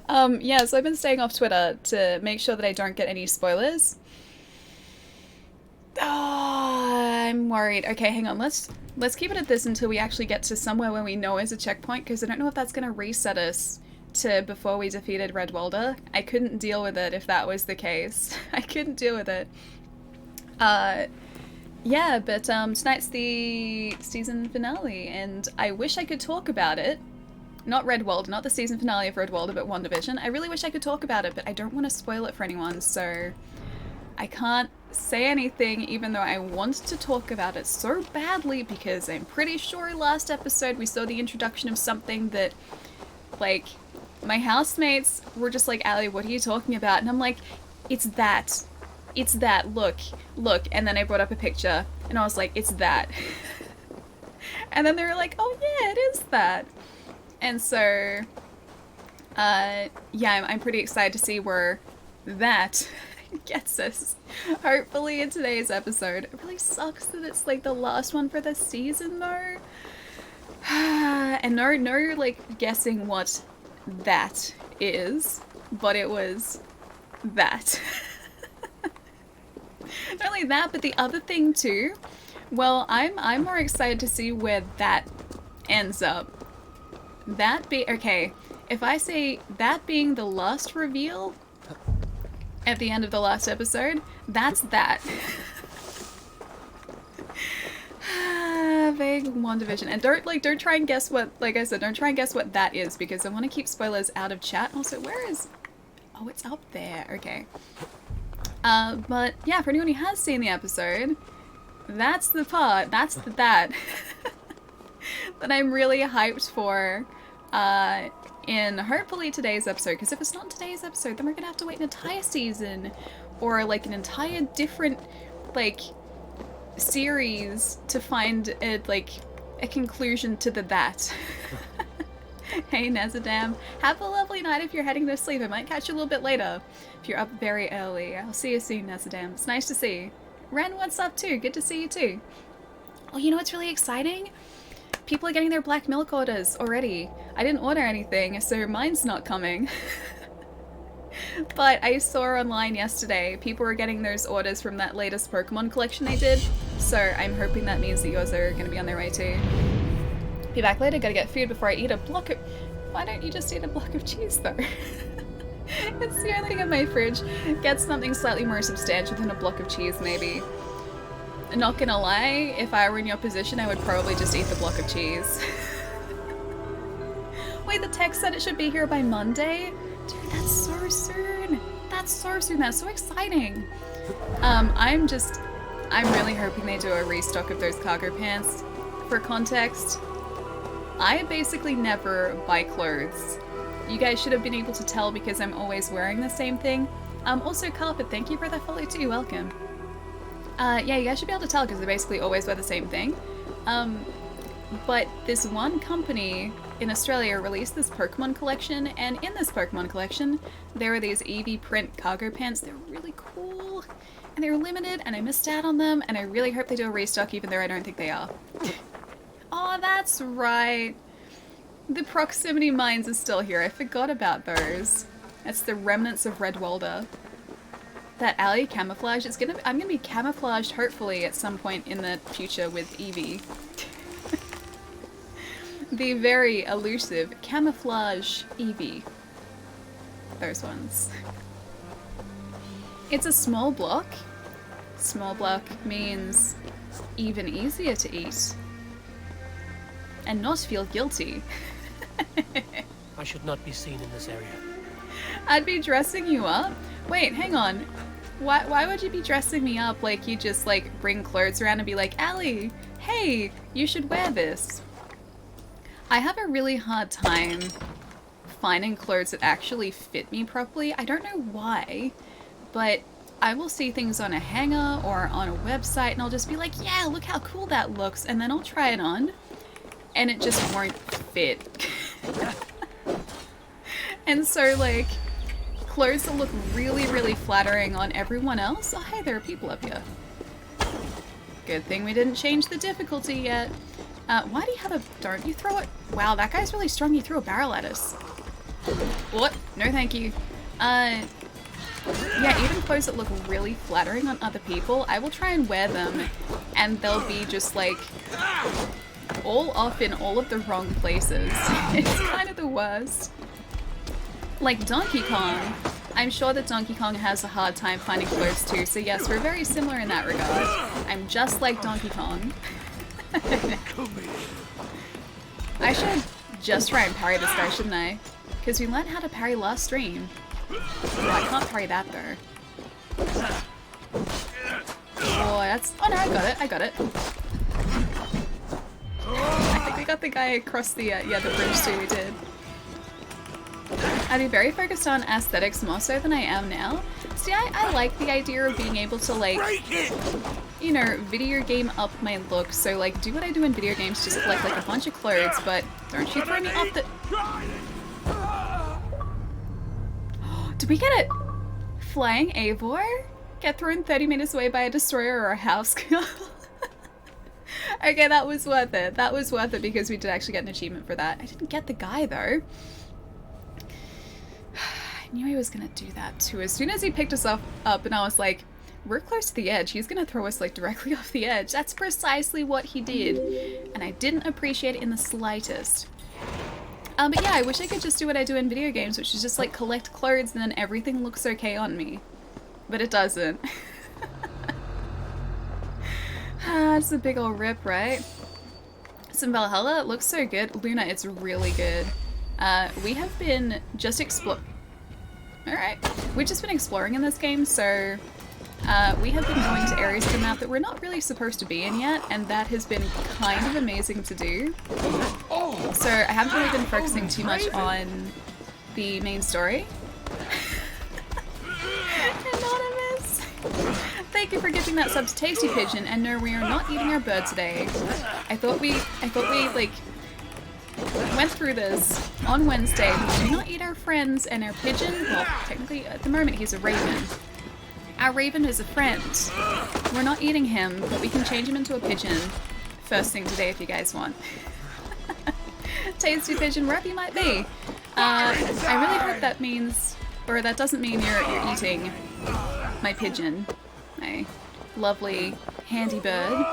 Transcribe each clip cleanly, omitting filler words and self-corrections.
Yeah, so I've been staying off Twitter to make sure that I don't get any spoilers. I'm worried. Okay, hang on. Let's keep it at this until we actually get to somewhere where we know is a checkpoint, because I don't know if that's going to reset us to before we defeated Red Walder. I couldn't deal with it if that was the case. I couldn't deal with it. Uh, yeah, but tonight's the season finale, and I wish I could talk about it. Not Red Walder, not the season finale of Red Walder, but WandaVision. I really wish I could talk about it, but I don't want to spoil it for anyone, so I can't say anything even though I want to talk about it so badly, because I'm pretty sure last episode we saw the introduction of something that, like, my housemates were just like, "Ali, what are you talking about?" And I'm like, "It's that. It's that. Look. Look." And then I brought up a picture and I was like, "It's that." And then they were like, "Oh yeah, it is that." And so, yeah, I'm pretty excited to see where that gets us. Hopefully in today's episode. It really sucks that it's like the last one for the season though. And no, like guessing what that is, but it was that. Not only that, but the other thing too. Well, I'm more excited to see where that ends up. That be okay. If I say that being the last reveal at the end of the last episode, that's that. Vague WandaVision, and don't try and guess what. Like I said, don't try and guess what that is, because I want to keep spoilers out of chat. Also, where is? Oh, it's up there. Okay. But yeah, for anyone who has seen the episode, that's the part. That's the that. That I'm really hyped for in hopefully today's episode, because if it's not today's episode, then we're gonna have to wait an entire season or like an entire different like series to find a conclusion to the that. Hey Nezadam, have a lovely night if you're heading to sleep. I might catch you a little bit later if you're up very early. I'll see you soon, Nezadam. It's nice to see you. Ren, what's up too? Good to see you too. Oh, you know what's really exciting? People are getting their black milk orders already. I didn't order anything, so mine's not coming. But I saw online yesterday, people were getting those orders from that latest Pokemon collection they did, so I'm hoping that means that yours are going to be on their way too. Be back later, gotta get food before I eat a block of... Why don't you just eat a block of cheese though? It's the only thing in my fridge. Get something slightly more substantial than a block of cheese, maybe. Not gonna lie, if I were in your position, I would probably just eat the block of cheese. Wait, the text said it should be here by Monday? Dude, that's so soon. That's so soon. That's so exciting. I'm really hoping they do a restock of those cargo pants. For context, I basically never buy clothes. You guys should have been able to tell because I'm always wearing the same thing. Also, Carpet, thank you for that follow too. Welcome. Yeah, you guys should be able to tell because I basically always wear the same thing. But this one company in Australia released this Pokemon collection, and in this Pokemon collection, there are these Eevee print cargo pants. They're really cool, and they're limited, and I missed out on them, and I really hope they do a restock, even though I don't think they are. Oh, that's right. The proximity mines are still here. I forgot about those. That's the remnants of Red Walder. That alley camouflage, I'm gonna be camouflaged hopefully at some point in the future with Eevee. The very elusive camouflage Eevee. Those ones. It's a small block. Small block means even easier to eat. And not feel guilty. I should not be seen in this area. I'd be dressing you up? Wait, hang on. Why would you be dressing me up like you just like bring clothes around and be like, Ali, hey, you should wear this? I have a really hard time finding clothes that actually fit me properly. I don't know why, but I will see things on a hanger or on a website and I'll just be like, yeah, look how cool that looks, and then I'll try it on and it just won't fit. And so like clothes that look really, really flattering on everyone else. Oh, hey, there are people up here. Good thing we didn't change the difficulty yet. Why do you have a... Don't you throw it... Wow, that guy's really strong. You threw a barrel at us. What? No thank you. Yeah, even clothes that look really flattering on other people, I will try and wear them and they'll be just like all off in all of the wrong places. It's kind of the worst. Like Donkey Kong. I'm sure that Donkey Kong has a hard time finding clothes too, so yes, we're very similar in that regard. I'm just like Donkey Kong. I should just try and parry this guy, shouldn't I? Because we learned how to parry last stream. Oh, I can't parry that though. Oh, that's... Oh no, I got it, I got it. I think we got the guy across the, yeah, the bridge too, we did. I'd be very focused on aesthetics more so than I am now. See, I like the idea of being able to, like, you know, video game up my look. So, like, do what I do in video games, just collect, like, a bunch of clothes, but don't you throw me off the... Did we get it? Flying Eivor? Get thrown 30 meters away by a destroyer or a house girl? Okay, that was worth it. That was worth it because we did actually get an achievement for that. I didn't get the guy, though. I knew he was gonna do that too. As soon as he picked us up and I was like, we're close to the edge. He's gonna throw us like directly off the edge. That's precisely what he did. And I didn't appreciate it in the slightest. But yeah, I wish I could just do what I do in video games, which is just like collect clothes and then everything looks okay on me. But it doesn't. It's a big old rip, right? Some Valhalla, it looks so good. Luna, it's really good. We have been just Alright. We've just been exploring in this game, so we have been going to areas of the map that we're not really supposed to be in yet, and that has been kind of amazing to do. So I haven't really been focusing too much on the main story. Anonymous! Thank you for giving that sub to Tasty Pigeon, and no, we are not eating our bird today. I thought we like went through this on Wednesday. We do not eat our friends and our pigeon. Well, technically at the moment he's a raven. Our raven is a friend. We're not eating him, but we can change him into a pigeon first thing today if you guys want. Tasty pigeon, wherever you might be. I really hope that means, or that doesn't mean you're eating my pigeon. My lovely handy bird.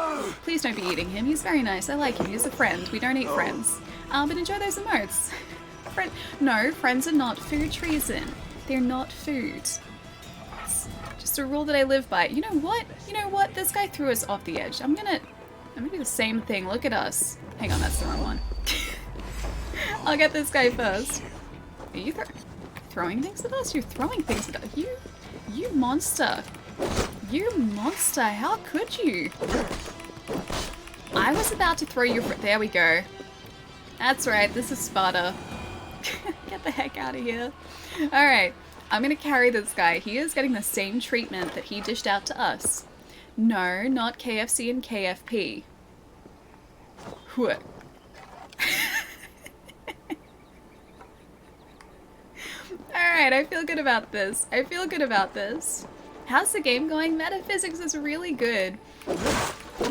Please don't be eating him. He's very nice. I like him. He's a friend. We don't eat friends. But enjoy those emotes. No, friends are not food treason. They're not food. It's just a rule that I live by. You know what? You know what? This guy threw us off the edge. I'm gonna do the same thing. Look at us. Hang on, that's the wrong one. I'll get this guy first. Are you throwing things at us? You're throwing things at us. You monster. You monster. How could you? I was about to throw you. There we go. That's right. This is Sparta. Get the heck out of here. Alright. I'm gonna carry this guy. He is getting the same treatment that he dished out to us. No, not KFC and KFP. What? Alright, I feel good about this. I feel good about this. How's the game going? Metaphysics is really good.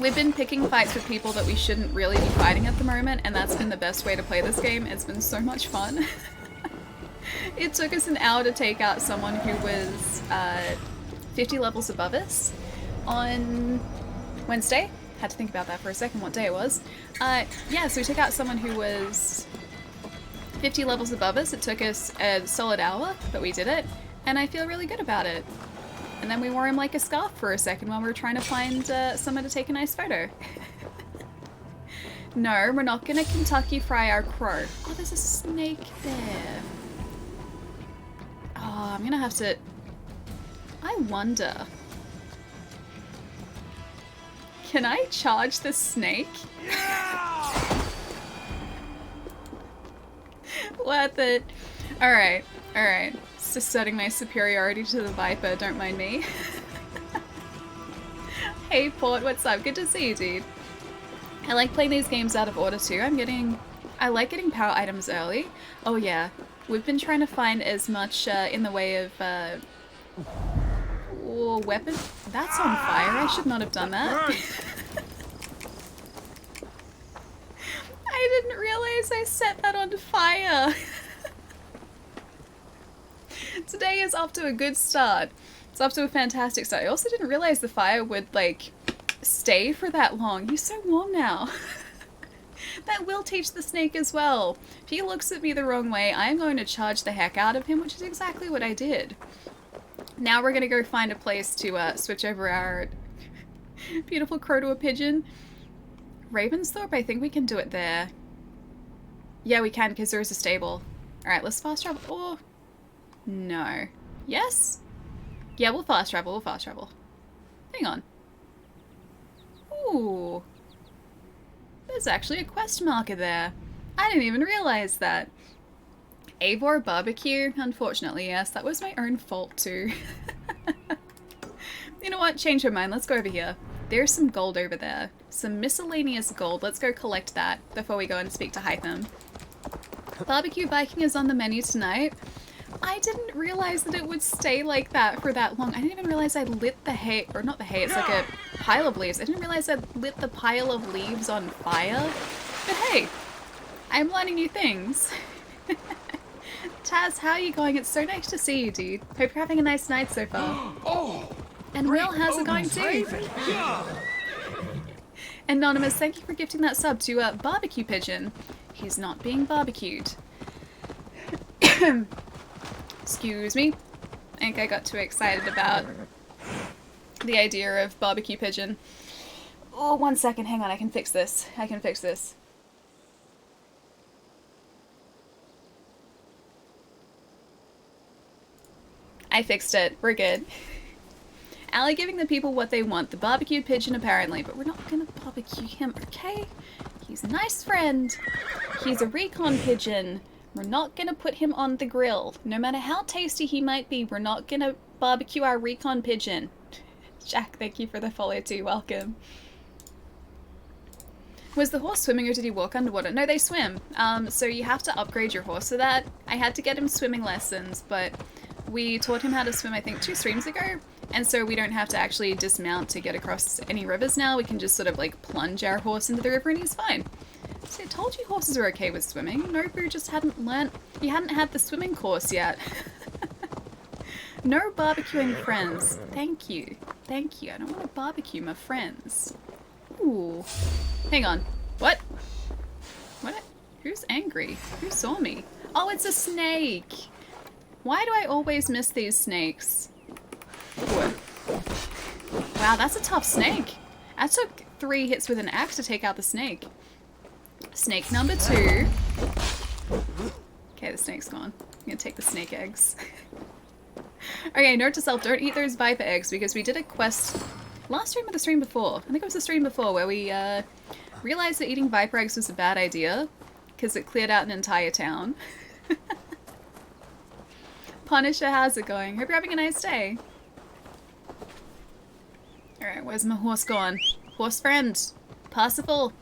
We've been picking fights with people that we shouldn't really be fighting at the moment, and that's been the best way to play this game. It's been so much fun. It took us an hour to take out someone who was 50 levels above us on Wednesday. Had to think about that for a second, what day it was. Yeah, so we took out someone who was 50 levels above us. It took us a solid hour, but we did it, and I feel really good about it. And then we wore him like a scarf for a second while we were trying to find someone to take a nice photo. No, we're not gonna Kentucky fry our crow. Oh, there's a snake there. Oh, I'm gonna have to... I wonder... Can I charge the snake? Yeah! Worth it. Alright, alright. Just asserting my superiority to the Viper, don't mind me. Hey Port, what's up? Good to see you, dude. I like playing these games out of order too. I like getting power items early. Oh yeah, we've been trying to find as much in the way of weapon. That's on fire. I should not have done that. I didn't realize I set that on fire. Today is off to a good start. It's off to a fantastic start. I also didn't realize the fire would, like, stay for that long. He's so warm now. That will teach the snake as well. If he looks at me the wrong way, I'm going to charge the heck out of him, which is exactly what I did. Now we're going to go find a place to switch over our beautiful crow to a pigeon. Ravensthorpe, I think we can do it there. Yeah, we can, because there is a stable. Alright, let's fast travel. Oh, no. Yes? Yeah, we'll fast travel, we'll fast travel. Hang on. Ooh. There's actually a quest marker there. I didn't even realize that. Avor barbecue? Unfortunately, yes. That was my own fault too. You know what? Change your mind. Let's go over here. There's some gold over there. Some miscellaneous gold. Let's go collect that before we go and speak to Hytham. Barbecue Viking is on the menu tonight. I didn't realize that it would stay like that for that long. I didn't even realize I lit the hay, or not the hay, it's like a pile of leaves. I didn't realize I lit the pile of leaves on fire. But hey, I'm learning new things. Taz, how are you going? It's so nice to see you, dude. Hope you're having a nice night so far. Oh, And Will, how's it going too? Anonymous, thank you for gifting that sub to Barbecue Pigeon. He's not being barbecued. Excuse me. I think I got too excited about the idea of barbecue pigeon. Oh, 1 second. Hang on. I can fix this. I can fix this. I fixed it. We're good. Allie giving the people what they want. The barbecued pigeon, apparently. But we're not gonna barbecue him, okay? He's a nice friend. He's a recon pigeon. We're not gonna put him on the grill. No matter how tasty he might be, we're not gonna barbecue our recon pigeon. Jack, thank you for the follow too. Welcome. Was the horse swimming or did he walk underwater? No, they swim. So you have to upgrade your horse for that. I had to get him swimming lessons, but we taught him how to swim, I think, 2 streams ago. And so we don't have to actually dismount to get across any rivers now. We can just sort of like plunge our horse into the river and he's fine. See, I told you horses are okay with swimming. Nobu just hadn't learnt. He hadn't had the swimming course yet. No barbecuing friends. Thank you. Thank you. I don't want to barbecue my friends. Ooh. Hang on. What? What? Who's angry? Who saw me? Oh, it's a snake. Why do I always miss these snakes? Ooh. Wow, that's a tough snake. I took 3 hits with an axe to take out the snake. Snake number 2. Okay, the snake's gone. I'm gonna take the snake eggs. Okay, note to self, don't eat those viper eggs because we did a quest last stream or the stream before. I think it was the stream before where we realized that eating viper eggs was a bad idea because it cleared out an entire town. Punisher, how's it going? Hope you're having a nice day. Alright, where's my horse gone? Horse friend, Parsifal.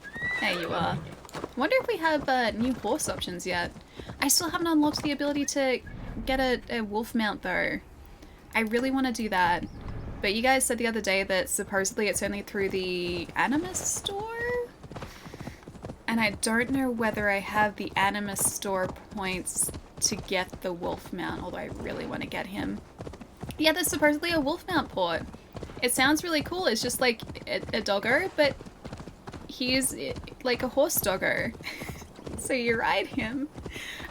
There you are. I wonder if we have new horse options yet. I still haven't unlocked the ability to get a wolf mount though. I really want to do that. But you guys said the other day that supposedly it's only through the Animus store? And I don't know whether I have the Animus store points to get the wolf mount, although I really want to get him. Yeah, there's supposedly a wolf mount port. It sounds really cool. It's just like a doggo, but he's like a horse doggo. So you ride him.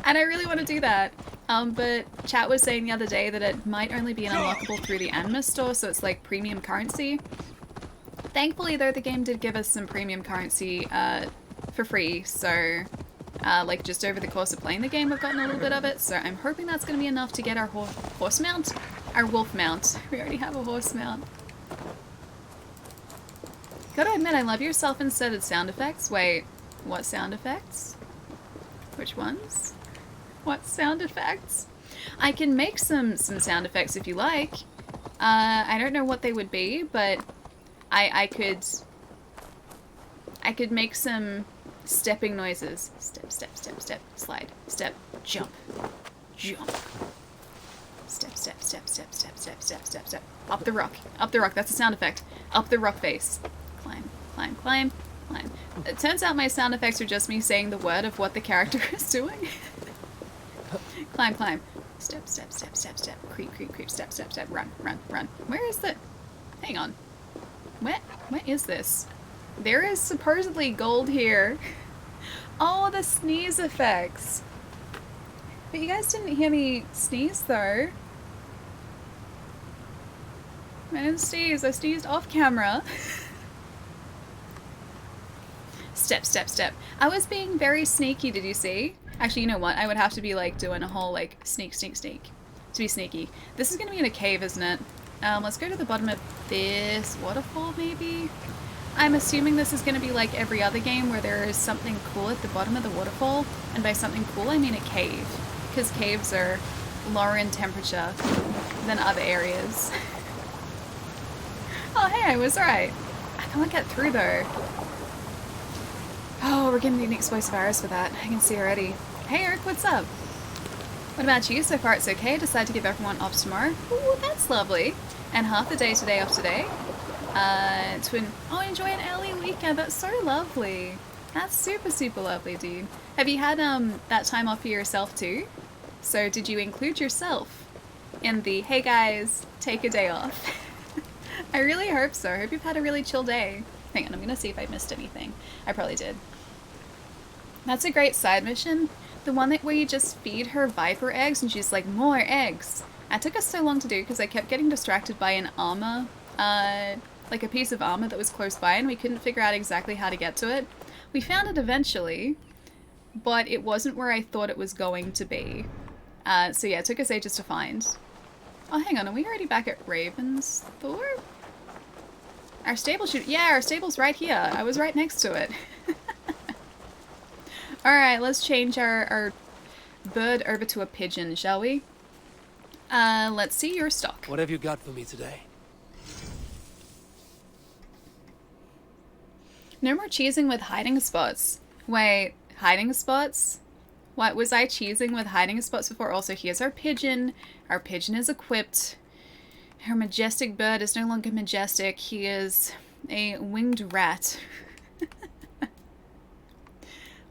And I really want to do that. But chat was saying the other day that it might only be unlockable through the Animus store, so it's like premium currency. Thankfully though, the game did give us some premium currency for free, so like just over the course of playing the game we've gotten a little bit of it, so I'm hoping that's going to be enough to get our horse mount? Our wolf mount. We already have a horse mount. Gotta admit, I love your self-inserted sound effects. Wait, what sound effects? Which ones? What sound effects? I can make some sound effects if you like. I don't know what they would be, but I could make some stepping noises. Step, step, step, step, slide, step, jump, jump. Step, step, step, step, step, step, step, step, step. Up the rock. Up the rock. That's a sound effect. Up the rock face. Climb, climb, climb, climb. It turns out my sound effects are just me saying the word of what the character is doing. Climb, climb. step, step, step, step, step. Creep, creep, creep, step, step, step. Run, run, run. Where is the... Hang on. What is this? There is supposedly gold here. Oh, the sneeze effects. But you guys didn't hear me sneeze, though. I didn't sneeze. I sneezed off camera. Step, step, step. I was being very sneaky, did you see? Actually, you know what? I would have to be, like, doing a whole, like, sneak, sneak, sneak. To be sneaky. This is gonna be in a cave, isn't it? Let's go to the bottom of this waterfall, maybe? I'm assuming this is gonna be like every other game where there is something cool at the bottom of the waterfall. And by something cool, I mean a cave. Because caves are lower in temperature than other areas. Oh, hey, I was right. I can't get through, though. Oh, we're gonna need an explosive arrows for that. I can see already. Hey, Eric, what's up? What about you? So far it's okay. I decided to give everyone off tomorrow. Ooh, that's lovely. And half the day today off today. Enjoy an early weekend. That's so lovely. That's super, super lovely, dude. Have you had that time off for yourself too? So did you include yourself in the, hey guys, take a day off? I really hope so. I hope you've had a really chill day. Hang on, I'm gonna see if I missed anything. I probably did. That's a great side mission. The one where you just feed her viper eggs and she's like, more eggs. It took us so long to do because I kept getting distracted by an armor, like a piece of armor that was close by, and we couldn't figure out exactly how to get to it. We found it eventually, but it wasn't where I thought it was going to be. So yeah, it took us ages to find. Oh, hang on, are we already back at Ravensthorpe? Our stable shoot, yeah, our stable's right here. I was right next to it. Alright, let's change our bird over to a pigeon, shall we? Let's see your stock. What have you got for me today? No more cheesing with hiding spots. Wait, hiding spots? What, was I cheesing with hiding spots before? Also, here's our pigeon. Our pigeon is equipped. Our majestic bird is no longer majestic. He is a winged rat.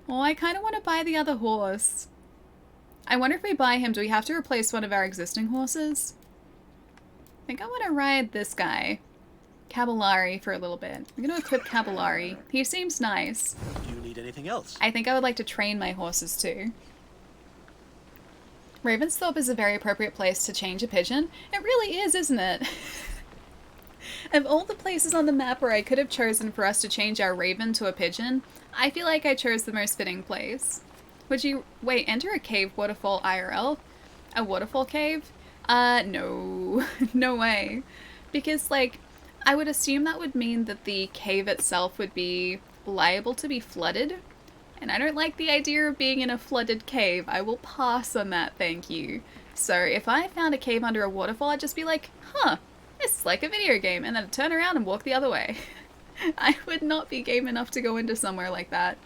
Oh, I kind of want to buy the other horse. I wonder if we buy him, do we have to replace one of our existing horses? I think I want to ride this guy. Caballari for a little bit. I'm going to equip Caballari. He seems nice. Do you need anything else? I think I would like to train my horses too. Ravensthorpe is a very appropriate place to change a pigeon. It really is, isn't it? Of all the places on the map where I could have chosen for us to change our raven to a pigeon, I feel like I chose the most fitting place. Would you... Wait, enter a cave waterfall IRL? A waterfall cave? No. No way. Because, like, I would assume that would mean that the cave itself would be liable to be flooded. And I don't like the idea of being in a flooded cave. I will pass on that, thank you. So if I found a cave under a waterfall, I'd just be like, huh, it's like a video game, and then I'd turn around and walk the other way. I would not be game enough to go into somewhere like that.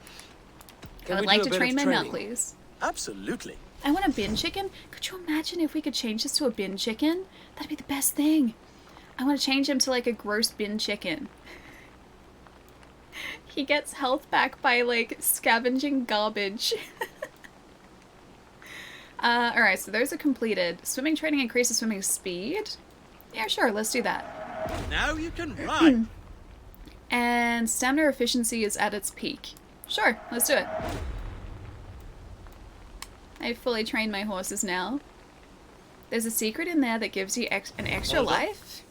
I would like to train my mount, please. Absolutely. I want a bin chicken. Could you imagine if we could change this to a bin chicken? That'd be the best thing. I want to change him to like a gross bin chicken. He gets health back by like scavenging garbage. Alright, so those are completed. Swimming training increases swimming speed. Yeah, sure, let's do that. Now you can ride. And stamina efficiency is at its peak. Sure, let's do it. I've fully trained my horses now. There's a secret in there that gives you an extra life.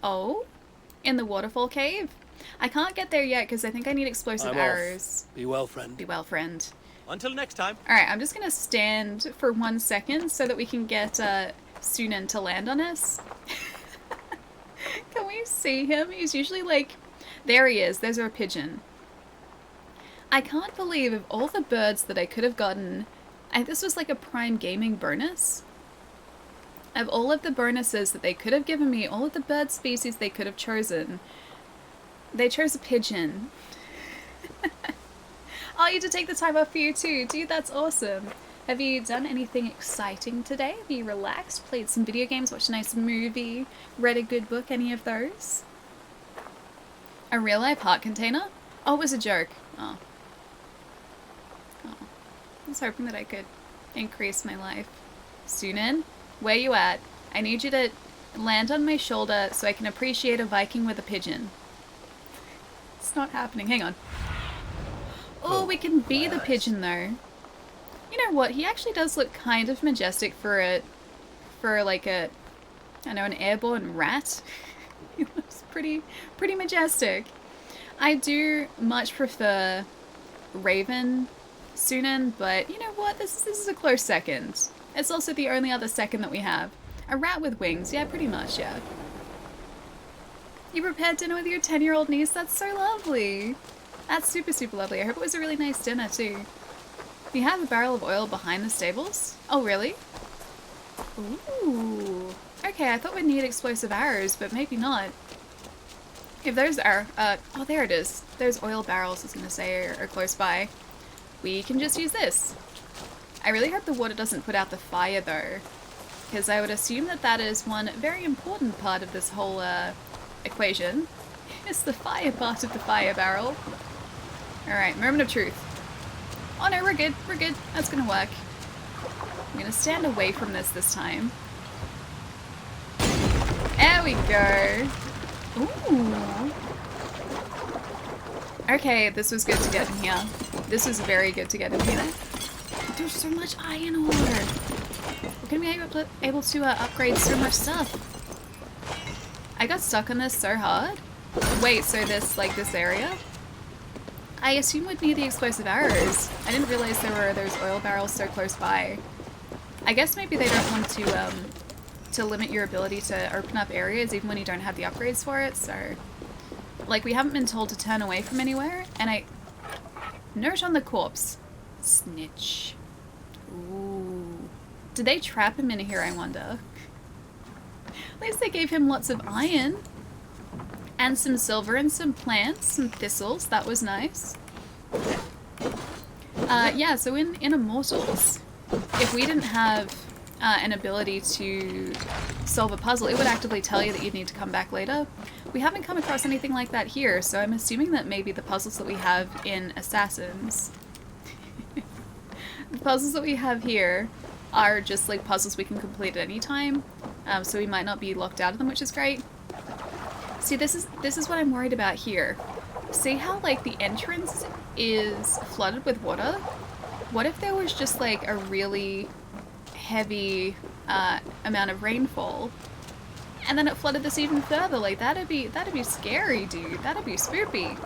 Oh? In the waterfall cave? I can't get there yet because I think I need explosive arrows. Be well, friend. Be well, friend. Until next time. Alright, I'm just gonna stand for 1 second so that we can get Sunan to land on us. Can we see him? He's usually like... There he is. There's our pigeon. I can't believe of all the birds that I could have gotten... this was like a prime gaming bonus. Of all of the bonuses that they could have given me, all of the bird species they could have chosen, they chose a pigeon. Oh, you did take the time off for you too. Dude, that's awesome. Have you done anything exciting today? Have you relaxed, played some video games, watched a nice movie, read a good book, any of those? A real life heart container? Oh, it was a joke. Oh. Oh. I was hoping that I could increase my life. Sunan, where you at? I need you to land on my shoulder so I can appreciate a Viking with a pigeon. It's not happening. Hang on. Oh, we can be the pigeon though. You know what? He actually does look kind of majestic for like a, I don't know, an airborne rat. He looks pretty majestic. I do much prefer Raven Sunan, but you know what? This is a close second. It's also the only other second that we have. A rat with wings, yeah, pretty much, yeah. You prepared dinner with your 10-year-old niece? That's so lovely. That's super, super lovely. I hope it was a really nice dinner too. You have a barrel of oil behind the stables? Oh, really? Ooh. Okay, I thought we'd need explosive arrows, but maybe not. If those are, oh, there it is. Those oil barrels, I was gonna say, are close by. We can just use this. I really hope the water doesn't put out the fire, though, because I would assume that that is one very important part of this whole, equation. It's the fire part of the fire barrel. Alright, moment of truth. Oh no, we're good, we're good. That's gonna work. I'm gonna stand away from this time. There we go. Ooh. Okay, this was good to get in here. This was very good to get in here. There's so much iron ore. We're gonna be able to upgrade so much stuff. I got stuck on this so hard. Wait, so this, like, this area? I assume we'd need the explosive arrows. I didn't realize there were those oil barrels so close by. I guess maybe they don't want to limit your ability to open up areas even when you don't have the upgrades for it, so... Like, we haven't been told to turn away from anywhere, and I... Note on the corpse. Snitch. Ooh. Did they trap him in here, I wonder? At least they gave him lots of iron. And some silver and some plants, some thistles. That was nice. Yeah, so in Immortals, if we didn't have an ability to solve a puzzle, it would actively tell you that you'd need to come back later. We haven't come across anything like that here, so I'm assuming that maybe the puzzles that we have in Assassins... the puzzles that we have here are just like puzzles we can complete at any time, so we might not be locked out of them, which is great. See, this is what I'm worried about here. See how, like, the entrance is flooded with water? What if there was just, like, a really heavy amount of rainfall, and then it flooded this even further? Like, that'd be scary, dude. That'd be spoopy.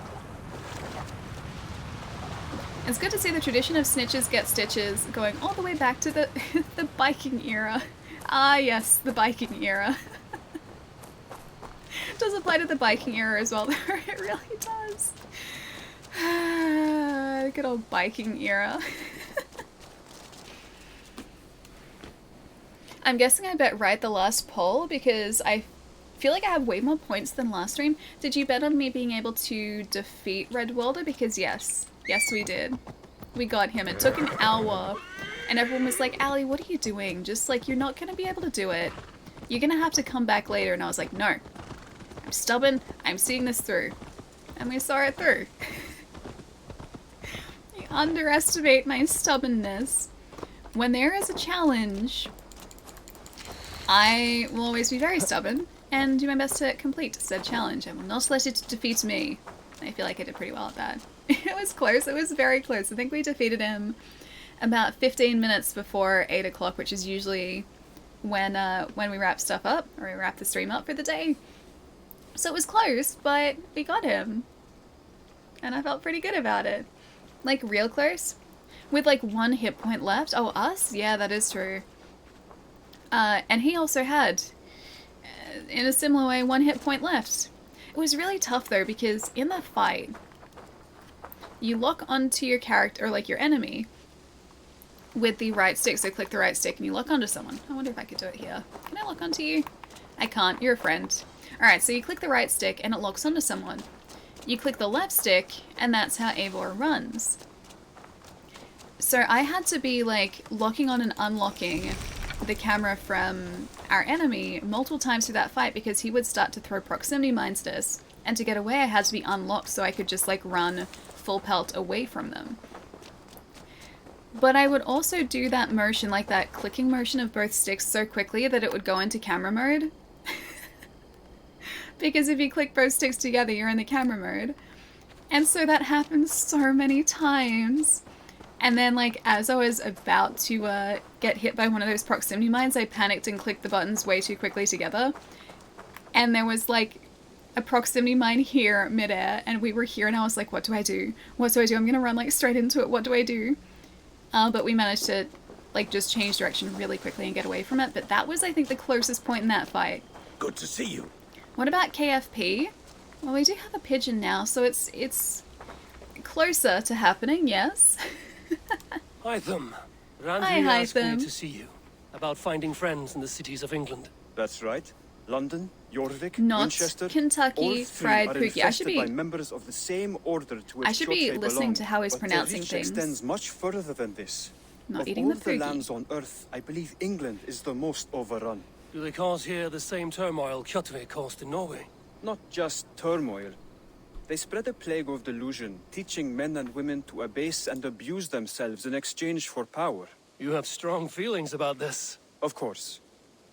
It's good to see the tradition of snitches get stitches going all the way back to the the Viking era. Ah, yes, the Viking era. It does apply to the Viking era as well, though. It really does. Good old Viking era. I'm guessing I bet right the last poll because I feel like I have way more points than last stream. Did you bet on me being able to defeat Red Welder? Because yes. Yes, we did. We got him. It took an hour. And everyone was like, Allie, what are you doing? Just like, you're not going to be able to do it. You're going to have to come back later. And I was like, no. I'm stubborn. I'm seeing this through. And we saw it through. You underestimate my stubbornness. When there is a challenge, I will always be very stubborn and do my best to complete said challenge. I will not let it defeat me. I feel like I did pretty well at that. It was close. It was very close. I think we defeated him about 15 minutes before 8 o'clock, which is usually when we wrap stuff up, or we wrap the stream up for the day. So it was close, but we got him. And I felt pretty good about it. Like, real close. With, like, 1 hit point left. Oh, us? Yeah, that is true. And he also had, in a similar way, 1 hit point left. It was really tough, though, because in the fight, you lock onto your character, or, like, your enemy, with the right stick. So click the right stick and you lock onto someone. I wonder if I could do it here. Can I lock onto you? I can't. You're a friend. Alright, so you click the right stick and it locks onto someone. You click the left stick and that's how Eivor runs. So I had to be, like, locking on and unlocking the camera from our enemy multiple times through that fight because he would start to throw proximity mines at us. And to get away I had to be unlocked so I could just, like, run full pelt away from them. But I would also do that motion, like that clicking motion of both sticks so quickly that it would go into camera mode. Because if you click both sticks together, you're in the camera mode. And so that happened so many times. And then, like, as I was about to get hit by one of those proximity mines, I panicked and clicked the buttons way too quickly together. And there was, like, a proximity mine here midair, and we were here, and I was like, what do I do? What do I do? I'm gonna run, like, straight into it. What do I do? But we managed to, like, just change direction really quickly and get away from it. But that was, I think, the closest point in that fight. Good to see you. What about KFP? Well, we do have a pigeon now, so it's closer to happening, yes. Hytham. Hi, Randvi asked me Hytham. to see you about finding friends in the cities of England. That's right. London, Jorvik, Not Winchester, Kentucky all three Fried are Pookie. I should infested be- by members of the same order to which I should be Churchill listening belonged, to how he's but their pronouncing reach things. extends much further than this. Not of eating all the pookie. lands on Earth, I believe England is the most overrun. Do they cause here the same turmoil Kjotve caused in Norway? Not just turmoil. They spread a plague of delusion, teaching men and women to abase and abuse themselves in exchange for power. You have strong feelings about this. Of course.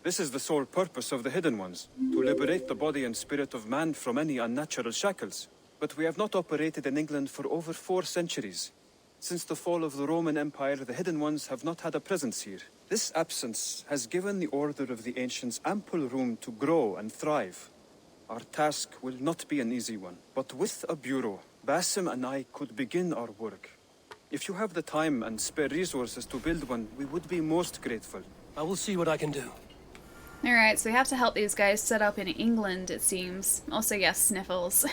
This is the sole purpose of the Hidden Ones, to liberate the body and spirit of man from any unnatural shackles. But we have not operated in England for over 4 centuries. Since the fall of the Roman Empire, the Hidden Ones have not had a presence here. This absence has given the Order of the Ancients ample room to grow and thrive. Our task will not be an easy one, but with a bureau, Basim and I could begin our work. If you have the time and spare resources to build one, we would be most grateful. I will see what I can do. Alright, so we have to help these guys set up in England, it seems. Also, yes, sniffles.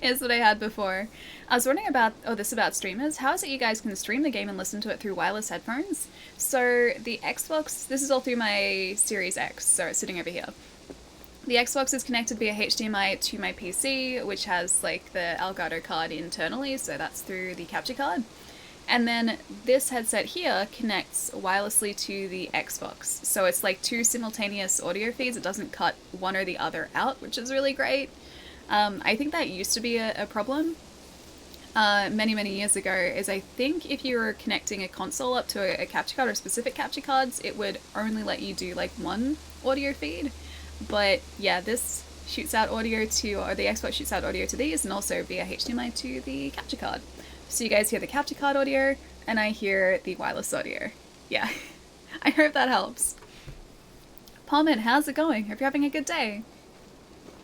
Is what I had before. I was wondering about, this about streamers. How is it you guys can stream the game and listen to it through wireless headphones? So, the Xbox, this is all through my Series X, so it's sitting over here. The Xbox is connected via HDMI to my PC, which has, like, the Elgato card internally, so that's through the capture card. And then this headset here connects wirelessly to the Xbox. So it's like 2 simultaneous audio feeds. It doesn't cut one or the other out, which is really great. I think that used to be a problem many years ago, is I think if you were connecting a console up to a capture card or specific capture cards, it would only let you do like one audio feed. But yeah, this shoots out audio to, or the Xbox shoots out audio to these, and also via HDMI to the capture card. So you guys hear the capture card audio, and I hear the wireless audio. Yeah, I hope that helps. Palmin, how's it going? Hope you're having a good day.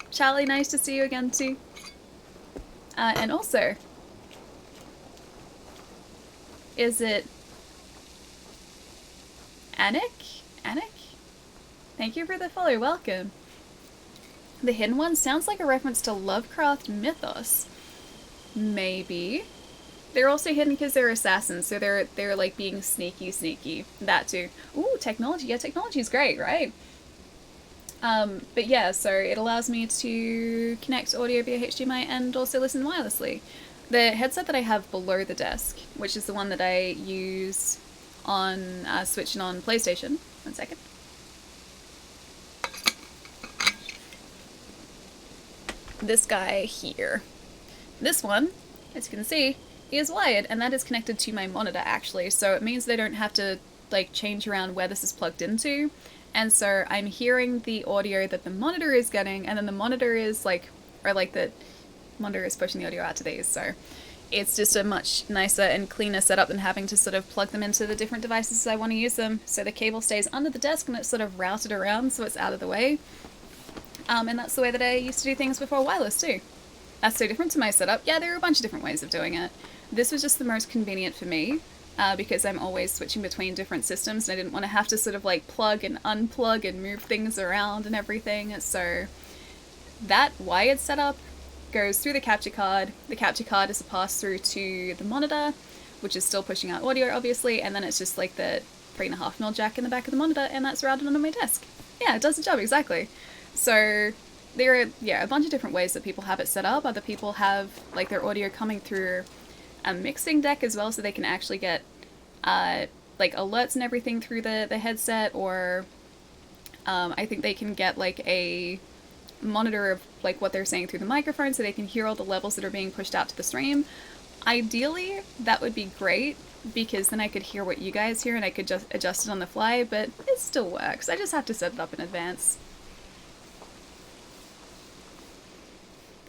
Charlie, nice to see you again too. And also, is it Anik? Anik? Thank you for the follow, welcome. The Hidden One sounds like a reference to Lovecraft mythos. Maybe. They're also hidden because they're assassins, so they're like being sneaky. That too. Ooh, technology. Yeah, technology is great, right? But yeah, so it allows me to connect audio via HDMI and also listen wirelessly. The headset that I have below the desk, which is the one that I use on Switch and on PlayStation. 1 second. This guy here. This one, as you can see, is wired, and that is connected to my monitor actually, so it means they don't have to like change around where this is plugged into. And so I'm hearing the audio that the monitor is getting, and then the monitor is like, or like the monitor is pushing the audio out to these, so it's just a much nicer and cleaner setup than having to sort of plug them into the different devices as I want to use them. So the cable stays under the desk and it's sort of routed around so it's out of the way. And that's the way that I used to do things before wireless too. That's so different to my setup. Yeah, there are a bunch of different ways of doing it. This was just the most convenient for me. Because I'm always switching between different systems and I didn't want to have to sort of like plug and unplug and move things around and everything. So that wired setup goes through the capture card. The capture card is a pass through to the monitor, which is still pushing out audio obviously, and then it's just like the 3.5mm jack in the back of the monitor, and that's routed onto my desk. Yeah, it does the job exactly. So there are, yeah, a bunch of different ways that people have it set up. Other people have like their audio coming through a mixing deck as well, so they can actually get like alerts and everything through the headset, or I think they can get like a monitor of like what they're saying through the microphone so they can hear all the levels that are being pushed out to the stream. Ideally, that would be great, because then I could hear what you guys hear and I could just adjust it on the fly, but it still works. I just have to set it up in advance.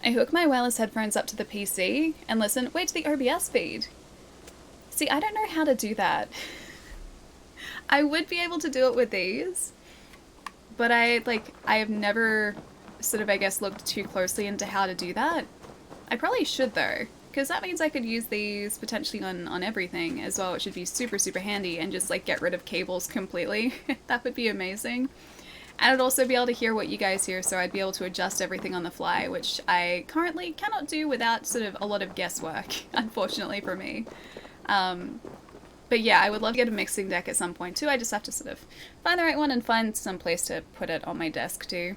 I hook my wireless headphones up to the PC and listen, wait, to the OBS feed. See, I don't know how to do that. I would be able to do it with these, but I have never sort of, I guess, looked too closely into how to do that. I probably should though, because that means I could use these potentially on everything as well, which would be super, super handy, and just like get rid of cables completely. That would be amazing. And I'd also be able to hear what you guys hear, so I'd be able to adjust everything on the fly, which I currently cannot do without sort of a lot of guesswork, unfortunately for me. But yeah, I would love to get a mixing deck at some point too. I just have to sort of find the right one and find some place to put it on my desk too.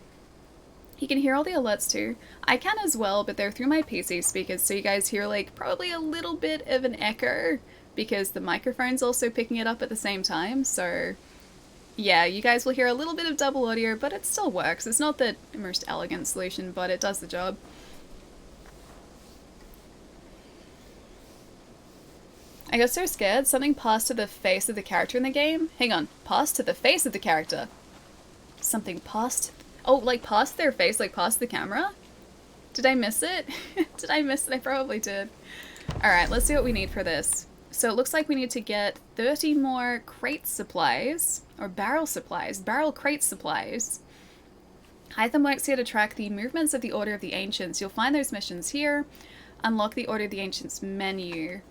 You can hear all the alerts too. I can as well, but they're through my PC speakers, so you guys hear like probably a little bit of an echo because the microphone's also picking it up at the same time, so yeah, you guys will hear a little bit of double audio, but it still works. It's not the most elegant solution, but it does the job. I got so scared, something passed to the face of the character in the game. Hang on, passed to the face of the character? Something passed? Oh, like past their face, like past the camera? Did I miss it? Did I miss it? I probably did. Alright, let's see what we need for this. So it looks like we need to get 30 more crate supplies, or barrel supplies, barrel crate supplies. Hytham works here to track the movements of the Order of the Ancients. You'll find those missions here. Unlock the Order of the Ancients menu.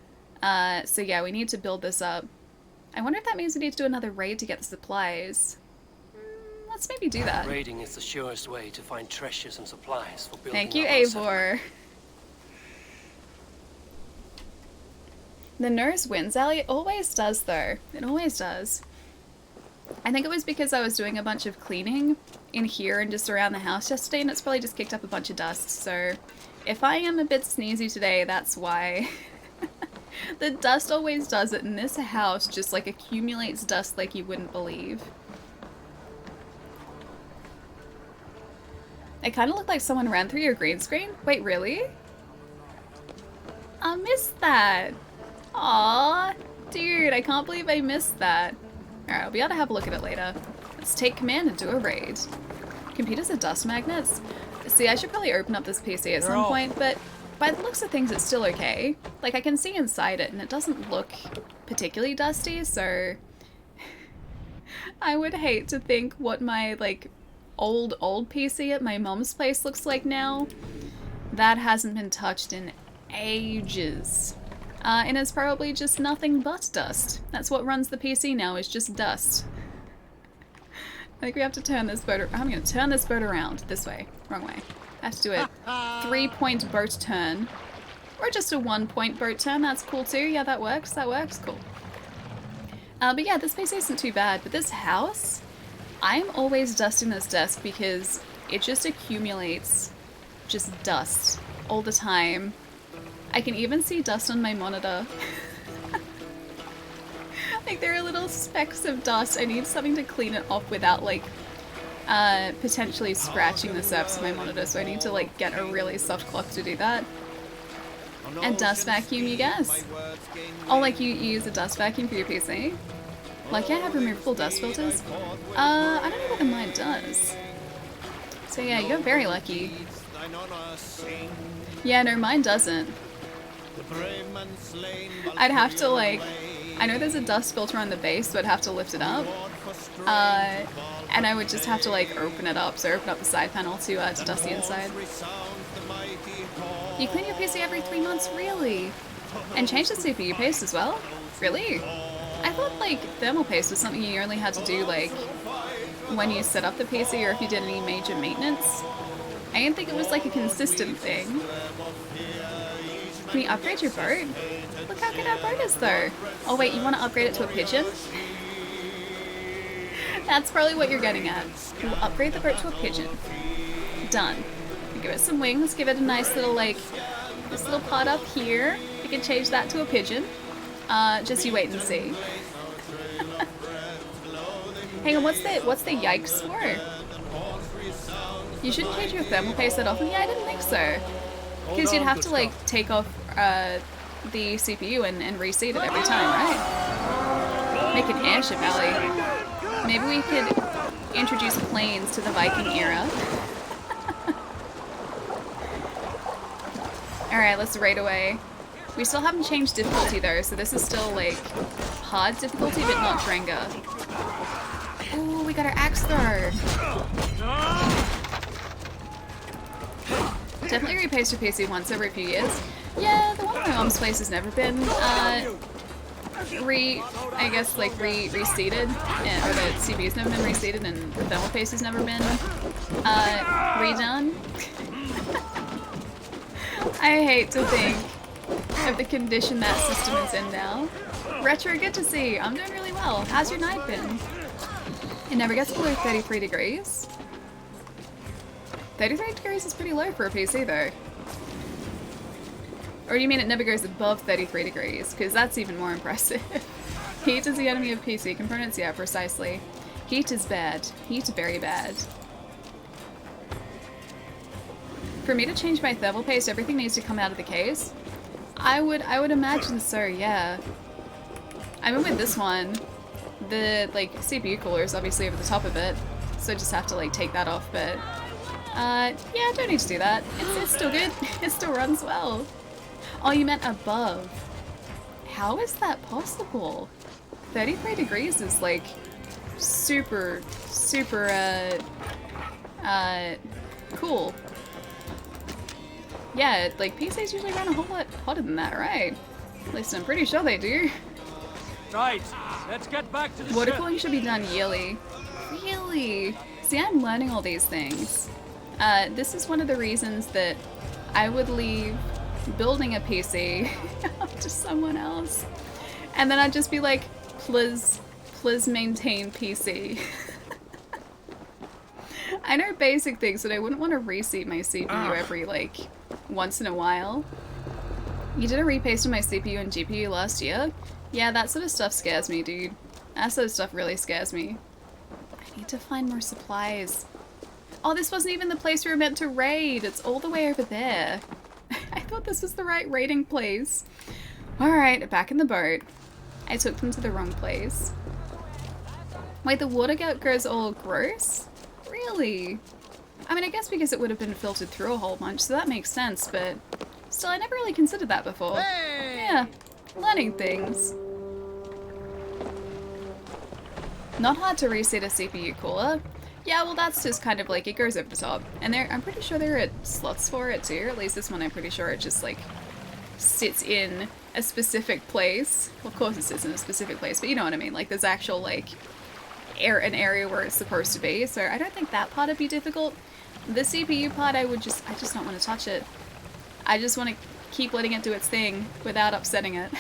So yeah, we need to build this up. I wonder if that means we need to do another raid to get the supplies. Let's maybe do that. Raiding is the surest way to find treasures and supplies for building. Thank you, up our settlement. Eivor. The nurse wins, Ellie. It always does, though. It always does. I think it was because I was doing a bunch of cleaning in here and just around the house yesterday, and it's probably just kicked up a bunch of dust, so if I am a bit sneezy today, that's why. The dust always does it, and this house just like accumulates dust like you wouldn't believe. It kind of looked like someone ran through your green screen. Wait, really? I missed that. Aw, dude, I can't believe I missed that. Alright, I'll be able to have a look at it later. Let's take command and do a raid. Computers are dust magnets? See, I should probably open up this PC at some point, but by the looks of things, it's still okay. Like, I can see inside it, and it doesn't look particularly dusty, so I would hate to think what my, like, old PC at my mom's place looks like now. That hasn't been touched in ages. And it's probably just nothing but dust. That's what runs the PC now, is just dust. I think we have to turn this boat around. I'm gonna turn this boat around. This way. Wrong way. I have to do a 3-point boat turn. Or just a 1-point boat turn. That's cool too. Yeah, that works. That works. Cool. But yeah, this PC isn't too bad. But this house, I'm always dusting this desk because it just accumulates just dust all the time. I can even see dust on my monitor. Like, there are little specks of dust. I need something to clean it off without, like, potentially scratching the surface of my monitor, so I need to, like, get a really soft cloth to do that. And dust vacuum, you guess? Oh, like, you use a dust vacuum for your PC? Like, I have removable dust filters. I don't know whether mine does. So yeah, you're very lucky. Yeah, no, mine doesn't. I'd have to, like, I know there's a dust filter on the base, so I'd have to lift it up. And I would just have to, like, open it up, so open up the side panel to dust the inside. You clean your PC every 3 months? Really? And change the CPU paste as well? Really? I thought, like, thermal paste was something you only had to do, like, when you set up the PC or if you did any major maintenance. I didn't think it was, like, a consistent thing. Can you upgrade your boat? Look how good our boat is, though. Oh, wait, you want to upgrade it to a pigeon? That's probably what you're getting at. We'll upgrade the boat to a pigeon. Done. Give it some wings, give it a nice little, like, this little pot up here. We can change that to a pigeon. Just you wait and see. Hang on, what's the yikes for? You shouldn't change your thermal paste that often? Yeah, I didn't think so. Because you'd have to, like, take off the CPU and reseat it every time, right? Make an airship alley. Maybe we could introduce planes to the Viking era. Alright, let's raid away. We still haven't changed difficulty though, so this is still like hard difficulty but not Drenga. Ooh, we got our axe throw. Definitely repaste your PC once every few years. Yeah, the one at my mom's place has never been reseated, or the CPU's never been reseated, and the thermal paste has never been redone. I hate to think of the condition that system is in now. Retro, good to see you. I'm doing really well. How's your night been? It never gets below 33 degrees. 33 degrees is pretty low for a PC though. Or do you mean it never goes above 33 degrees? Because that's even more impressive. Heat is the enemy of PC components? Yeah, precisely. Heat is bad. Heat very bad. For me to change my thermal paste, everything needs to come out of the case. I would imagine so, yeah. I mean with this one, the like CPU cooler is obviously over the top of it, so I just have to like take that off, but yeah, I don't need to do that. It's still good. It still runs well. Oh, you meant above. How is that possible? 33 degrees is like super cool. Yeah, like PCs usually run a whole lot hotter than that, right? At least I'm pretty sure they do. Right, let's get back to the Water ship. cooling should be done yearly. Really? See, I'm learning all these things. This is one of the reasons that I would leave building a PC to someone else. And then I'd just be like, please maintain PC. I know basic things, but I wouldn't want to reseat my CPU every, like, once in a while. You did a repaste on my CPU and GPU last year? Yeah, that sort of stuff scares me, dude. That sort of stuff really scares me. I need to find more supplies. Oh, this wasn't even the place we were meant to raid. It's all the way over there. I thought this was the right raiding place. Alright, back in the boat. I took them to the wrong place. Wait, the water goes all gross? Really? I mean, I guess because it would have been filtered through a whole bunch, so that makes sense, but still, I never really considered that before. Hey! Yeah, learning things. Not hard to reset a CPU cooler. Yeah, well that's just kind of like, it goes over the top. And I'm pretty sure there are slots for it too, at least this one I'm pretty sure it just like sits in a specific place. Well, of course it sits in a specific place, but you know what I mean, like there's actual like an area where it's supposed to be, so I don't think that part would be difficult. The CPU part, I just don't want to touch it. I just want to keep letting it do its thing without upsetting it.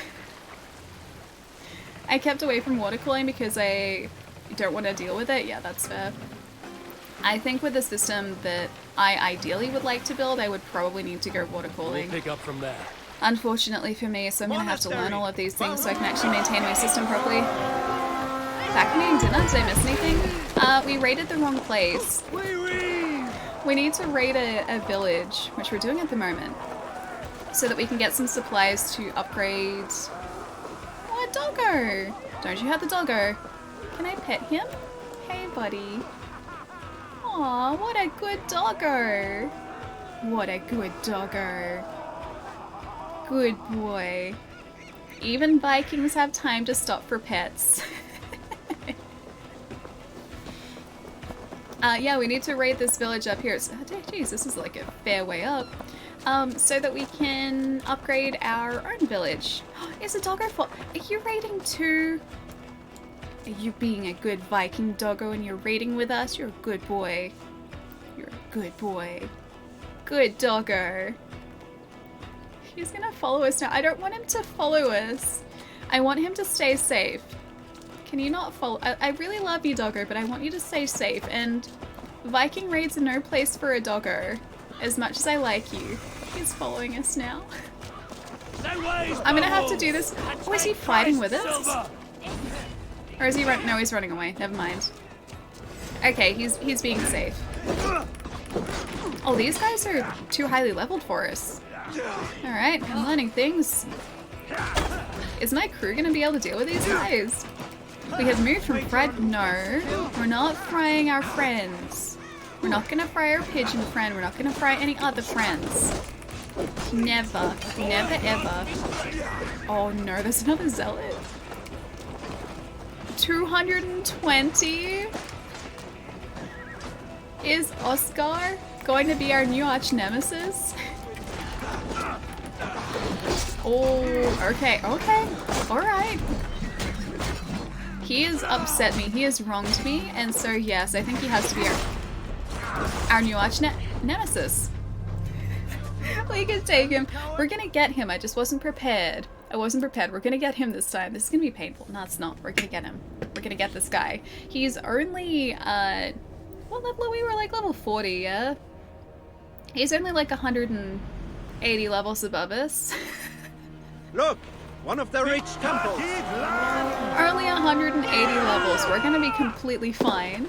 I kept away from water cooling because I don't want to deal with it. Yeah, that's fair. I think with the system that I ideally would like to build, I would probably need to go water cooling. We'll pick up from there. Unfortunately for me, so I'm going to have to learn all of these things so I can actually maintain my system properly. Back from eating dinner, did I miss anything? We raided the wrong place. We need to raid a village, which we're doing at the moment, so that we can get some supplies to upgrade... Oh, a doggo! Don't you have the doggo? Can I pet him? Hey, buddy. Aw, what a good doggo! What a good doggo. Good boy. Even Vikings have time to stop for pets. Yeah, we need to raid this village up here. Geez, this is like a fair way up. So that we can upgrade our own village. Is a doggo for... Are you raiding too? Are you being a good Viking doggo and you're raiding with us? You're a good boy. You're a good boy. Good doggo. He's gonna follow us now. I don't want him to follow us. I want him to stay safe. Can you not follow? I really love you, doggo, but I want you to stay safe. And Viking raids are no place for a doggo. As much as I like you. He's following us now. I'm gonna have to do this. Oh, is he fighting with us? Or is he run? No, he's running away. Never mind. Okay, he's being safe. Oh, these guys are too highly leveled for us. Alright, I'm learning things. Is my crew gonna be able to deal with these guys? We have moved from fried. No, we're not frying our friends. We're not gonna fry our pigeon friend. We're not gonna fry any other friends. Never. Never ever. Oh no, there's another zealot. 220? Is Oscar going to be our new arch nemesis? Oh, okay, okay, alright. He has upset me, he has wronged me, and so yes, I think he has to be our new arch nemesis. We can take him. We're gonna get him, I just wasn't prepared. I wasn't prepared. We're gonna get him this time. This is gonna be painful. No, it's not. We're gonna get him. We're gonna get this guy. He's only, what level are we? We're like level 40, yeah? He's only like 180 levels above us. Look, one of the rich temples. Only 180 levels. We're gonna be completely fine.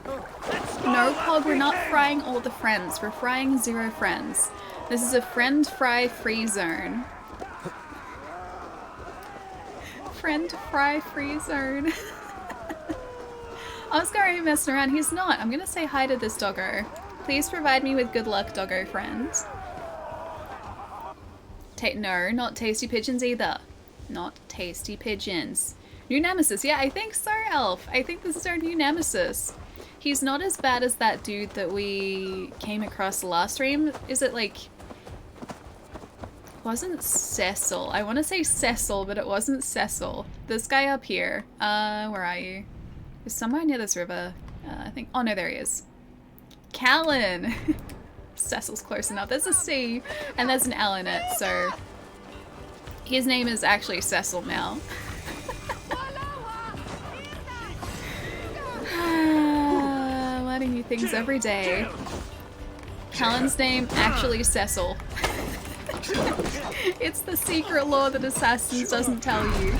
No, Pog, we're not frying all the friends. We're frying 0 friends. This is a friend fry free zone. Friend fry free zone. Oscar ain't messing around. He's not. I'm gonna say hi to this doggo. Please provide me with good luck, doggo friend. No, not tasty pigeons either. Not tasty pigeons. New nemesis. Yeah, I think so, Elf. I think this is our new nemesis. He's not as bad as that dude that we came across last stream. Is it like... Wasn't Cecil. I want to say Cecil, but it wasn't Cecil. This guy up here. Where are you? He's somewhere near this river. I think... Oh no, there he is. Callan! Cecil's close enough. There's a C and there's an L in it, so... His name is actually Cecil now. Learning new things every day. Callan's name, actually Cecil. It's the secret law that Assassins doesn't tell you.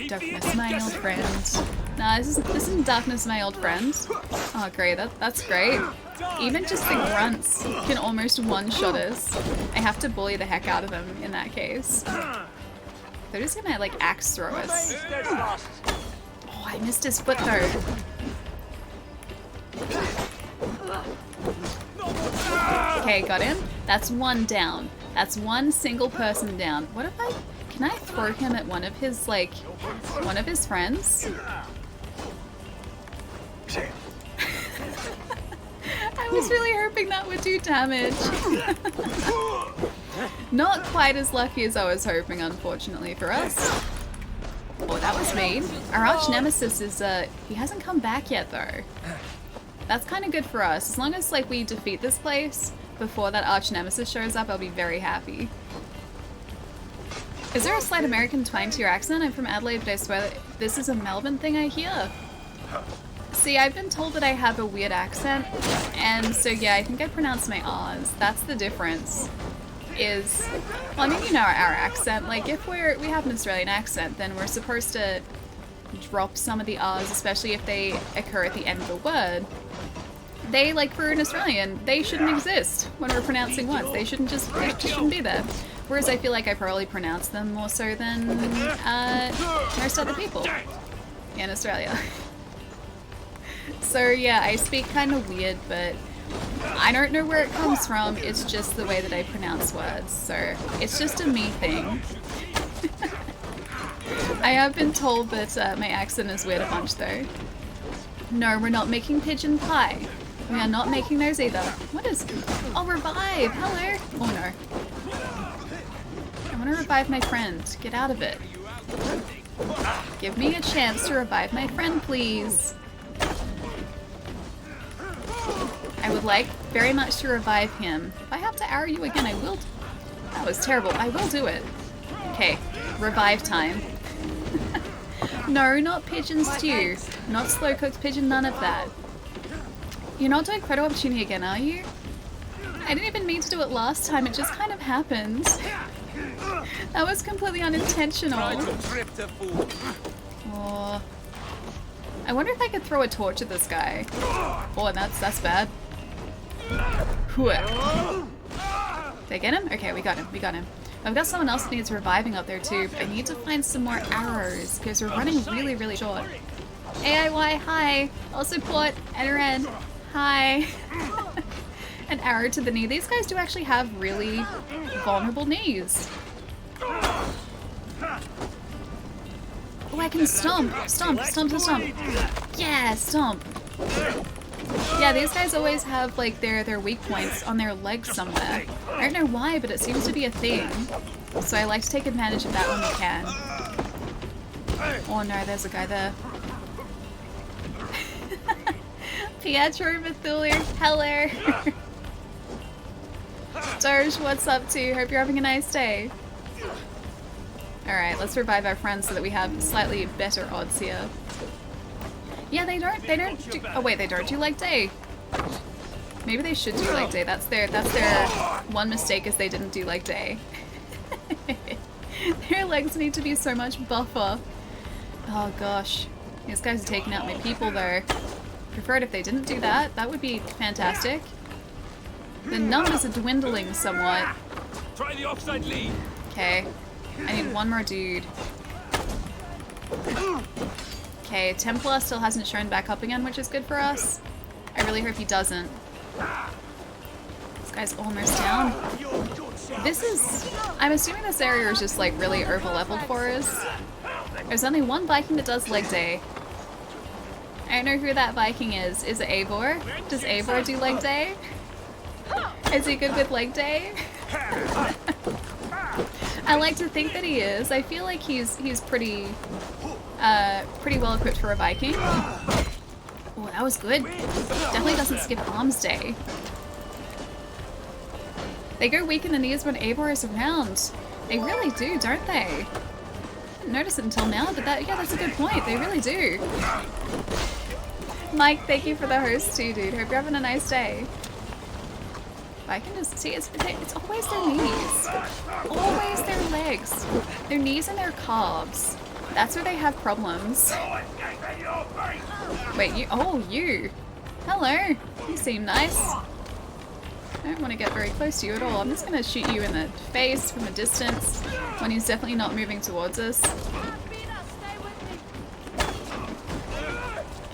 Darkness, my old friend. Nah, this isn't Darkness, my old friend. Oh, great. That's great. Even just the grunts can almost one-shot us. I have to bully the heck out of them in that case. They're just gonna, like, axe throw us. Oh, I missed his foot, though. Okay, got him. That's one down. That's one single person down. What if I... Can I throw him at one of his, like... One of his friends? I was really hoping that would do damage. Not quite as lucky as I was hoping, unfortunately for us. Oh, that was mean. Our arch nemesis is, he hasn't come back yet, though. That's kind of good for us. As long as, like, we defeat this place before that arch nemesis shows up, I'll be very happy. Is there a slight American twang to your accent? I'm from Adelaide, but I swear that this is a Melbourne thing I hear. See, I've been told that I have a weird accent, and so yeah, I think I pronounce my R's. That's the difference. Is, well, I mean, you know our accent. Like, if we have an Australian accent, then we're supposed to drop some of the R's, especially if they occur at the end of the word. They, like, for an Australian, they shouldn't exist when we're pronouncing words. They shouldn't be there. Whereas I feel like I probably pronounce them more so than most other people in Australia. So yeah, I speak kind of weird, but I don't know where it comes from. It's just the way that I pronounce words. So it's just a me thing. I have been told that my accent is weird a bunch though. No, we're not making pigeon pie. We are not making those either. What is... Oh, revive! Hello! Oh no. I want to revive my friend. Get out of it. Give me a chance to revive my friend, please. I would like very much to revive him. If I have to arrow you again, I will. That was terrible. I will do it. Okay, revive time. No, not pigeon stew. Not slow cooked pigeon, none of that. You're not doing credit opportunity again, are you? I didn't even mean to do it last time, it just kind of happened. That was completely unintentional. Oh. I wonder if I could throw a torch at this guy. Oh, and that's bad. Did I get him? Okay, we got him. We got him. I've got someone else that needs reviving up there too. But I need to find some more arrows because we're running really, really short. AIY, hi. I'll support NRN. Hi. An arrow to the knee. These guys do actually have really vulnerable knees. Oh, I can stomp. Stomp, stomp, stomp. Yeah, stomp. Yeah, these guys always have like their weak points on their legs somewhere. I don't know why, but it seems to be a thing. So I like to take advantage of that when we can. Oh no, there's a guy there. Pietro Bethulio, hello. Doge, what's up too? Hope you're having a nice day. Alright, let's revive our friends so that we have slightly better odds here. Yeah, they don't do, oh wait, they don't do leg day. Maybe they should do leg day. That's their one mistake is they didn't do leg day. Their legs need to be so much buffer. Oh gosh. These guys are taking out my people though. Preferred if they didn't do that. That would be fantastic. The numbers are dwindling somewhat. Try the offside lead. Okay. I need one more dude. Okay, Templar still hasn't shown back up again, which is good for us. I really hope he doesn't. This guy's almost down. This is... I'm assuming this area is just like really over-leveled for us. There's only one Viking that does leg day. I don't know who that Viking is. Is it Eivor? Does Eivor do leg day? Is he good with leg day? I like to think that he is. I feel like he's pretty well equipped for a Viking. Oh, that was good. Definitely doesn't skip arms day. They go weak in the knees when Eivor is around. They really do, don't they? I didn't notice it until now, but yeah, that's a good point. They really do. Mike, thank you for the host too, dude. Hope you're having a nice day. If I can just see, it's always their knees. Always their legs. Their knees and their calves. That's where they have problems. Wait, you? Oh, you. Hello. You seem nice. I don't want to get very close to you at all. I'm just going to shoot you in the face from a distance when he's definitely not moving towards us.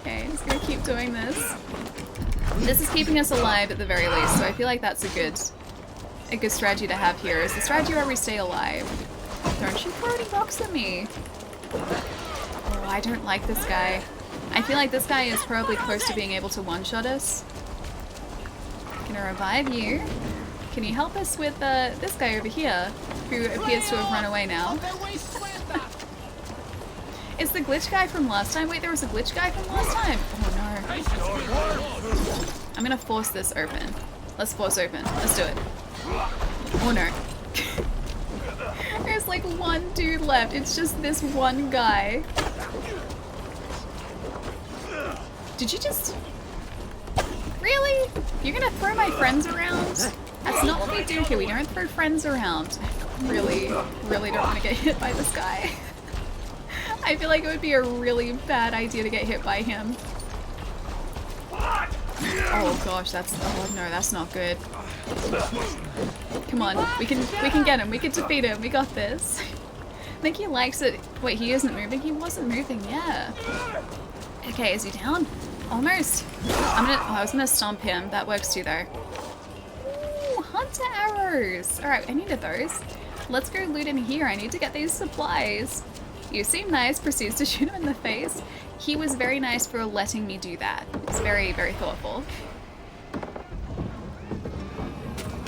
Okay, just going to keep doing this. This is keeping us alive at the very least, so I feel like that's a good strategy to have here. Is the strategy where we stay alive. Don't you throw any rocks at me. Oh, I don't like this guy. I feel like this guy is probably close to being able to one-shot us. Gonna revive you. Can you help us with this guy over here, who appears to have run away now? It's the glitch guy from last time. Wait, there was a glitch guy from last time? Oh no. I'm gonna force this open. Let's force open. Let's do it. Oh no. There's like one dude left. It's just this one guy. Did you just... Really? You're gonna throw my friends around? That's not what we do here. We don't throw friends around. I really don't want to get hit by this guy. I feel like it would be a really bad idea to get hit by him. Oh gosh, oh no, that's not good. Come on, we can get him. We can defeat him. We got this. I think he likes it. Wait, he isn't moving. He wasn't moving. Yeah. Okay, is he down? Almost. I was gonna stomp him. That works too, though. Ooh, hunter arrows. All right, I needed those. Let's go loot in here. I need to get these supplies. You seem nice. Proceeds to shoot him in the face. He was very nice for letting me do that. It's very, very thoughtful.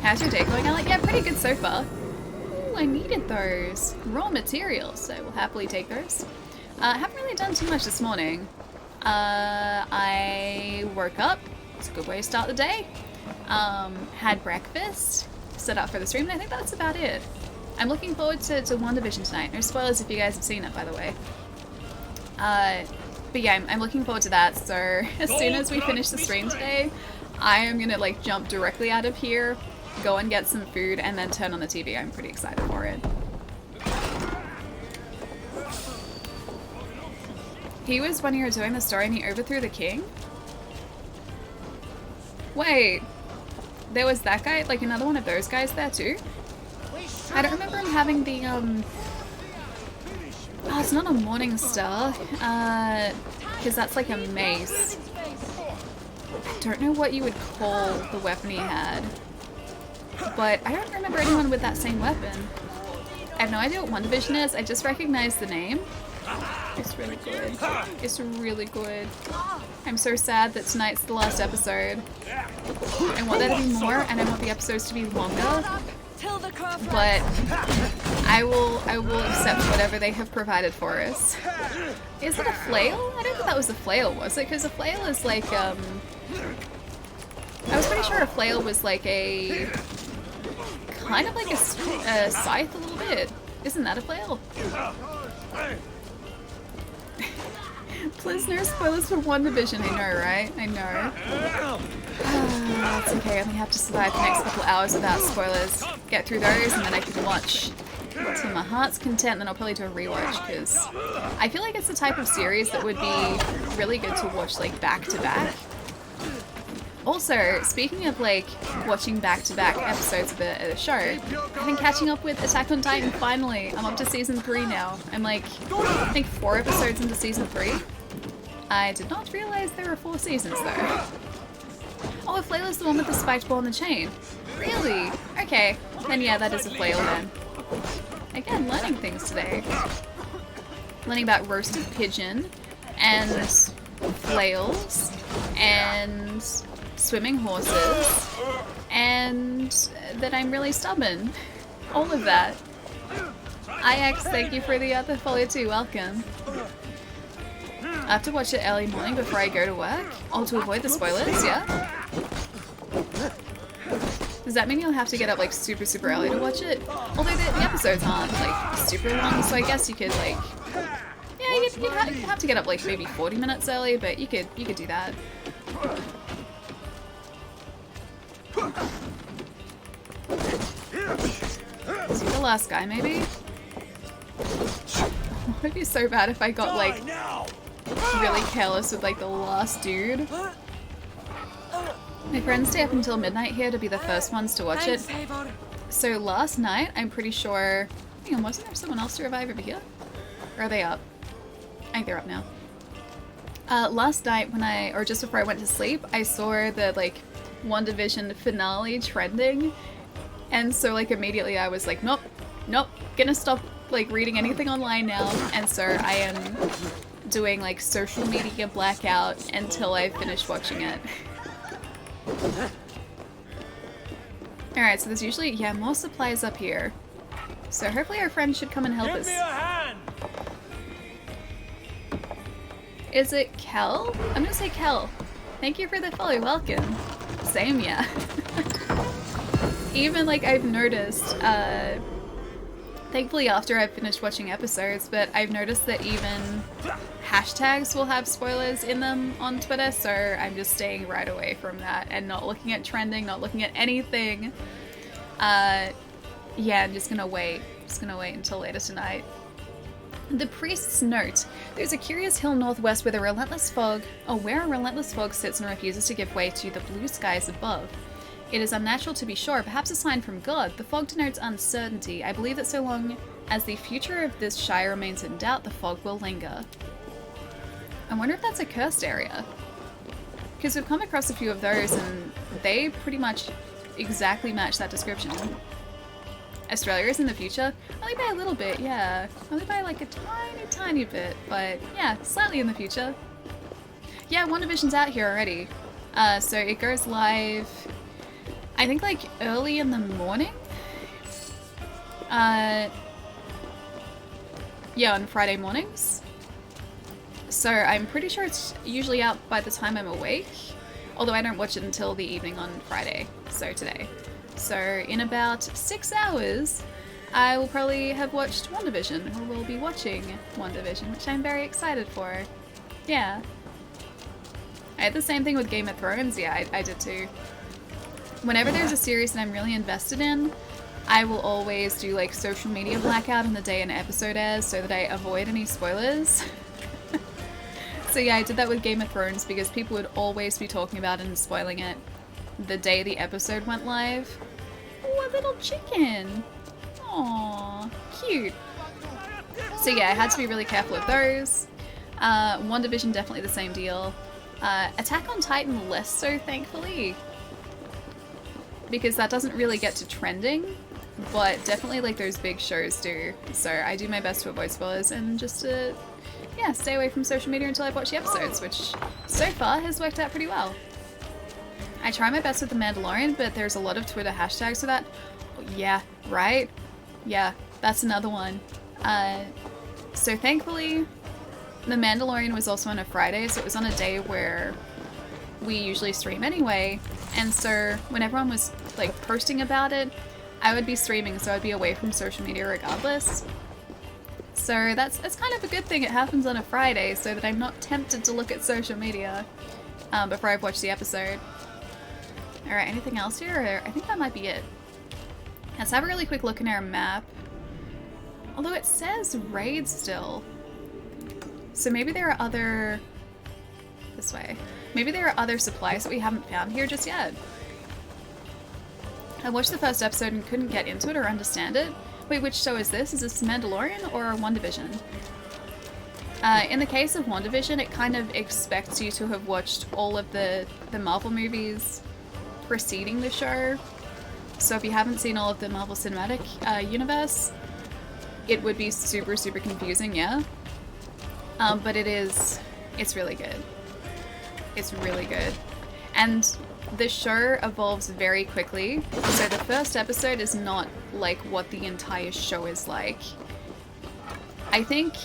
How's your day going, Alec? Yeah, pretty good so far. Ooh, I needed those. Raw materials, so we'll happily take those. Haven't really done too much this morning. I woke up. It's a good way to start the day. Had breakfast. Set up for the stream, and I think that's about it. I'm looking forward to WandaVision tonight. No spoilers if you guys have seen it, by the way. But yeah, I'm looking forward to that, so as soon as we finish the stream today, I am gonna like jump directly out of here, go and get some food, and then turn on the TV. I'm pretty excited for it. He was when you were doing the story and he overthrew the king? Wait, there was that guy, like another one of those guys there too. I don't remember him having the, oh, it's not a Morning Star, because that's like a mace. I don't know what you would call the weapon he had, but I don't remember anyone with that same weapon. I have no idea what One Division is, I just recognize the name. It's really good. It's really good. I'm so sad that tonight's the last episode. I want there to be more, and I want the episodes to be longer. But I will accept whatever they have provided for us. Is it a flail? I don't think that was a flail, was it? Because a flail is like, I was pretty sure a flail was like a... kind of like a scythe a little bit. Isn't that a flail? Please no spoilers for One Division, I know, right? I know. It's okay, I only have to survive the next couple hours without spoilers. Get through those and then I can watch to my heart's content, then I'll probably do a rewatch, because I feel like it's the type of series that would be really good to watch like back to back. Also, speaking of like watching back-to-back episodes of a show, I've been catching up with Attack on Titan finally. I'm up to season 3 now. I'm like, I think 4 episodes into season 3. I did not realize there were 4 seasons though. Oh, a flail is the one with the spiked ball and the chain. Really? Okay, then yeah, that is a flail then. Again, learning things today. Learning about roasted pigeon, and flails, and swimming horses, and that I'm really stubborn. All of that. IX, thank you for the other follow too, welcome. I have to watch it early morning before I go to work. Oh, to avoid the spoilers, yeah? Does that mean you'll have to get up like super early to watch it? Although the episodes aren't like super long, so I guess you could like... Yeah, you'd have to get up like maybe 40 minutes early, but you could do that. Is he the last guy, maybe? It would be so bad if I got like really careless with like the last dude. My friends stay up until midnight here to be the first ones to watch it. So last night, I'm pretty sure... Hang on, wasn't there someone else to revive over here? Or are they up? I think they're up now. Last night when or just before I went to sleep, I saw the like One Division finale trending. And so like immediately I was like, nope, gonna stop like reading anything online now. And so I am doing like social media blackout until I finish watching it. Alright, so there's usually, yeah, more supplies up here. So hopefully our friends should come and help us. Give me a hand! Is it Kel? I'm gonna say Kel. Thank you for the follow, welcome. Same, yeah. Even like I've noticed, thankfully after I've finished watching episodes, but I've noticed that even hashtags will have spoilers in them on Twitter, so I'm just staying right away from that and not looking at trending, not looking at anything. Yeah, I'm just gonna wait. Just gonna wait until later tonight. The priest's note. There's a curious hill northwest where a relentless fog sits and refuses to give way to the blue skies above. It is unnatural to be sure, perhaps a sign from God. The fog denotes uncertainty. I believe that so long as the future of this shire remains in doubt, the fog will linger. I wonder if that's a cursed area. Because we've come across a few of those and they pretty much exactly match that description. Australia is in the future? Only by a little bit, yeah. Only by like a tiny bit, but yeah, slightly in the future. Yeah, One Division's out here already. So it goes live, I think like early in the morning? Yeah, on Friday mornings. So I'm pretty sure it's usually out by the time I'm awake. Although I don't watch it until the evening on Friday, so today. So in about 6 hours, I will probably have watched One Division, or will be watching One Division, which I'm very excited for. Yeah. I had the same thing with Game of Thrones, yeah, I did too. Whenever there's a series that I'm really invested in, I will always do like social media blackout on the day an episode airs so that I avoid any spoilers. So yeah, I did that with Game of Thrones because people would always be talking about it and spoiling it. the day the episode went live. Oh, a little chicken. Aww, cute. So yeah, I had to be really careful of those. WandaVision, definitely the same deal. Attack on Titan, less so, thankfully. Because that doesn't really get to trending, but definitely like those big shows do. So I do my best to avoid spoilers and just to, yeah, stay away from social media until I've watched the episodes, which so far has worked out pretty well. I try my best with The Mandalorian, but there's a lot of Twitter hashtags for that. Yeah, right? Yeah, that's another one. So thankfully, The Mandalorian was also on a Friday, so it was on a day where we usually stream anyway, and so when everyone was like posting about it, I would be streaming, so I'd be away from social media regardless. So that's kind of a good thing it happens on a Friday, so that I'm not tempted to look at social media before I've watched the episode. Alright, anything else here? I think that might be it. Let's have a really quick look in our map. Although it says raid still. So maybe there are other... this way. Maybe there are other supplies that we haven't found here just yet. I watched the first episode and couldn't get into it or understand it. Wait, which show is this? Is this Mandalorian or WandaVision? In the case of WandaVision, it kind of expects you to have watched all of the Marvel movies preceding the show. So if you haven't seen all of the Marvel Cinematic Universe, it would be super confusing, yeah? But it's really good. It's really good. And the show evolves very quickly, so the first episode is not like what the entire show is like. I think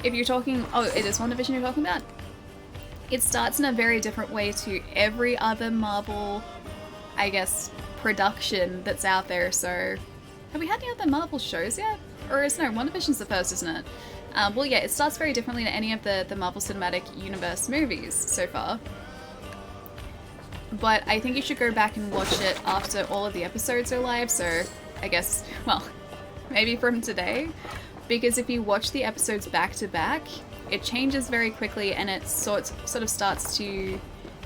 if you're talking... oh, it is WandaVision you're talking about? It starts in a very different way to every other Marvel, I guess, production that's out there, so... have we had any other Marvel shows yet? Or is... no, WandaVision's the first, isn't it? Well, yeah, it starts very differently to any of the Marvel Cinematic Universe movies so far. But I think you should go back and watch it after all of the episodes are live, so I guess, well, maybe from today. Because if you watch the episodes back to back, it changes very quickly and it sort of starts to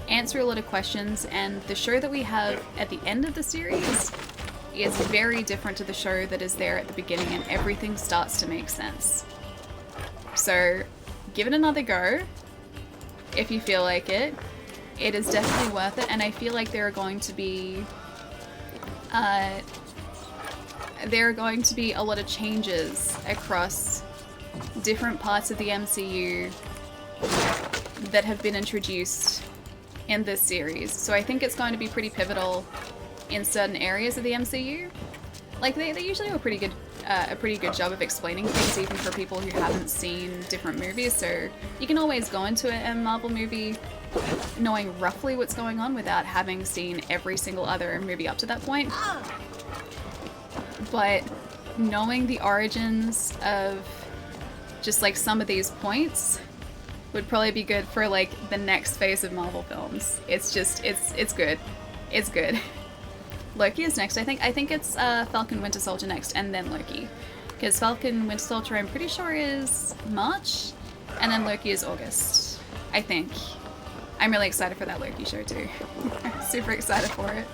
answer a lot of questions, and the show that we have at the end of the series is very different to the show that is there at the beginning, and everything starts to make sense. So give it another go if you feel like it. It is definitely worth it, and I feel like there are going to be a lot of changes across different parts of the MCU that have been introduced in this series. So I think it's going to be pretty pivotal in certain areas of the MCU. Like they usually do a pretty good job of explaining things, even for people who haven't seen different movies. So you can always go into a Marvel movie knowing roughly what's going on without having seen every single other movie up to that point. But knowing the origins of just like some of these points would probably be good for like the next phase of Marvel films. It's just, it's good. It's good. Loki is next, I think. I think it's Falcon Winter Soldier next, and then Loki. Because Falcon Winter Soldier, I'm pretty sure, is March, and then Loki is August, I think. I'm really excited for that Loki show too. Super excited for it.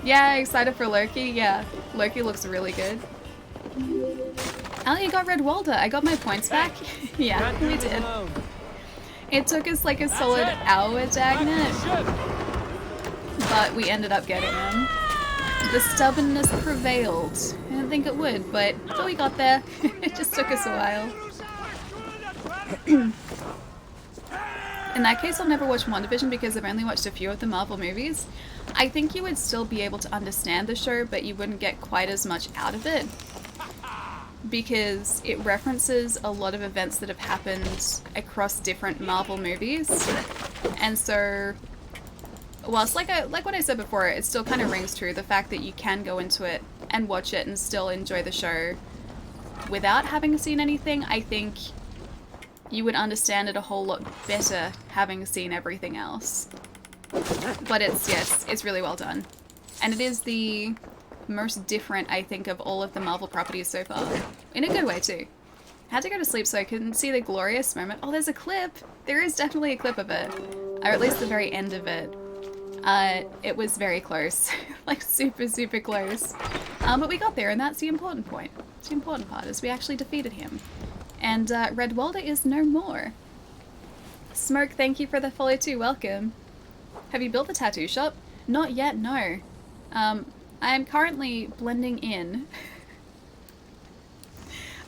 Yeah, excited for Loki. Yeah, Loki looks really good. Oh, you got Red Walder. I got my points back. Yeah, we did. It took us like a solid hour, Dagnet, but we ended up getting them. The stubbornness prevailed. I didn't think it would, but we got there. It just took us a while. In that case, I'll never watch WandaVision because I've only watched a few of the Marvel movies. I think you would still be able to understand the show, but you wouldn't get quite as much out of it, because it references a lot of events that have happened across different Marvel movies. And so, whilst like what I said before, it still kind of rings true, the fact that you can go into it and watch it and still enjoy the show without having seen anything, I think you would understand it a whole lot better having seen everything else. But it's really well done. And it is the most different, I think, of all of the Marvel properties so far. In a good way, too. I had to go to sleep so I couldn't see the glorious moment. Oh, there's a clip! There is definitely a clip of it. Or at least the very end of it. It was very close. Like, super, super close. But we got there, and that's the important point. The important part is we actually defeated him. And Redwalder is no more. Smoke, thank you for the follow too. Welcome. Have you built the tattoo shop? Not yet, no. I am currently blending in.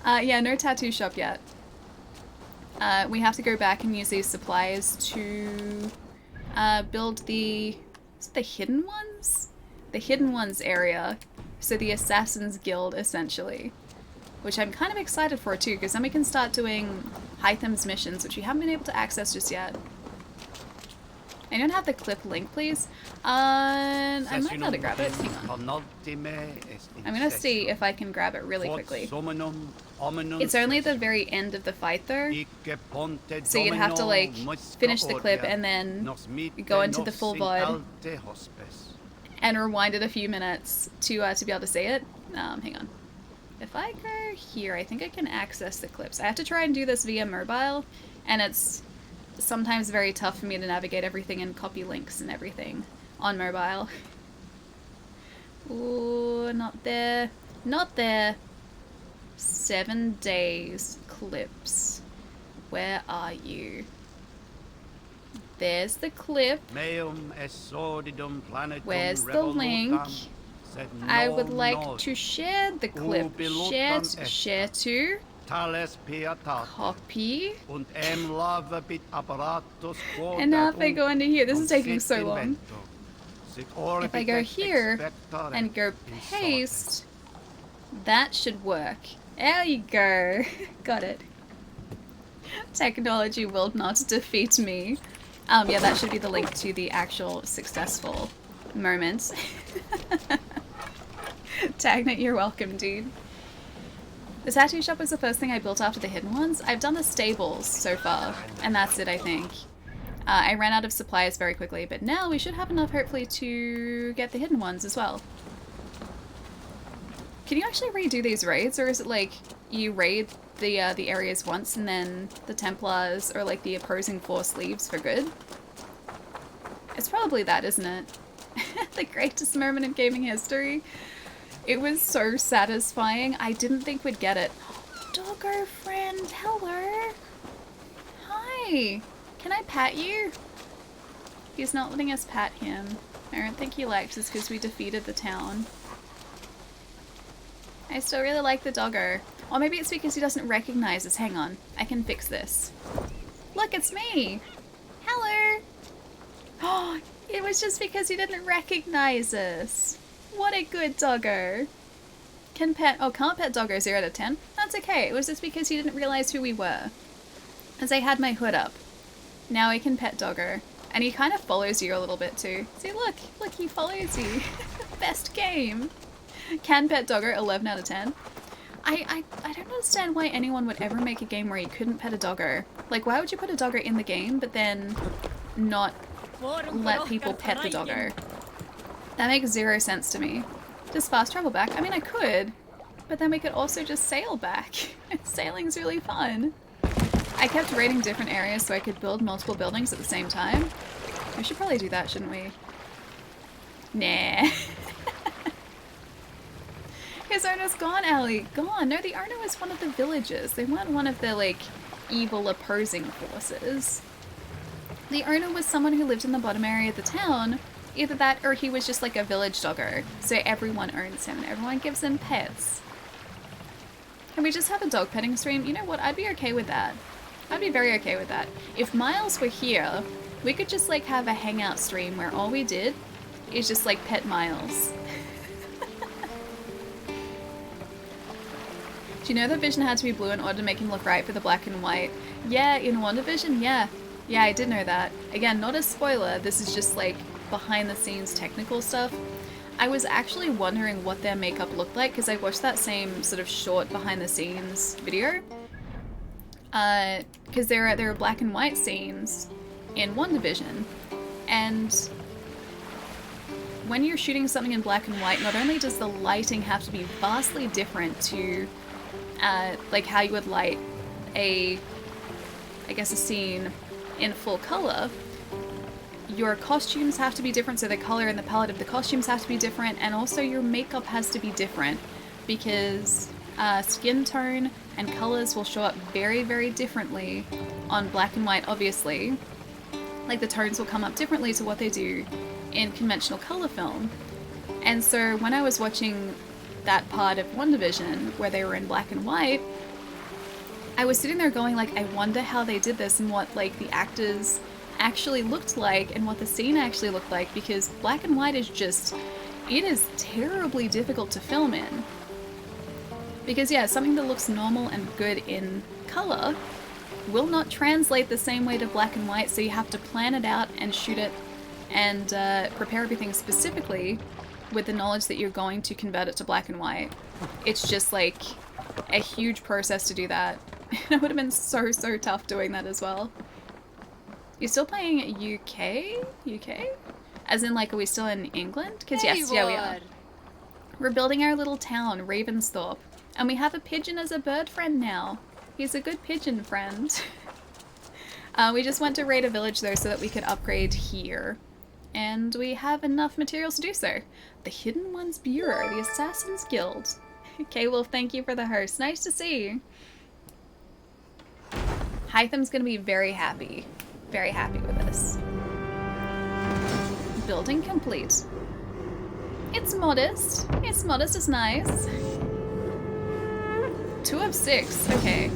Yeah, no tattoo shop yet. We have to go back and use these supplies to build the... Is it the Hidden Ones? The Hidden Ones area. So the Assassin's Guild, essentially. Which I'm kind of excited for too, because then we can start doing Hytham's missions, which we haven't been able to access just yet. I don't have the clip link, please. I might be able to grab it. Hang on. I'm gonna see if I can grab it really quickly. It's only the very end of the fight though. So you'd have to like finish the clip and then go into the full VOD and rewind it a few minutes to be able to see it. Hang on. If I go here, I think I can access the clips. I have to try and do this via mobile, and it's sometimes very tough for me to navigate everything and copy links and everything on mobile. Ooh, not there. Not there. 7 days clips. Where are you? There's the clip. Where's the link? I would like to share the clip. Share to. Copy. And now if I go into here, this is taking so long. If I go here and go paste, that should work. There you go. Got it. Technology will not defeat me. Yeah, that should be the link to the actual successful moment. Tagnet, you're welcome, dude. The tattoo shop was the first thing I built after the Hidden Ones. I've done the stables so far, and that's it, I think. I ran out of supplies very quickly, but now we should have enough, hopefully, to get the Hidden Ones as well. Can you actually redo these raids, or is it like you raid the areas once and then the Templars or like the opposing force leaves for good? It's probably that, isn't it? The greatest moment in gaming history. It was so satisfying. I didn't think we'd get it. Doggo friend, hello. Hi. Can I pat you? He's not letting us pat him. I don't think he likes us because we defeated the town. I still really like the doggo. Or maybe it's because he doesn't recognize us. Hang on. I can fix this. Look, it's me. Hello. Oh, it was just because he didn't recognize us. What a good doggo. Can't pet doggo 0 out of 10. That's okay. It was just because he didn't realize who we were. As I had my hood up. Now I can pet doggo. And he kind of follows you a little bit too. See, look, he follows you. Best game. Can pet doggo 11 out of 10. I don't understand why anyone would ever make a game where you couldn't pet a doggo. Like, why would you put a doggo in the game, but then not let people pet the doggo? That makes 0 sense to me. Just fast travel back? I mean, I could, but then we could also just sail back. Sailing's really fun. I kept raiding different areas so I could build multiple buildings at the same time. We should probably do that, shouldn't we? Nah. His owner's gone, Ellie. Gone. No, the owner was one of the villagers. They weren't one of the, like, evil opposing forces. The owner was someone who lived in the bottom area of the town. Either that or he was just like a village doggo. So everyone owns him and everyone gives him pets. Can we just have a dog petting stream? You know what? I'd be okay with that. I'd be very okay with that. If Miles were here, we could just like have a hangout stream where all we did is just like pet Miles. Do you know that Vision had to be blue in order to make him look right for the black and white? Yeah, in WandaVision, yeah. Yeah, I did know that. Again, not a spoiler, this is just like behind the scenes technical stuff. I was actually wondering what their makeup looked like because I watched that same sort of short behind the scenes video. Because there are black and white scenes in WandaVision, and when you're shooting something in black and white, not only does the lighting have to be vastly different to like how you would light a scene in full color, your costumes have to be different, so the color and the palette of the costumes have to be different, and also your makeup has to be different because skin tone and colors will show up very, very differently on black and white, obviously. Like, the tones will come up differently to what they do in conventional color film. And so when I was watching that part of WandaVision where they were in black and white, I was sitting there going like, I wonder how they did this and what like the actors actually looked like and what the scene actually looked like, because black and white is just, it is terribly difficult to film in. Because yeah, something that looks normal and good in color will not translate the same way to black and white, so you have to plan it out and shoot it and prepare everything specifically with the knowledge that you're going to convert it to black and white. It's just like a huge process to do that. It would have been so tough doing that as well. You're still playing UK? UK? As in, like, are we still in England? Because yes, yeah, we are. We're building our little town, Ravensthorpe. And we have a pigeon as a bird friend now. He's a good pigeon friend. We just went to raid a village, though, so that we could upgrade here. And we have enough materials to do so. The Hidden Ones Bureau, the Assassin's Guild. Okay, well, thank you for the host. Nice to see you. Hytham's gonna be very happy. Very happy with this. Building complete. It's modest. It's modest, it's nice. 2 of 6. Okay.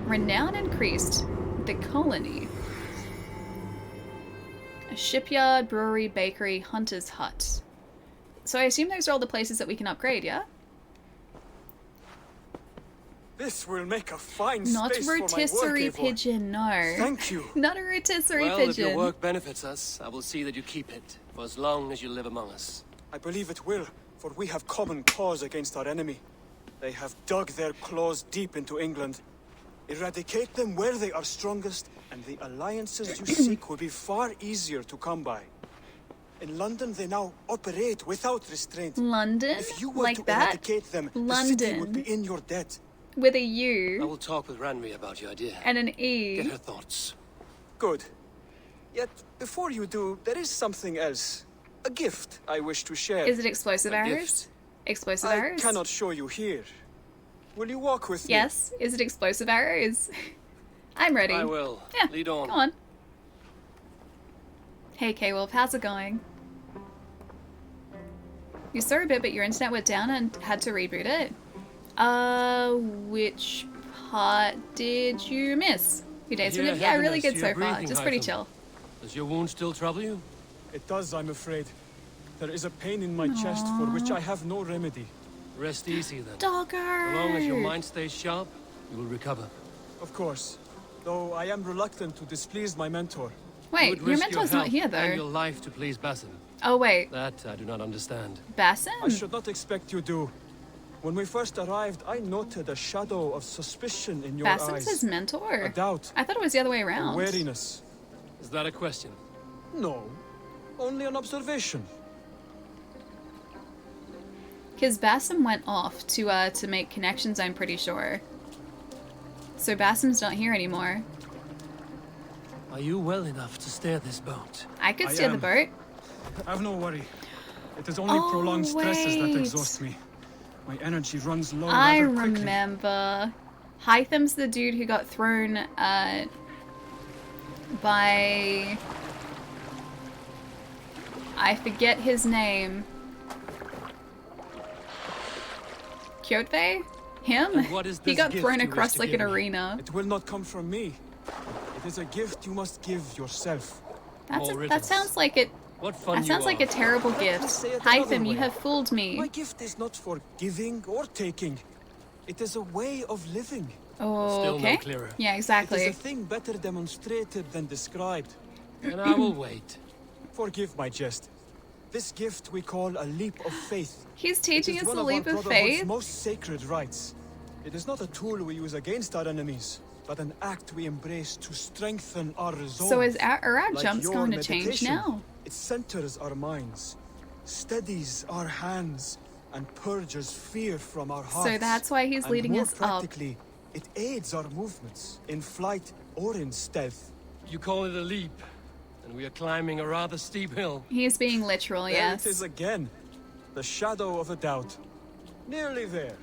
Renown increased. The colony. A shipyard, brewery, bakery, hunter's hut. So I assume those are all the places that we can upgrade, yeah? This will make a fine Not space for my work, rotisserie Eivor. pigeon, no. Thank you. Not a rotisserie Well, pigeon. if your work benefits us, I will see that you keep it for as long as you live among us. I believe it will, for we have common cause against our enemy. They have dug their claws deep into England. Eradicate them where they are strongest, and the alliances you seek will be far easier to come by. In London, they now operate without restraint. London? If you were Like to that? eradicate them, the city would London. be in your debt. With a I U will talk with Ranvi about your idea. and an Get E. her thoughts. Good. Yet, before you do, there is something else. A gift I wish to share. Is it explosive A arrows? gift. Explosive I arrows? cannot show you here. Will you walk with me? Yes. Is it explosive arrows? I'm ready. I will. Yeah. Lead on. Come on. Hey K-Wolf, how's it going? You saw a bit, but your internet went down and had to reboot it. Which part did you miss? Your day's been Yeah, really heaviness good to so your far. breathing, Just pretty Hytham. chill. Does your wound still trouble you? It does, I'm afraid. There is a pain in my chest for which I have no remedy. Rest easy then. Dogger! As long as your mind stays sharp, you will recover. Of course. Though I am reluctant to displease my mentor. You Wait, would your risk mentor's your not here health and though. your life to please Basim. Oh wait, That I do not understand. Basim? I should not expect you do. When we first arrived, I noted a shadow of suspicion in your Basim's eyes. his mentor? A doubt. I thought it was the other way A around. wariness. Is that a question? No. Only an observation. Because Basim went off to make connections, I'm pretty sure. So Basim's not here anymore. Are you well enough to steer this boat? I could I steer the am. boat. Have no worry. It is only Oh, prolonged stresses that wait. exhaust me. My energy runs low I rather quickly. remember. Hytham's the dude who got thrown by... I forget his name. Kyotvei? Him? And what is He this got gift thrown you wish across to like give an me? arena. It will not come from me. It is a gift you must give yourself. More That riddles. sounds like it. What fun That sounds you like are. a terrible Let me gift. say it another Hytham, you way. have fooled me. My gift is not for giving or taking. It is a way of living. Oh, Still okay. no clearer. Yeah, It exactly. is a thing better demonstrated than described. And I will wait. Forgive my jest. This gift we call a leap of faith. He's It teaching is us one the of our leap of Brotherhood's faith. most sacred rites. It is not a tool we use against our enemies, but an act we embrace to strengthen our resolve. So is our Like jumps your going to change meditation, now? It centers our minds, steadies our hands, and purges fear from our hearts. So that's why he's And leading more us up. practically, it aids our movements in flight or in stealth. You call it a leap, and we are climbing a rather steep hill. He's being literal, There yes. it is again. The shadow of a doubt. Nearly there.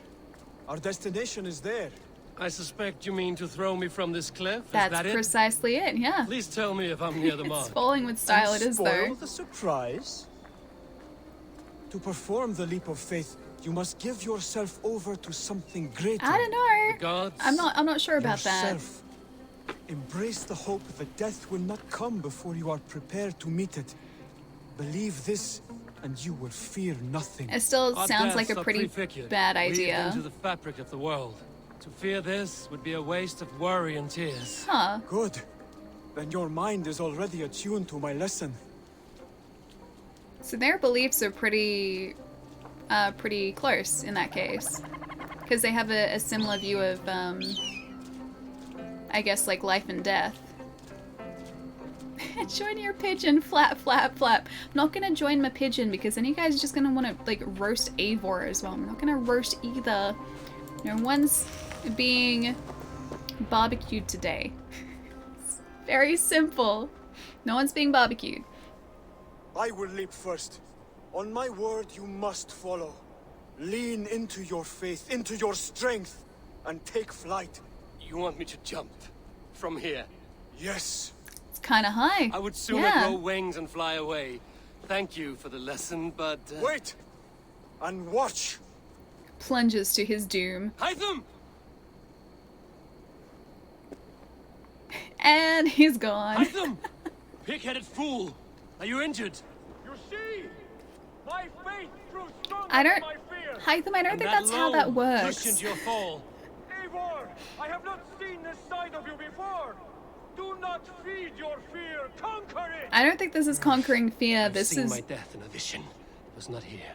Our destination is there. I suspect you mean to throw me from this cliff? Is That's that it? precisely it, yeah. Please tell me if I'm near the It's mark. falling with style, it is Spoil though. the surprise. To perform the leap of faith, you must give yourself over to something greater. I don't know. Gods. I'm not sure about that. Yourself. Embrace the hope that death will not come before you are prepared to meet it. Believe this, and you will fear nothing. It still Our sounds like deaths a are pretty prefigured, bad weaved idea. into the fabric of the world. To fear this would be a waste of worry and tears. Huh. Good. Then your mind is already attuned to my lesson. So their beliefs are pretty close in that case. Because they have a similar view of, I guess, like life and death. Join your pigeon, flap, flap, flap. I'm not gonna join my pigeon because then you guys are just gonna want to like roast Eivor as well. I'm not gonna roast either. No one's being barbecued today. It's very simple. No one's being barbecued. I will leap first. On my word, you must follow. Lean into your faith, into your strength, and take flight. You want me to jump from here? Yes. It's kind of high. I would sooner Yeah. grow wings and fly away. Thank you for the lesson, but... Wait! And watch! Plunges to his doom. Hytham! And he's gone. Hytham! Pig-headed fool! Are you injured? You see? My faith grew stronger I don't... than my fear. Hytham, I don't And think that's how that loan cushioned works. your fall. Eivor, I have not seen this side of you before. Do not feed your fear. Conquer it. I don't think this is conquering fear. I've This seen is... my death in a vision. It was not here.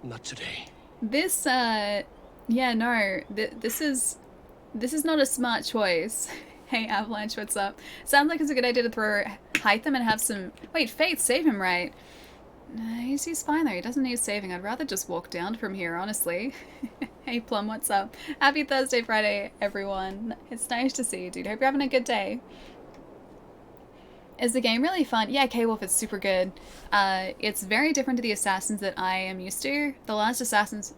Not today. This, yeah, no. This is not a smart choice. Hey, Avalanche, what's up? Sounds like it's a good idea to throw Hytham and have some... Wait, Faith, save him, right? He's fine, though. He doesn't need saving. I'd rather just walk down from here, honestly. Hey, Plum, what's up? Happy Thursday, Friday, everyone. It's nice to see you, dude. Hope you're having a good day. Is the game really fun? Yeah, K-Wolf, it's super good. It's very different to the Assassins that I am used to. The last Assassins...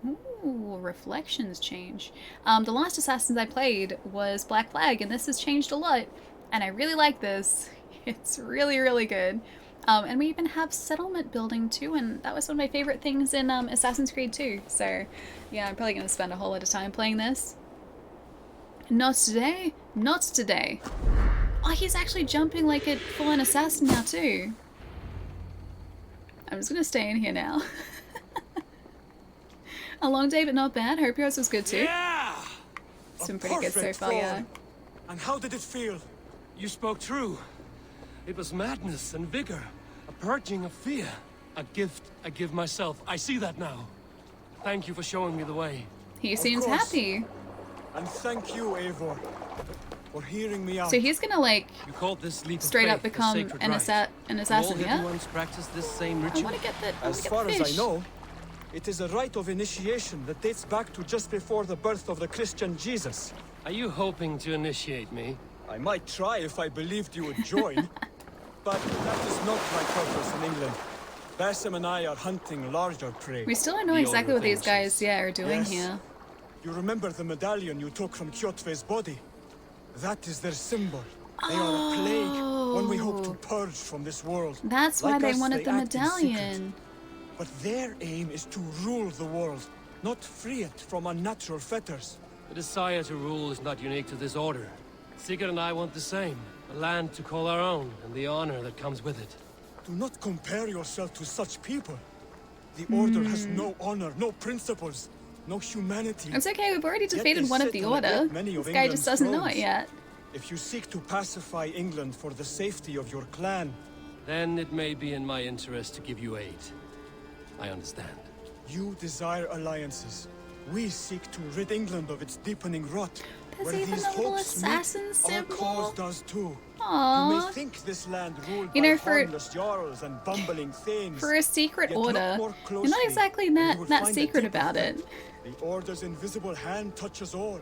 Ooh, reflections change. The last Assassins I played was Black Flag, and this has changed a lot. And I really like this. It's really, really good. And we even have settlement building too, and that was one of my favorite things in Assassin's Creed 2. So, yeah, I'm probably going to spend a whole lot of time playing this. Not today. Not today. Oh, he's actually jumping like a full-on assassin now too. I'm just going to stay in here now. A long day, but not bad. Hope yours was good too. Yeah! It's been pretty good so far, yeah. And how did it feel? You spoke true. It was madness and vigor. A purging of fear. A gift I give myself. I see that now. Thank you for showing me the way. He seems course. happy. And thank you, Eivor, for hearing me out. So he's gonna like You called this leap of straight up faith a become sacred an, rite. an All assassin, hidden yeah? ones practice this same I ritual. wanna get the, As far as I know, it is a rite of initiation that dates back to just before the birth of the Christian Jesus. Are you hoping to initiate me? I might try if I believed you would join, but that is not my purpose in England. Basim and I are hunting larger prey. We still don't know The exactly order what these of guys, ancients. yeah, are doing Yes. here. You remember the medallion you took from Kjotve's body? That is their symbol. They are a plague, one we hope to purge from this world. That's why Like they us, wanted the act in secret. medallion. But their aim is to rule the world, not free it from unnatural fetters. The desire to rule is not unique to this order. Sigurd and I want the same. A land to call our own, and the honor that comes with it. Do not compare yourself to such people. The Order has no honor, no principles, no humanity. It's okay, we've already Yet defeated they one of sit the and Order. neglect many of This guy just England's doesn't know it thrones. yet. If you seek to pacify England for the safety of your clan, Then it may be in my interest to give you aid. I understand. you desire alliances. We seek to rid England of its deepening rot. There's Where even these a little hopes assassin meet, symbol. our cause does too. You may Aww. think this land ruled You by know, for- harmless jarls and bumbling thanes. For a secret Yet look order, more you're not closely, exactly and you that, will that find a secret deeper about threat. it. The Order's invisible hand touches all.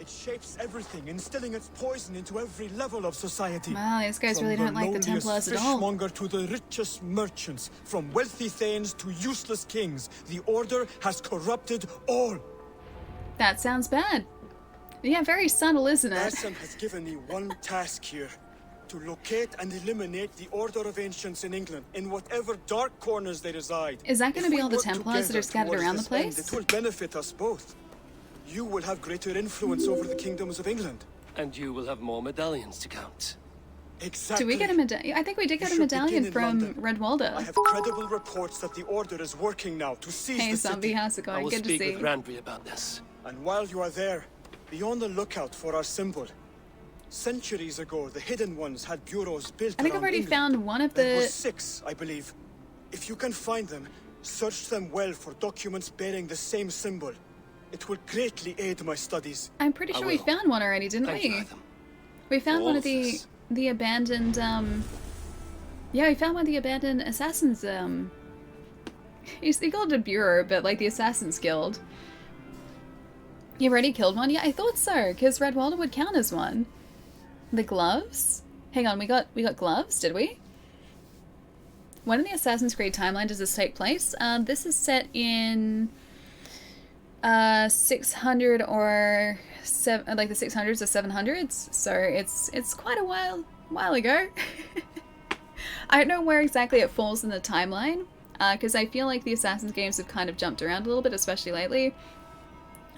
It shapes everything, instilling its poison into every level of society. Wow, these guys really don't like the Templars at all. From the lowliest fishmonger to the richest merchants, from wealthy thanes to useless kings, the Order has corrupted all. That sounds bad. Yeah, very subtle, isn't it? Larson has given me one task here. To locate and eliminate the Order of Ancients in England, in whatever dark corners they reside. Is that going to If be we all the work Templars that are together scattered towards around the this end, place? It will benefit us both. You will have greater influence over the kingdoms of England. And you will have more medallions to count. Exactly. Do we get a medallion? I think we did get a medallion from Redwalda. I have credible reports that the Order is working now to seize Hey, the zombie, city. how's it I going? will Good to speak see with you. Randry about this. And while you are there, be on the lookout for our symbol. Centuries ago, the Hidden Ones had bureaus built I think I've around already England. found one of There were the... 6, I believe. If you can find them, search them well for documents bearing the same symbol. It will greatly aid my studies. I'm pretty I sure we will. found one already, didn't Thank we? you, Adam. We found For one all of the abandoned, Yeah, we found one of the abandoned assassins, He called it a bureau, but like the Assassin's Guild. You already killed one? Yeah, I thought so, because Redwalda would count as one. The gloves? Hang on, we got gloves, did we? When in the Assassin's Creed timeline does this take place? This is set in 600 or like the 600s or 700s, so it's quite a while ago. I don't know where exactly it falls in the timeline, because I feel like the Assassin's games have kind of jumped around a little bit, especially lately.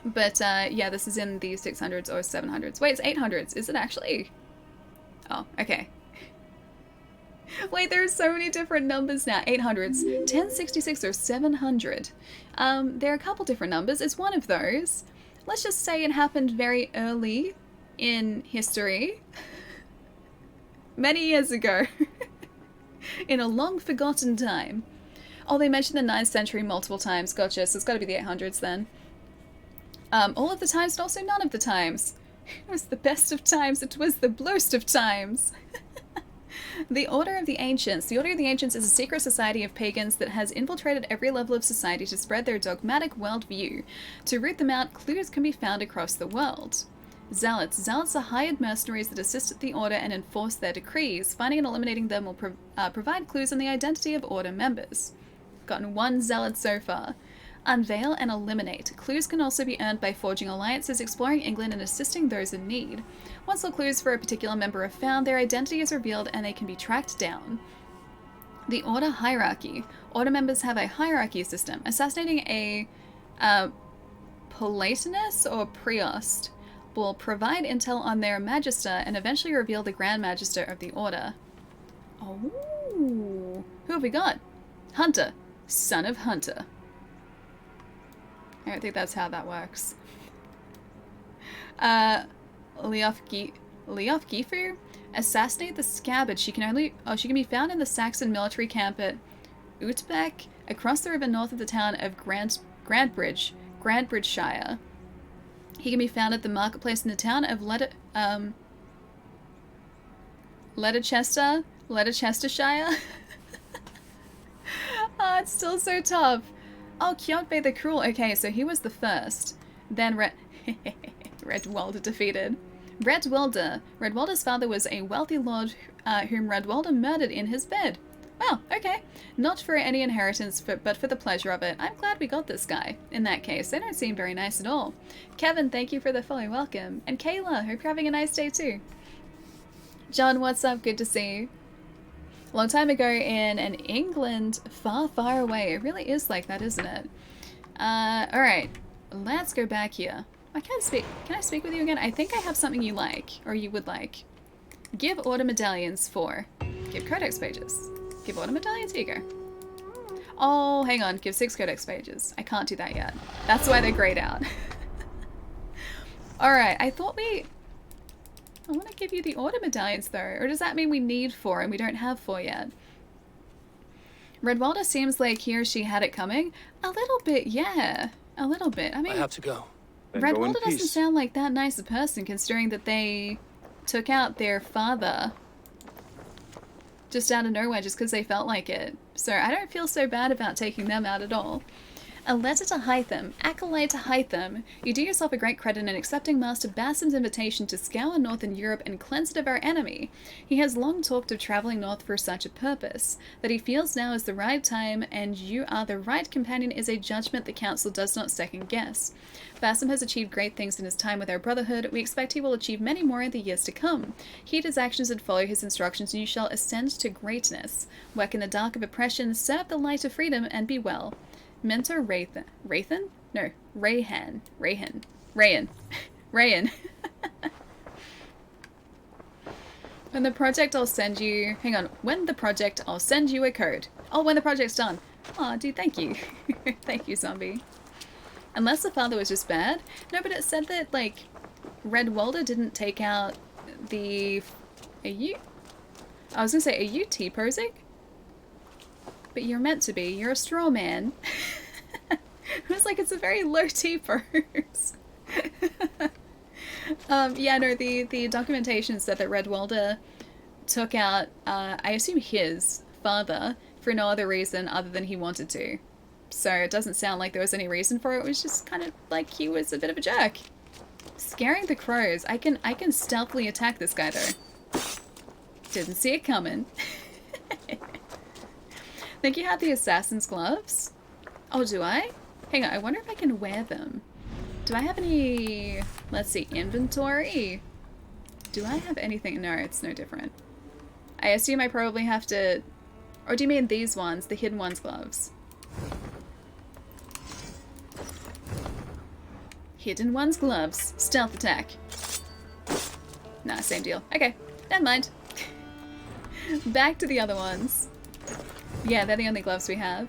But yeah, this is in the 600s or 700s. Wait, it's 800s. Is it actually? Oh, okay. Wait, there's so many different numbers now. 800s, 1066 or 700. There are a couple different numbers. It's one of those. Let's just say it happened very early in history. Many years ago. In a long forgotten time. Oh, they mentioned the 9th century multiple times. Gotcha, so it's got to be the 800s then. All of the times, but also none of the times. It was the best of times, it was the blurst of times. The Order of the Ancients. The Order of the Ancients is a secret society of pagans that has infiltrated every level of society to spread their dogmatic worldview. To root them out, clues can be found across the world. Zealots. Zealots are hired mercenaries that assist the Order and enforce their decrees. Finding and eliminating them will provide clues on the identity of Order members. Gotten one Zealot so far. Unveil and eliminate. Clues can also be earned by forging alliances, exploring England, and assisting those in need. Once all clues for a particular member are found, their identity is revealed and they can be tracked down. The Order Hierarchy. Order members have a hierarchy system. Assassinating a Palatinus or Priost will provide intel on their Magister and eventually reveal the Grand Magister of the Order. Oh, who have we got? Hunter. Son of Hunter. I don't think that's how that works. Leofgifu? Assassinate the scabbard. She can be found in the Saxon military camp at Utbeck, across the river north of the town of Grandbridgeshire. He can be found at the marketplace in the town of Leicestershire. Oh, it's still so tough. Oh, Kjotve the Cruel. Okay, so he was the first. Then Redwalda defeated. Redwalda's father was a wealthy lord whom Redwalda murdered in his bed. Well, okay. Not for any inheritance, but for the pleasure of it. I'm glad we got this guy. In that case, they don't seem very nice at all. Kevin, thank you for the follow. Welcome. And Kayla, hope you're having a nice day too. John, what's up? Good to see you. A long time ago in an England far, far away. It really is like that, isn't it? Alright. Let's go back here. I can't speak. Can I speak with you again? I think I have something you like, or you would like. Give Order medallions for. Give Codex pages. Give Order medallions. Here you go. Oh, hang on. Give 6 Codex pages. I can't do that yet. That's why they're grayed out. Alright, I thought I want to give you the Order medallions though, or does that mean we need 4 and we don't have 4 yet? Redwalda seems like he or she had it coming. A little bit, yeah. A little bit. I mean, I have to go. Redwalda doesn't sound like that nice a person, considering that they took out their father just out of nowhere just because they felt like it. So I don't feel so bad about taking them out at all. A letter to Hytham, acolyte to Hytham. You do yourself a great credit in accepting Master Bassam's invitation to scour northern Europe and cleanse it of our enemy. He has long talked of travelling north for such a purpose. That he feels now is the right time, and you are the right companion is a judgment the council does not second guess. Bassam has achieved great things in his time with our brotherhood. We expect he will achieve many more in the years to come. Heed his actions and follow his instructions, and you shall ascend to greatness. Work in the dark of oppression, serve the light of freedom, and be well. Mentor Rayhan. Rayhan? No, Rayhan. Rayhan. Rayan. Rayan. When the project, I'll send you... Hang on. When the project, I'll send you a code. Oh, when the project's done. Aw, dude, thank you. Thank you, zombie. Unless the father was just bad. No, but it said that, like, Red Walder didn't take out the... Are you... I was gonna say, are you T-posing? But you're meant to be. You're a straw man. It was like, it's a very low T-pose. Yeah, no, the documentation said that Red Walder took out, I assume his father, for no other reason other than he wanted to. So it doesn't sound like there was any reason for it. It was just kind of like he was a bit of a jerk. Scaring the crows. I can stealthily attack this guy, though. Didn't see it coming. Think you have the assassin's gloves? Oh, do I? Hang on, I wonder if I can wear them. Do I have any... Let's see, inventory? Do I have anything? No, it's no different. I assume I probably have to... Or do you mean these ones, the hidden ones gloves? Hidden ones gloves. Stealth attack. Nah, same deal. Okay, never mind. Back to the other ones. Yeah, they're the only gloves we have.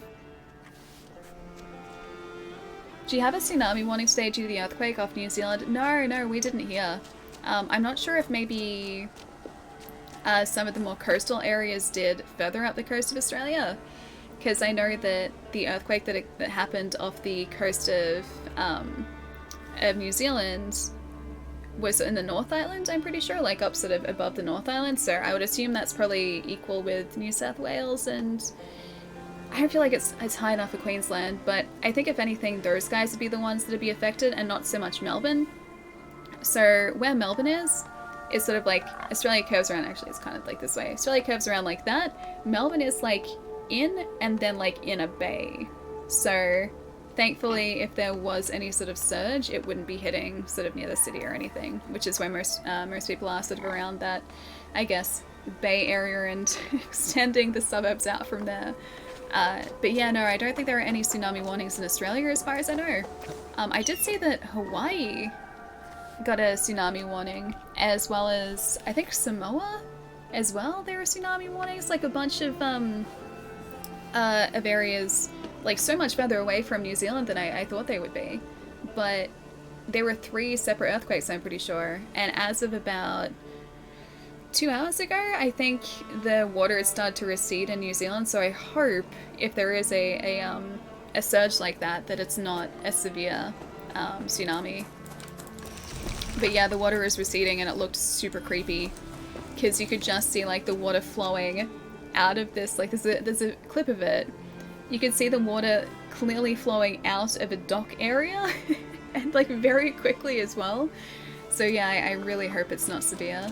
Do you have a tsunami warning today due to the earthquake off New Zealand? No, we didn't hear. I'm not sure if maybe some of the more coastal areas did further up the coast of Australia. Because I know that the earthquake that happened off the coast of New Zealand was in the North Island, I'm pretty sure, like up sort of above the North Island, so I would assume that's probably equal with New South Wales, and I don't feel like it's high enough for Queensland, but I think if anything, those guys would be the ones that would be affected, and not so much Melbourne. So where Melbourne is sort of like, Australia curves around, actually it's kind of like this way, Australia curves around like that, Melbourne is like in, and then like in a bay, so thankfully, if there was any sort of surge, it wouldn't be hitting sort of near the city or anything, which is where most people are sort of around that, I guess, Bay Area and extending the suburbs out from there. But yeah, no, I don't think there are any tsunami warnings in Australia as far as I know. I did see that Hawaii got a tsunami warning, as well as, I think Samoa as well, there are tsunami warnings, like a bunch of areas like so much further away from New Zealand than I thought they would be. But there were 3 separate earthquakes, I'm pretty sure, and as of about 2 hours ago, I think the water has started to recede in New Zealand, so I hope if there is a surge like that, that it's not a severe tsunami. But yeah, the water is receding and it looked super creepy, because you could just see like the water flowing out of this, like there's a clip of it. You could see the water clearly flowing out of a dock area, and like very quickly as well. So yeah, I really hope it's not severe.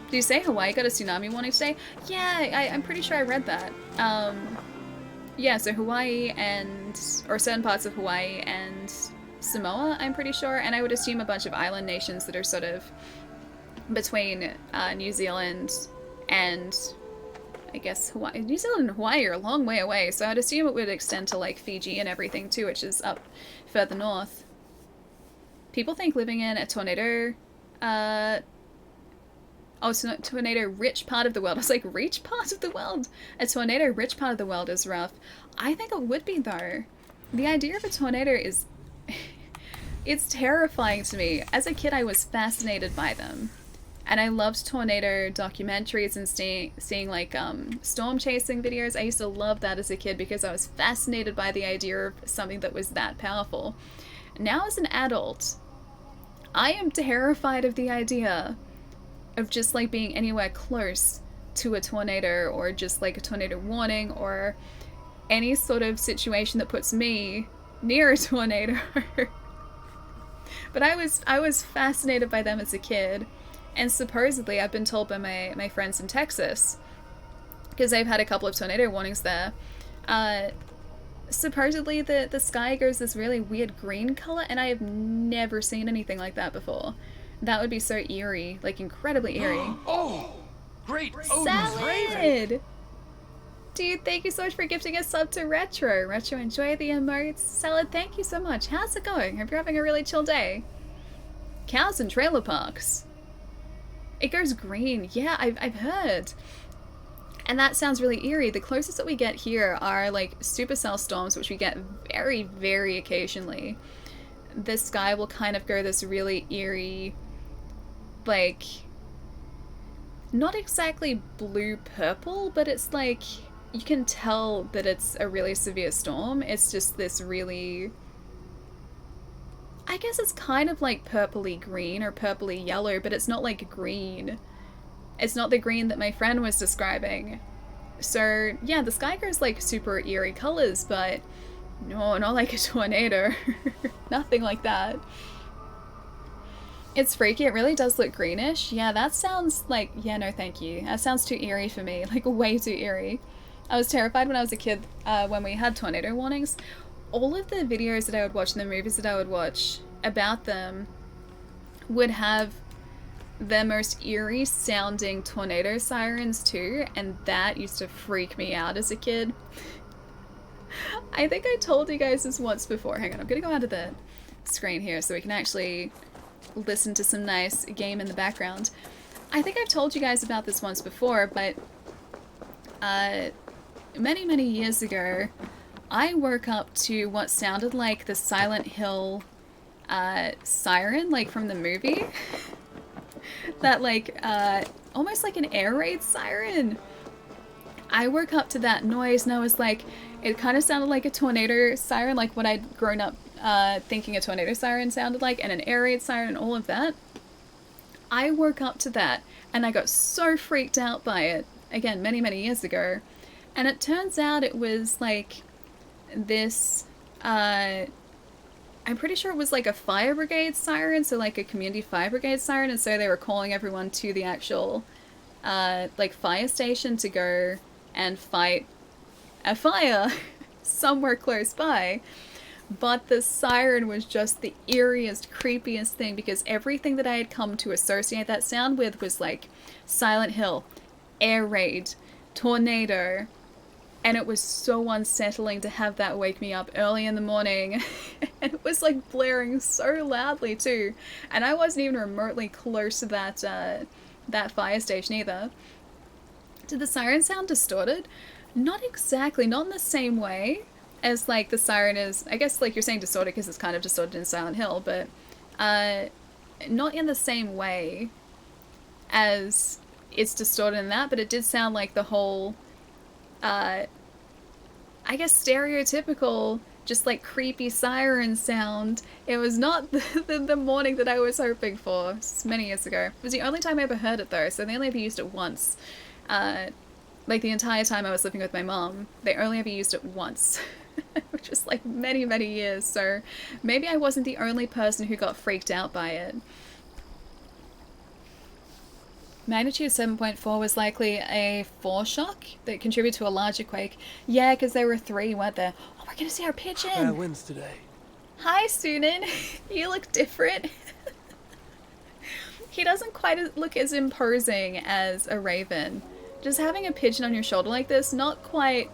Did you say Hawaii got a tsunami warning today? Yeah, I'm pretty sure I read that. Yeah, so Hawaii or certain parts of Hawaii and Samoa, I'm pretty sure, and I would assume a bunch of island nations that are sort of between New Zealand and I guess Hawaii. New Zealand and Hawaii are a long way away, so I'd assume it would extend to like Fiji and everything too, which is up further north. People think living in a tornado, tornado-rich part of the world. I was like, rich part of the world? A tornado-rich part of the world is rough. I think it would be, though. The idea of a tornado is... it's terrifying to me. As a kid, I was fascinated by them. And I loved tornado documentaries and seeing like storm chasing videos. I used to love that as a kid because I was fascinated by the idea of something that was that powerful. Now as an adult, I am terrified of the idea of just like being anywhere close to a tornado, or just like a tornado warning, or any sort of situation that puts me near a tornado. But I was fascinated by them as a kid, and supposedly I've been told by my friends in Texas, because they've had a couple of tornado warnings there, supposedly the sky goes this really weird green color, and I have never seen anything like that before. That would be so eerie, like incredibly eerie. Oh! Great! Salad! Dude, thank you so much for gifting a sub to Retro. Retro, enjoy the emotes. Salad, thank you so much. How's it going? Hope you're having a really chill day. Cows and trailer parks. It goes green. Yeah, I've heard. And that sounds really eerie. The closest that we get here are like supercell storms, which we get very, very occasionally. The sky will kind of go this really eerie, like, not exactly blue-purple, but it's like, you can tell that it's a really severe storm. It's just this really, I guess it's kind of like purpley green or purpley yellow, but it's not like green. It's not the green that my friend was describing. So yeah, the sky goes like super eerie colors, but no, not like a tornado. Nothing like that. It's freaky. It really does look greenish. Yeah, that sounds like, yeah, no thank you. That sounds too eerie for me, like way too eerie. I was terrified when I was a kid when we had tornado warnings. All of the videos that I would watch and the movies that I would watch about them would have the most eerie sounding tornado sirens too, and that used to freak me out as a kid. I think I told you guys this once before. Hang on, I'm gonna go out of the screen here so we can actually listen to some nice game in the background. I think I've told you guys about this once before, but many years ago, I woke up to what sounded like the Silent Hill siren, like from the movie. That like, almost like an air raid siren. I woke up to that noise and I was like, it kind of sounded like a tornado siren, like what I'd grown up thinking a tornado siren sounded like, and an air raid siren and all of that. I woke up to that and I got so freaked out by it, again, many years ago. And it turns out it was like this, I'm pretty sure it was like a fire brigade siren, so like a community fire brigade siren, and so they were calling everyone to the actual, like fire station to go and fight a fire somewhere close by. But the siren was just the eeriest, creepiest thing, because everything that I had come to associate that sound with was like Silent Hill, air raid, tornado, and it was so unsettling to have that wake me up early in the morning. And it was like blaring so loudly too, and I wasn't even remotely close to that that fire station either. Did the siren sound distorted? Not exactly, not in the same way as like the siren is, I guess like you're saying distorted because it's kind of distorted in Silent Hill, but not in the same way as it's distorted in that, but it did sound like the whole, I guess stereotypical, just like creepy siren sound. It was not the morning that I was hoping for. It's many years ago. It was the only time I ever heard it though, so they only ever used it once. Like the entire time I was living with my mom, they only ever used it once. Which was like many years, so maybe I wasn't the only person who got freaked out by it. Magnitude 7.4 was likely a foreshock that contributed to a larger quake. Yeah, because there were 3, weren't there? Oh, we're gonna see our pigeon! Fair winds today. Hi, Sunan! You look different. He doesn't quite look as imposing as a raven. Just having a pigeon on your shoulder like this, not quite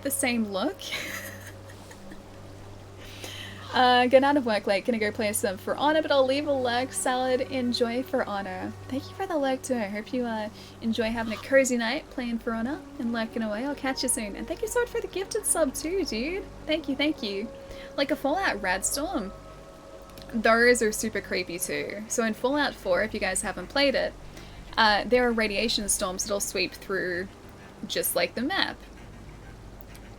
the same look. Getting out of work late, gonna go play some For Honor, but I'll leave a lurk. Salad, enjoy For Honor. Thank you for the lurk too. I hope you enjoy having a cozy night playing For Honor and lurking away. I'll catch you soon. And thank you so much for the gifted sub too, dude. Thank you. Like a Fallout Radstorm. Those are super creepy too. So in Fallout 4, if you guys haven't played it, there are radiation storms that'll sweep through just like the map.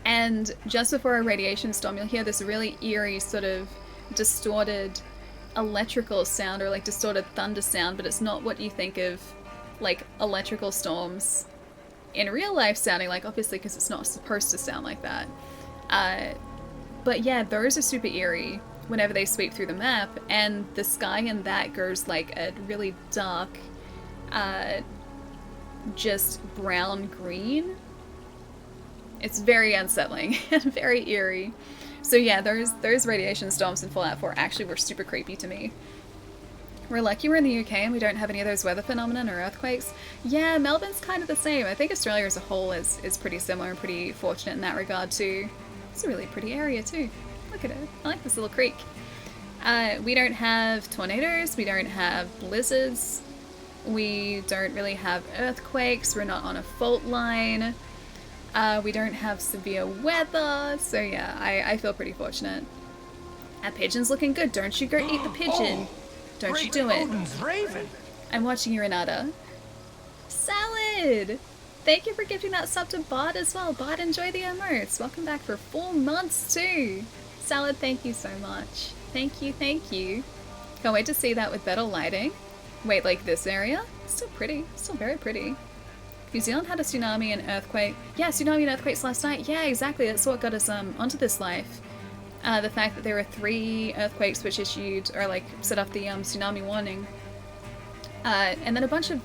And just before a radiation storm, you'll hear this really eerie sort of distorted electrical sound, or like distorted thunder sound, but it's not what you think of like electrical storms in real life sounding like, obviously because it's not supposed to sound like that. But yeah, those are super eerie whenever they sweep through the map, and the sky in that goes like a really dark, just brown-green. It's very unsettling and very eerie. So yeah, those radiation storms in Fallout 4 actually were super creepy to me. We're lucky we're in the UK and we don't have any of those weather phenomena or earthquakes. Yeah, Melbourne's kind of the same. I think Australia as a whole is pretty similar and pretty fortunate in that regard too. It's a really pretty area too. Look at it. I like this little creek. We don't have tornadoes, we don't have blizzards, we don't really have earthquakes, we're not on a fault line, we don't have severe weather, so yeah, I feel pretty fortunate. That pigeon's looking good, don't you go eat the pigeon. Don't you do it. Odin's raven. I'm watching you, Renata. Salad! Thank you for gifting that sub to Bart as well. Bart, enjoy the emotes. Welcome back for 4 months too. Salad, thank you so much. Thank you, thank you. Can't wait to see that with better lighting. Wait, like this area? Still pretty. Still very pretty. New Zealand had a tsunami and earthquake. Yeah, tsunami and earthquakes last night. Yeah, exactly. That's what got us onto this life. The fact that there were 3 earthquakes which issued, or like set off the tsunami warning. And then a bunch of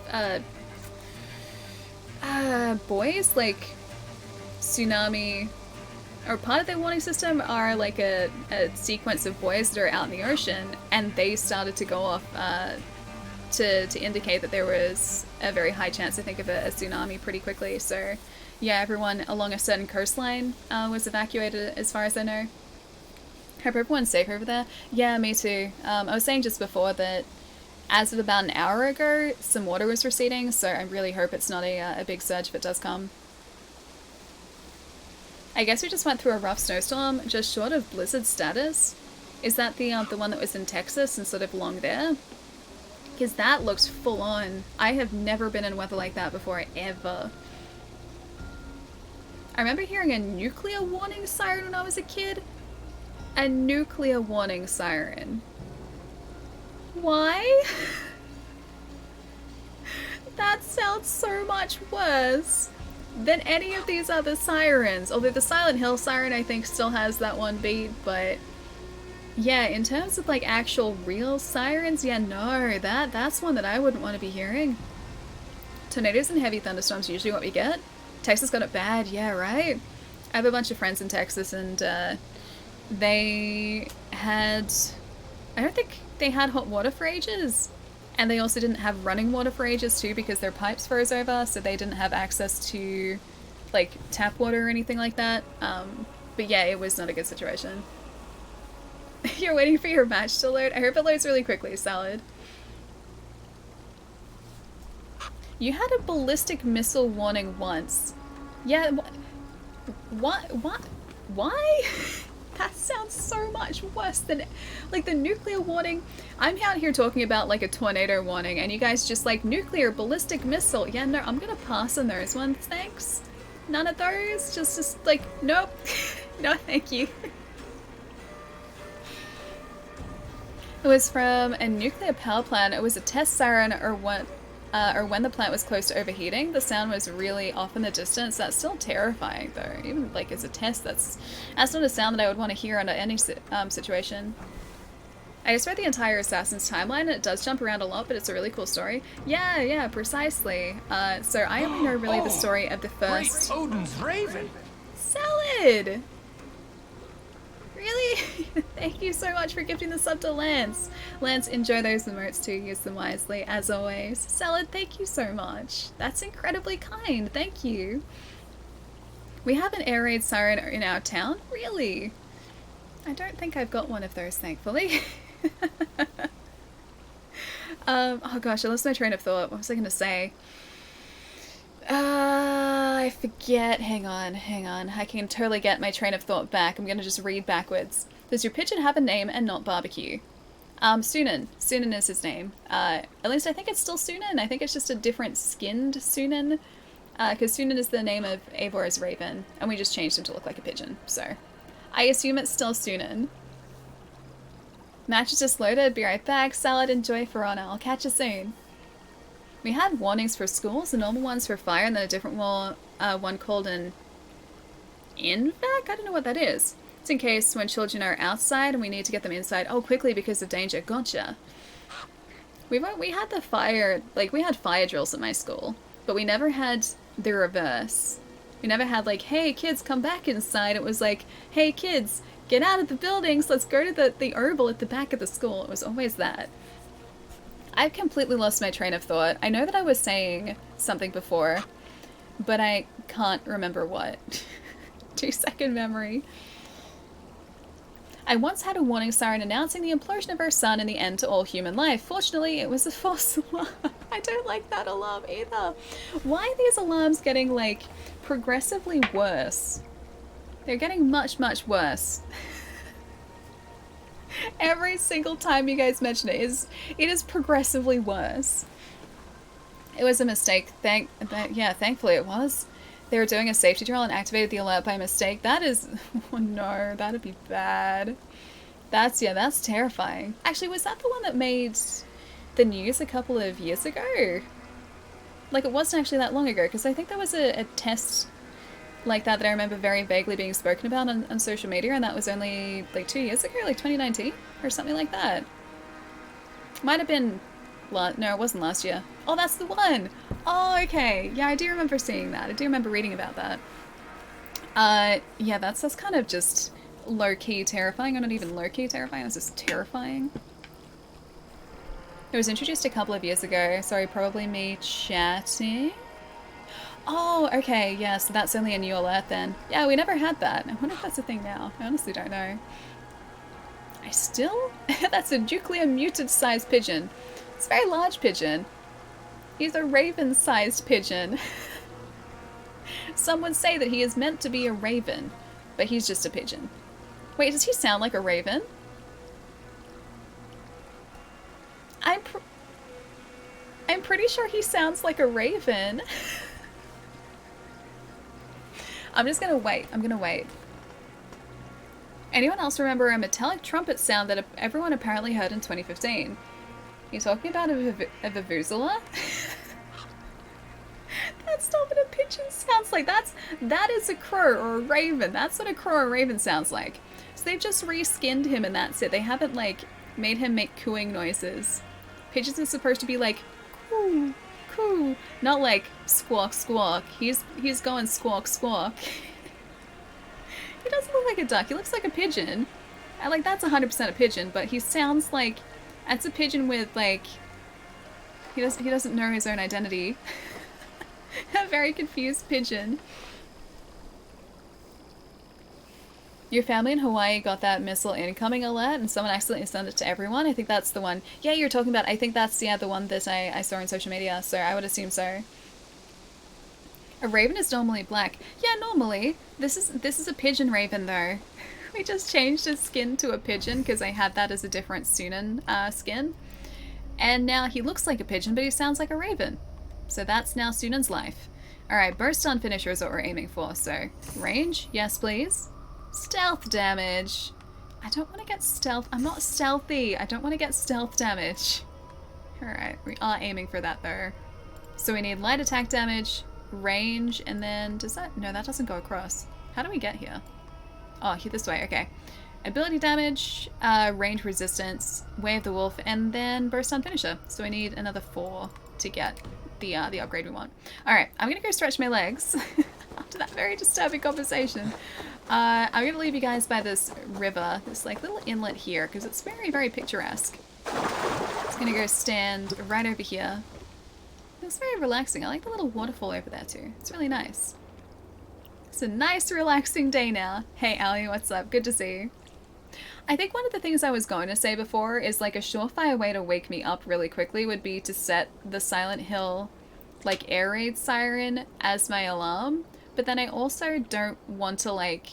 buoys, like tsunami, or part of their warning system are like a sequence of buoys that are out in the ocean, and they started to go off to indicate that there was a very high chance, I think, of a tsunami pretty quickly. So yeah, everyone along a certain coastline was evacuated as far as I know. Hope everyone's safe over there. Yeah, me too. I was saying just before that as of about an hour ago, some water was receding, so I really hope it's not a big surge if it does come. I guess we just went through a rough snowstorm, just short of blizzard status. Is that the one that was in Texas and sort of along there? Because that looks full on. I have never been in weather like that before, ever. I remember hearing a nuclear warning siren when I was a kid. A nuclear warning siren. Why? That sounds so much worse than any of these other sirens. Although the Silent Hill siren, I think, still has that one beat, but yeah, in terms of like actual real sirens, yeah, no, that's one that I wouldn't want to be hearing. Tornadoes and heavy thunderstorms are usually what we get. Texas got it bad, yeah, right? I have a bunch of friends in Texas, and they had, I don't think they had hot water for ages, and they also didn't have running water for ages too, because their pipes froze over, so they didn't have access to like tap water or anything like that. But yeah, it was not a good situation. You're waiting for your match to load? I hope it loads really quickly, Salad. You had a ballistic missile warning once. Yeah, what? Why? That sounds so much worse than, like, the nuclear warning. I'm out here talking about, like, a tornado warning, and you guys just, like, nuclear, ballistic missile. Yeah, no, I'm gonna pass on those ones, thanks. None of those? Just like, nope. No, thank you. It was from a nuclear power plant. It was a test siren, or when the plant was close to overheating. The sound was really off in the distance. That's still terrifying, though. Even like as a test, that's not a sound that I would want to hear under any situation. I just read the entire Assassin's timeline, and it does jump around a lot, but it's a really cool story. Yeah, precisely. So I only know really the story of the first. Great Odin's raven. Salad. Really? Thank you so much for gifting the sub to Lance. Lance, enjoy those emotes too. Use them wisely, as always. Salad, thank you so much. That's incredibly kind. Thank you. We have an air raid siren in our town? Really? I don't think I've got one of those, thankfully. Oh gosh, I lost my train of thought. What was I going to say? I forget. Hang on. I can totally get my train of thought back. I'm gonna just read backwards. Does your pigeon have a name and not barbecue? Sunan. Sunan is his name. At least I think it's still Sunan. I think it's just a different skinned Sunan. Because Sunan is the name of Eivor's raven, and we just changed him to look like a pigeon. So, I assume it's still Sunan. Match is just loaded. Be right back. Salad, enjoy For Honor. I'll catch you soon. We had warnings for schools, the normal ones for fire, and then a different one called an INVAC? I don't know what that is. It's in case when children are outside and we need to get them inside. Oh, quickly because of danger. Gotcha. We had the fire, like, we had fire drills at my school, but we never had the reverse. We never had, like, hey, kids, come back inside. It was like, hey, kids, get out of the buildings. Let's go to the oval at the back of the school. It was always that. I've completely lost my train of thought. I know that I was saying something before, but I can't remember what. 2-second memory. I once had a warning siren announcing the implosion of our sun and the end to all human life. Fortunately, it was a false alarm. I don't like that alarm either. Why are these alarms getting, like, progressively worse? They're getting much, much worse. Every single time you guys mention it is progressively worse. It was a mistake. Thankfully it was. They were doing a safety drill and activated the alert by mistake. That is... Oh no, that'd be bad. That's terrifying. Actually, was that the one that made the news a couple of years ago? Like, it wasn't actually that long ago, because I think there was a test like that I remember very vaguely being spoken about on social media, and that was only, like, 2 years ago, like 2019, or something like that. Might have been... No, it wasn't last year. Oh, that's the one! Oh, okay. Yeah, I do remember seeing that. I do remember reading about that. Yeah, that's kind of just low-key terrifying. Or not even low-key terrifying, it's just terrifying. It was introduced a couple of years ago. Sorry, probably me chatting. Oh, okay, yeah, so that's only a new alert then. Yeah, we never had that. I wonder if that's a thing now. I honestly don't know. That's a nuclear mutant-sized pigeon. It's a very large pigeon. He's a raven-sized pigeon. Some would say that he is meant to be a raven, but he's just a pigeon. Wait, does he sound like a raven? I'm pretty sure he sounds like a raven. I'm just gonna wait. I'm gonna wait. Anyone else remember a metallic trumpet sound that everyone apparently heard in 2015? You talking about a vuvuzela? That's not what a pigeon sounds like. That is a crow or a raven. That's what a crow or a raven sounds like. So they've just reskinned him and that's it. They haven't, like, made him make cooing noises. Pigeons are supposed to be like, coo, coo. Not like, squawk, squawk. He's going squawk, squawk. He doesn't look like a duck. He looks like a pigeon. Like, that's 100% a pigeon, but he sounds like... That's a pigeon with, like... He doesn't know his own identity. A very confused pigeon. Your family in Hawaii got that missile incoming alert and someone accidentally sent it to everyone. I think that's the one. Yeah, you're talking about... I think that's, yeah, the one that I saw on social media, so I would assume so. A raven is normally black. Yeah, normally. This is a pigeon raven, though. We just changed his skin to a pigeon because I had that as a different Sunan skin. And now he looks like a pigeon, but he sounds like a raven. So that's now Sunan's life. Alright, burst on finisher is what we're aiming for. So, range? Yes, please. Stealth damage. I don't want to get stealth. I'm not stealthy. I don't want to get stealth damage. Alright, we are aiming for that, though. So we need light attack damage, range, and then... Does that... No, that doesn't go across. How do we get here? Oh, here this way, okay. Ability damage, range resistance, Way of the Wolf, and then burst on finisher. So we need another 4 to get the upgrade we want. Alright, I'm gonna go stretch my legs after that very disturbing conversation. I'm gonna leave you guys by this river, this like little inlet here, because it's very, very picturesque. It's gonna go stand right over here. It's very relaxing. I like the little waterfall over there too. It's really nice. It's a nice, relaxing day now. Hey, Allie, what's up? Good to see you. I think one of the things I was going to say before is like a surefire way to wake me up really quickly would be to set the Silent Hill like air raid siren as my alarm. But then I also don't want to like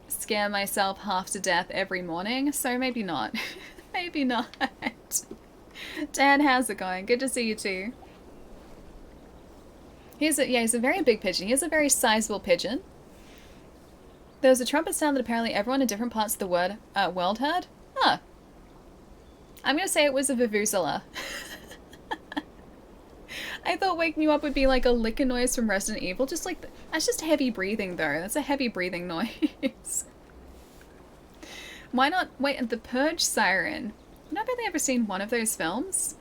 scare myself half to death every morning. So maybe not. Maybe not. Dan, how's it going? Good to see you too. He's a very big pigeon. He is a very sizable pigeon. There was a trumpet sound that apparently everyone in different parts of the world heard. Huh. I'm going to say it was a vuvuzela. I thought waking you up would be like a liquor noise from Resident Evil. Just like, that's just heavy breathing though. That's a heavy breathing noise. Why not wait at the Purge siren? I've not really ever seen one of those films.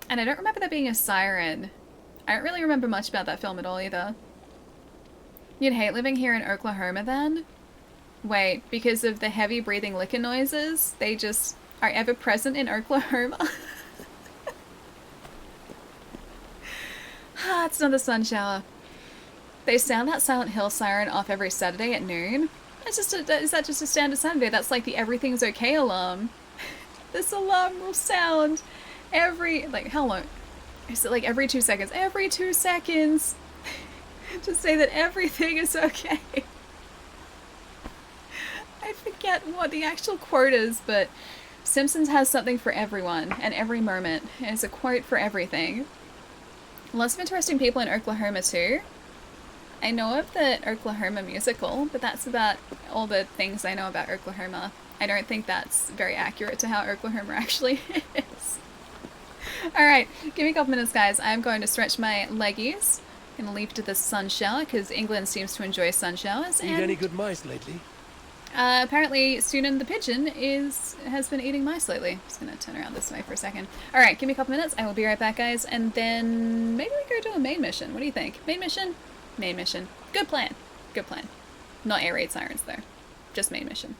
And I don't remember there being a siren. I don't really remember much about that film at all either. You'd hate living here in Oklahoma then? Wait, because of the heavy breathing liquor noises? They just are ever present in Oklahoma? Ah, it's another sun shower. They sound that Silent Hill siren off every Saturday at noon. Is that just a standard Saturday? That's like the everything's okay alarm. This alarm will sound every, like, how long? Is it like every 2 seconds? Every 2 seconds! To say that everything is okay. I forget what the actual quote is, but Simpsons has something for everyone and every moment. And it's a quote for everything. Lots of interesting people in Oklahoma too. I know of the Oklahoma musical, but that's about all the things I know about Oklahoma. I don't think that's very accurate to how Oklahoma actually is. Alright, give me a couple minutes guys. I'm going to stretch my leggies. Gonna leave to the sun shower, because England seems to enjoy sun showers. Eat any good mice lately? Apparently Sunan the pigeon has been eating mice lately. Just gonna turn around this way for a second. Alright, give me a couple minutes. I will be right back, guys. And then maybe we go do a main mission. What do you think? Main mission? Main mission. Good plan. Good plan. Not air raid sirens, though. Just main mission.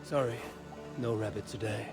Sorry, no rabbit today.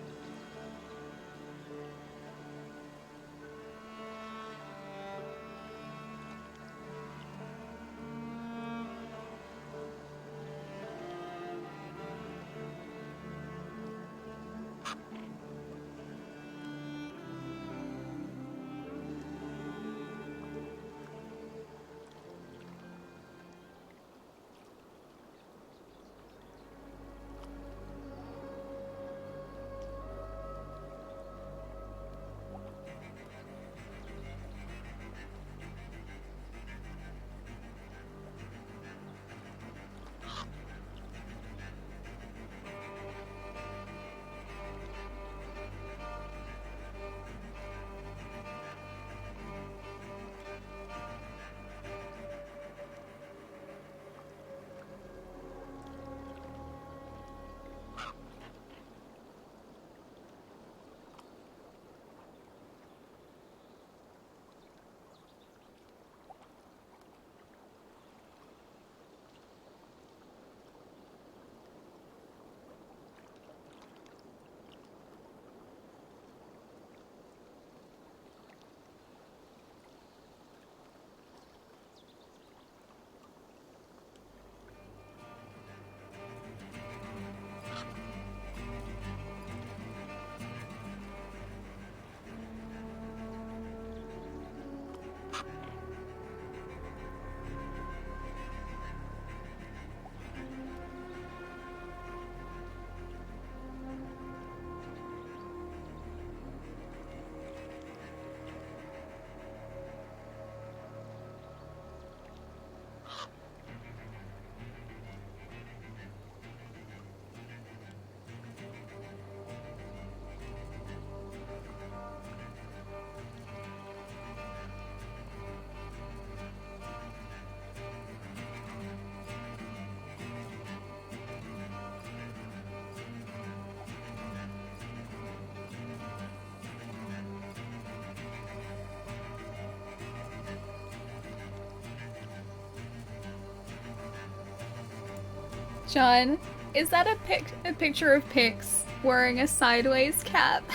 John, is that a picture of Pix wearing a sideways cap?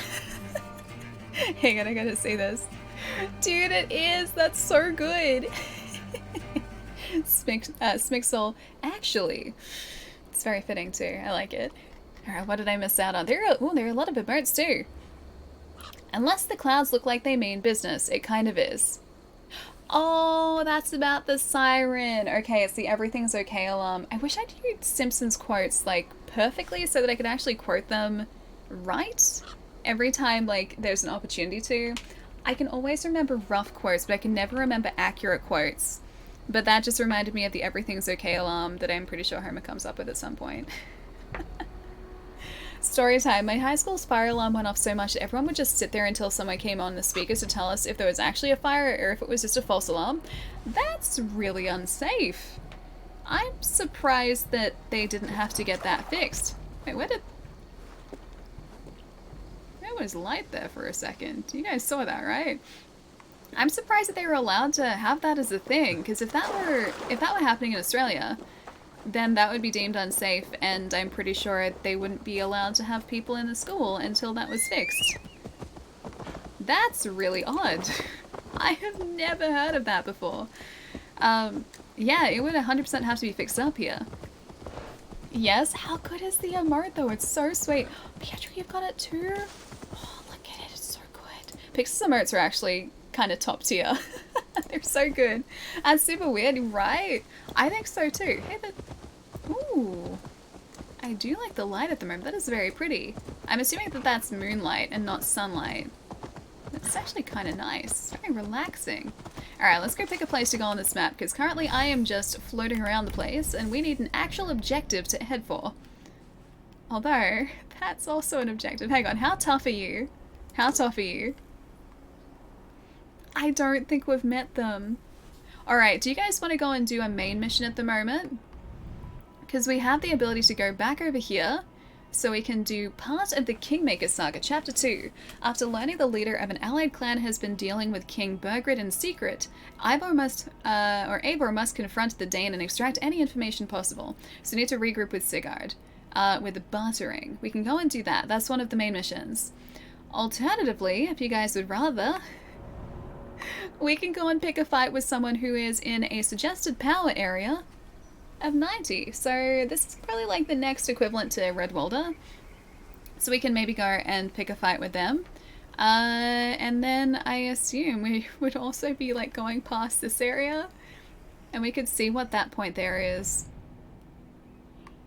Hang on, I gotta see this. Dude, it is! That's so good! Smixel, actually. It's very fitting too, I like it. Alright, what did I miss out on? There are a lot of emotes too. Unless the clouds look like they mean business, it kind of is. Oh, that's about the siren. Okay, it's the everything's okay alarm. I wish I knew Simpsons quotes like perfectly so that I could actually quote them right every time like there's an opportunity to. I can always remember rough quotes, but I can never remember accurate quotes. But that just reminded me of the everything's okay alarm that I'm pretty sure Homer comes up with at some point. Story time. My high school's fire alarm went off so much that everyone would just sit there until someone came on the speakers to tell us if there was actually a fire or if it was just a false alarm. That's really unsafe. I'm surprised that they didn't have to get that fixed. Wait, where did... There was light there for a second. You guys saw that, right? I'm surprised that they were allowed to have that as a thing, because if that were happening in Australia, then that would be deemed unsafe, and I'm pretty sure they wouldn't be allowed to have people in the school until that was fixed. That's really odd. I have never heard of that before. Yeah, it would 100% have to be fixed up here. Yes, how good is the emote though? It's so sweet. Pietro, you've got it too? Oh, look at it, it's so good. Pix's emotes are actually kind of top tier. They're so good. And super weird, right? I think so too. Hey, ooh. I do like the light at the moment. That is very pretty. I'm assuming that that's moonlight and not sunlight. It's actually kind of nice. Very relaxing. Alright, let's go pick a place to go on this map, because currently I am just floating around the place, and we need an actual objective to head for. Although, that's also an objective. Hang on, how tough are you? How tough are you? I don't think we've met them. Alright, do you guys want to go and do a main mission at the moment? Because we have the ability to go back over here, so we can do part of the Kingmaker Saga, Chapter 2. After learning the leader of an allied clan has been dealing with King Burgred in secret, Eivor must confront the Dane and extract any information possible. So we need to regroup with Sigurd. With bartering. We can go and do that. That's one of the main missions. Alternatively, if you guys would rather, we can go and pick a fight with someone who is in a suggested power area of 90. So this is probably like the next equivalent to Redwalder. So we can maybe go and pick a fight with them. And then I assume we would also be like going past this area. And we could see what that point there is.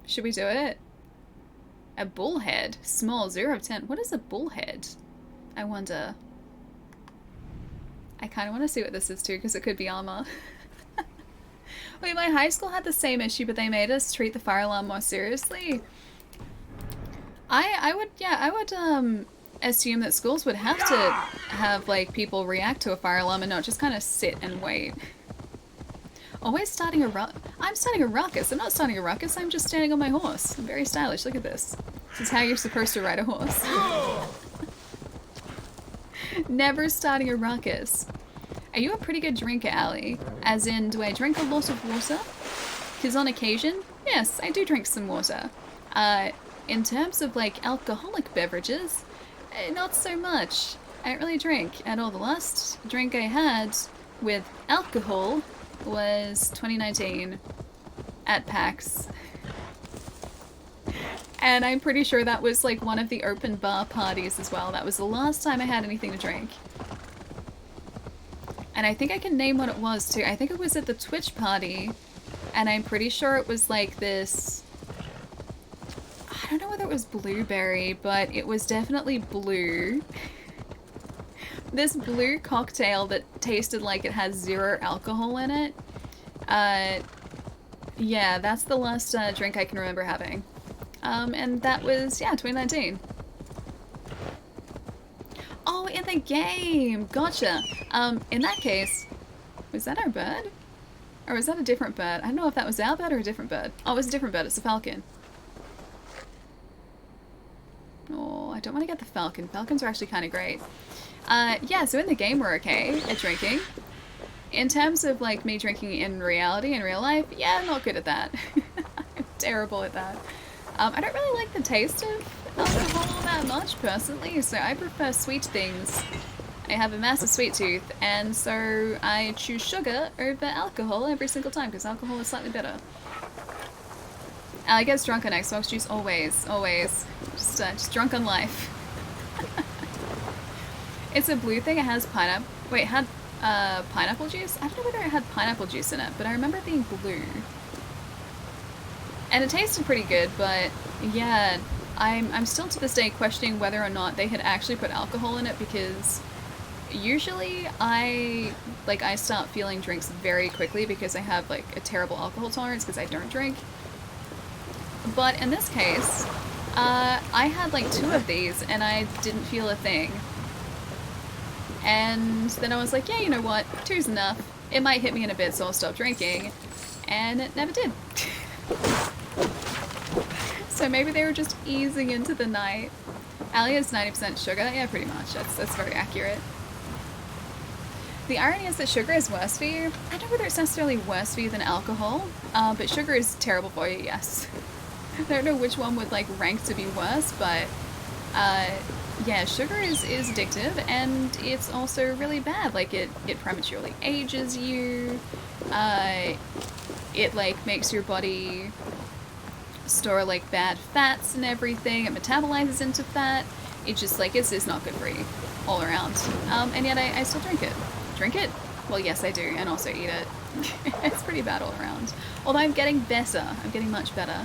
Should we do it? A bullhead. Small, 0 of 10. What is a bullhead? I wonder. I kind of want to see what this is too, because it could be armor. Wait, my high school had the same issue, but they made us treat the fire alarm more seriously. I would assume that schools would have to have like people react to a fire alarm and not just kind of sit and wait. Always starting a ruckus. I'm starting a ruckus. I'm not starting a ruckus. I'm just standing on my horse. I'm very stylish. Look at this. This is how you're supposed to ride a horse. Never starting a ruckus. Are you a pretty good drinker, Ali? As in, do I drink a lot of water? Because on occasion, yes, I do drink some water. In terms of like alcoholic beverages, not so much. I don't really drink at all. The last drink I had with alcohol was 2019 at PAX. And I'm pretty sure that was like one of the open bar parties as well. That was the last time I had anything to drink. And I think I can name what it was too. I think it was at the Twitch party, and I'm pretty sure it was like this, I don't know whether it was blueberry, but it was definitely blue. This blue cocktail that tasted like it has 0 alcohol in it. Yeah, that's the last drink I can remember having. And that was, yeah, 2019. Oh, in the game! Gotcha! In that case, was that our bird? Or was that a different bird? I don't know if that was our bird or a different bird. Oh, it was a different bird. It's a falcon. Oh, I don't want to get the falcon. Falcons are actually kind of great. Yeah, so in the game we're okay at drinking. In terms of, like, me drinking in reality, in real life, yeah, I'm not good at that. I'm terrible at that. I don't really like the taste of alcohol that much, personally, so I prefer sweet things. I have a massive sweet tooth, and so I choose sugar over alcohol every single time, because alcohol is slightly better. I get drunk on Xbox juice, always, always. Just drunk on life. It's a blue thing, it has pineapple. Wait, it had pineapple juice? I don't know whether it had pineapple juice in it, but I remember it being blue. And it tasted pretty good, but yeah, I'm still to this day questioning whether or not they had actually put alcohol in it, because usually I start feeling drinks very quickly because I have like a terrible alcohol tolerance because I don't drink. But in this case, I had like 2 of these and I didn't feel a thing. And then I was like, yeah, you know what, 2's enough. It might hit me in a bit, so I'll stop drinking. And it never did. So maybe they were just easing into the night. Ali has 90% sugar. Yeah, pretty much. That's very accurate. The irony is that sugar is worse for you. I don't know whether it's necessarily worse for you than alcohol, but sugar is terrible for you, yes. I don't know which one would like rank to be worse, but yeah, sugar is addictive, and it's also really bad. Like it prematurely ages you. It like makes your body store like bad fats and everything. It metabolizes into fat. It just like it's not good for you all around. And yet I still drink it. Drink it? Well, yes, I do, and also eat it. It's pretty bad all around. Although I'm getting better. I'm getting much better.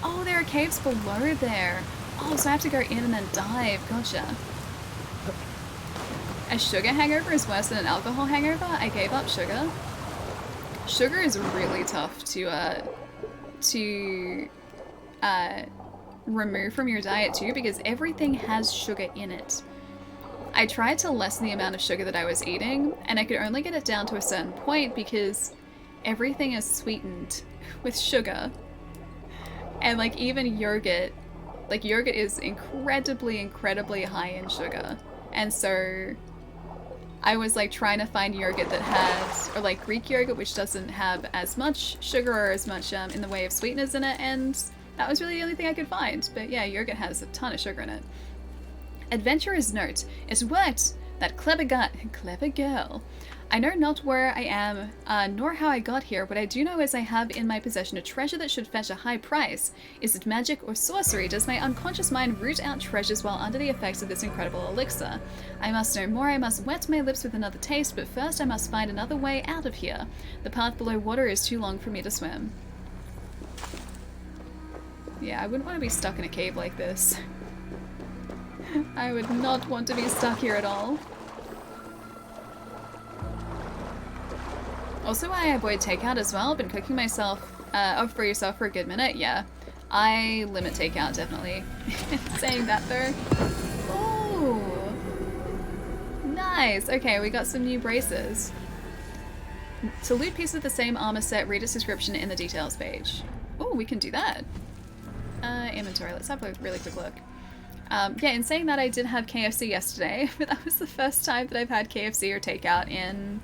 Oh, there are caves below there. Oh, so I have to go in and then dive. Gotcha. A sugar hangover is worse than an alcohol hangover. I gave up sugar. Sugar is really tough to remove from your diet too, because everything has sugar in it. I tried to lessen the amount of sugar that I was eating, and I could only get it down to a certain point because everything is sweetened with sugar. And like even yogurt, like yogurt is incredibly high in sugar. And so I was like trying to find yogurt that had, or like Greek yogurt, which doesn't have as much sugar or as much in the way of sweeteners in it, and that was really the only thing I could find. But yeah, yogurt has a ton of sugar in it. Adventurer's note. It worked! That clever girl. I know not where I am, nor how I got here. What I do know is I have in my possession a treasure that should fetch a high price. Is it magic or sorcery? Does my unconscious mind root out treasures while under the effects of this incredible elixir? I must know more. I must wet my lips with another taste, but first I must find another way out of here. The path below water is too long for me to swim. Yeah, I wouldn't want to be stuck in a cave like this. I would not want to be stuck here at all. Also, I avoid takeout as well. I've been cooking myself for yourself for a good minute. Yeah, I limit takeout, definitely. Saying that though. Oh, nice. Okay, we got some new braces. To loot pieces of the same armor set, read its description in the details page. Oh, we can do that. Inventory. Let's have a really quick look. Yeah, in saying that, I did have KFC yesterday, but that was the first time that I've had KFC or takeout in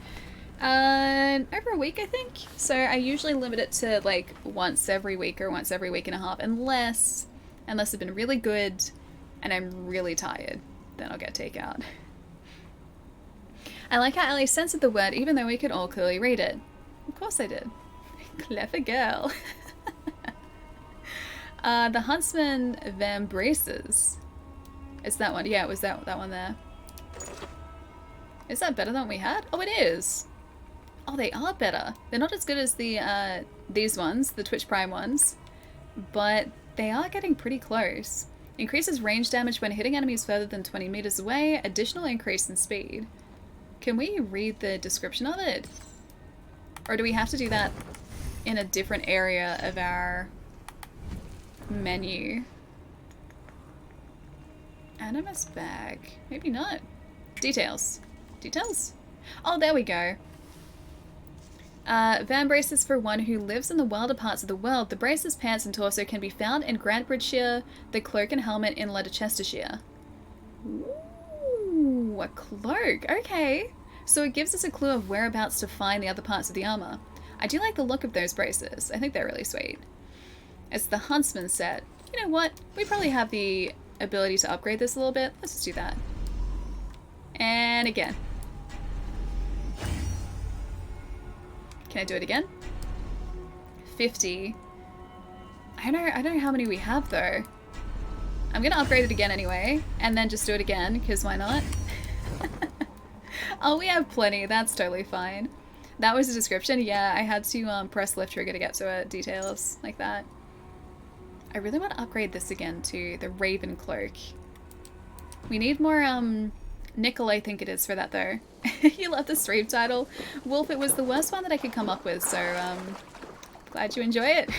over a week, I think. So I usually limit it to like once every week or once every week and a half, unless it's been really good and I'm really tired, then I'll get takeout. I like how Ellie censored the word even though we could all clearly read it. Of course I did. Clever girl. The Huntsman Van Braces. It's that one. Yeah, it was that one there. Is that better than what we had? Oh, it is. Oh, they are better. They're not as good as the these ones, the Twitch Prime ones, but they are getting pretty close. Increases range damage when hitting enemies further than 20 meters away. Additional increase in speed. Can we read the description of it? Or do we have to do that in a different area of our menu? Animus bag. Maybe not. Details. Details? Oh, there we go. Van braces for one who lives in the wilder parts of the world. The braces, pants, and torso can be found in Grantbridgeshire, the cloak and helmet in Leicestershire. Ooh, a cloak. Okay. So it gives us a clue of whereabouts to find the other parts of the armor. I do like the look of those braces. I think they're really sweet. It's the Huntsman set. You know what? We probably have the ability to upgrade this a little bit. Let's just do that. And again. Can I do it again? 50. I don't know how many we have though. I'm gonna upgrade it again anyway, and then just do it again, because why not? Oh, we have plenty. That's totally fine. That was the description. Yeah, I had to press left trigger to get to details like that. I really want to upgrade this again to the Raven Cloak. We need more nickel, I think it is, for that though. You love the stream title. Wolf, it was the worst one that I could come up with, so glad you enjoy it.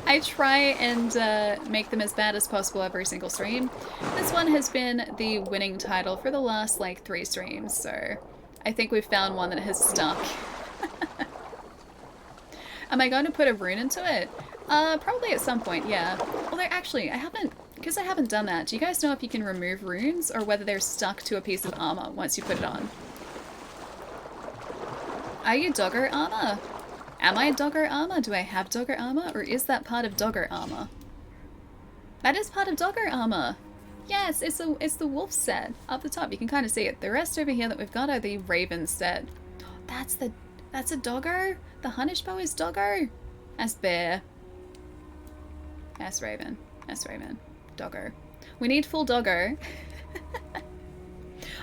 I try and make them as bad as possible every single stream. This one has been the winning title for the last like 3 streams, so I think we've found one that has stuck. Am I going to put a rune into it? Probably at some point, yeah. Although actually, because I haven't done that, do you guys know if you can remove runes or whether they're stuck to a piece of armor once you put it on? Are you dogger armor? Am I dogger armor? Do I have dogger armor? Or is that part of dogger armor? That is part of dogger armor. Yes, it's the wolf set up the top. You can kind of see it. The rest over here that we've got are the raven set. That's a dogger? The Hunnish bow is dogger? That's bear. That's raven. That's raven. Dogger. We need full dogger.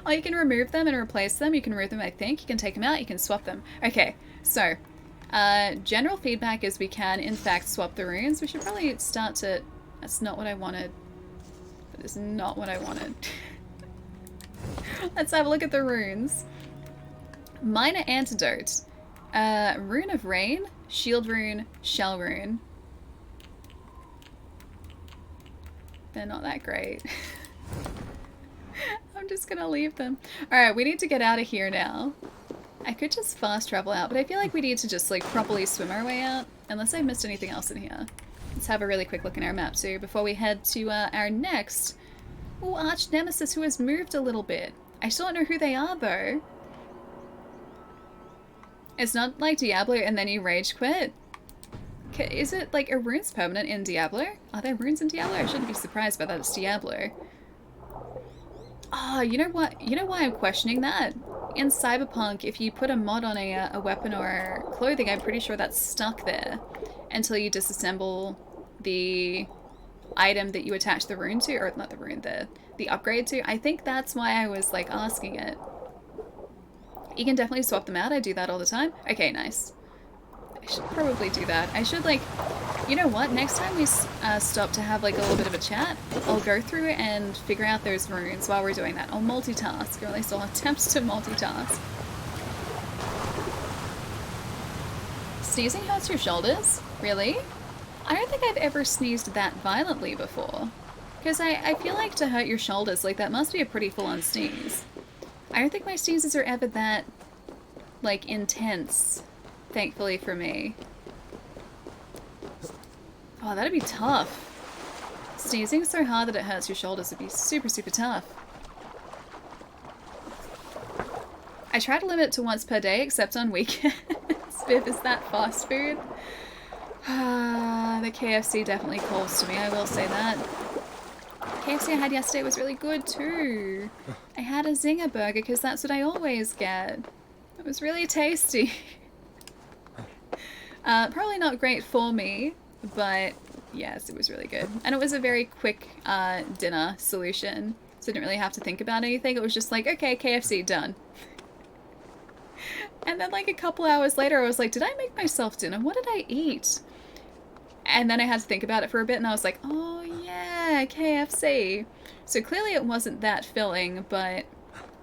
Oh, you can remove them and replace them. You can remove them, I think. You can take them out. You can swap them. Okay, so general feedback is we can, in fact, swap the runes. We should probably start to... That's not what I wanted. That is not what I wanted. Let's have a look at the runes. Minor Antidote. Rune of Rain, Shield Rune, Shell Rune. They're not that great. I'm just gonna leave them. Alright, we need to get out of here now. I could just fast travel out, but I feel like we need to just like properly swim our way out, unless I've missed anything else in here. Let's have a really quick look in our map too before we head to our next arch nemesis who has moved a little bit. I still don't know who they are though. It's not like Diablo and then you rage quit. Is it like a rune's permanent in Diablo? Are there runes in Diablo? I shouldn't be surprised by that. It's Diablo. Oh, you know what? You know why I'm questioning that? In Cyberpunk, if you put a mod on a weapon or clothing, I'm pretty sure that's stuck there until you disassemble the item that you attach the rune to, or not the rune, the upgrade to. I think that's why I was like asking it. You can definitely swap them out. I do that all the time. Okay, nice. I should probably do that. I should like, you know what? Next time we stop to have like a little bit of a chat, I'll go through and figure out those runes while we're doing that. I'll multitask, or at least I'll attempt to multitask. Sneezing hurts your shoulders? Really? I don't think I've ever sneezed that violently before. Because I feel like to hurt your shoulders, like that must be a pretty full-on sneeze. I don't think my sneezes are ever that, like, intense, thankfully for me. Oh, that'd be tough. Sneezing so hard that it hurts your shoulders would be super, super tough. I try to limit it to once per day, except on weekends. Viv, is that fast food? The KFC definitely calls to me, I will say that. KFC I had yesterday was really good too. I had a zinger burger because that's what I always get. It was really tasty. Probably not great for me, but yes, it was really good. And it was a very quick dinner solution, so I didn't really have to think about anything. It was just like, okay, KFC, done. And then like a couple hours later I was like, did I make myself dinner? What did I eat? And then I had to think about it for a bit and I was like, oh yeah, KFC. So clearly it wasn't that filling, but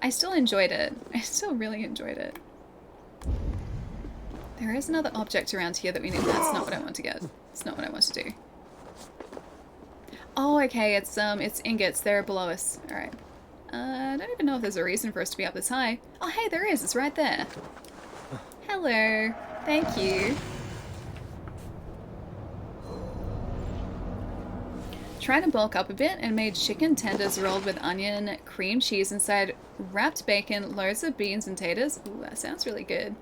I still enjoyed it. I still really enjoyed it. There is another object around here that we need. That's not what I want to get. It's not what I want to do. Oh, okay, it's ingots. They're below us. Alright. I don't even know if there's a reason for us to be up this high. Oh hey, there is. It's right there. Hello. Thank you. Trying to bulk up a bit and made chicken tenders rolled with onion, cream cheese inside, wrapped bacon, loads of beans and taters. Ooh, that sounds really good.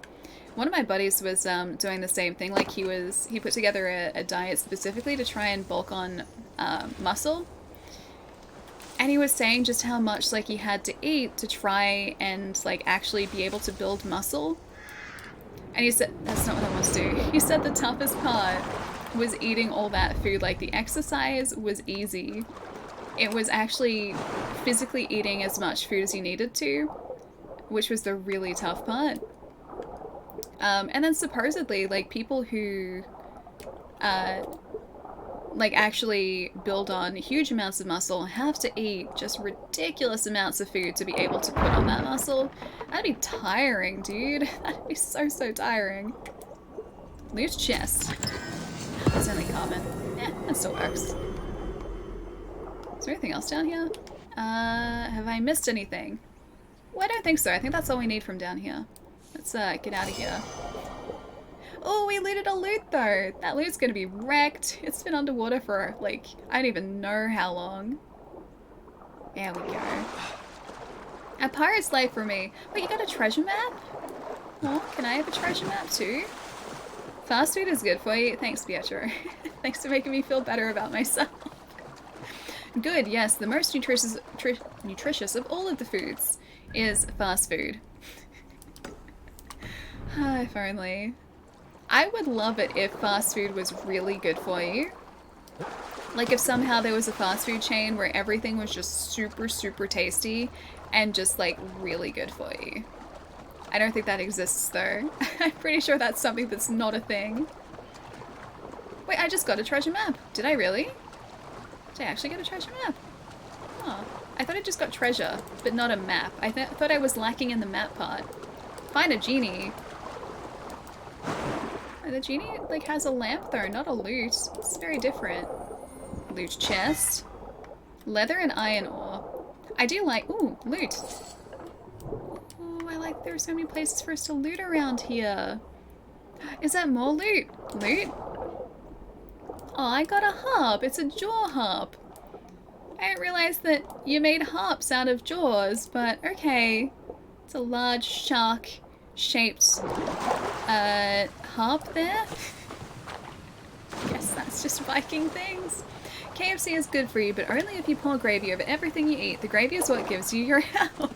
One of my buddies was doing the same thing. Like he put together a diet specifically to try and bulk on muscle. And he was saying just how much like he had to eat to try and like actually be able to build muscle. And he said, that's not what I want to do. He said the toughest part was eating all that food. Like the exercise was easy. It was actually physically eating as much food as you needed to, which was the really tough part. And then supposedly like people who like actually build on huge amounts of muscle have to eat just ridiculous amounts of food to be able to put on that muscle. That'd be tiring, dude. That'd be so tiring. Loose chest. That's only common. Yeah, that still works. Is there anything else down here? Have I missed anything? Well, I don't think so. I think that's all we need from down here. Let's get out of here. Oh, we looted a loot though. That loot's gonna be wrecked. It's been underwater for like, I don't even know how long. There we go. A pirate's life for me. Wait, you got a treasure map? Oh, can I have a treasure map too? Fast food is good for you. Thanks, Pietro. Thanks for making me feel better about myself. Good, yes, the most nutritious of all of the foods is fast food. If only. I would love it if fast food was really good for you. Like if somehow there was a fast food chain where everything was just super tasty and just like really good for you. I don't think that exists though. I'm pretty sure that's something that's not a thing. Wait, I just got a treasure map. Did I really? Did I actually get a treasure map? Oh, I thought I just got treasure, but not a map. I thought I was lacking in the map part. Find a genie. Oh, the genie like has a lamp though, not a loot. It's very different. Loot chest. Leather and iron ore. I do like, ooh, loot. Oh, I like there's so many places for us to loot around here. Is that more loot? Loot? Oh, I got a harp. It's a jaw harp. I didn't realize that you made harps out of jaws, but okay. It's a large shark-shaped harp there. Guess that's just Viking things. KFC is good for you, but only if you pour gravy over everything you eat. The gravy is what gives you your health.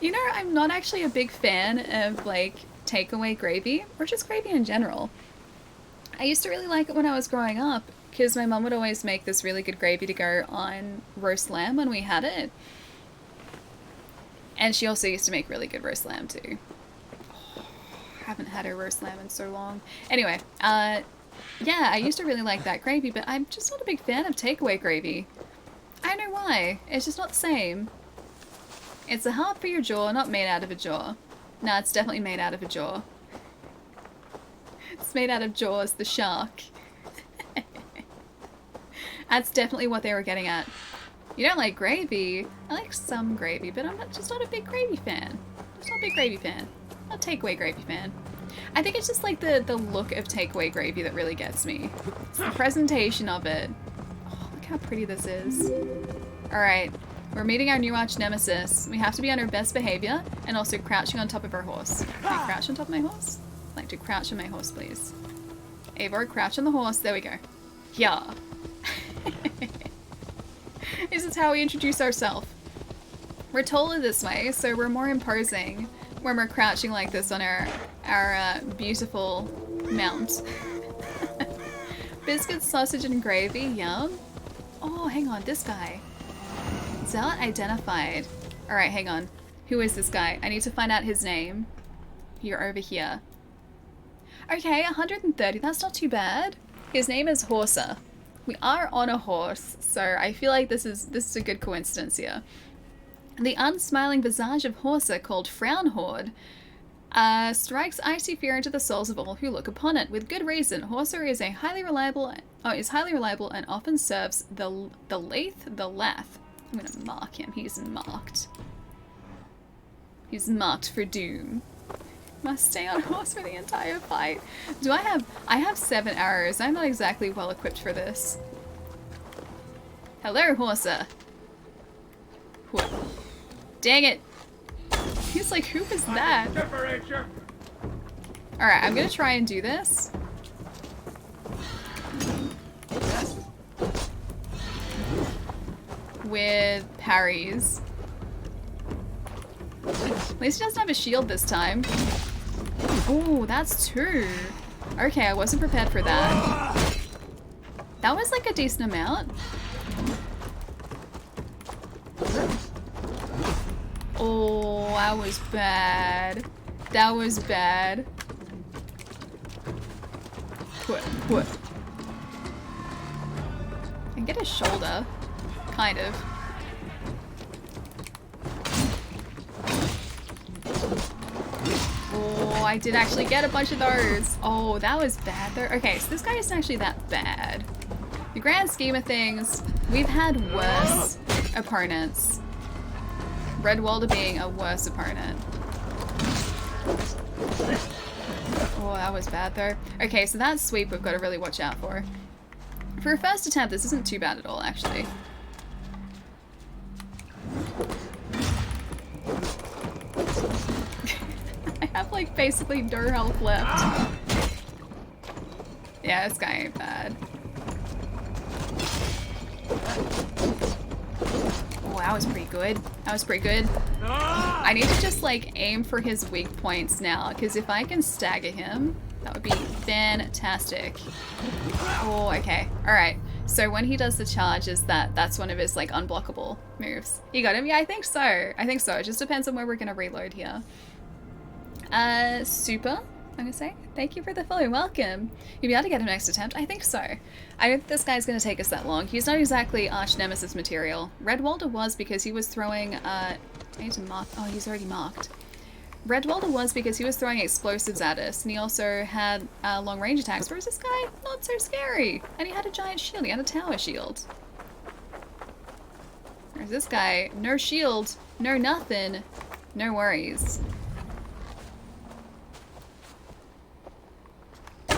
You know, I'm not actually a big fan of like takeaway gravy, or just gravy in general. I used to really like it when I was growing up, because my mum would always make this really good gravy to go on roast lamb when we had it. And she also used to make really good roast lamb too. Oh, haven't had her roast lamb in so long. Anyway, yeah, I used to really like that gravy, but I'm just not a big fan of takeaway gravy. I don't know why. It's just not the same. It's a harp for your jaw, not made out of a jaw. No, it's definitely made out of a jaw. It's made out of Jaws, the shark. That's definitely what they were getting at. You don't like gravy? I like some gravy, but I'm just not a big gravy fan. Just not a big gravy fan. Not a takeaway gravy fan. I think it's just like the look of takeaway gravy that really gets me. It's the presentation of it. Oh, look how pretty this is. Alright, we're meeting our new arch nemesis. We have to be on our best behavior and also crouching on top of our horse. Can I crouch on top of my horse? I'd like to crouch on my horse, please. Eivor, crouch on the horse. There we go. Yeah. This is how we introduce ourselves. We're taller this way, so we're more imposing when we're crouching like this on our beautiful mount. Biscuits, sausage, and gravy. Yum. Oh, hang on. This guy. Zealot identified. Alright, hang on. Who is this guy? I need to find out his name. You're over here. Okay, 130. That's not too bad. His name is Horsa. We are on a horse, so I feel like this is a good coincidence here. The unsmiling visage of Horsa, called Frown Horde, strikes icy fear into the souls of all who look upon it. With good reason, Horsa is highly reliable and often serves the Lath. I'm gonna mark him. He's marked. He's marked for doom. Must stay on horse for the entire fight. I have 7 arrows. I'm not exactly well equipped for this. Hello, Horsa. What? Dang it. He's like, who is that? Alright, I'm gonna try and do this. With parries. At least he doesn't have a shield this time. Oh, that's two. Okay, I wasn't prepared for that. That was like a decent amount. Oh, that was bad. That was bad. What? I can get his shoulder. Kind of. Oh, I did actually get a bunch of those. Oh, that was bad though. Okay, so this guy isn't actually that bad. The grand scheme of things, we've had worse opponents. Redwalder being a worse opponent. Oh, that was bad though. Okay, so that sweep we've got to really watch out for. For a first attempt, this isn't too bad at all, actually. I have like basically no health left. Yeah, this guy ain't bad. Oh, that was pretty good. That was pretty good. I need to just like aim for his weak points now, because if I can stagger him, that would be fantastic. Oh, okay. Alright. So when he does the charges, that's one of his like unblockable moves. You got him? Yeah, I think so. I think so. It just depends on where we're gonna reload here. Super, I'm gonna say. Thank you for the follow. Welcome. You'll be able to get him next attempt? I think so. I don't think this guy's gonna take us that long. He's not exactly arch nemesis material. Redwalder was because he was throwing I need to mark. Oh, he's already marked. Redwalder was because he was throwing explosives at us, and he also had long range attacks, whereas this guy, not so scary. And he had a giant shield, he had a tower shield. Whereas this guy, no shield, no nothing, no worries. I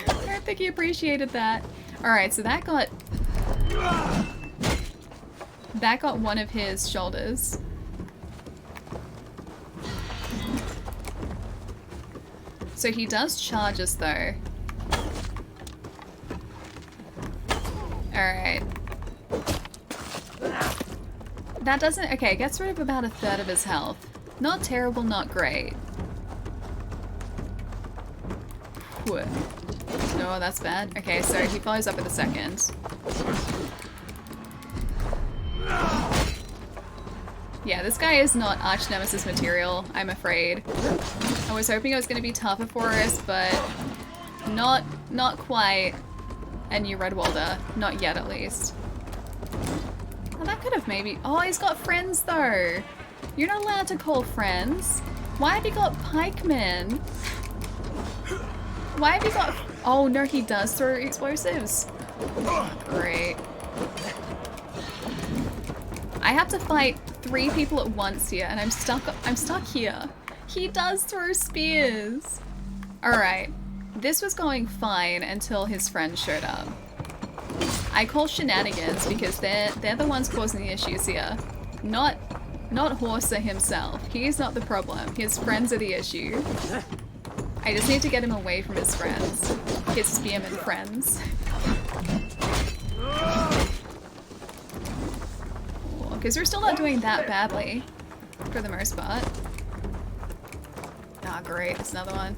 don't think he appreciated that. Alright, so that got one of his shoulders. So he does charge us though. Alright. That doesn't... Okay, gets rid of about a third of his health. Not terrible, not great. What? No, that's bad. Okay, so he follows up with a second. Yeah, this guy is not arch nemesis material, I'm afraid. I was hoping it was going to be tougher for us, but not quite. And you Redwalder, not yet at least. Oh, that could have maybe... Oh, he's got friends though. You're not allowed to call friends. Why have you got pikemen? Why have you got... Oh no, he does throw explosives. Great. I have to fight 3 people at once here, and I'm stuck here. He does throw spears. Alright. This was going fine until his friends showed up. I call shenanigans because they're the ones causing the issues here. Not Horsa himself. He's not the problem. His friends are the issue. I just need to get him away from his friends. His spearman friends. Because we're still not doing that badly, for the most part. Ah, great, it's another one.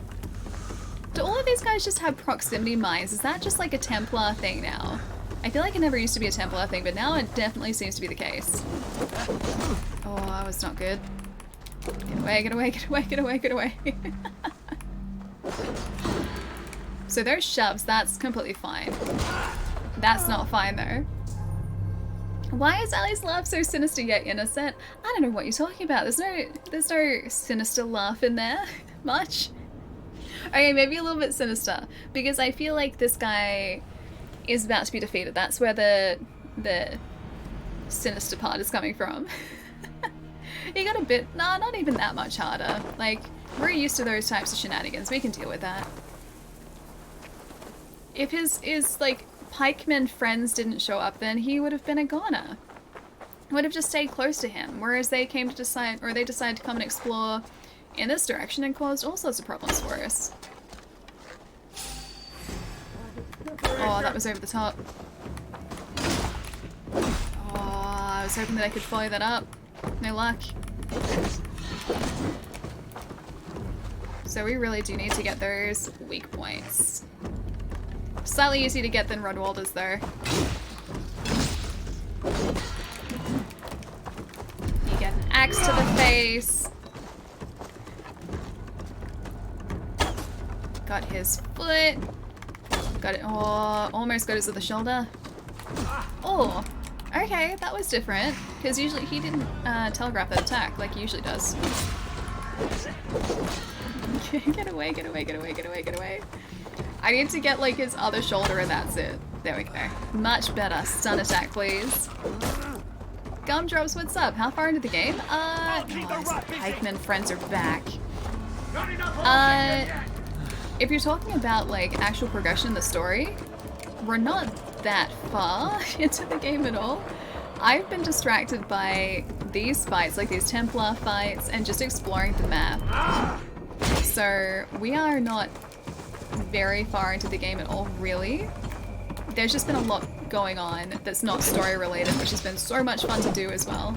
Do all of these guys just have proximity mines? Is that just like a Templar thing now? I feel like it never used to be a Templar thing, but now it definitely seems to be the case. Oh, that was not good. Get away, get away, get away, get away, get away. So those shoves, that's completely fine. That's not fine though. Why is Ali's laugh so sinister yet innocent? I don't know what you're talking about. There's no sinister laugh in there. Much. Okay, maybe a little bit sinister. Because I feel like this guy is about to be defeated. That's where the sinister part is coming from. He got a bit... Nah, not even that much harder. Like, we're used to those types of shenanigans. We can deal with that. If his like, pikemen friends didn't show up, then he would have been a goner. Would have just stayed close to him, whereas they came to decide, or they decided to come and explore in this direction and caused all sorts of problems for us. Oh, that was over the top. Oh, I was hoping that I could follow that up. No luck. So we really do need to get those weak points. Slightly easier to get than Redwalders though. You get an axe to the face. Got his foot. Got it. Oh, almost got his other shoulder. Oh, okay, that was different. Because usually he didn't telegraph that attack like he usually does. Get away, get away, get away, get away, get away. I need to get like his other shoulder and that's it. There we go. Much better. Stun attack, please. Gumdrops, what's up? How far into the game? Pikemen friends are back. If you're talking about like actual progression in the story, we're not that far into the game at all. I've been distracted by these fights, like these Templar fights, and just exploring the map. So we are not very far into the game at all, really. There's just been a lot going on that's not story related, which has been so much fun to do as well.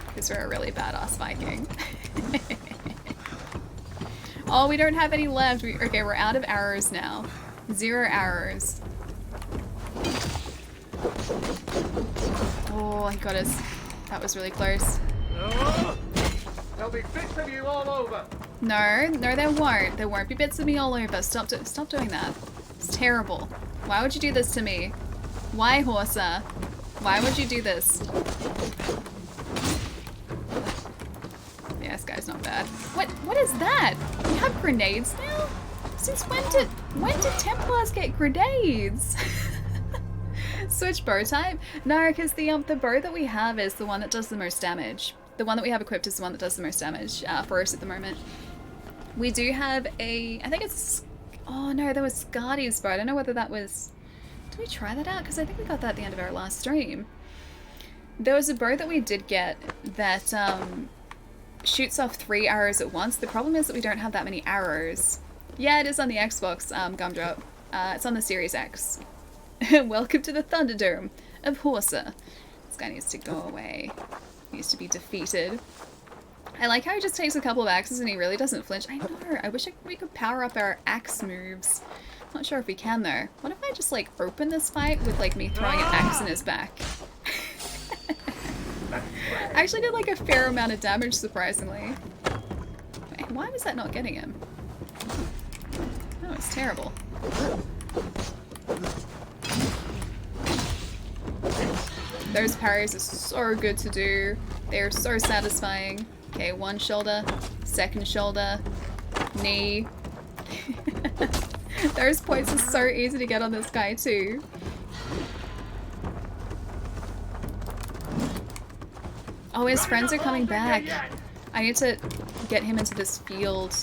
Because we're a really badass Viking. Oh, we don't have any left. Okay, we're out of arrows now. 0 arrows. Oh, he got us. That was really close. There'll be bits of you all over. No, there won't. There won't be bits of me all over. Stop doing that. It's terrible. Why would you do this to me? Why, Horsa? Why would you do this? Yeah, this guy's not bad. What is that? You have grenades now? Since when did Templars get grenades? Switch bow type? No, because the bow that we have is the one that does the most damage. The one that we have equipped is the one that does the most damage for us at the moment. We do have a, I think it's, oh no, there was Scardy's bow. I don't know whether that was, did we try that out? Because I think we got that at the end of our last stream. There was a bow that we did get that shoots off 3 arrows at once. The problem is that we don't have that many arrows. Yeah, it is on the Xbox, Gumdrop. It's on the Series X. Welcome to the Thunderdome of Horsa. This guy needs to go away. He needs to be defeated. I like how he just takes a couple of axes and he really doesn't flinch. I know, I wish we could power up our axe moves. Not sure if we can though. What if I just like open this fight with like me throwing an axe in his back? I actually did like a fair amount of damage, surprisingly. Wait, why was that not getting him? Oh, it's terrible. Those parries are so good to do. They're so satisfying. Okay, one shoulder, second shoulder, knee. Those points are so easy to get on this guy too. Oh, his friends are coming back. I need to get him into this field.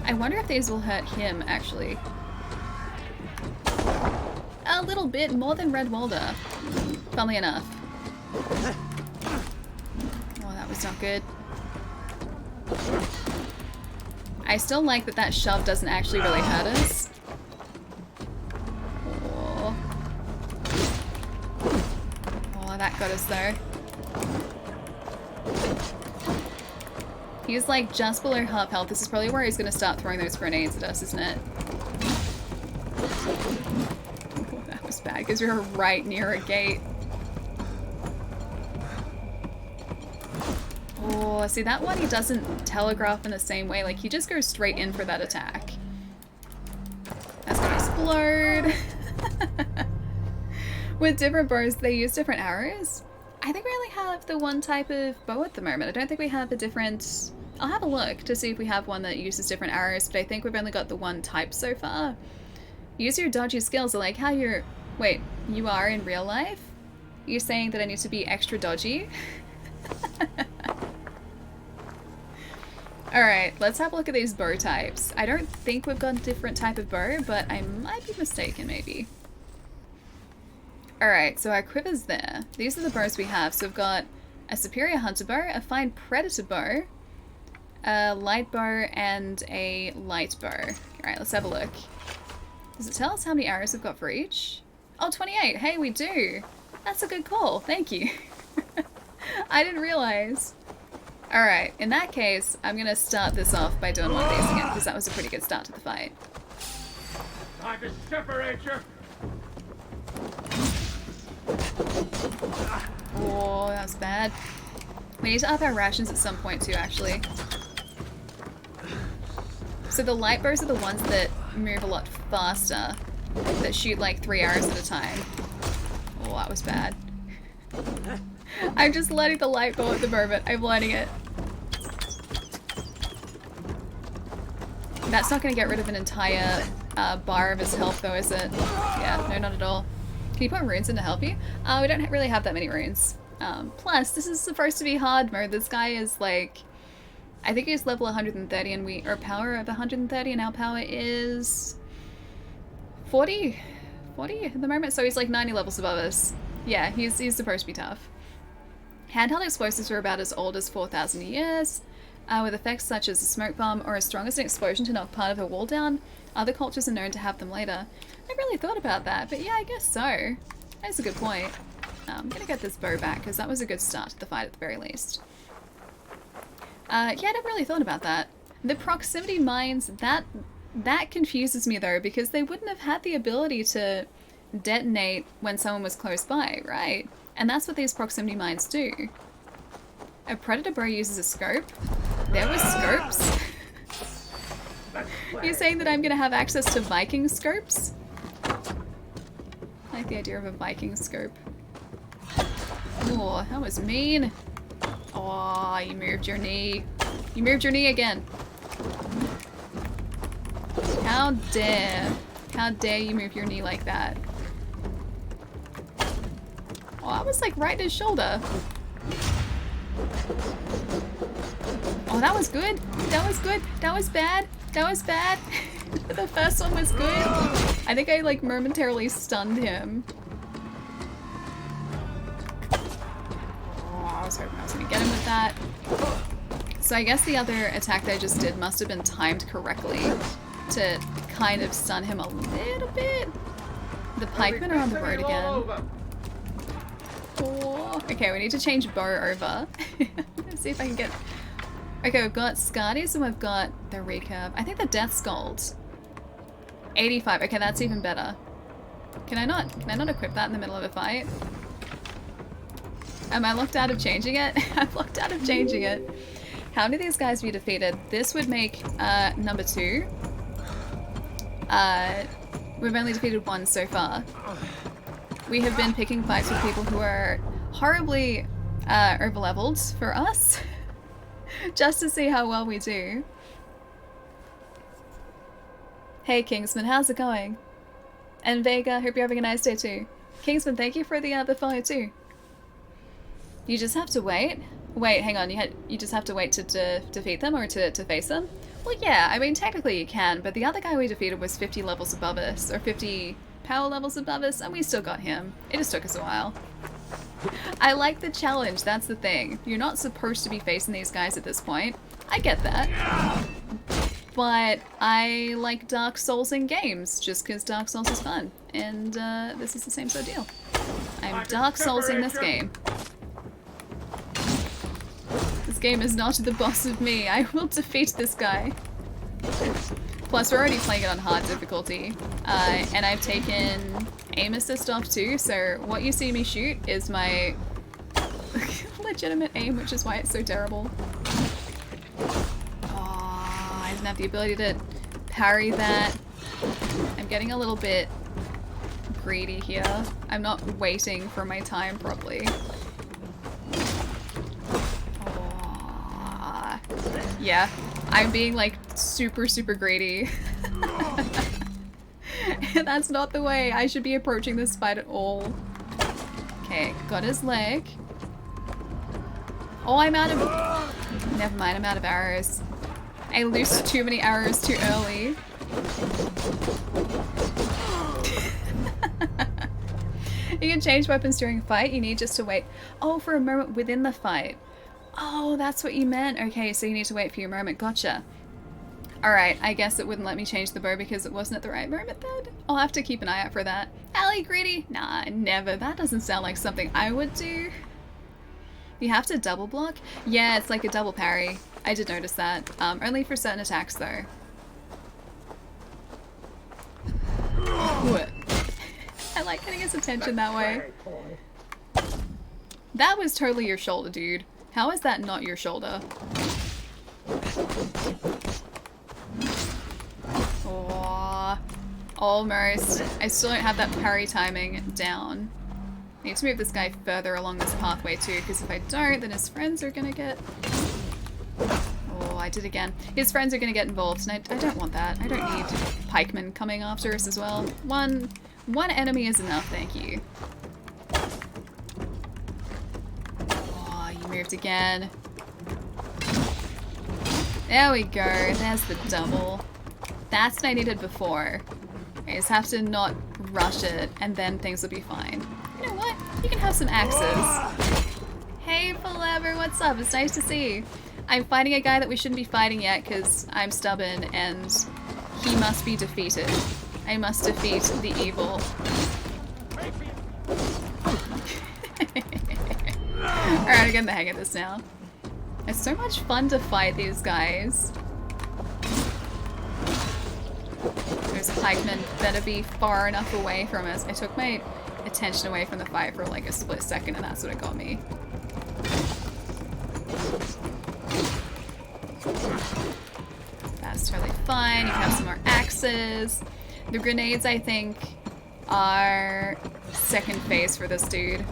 I wonder if these will hurt him, actually. A little bit more than Redwalder, funnily enough. Oh, that was not good. I still like that shove doesn't actually really hurt us. Oh, that got us though. He's like just below half health. This is probably where he's going to start throwing those grenades at us, isn't it? Oh, that was bad because we were right near a gate. Oh, see that one he doesn't telegraph in the same way. Like he just goes straight in for that attack. That's gonna explode. With different bows, they use different arrows. I think we only have the one type of bow at the moment. I don't think we have a different... I'll have a look to see if we have one that uses different arrows, but I think we've only got the one type so far. Use your dodgy skills. I like how you're... Wait, you are in real life? You're saying that I need to be extra dodgy? Alright, let's have a look at these bow types. I don't think we've got a different type of bow, but I might be mistaken maybe. Alright, so our quiver's there. These are the bows we have. So we've got a superior hunter bow, a fine predator bow, a light bow, and a light bow. Alright, let's have a look. Does it tell us how many arrows we've got for each? Oh, 28! Hey, we do! That's a good call, thank you. I didn't realize. Alright, in that case, I'm gonna start this off by doing one of these again, because that was a pretty good start to the fight. Time to separate you. Oh, that was bad. We need to up our rations at some point too, actually. So the light bows are the ones that move a lot faster, that shoot like 3 arrows at a time. Oh, that was bad. I'm just letting the light bow at the moment. I'm letting it. That's not going to get rid of an entire bar of his health though, is it? Yeah, no, not at all. Can you put runes in to help you? We don't really have that many runes. Plus, this is supposed to be hard mode. This guy is like, I think he's level 130 and we are power of 130 and our power is 40 at the moment. So he's like 90 levels above us. Yeah, he's supposed to be tough. Handheld explosives are about as old as 4,000 years, with effects such as a smoke bomb or as strong as an explosion to knock part of a wall down. Other cultures are known to have them later. I never really thought about that, but yeah, I guess so. That's a good point. I'm gonna get this bow back, because that was a good start to the fight at the very least. Yeah, I never really thought about that. The proximity mines, that confuses me though, because they wouldn't have had the ability to detonate when someone was close by, right? And that's what these proximity mines do. A predator bow uses a scope. There were scopes. You're saying that I'm gonna have access to Viking scopes? I like the idea of a Viking scope. Oh, that was mean. Oh, you moved your knee. You moved your knee again. How dare you move your knee like that? Oh, that was like right in his shoulder. Oh, that was good. That was good. That was bad. That was bad. The first one was good. I think I like momentarily stunned him. Oh, I was hoping I was gonna get him with that. So I guess the other attack that I just did must have been timed correctly to kind of stun him a little bit. The pikemen are on the road again. Oh, okay, we need to change bow over. Let's see if I can get... Okay, we've got Scardies and we've got the recurve. I think the Death Skulls. 85. Okay, that's even better. Can I not equip that in the middle of a fight? Am I locked out of changing it? I'm locked out of changing it. How many of these guys have you defeated? This would make number 2. We've only defeated 1 so far. We have been picking fights with people who are horribly overleveled for us. Just to see how well we do. Hey Kingsman, how's it going? And Vega, hope you're having a nice day too. Kingsman, thank you for the follow too. You just have to wait? Wait, hang on, you just have to wait to defeat them or to face them? Well yeah, I mean technically you can, but the other guy we defeated was 50 levels above us, or 50 power levels above us, and we still got him. It just took us a while. I like the challenge, that's the thing. You're not supposed to be facing these guys at this point. I get that. But I like Dark Souls in games, just because Dark Souls is fun. And this is the same sort of deal. I'm Dark Soulsing this game. This game is not the boss of me. I will defeat this guy. Plus, we're already playing it on hard difficulty. And I've taken aim assist off too, so what you see me shoot is my legitimate aim, which is why it's so terrible. Oh, I didn't have the ability to parry that. I'm getting a little bit greedy here. I'm not waiting for my time properly. Oh, yeah, I'm being like super greedy. That's not the way I should be approaching this fight at all. Okay, got his leg. Oh, I'm out of... Never mind, I'm out of arrows. I loosed too many arrows too early. You can change weapons during a fight. You need just to wait. Oh, for a moment within the fight. Oh, that's what you meant. Okay, so you need to wait for your moment. Gotcha. Alright, I guess it wouldn't let me change the bow because it wasn't at the right moment then. I'll have to keep an eye out for that. Alley greedy? Nah, never. That doesn't sound like something I would do. You have to double block? Yeah, it's like a double parry. I did notice that. Only for certain attacks though. What? I like getting his attention that way. That was totally your shoulder, dude. How is that not your shoulder? Oh, almost. I still don't have that parry timing down. I need to move this guy further along this pathway too, because if I don't, then his friends are gonna get... Oh, I did again. His friends are gonna get involved, and I don't want that. I don't need pikemen coming after us as well. One enemy is enough, thank you. Oh, you moved again. There we go. There's the double. That's what I needed before. I just have to not rush it, and then things will be fine. You know what? You can have some axes. Hey, Forever, what's up? It's nice to see you. I'm fighting a guy that we shouldn't be fighting yet because I'm stubborn and he must be defeated. I must defeat the evil. Alright, I'm getting the hang of this now. It's so much fun to fight these guys. Those pikemen better be far enough away from us. I took my attention away from the fight for like a split second and that's what it got me. That's totally fine. You can have some more axes. The grenades, I think, are second phase for this dude.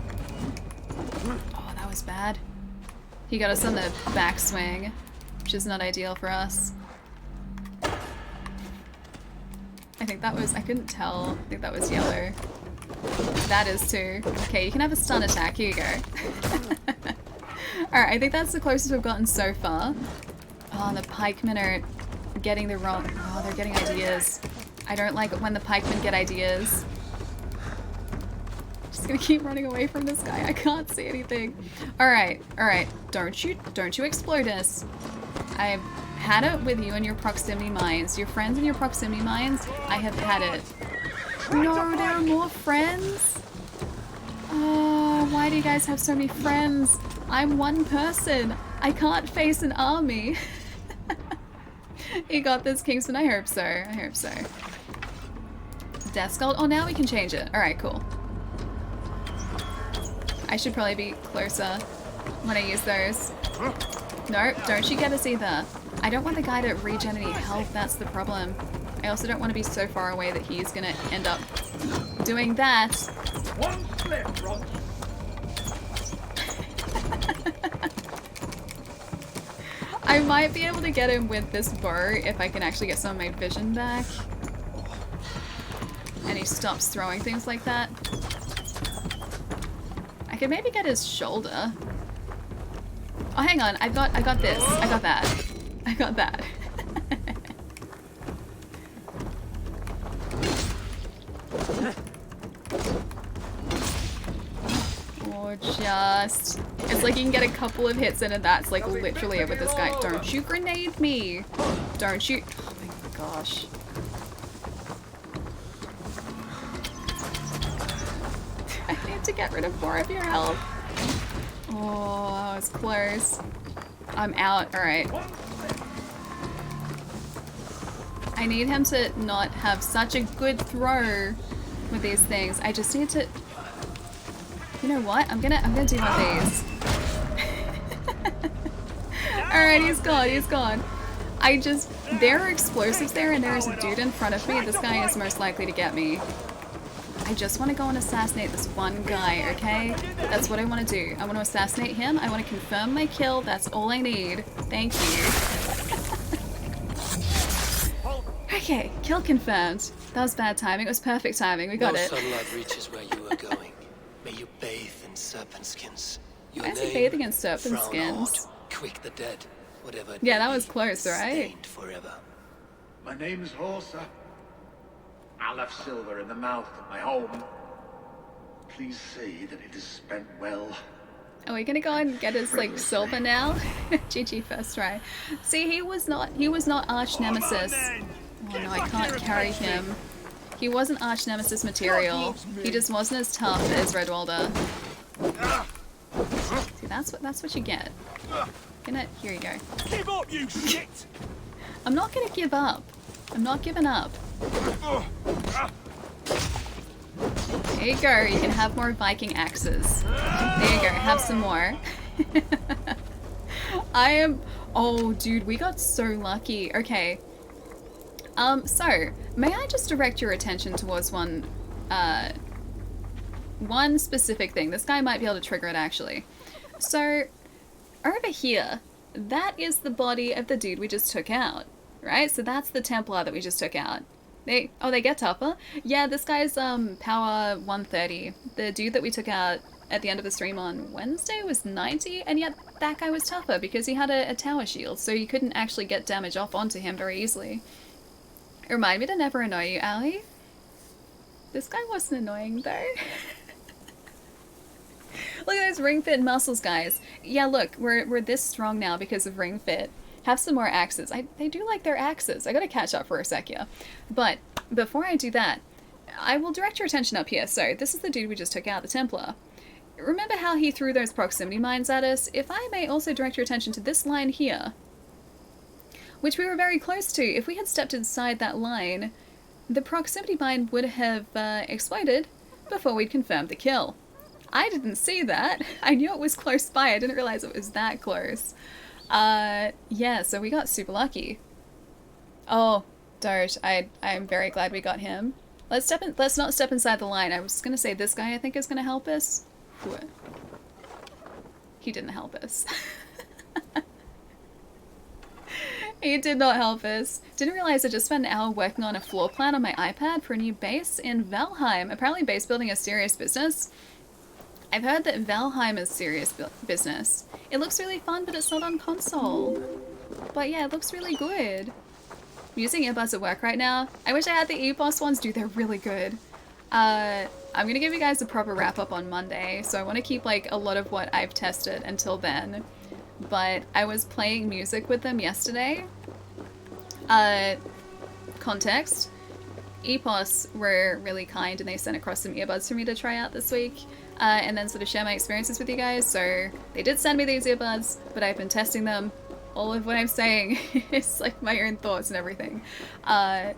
Oh, that was bad. He got us on the backswing, which is not ideal for us. I think that was, I couldn't tell. I think that was yellow. That is too. Okay, you can have a stun attack. Here you go. Alright, I think that's the closest we've gotten so far. Oh, the pikemen are getting the wrong... Oh, they're getting ideas. I don't like it when the pikemen get ideas. Just gonna keep running away from this guy. I can't see anything. Alright, alright. Don't you explode us. I've had it with you and your proximity mines. Your friends and your proximity mines, I have had it. No, there are more friends? Oh, why do you guys have so many friends? I'm one person. I can't face an army. You got this, Kingsman. I hope so. I hope so. Death Skull. Oh, now we can change it. Alright, cool. I should probably be closer when I use those. No, don't you get us either. I don't want the guy to regen any health. That's the problem. I also don't want to be so far away that he's gonna end up doing that. One slip, Ron. I might be able to get him with this bow if I can actually get some of my vision back. And he stops throwing things like that. I could maybe get his shoulder. Oh, hang on. I got this. I got that. I got that. Or just... It's like you can get a couple of hits in and that's like literally it with this guy. Don't you grenade me! Don't you... Oh my gosh. I need to get rid of more of your health. Oh, that was close. I'm out. Alright. I need him to not have such a good throw with these things. I just need to... You know what? I'm gonna do one of these. Alright, he's gone, he's gone. There are explosives there and there is a dude in front of me. This guy is most likely to get me. I just want to go and assassinate this one guy, okay? That's what I want to do. I want to assassinate him. I want to confirm my kill. That's all I need. Thank you. Okay, kill confirmed. That was bad timing. It was perfect timing. We got it. No sunlight reaches where you are going. May you bathe in serpent skins. Your Why is he name, bathing in serpent Frown skins? Horde, Quick the dead. Whatever it Yeah, may that was be, close, right? stained forever. My name's Horsa. I left silver in the mouth of my home. Please say that it is spent well. Are we gonna go and get his like silver now? GG first try. See, he was not arch nemesis. Oh no, I can't carry him. He wasn't arch nemesis material. He just wasn't as tough as Redwalder. See, that's what you get. Here you go. Give up, you shit! I'm not gonna give up. I'm not giving up. There you go, you can have more Viking axes. There you go, have some more. Oh dude, we got so lucky. Okay. So, may I just direct your attention towards one specific thing. This guy might be able to trigger it actually. So, over here, that is the body of the dude we just took out, right? So that's the Templar that we just took out. They get tougher? Yeah, this guy's power 130. The dude that we took out at the end of the stream on Wednesday was 90, and yet that guy was tougher because he had a tower shield, so you couldn't actually get damage off onto him very easily. Remind me to never annoy you, Ali. This guy wasn't annoying though. Look at those ring fit muscles, guys. Yeah, look, we're this strong now because of ring fit. Have some more axes. They do like their axes. I gotta catch up for a sec here. But before I do that, I will direct your attention up here. So this is the dude we just took out, the Templar. Remember how he threw those proximity mines at us? If I may also direct your attention to this line here, which we were very close to. If we had stepped inside that line, the proximity mine would have exploded before we'd confirmed the kill. I didn't see that. I knew it was close by. I didn't realize it was that close. Yeah, so we got super lucky. Oh, Doge, I'm very glad we got him. Let's not step inside the line. I was gonna say this guy I think is gonna help us. What? He didn't help us. He did not help us. Didn't realize I just spent an hour working on a floor plan on my iPad for a new base in Valheim. Apparently base building is serious business. I've heard that Valheim is serious business. It looks really fun, but it's not on console. But yeah, it looks really good. I'm using earbuds at work right now. I wish I had the EPOS ones. Dude, they're really good. I'm gonna give you guys a proper wrap up on Monday, so I want to keep like a lot of what I've tested until then. But I was playing music with them yesterday. Context. EPOS were really kind and they sent across some earbuds for me to try out this week. And then sort of share my experiences with you guys. So they did send me these earbuds, but I've been testing them. All of what I'm saying is like my own thoughts and everything. But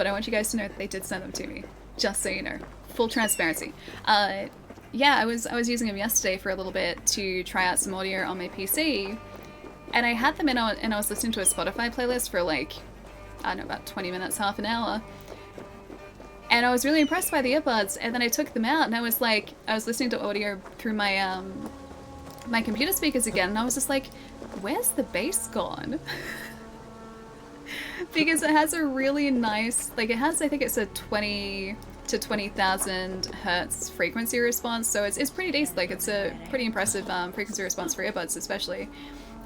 I want you guys to know that they did send them to me. Just so you know. Full transparency. Yeah, I was using them yesterday for a little bit to try out some audio on my PC. And I had them in and I was listening to a Spotify playlist for like, I don't know, about 20 minutes, half an hour. And I was really impressed by the earbuds, and then I took them out and I was listening to audio through my my computer speakers again, and I was just like, where's the bass gone? Because it has a really nice, like it has, I think it's a 20 to 20,000 hertz frequency response, so it's pretty decent. Like it's a pretty impressive frequency response for earbuds especially.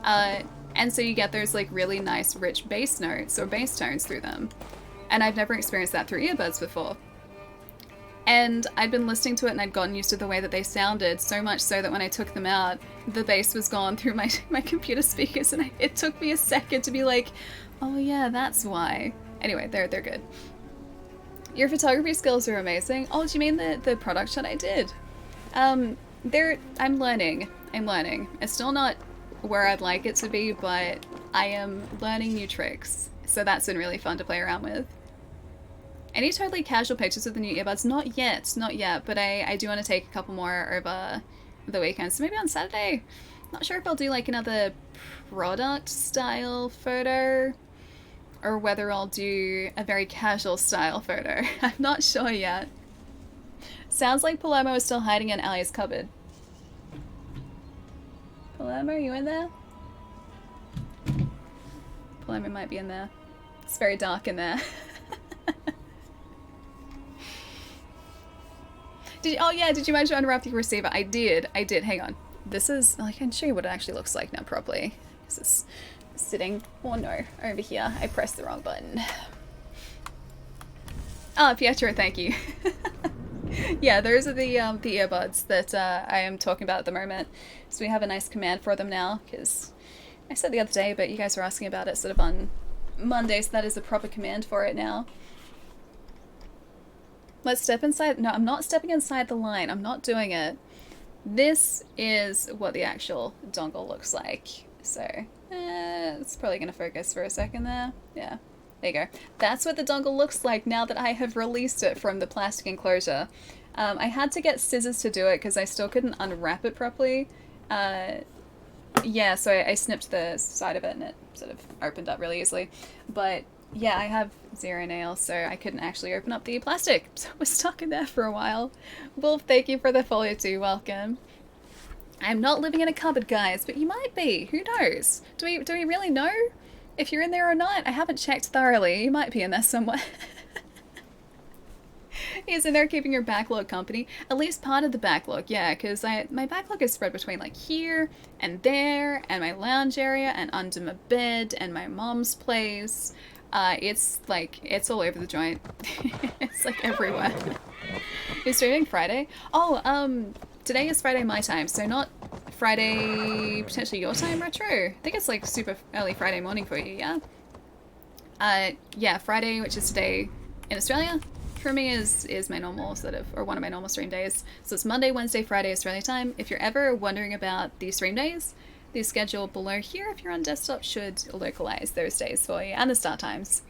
And so you get those like really nice rich bass notes or bass tones through them. And I've never experienced that through earbuds before. And I'd been listening to it and I'd gotten used to the way that they sounded, so much so that when I took them out, the bass was gone through my computer speakers, and it took me a second to be like, oh yeah, that's why. Anyway, they're good. Your photography skills are amazing. Oh, do you mean the product shot I did? I'm learning. It's still not where I'd like it to be, but I am learning new tricks. So that's been really fun to play around with. Any totally casual pictures with the new earbuds? Not yet, but I do want to take a couple more over the weekend. So maybe on Saturday. Not sure if I'll do like another product style photo or whether I'll do a very casual style photo. I'm not sure yet. Sounds like Palermo is still hiding in Ali's cupboard. Palermo, are you in there? Palermo might be in there. It's very dark in there. Did you manage to unwrap the receiver? I did. Hang on. This is, I can show you what it actually looks like now properly. This is sitting. Oh no, over here. I pressed the wrong button. Oh, Pietro, thank you. Yeah, those are the earbuds that I am talking about at the moment. So we have a nice command for them now, because I said the other day, but you guys were asking about it sort of on Monday, so that is a proper command for it now. Let's step inside. No, I'm not stepping inside the line. I'm not doing it. This is what the actual dongle looks like. So, it's probably going to focus for a second there. Yeah, there you go. That's what the dongle looks like now that I have released it from the plastic enclosure. I had to get scissors to do it because I still couldn't unwrap it properly. Yeah, so I snipped the side of it and it sort of opened up really easily. But yeah, I have 0 nails, so I couldn't actually open up the plastic. So we're stuck in there for a while. Wolf, thank you for the follow too. Welcome. I'm not living in a cupboard, guys, but you might be. Who knows? Do we really know if you're in there or not? I haven't checked thoroughly. You might be in there somewhere. He's in there keeping your backlog company. At least part of the backlog, yeah, because my backlog is spread between like here and there and my lounge area and under my bed and my mom's place. It's like, it's all over the joint. It's like everywhere. You're streaming Friday? Oh, today is Friday my time, so not Friday, potentially your time, Retro? I think it's like super early Friday morning for you, yeah? Yeah, Friday, which is today in Australia, for me is my normal sort of, or one of my normal stream days. So it's Monday, Wednesday, Friday, Australia time. If you're ever wondering about the stream days, the schedule below here, if you're on desktop, should localize those days for you, and the start times.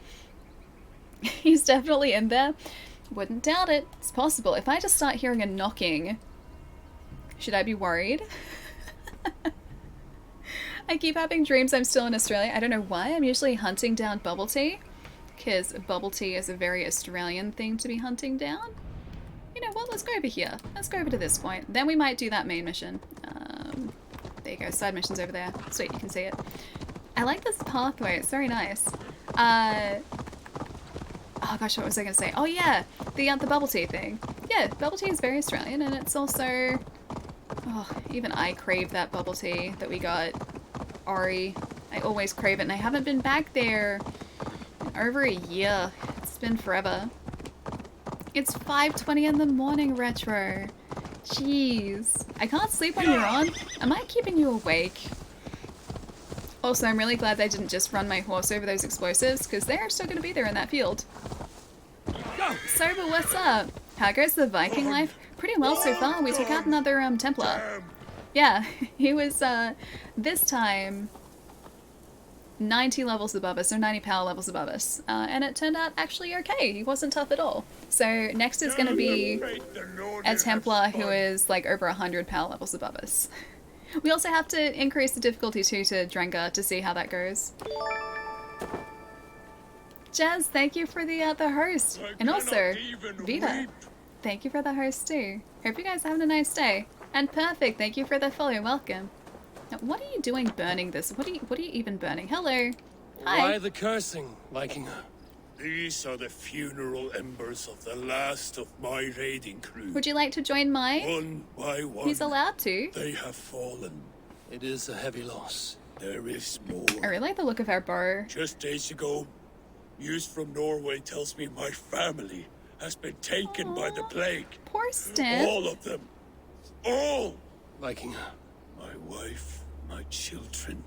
He's definitely in there. Wouldn't doubt it. It's possible. If I just start hearing a knocking, should I be worried? I keep having dreams I'm still in Australia. I don't know why. I'm usually hunting down bubble tea, because bubble tea is a very Australian thing to be hunting down. You know what? Let's go over here. Let's go over to this point. Then we might do that main mission. There you go. Side mission's over there. Sweet, you can see it. I like this pathway. It's very nice. Oh gosh, what was I going to say? Oh yeah, the bubble tea thing. Yeah, bubble tea is very Australian, and it's also... Oh, even I crave that bubble tea that we got. Ori. I always crave it, and I haven't been back there in over a year. It's been forever. It's 5:20 in the morning, Retro. Jeez. I can't sleep when you're on. Am I keeping you awake? Also, I'm really glad they didn't just run my horse over those explosives, because they're still going to be there in that field. Sober, what's up? How goes the Viking life? Pretty well so far. We took out another Templar. Yeah, he was this time 90 levels above us, or 90 power levels above us, and it turned out actually okay. He wasn't tough at all. So next is going to be a Templar who is like over 100 power levels above us. We also have to increase the difficulty too to Drenga to see how that goes. Jazz, thank you for the host, and also Vita, thank you for the host too. Hope you guys are having a nice day. And Perfect, thank you for the follow. Welcome. Now, what are you doing burning this? What are you even burning? Hello. Hi. Why the cursing, Vikinger? These are the funeral embers of the last of my raiding crew. Would you like to join mine? One by one. He's allowed to. They have fallen. It is a heavy loss. There is more. I really like the look of our bow. Just days ago, news from Norway tells me my family has been taken by the plague. Poor Stan. All of them. All! Vikinger. My wife, my children.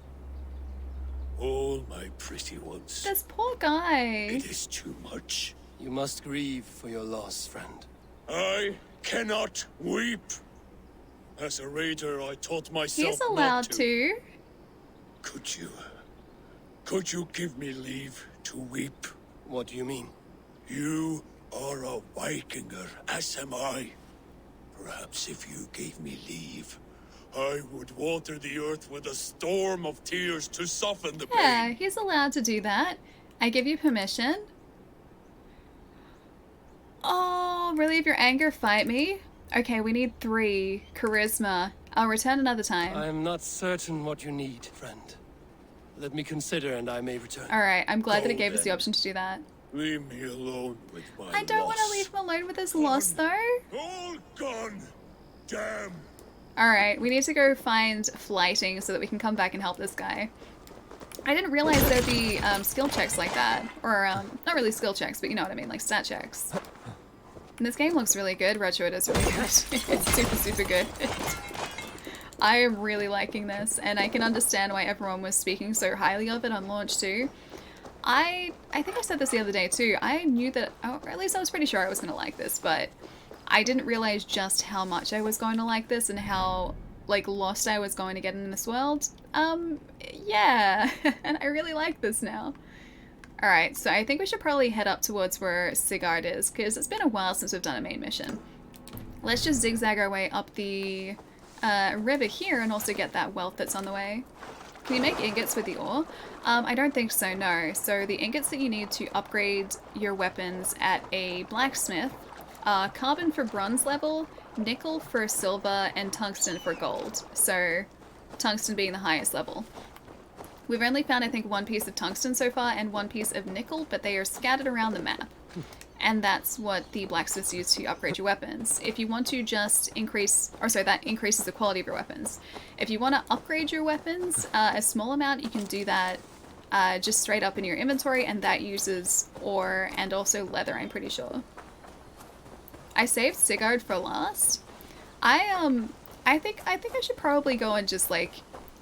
All my pretty ones. This poor guy. It is too much. You must grieve for your loss, friend. I cannot weep. As a raider, I taught myself He's allowed not to. Could you give me leave to weep? What do you mean? You are a Vikinger, as am I. Perhaps if you gave me leave, I would water the earth with a storm of tears to soften the Yeah, pain. he's allowed to do that. I give you permission. Oh, relieve your anger, fight me? Okay, we need 3. Charisma. I'll return another time. I am not certain what you need, friend. Let me consider and I may return. Alright, I'm glad that it Go gave us the then. option to do that. Leave me alone with my I don't want to loss. leave him alone with his loss, though. All gone. Damn. Alright, we need to go find flighting so that we can come back and help this guy. I didn't realize there'd be skill checks like that. Or, not really skill checks, but you know what I mean, like stat checks. And this game looks really good. Retro, it is really good. It's super, super good. I am really liking this, and I can understand why everyone was speaking so highly of it on launch too. I think I said this the other day too. I knew that, or at least I was pretty sure I was going to like this, but I didn't realize just how much I was going to like this and how, like, lost I was going to get in this world. Yeah, and I really like this now. Alright, so I think we should probably head up towards where Sigurd is, because it's been a while since we've done a main mission. Let's just zigzag our way up the river here and also get that wealth that's on the way. Can you make ingots with the ore? I don't think so, no. So the ingots that you need to upgrade your weapons at a blacksmith are carbon for bronze level, nickel for silver, and tungsten for gold. So tungsten being the highest level. We've only found, I think, one piece of tungsten so far and one piece of nickel, but they are scattered around the map. And that's what the blacksmiths use to upgrade your weapons. If you want to just increase, or sorry, that increases the quality of your weapons. If you want to upgrade your weapons a small amount, you can do that just straight up in your inventory, and that uses ore and also leather, I'm pretty sure. I saved Sigurd for last. I think I should probably go and just like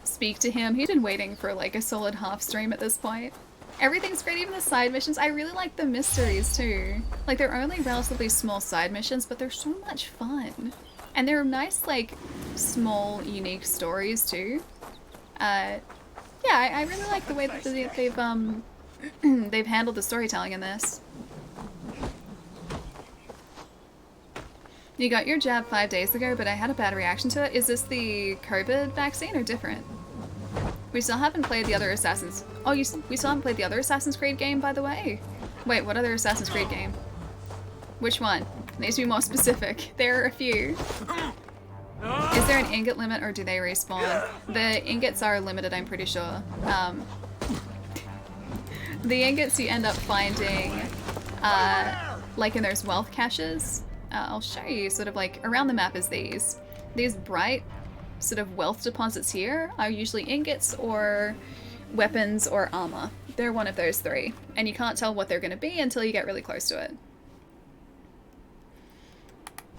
speak to him. He'd been waiting for like a solid half stream at this point. Everything's great, even the side missions. I really like the mysteries too. Like, they're only relatively small side missions, but they're so much fun. And they're nice, like, small, unique stories too. Yeah, I really like the way that they've they've handled the storytelling in this. You got your jab 5 days ago, but I had a bad reaction to it. Is this the COVID vaccine or different? We still haven't played the other Assassin's... Oh, we still haven't played the other Assassin's Creed game, by the way? Wait, what other Assassin's Creed game? Which one? It needs to be more specific. There are a few. Is there an ingot limit, or do they respawn? The ingots are limited, I'm pretty sure. The ingots you end up finding, like in those wealth caches. I'll show you, sort of like, around the map is these. These bright sort of wealth deposits here are usually ingots or weapons or armor. They're one of those three, and you can't tell what they're going to be until you get really close to it.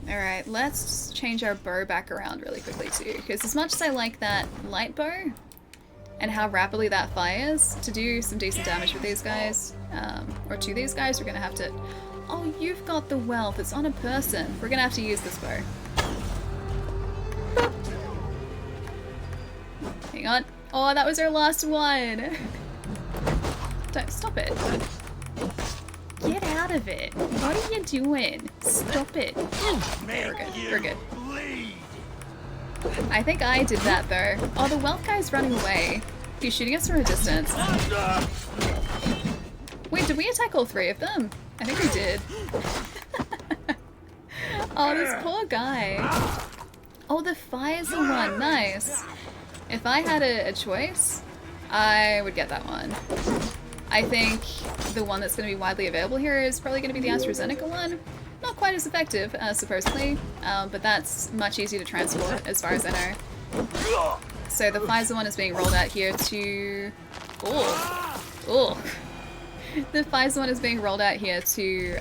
Alright, let's change our bow back around really quickly too, because as much as I like that light bow and how rapidly that fires, to do some decent damage with these guys, or to these guys, we're going to have to... Oh, you've got the wealth, it's on a person. We're going to have to use this bow. Hang on. Oh, that was our last one. Don't stop it. Get out of it. What are you doing? Stop it. We're good. We're good. I think I did that though. Oh, the wealth guy's running away. He's shooting us from a distance. Wait, did we attack all three of them? I think we did. Oh, this poor guy. Oh, the fire's the one. Nice. If I had a choice, I would get that one. I think the one that's going to be widely available here is probably going to be the AstraZeneca one. Not quite as effective, supposedly, but that's much easier to transport as far as I know. So the Pfizer one is being rolled out here to... Oh. Oh. The Pfizer one is being rolled out here to,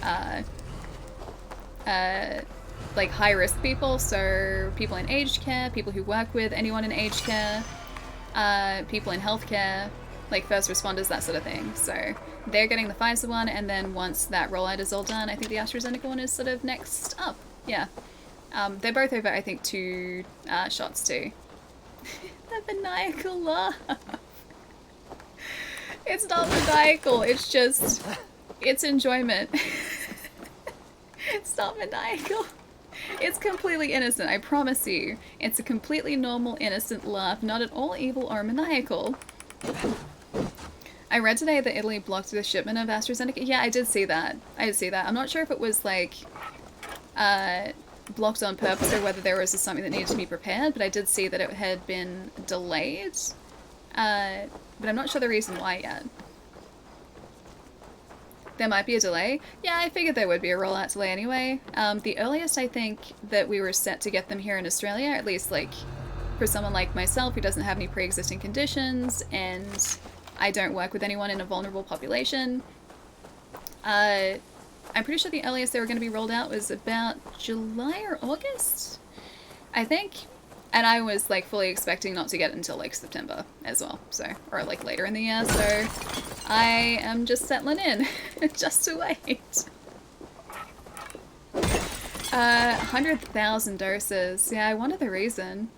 like, high-risk people, so people in aged care, people who work with anyone in aged care, people in healthcare, like first responders, that sort of thing. So they're getting the Pfizer one, and then once that rollout is all done, I think the AstraZeneca one is sort of next up. Yeah. They're both over, I think, 2 shots too. The maniacal laugh. It's not maniacal, it's just... it's enjoyment. It's not maniacal. It's completely innocent, I promise you. It's a completely normal, innocent laugh, not at all evil or maniacal. I read today that Italy blocked the shipment of AstraZeneca. Yeah, I did see that. I did see that. I'm not sure if it was, like, blocked on purpose or whether there was something that needed to be prepared, but I did see that it had been delayed. But I'm not sure the reason why yet. There might be a delay. Yeah, I figured there would be a rollout delay anyway. The earliest I think that we were set to get them here in Australia, at least like for someone like myself who doesn't have any pre-existing conditions and I don't work with anyone in a vulnerable population. I'm pretty sure the earliest they were going to be rolled out was about July or August, I think. And I was like fully expecting not to get it until like September as well, so, or like later in the year, so I am just settling in just to wait. 100,000 doses. Yeah, I wonder the reason.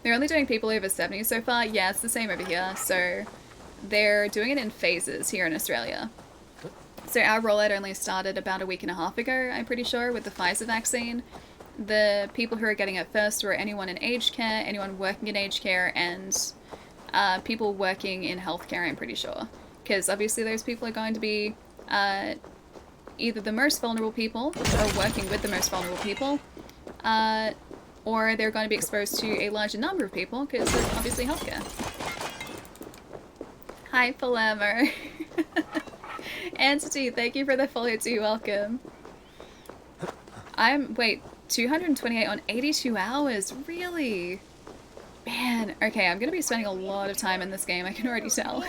They're only doing people over 70 so far. Yeah, it's the same over here. So they're doing it in phases here in Australia. So our rollout only started about a week and a half ago, I'm pretty sure, with the Pfizer vaccine. The people who are getting it first were anyone in aged care, anyone working in aged care, and people working in healthcare, I'm pretty sure. Because obviously those people are going to be either the most vulnerable people, or working with the most vulnerable people, or they're going to be exposed to a larger number of people, because they're obviously healthcare. Hi, Palermo. Entity, thank you for the follow too, welcome. Wait, 228 on 82 hours? Really? Man, okay, I'm gonna be spending a lot of time in this game, I can already tell.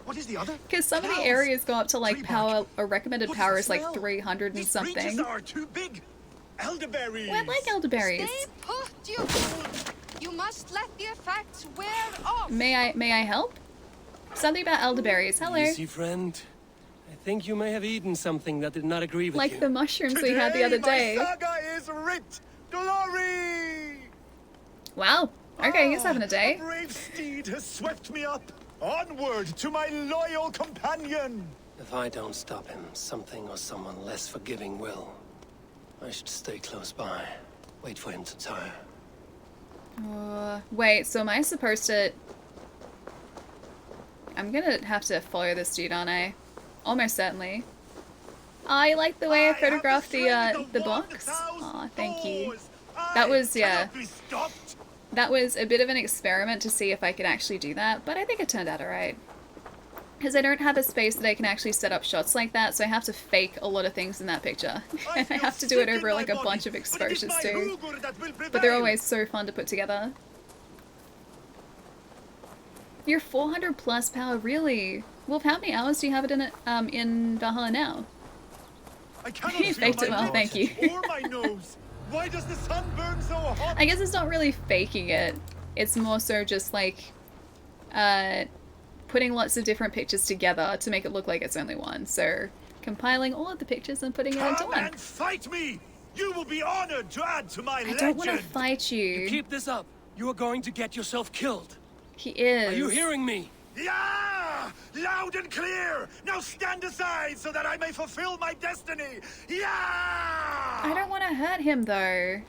What is the other? Because some of the areas go up to like power, or recommended power is like 300 and something. Are too big. Elderberries. Well, I like elderberries. Stay put, you fool. You must let the effects wear off. May I help? Something about elderberries. Hello. Easy, friend. I think you may have eaten something that did not agree with Like you. the mushrooms we had the other day. My saga is writ. Glory. Wow. Okay, he's having a day. A brave steed has swept me up. Onward to my loyal companion. If I don't stop him, something or someone less forgiving will. I should stay close by. Wait for him to tire. Wait, so am I supposed to... I'm gonna have to follow this dude, aren't I? Almost certainly. I like the way I photographed the box. Aw, thank you. That was, yeah. That was a bit of an experiment to see if I could actually do that, but I think it turned out alright. Because I don't have a space that I can actually set up shots like that, so I have to fake a lot of things in that picture. And I have to do it over like a bunch of exposures too. But they're always so fun to put together. You're 400 plus power, really? Wolf, how many hours do you have it in Valhalla now? You faked it well, thank you. Why does the sun burn so hot? I guess it's not really faking it. It's more so just like putting lots of different pictures together to make it look like it's only one. So compiling all of the pictures and putting it into one. And fight me! You will be honored to add to my legend. I don't want to fight you. You keep this up. You are going to get yourself killed. He is. Are you hearing me? Yeah! Loud and clear! Now stand aside so that I may fulfill my destiny! Yeah! I don't want to hurt him though.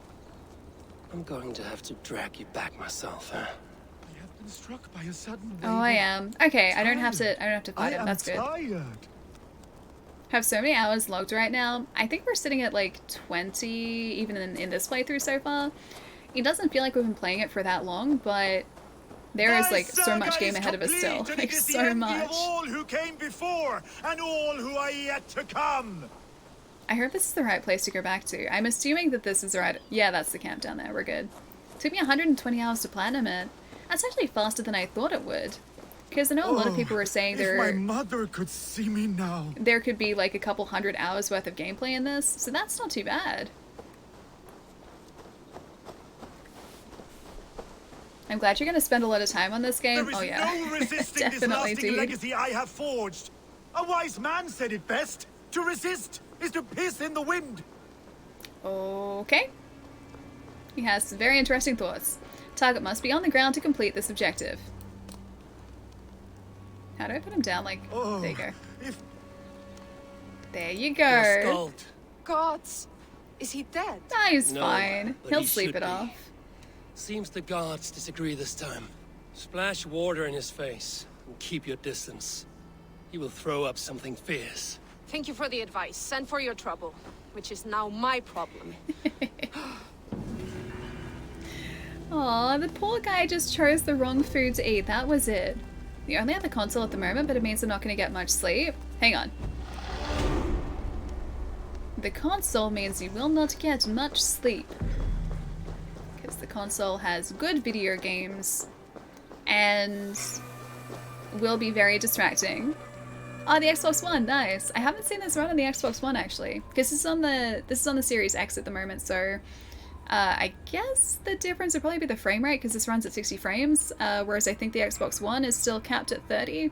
I'm going to have to drag you back myself, huh? I have been struck by a sudden wave. Oh, I am. Okay, I don't have to fight him. That's good. Tired. Have so many hours logged right now. I think we're sitting at like 20, even in this playthrough so far. It doesn't feel like we've been playing it for that long, but there is like so much game ahead of us still. Like so much. Of all who came before and all who are yet to come. I hope this is the right place to go back to. I'm assuming that this is the right... Yeah, that's the camp down there. We're good. Took me 120 hours to platinum it. That's actually faster than I thought it would. Because I know a lot of people were saying if my mother could see me now. There could be like a couple hundred hours worth of gameplay in this, so that's not too bad. I'm glad you're going to spend a lot of time on this game. There is oh yeah, no resisting this lasting legacy I have forged. A wise man said it best. To resist is to piss in the wind. Okay. He has some very interesting thoughts. Target must be on the ground to complete this objective. How do I put him down? Like, there you go. There you go. Gods, is he dead? Ah, he's No, fine. but He'll he sleep should it be. off. Seems the gods disagree this time. Splash water in his face and keep your distance. He will throw up something fierce. Thank you for the advice and for your trouble, which is now my problem. Aw, the poor guy just chose the wrong food to eat. That was it. We only have a console at the moment, but it means I'm not going to get much sleep. Hang on. The console means you will not get much sleep. Because the console has good video games. and will be very distracting. Oh, the Xbox One, nice. I haven't seen this run on the Xbox One actually, because this is on the Series X at the moment. So I guess the difference would probably be the frame rate, because this runs at 60 frames, whereas I think the Xbox One is still capped at 30.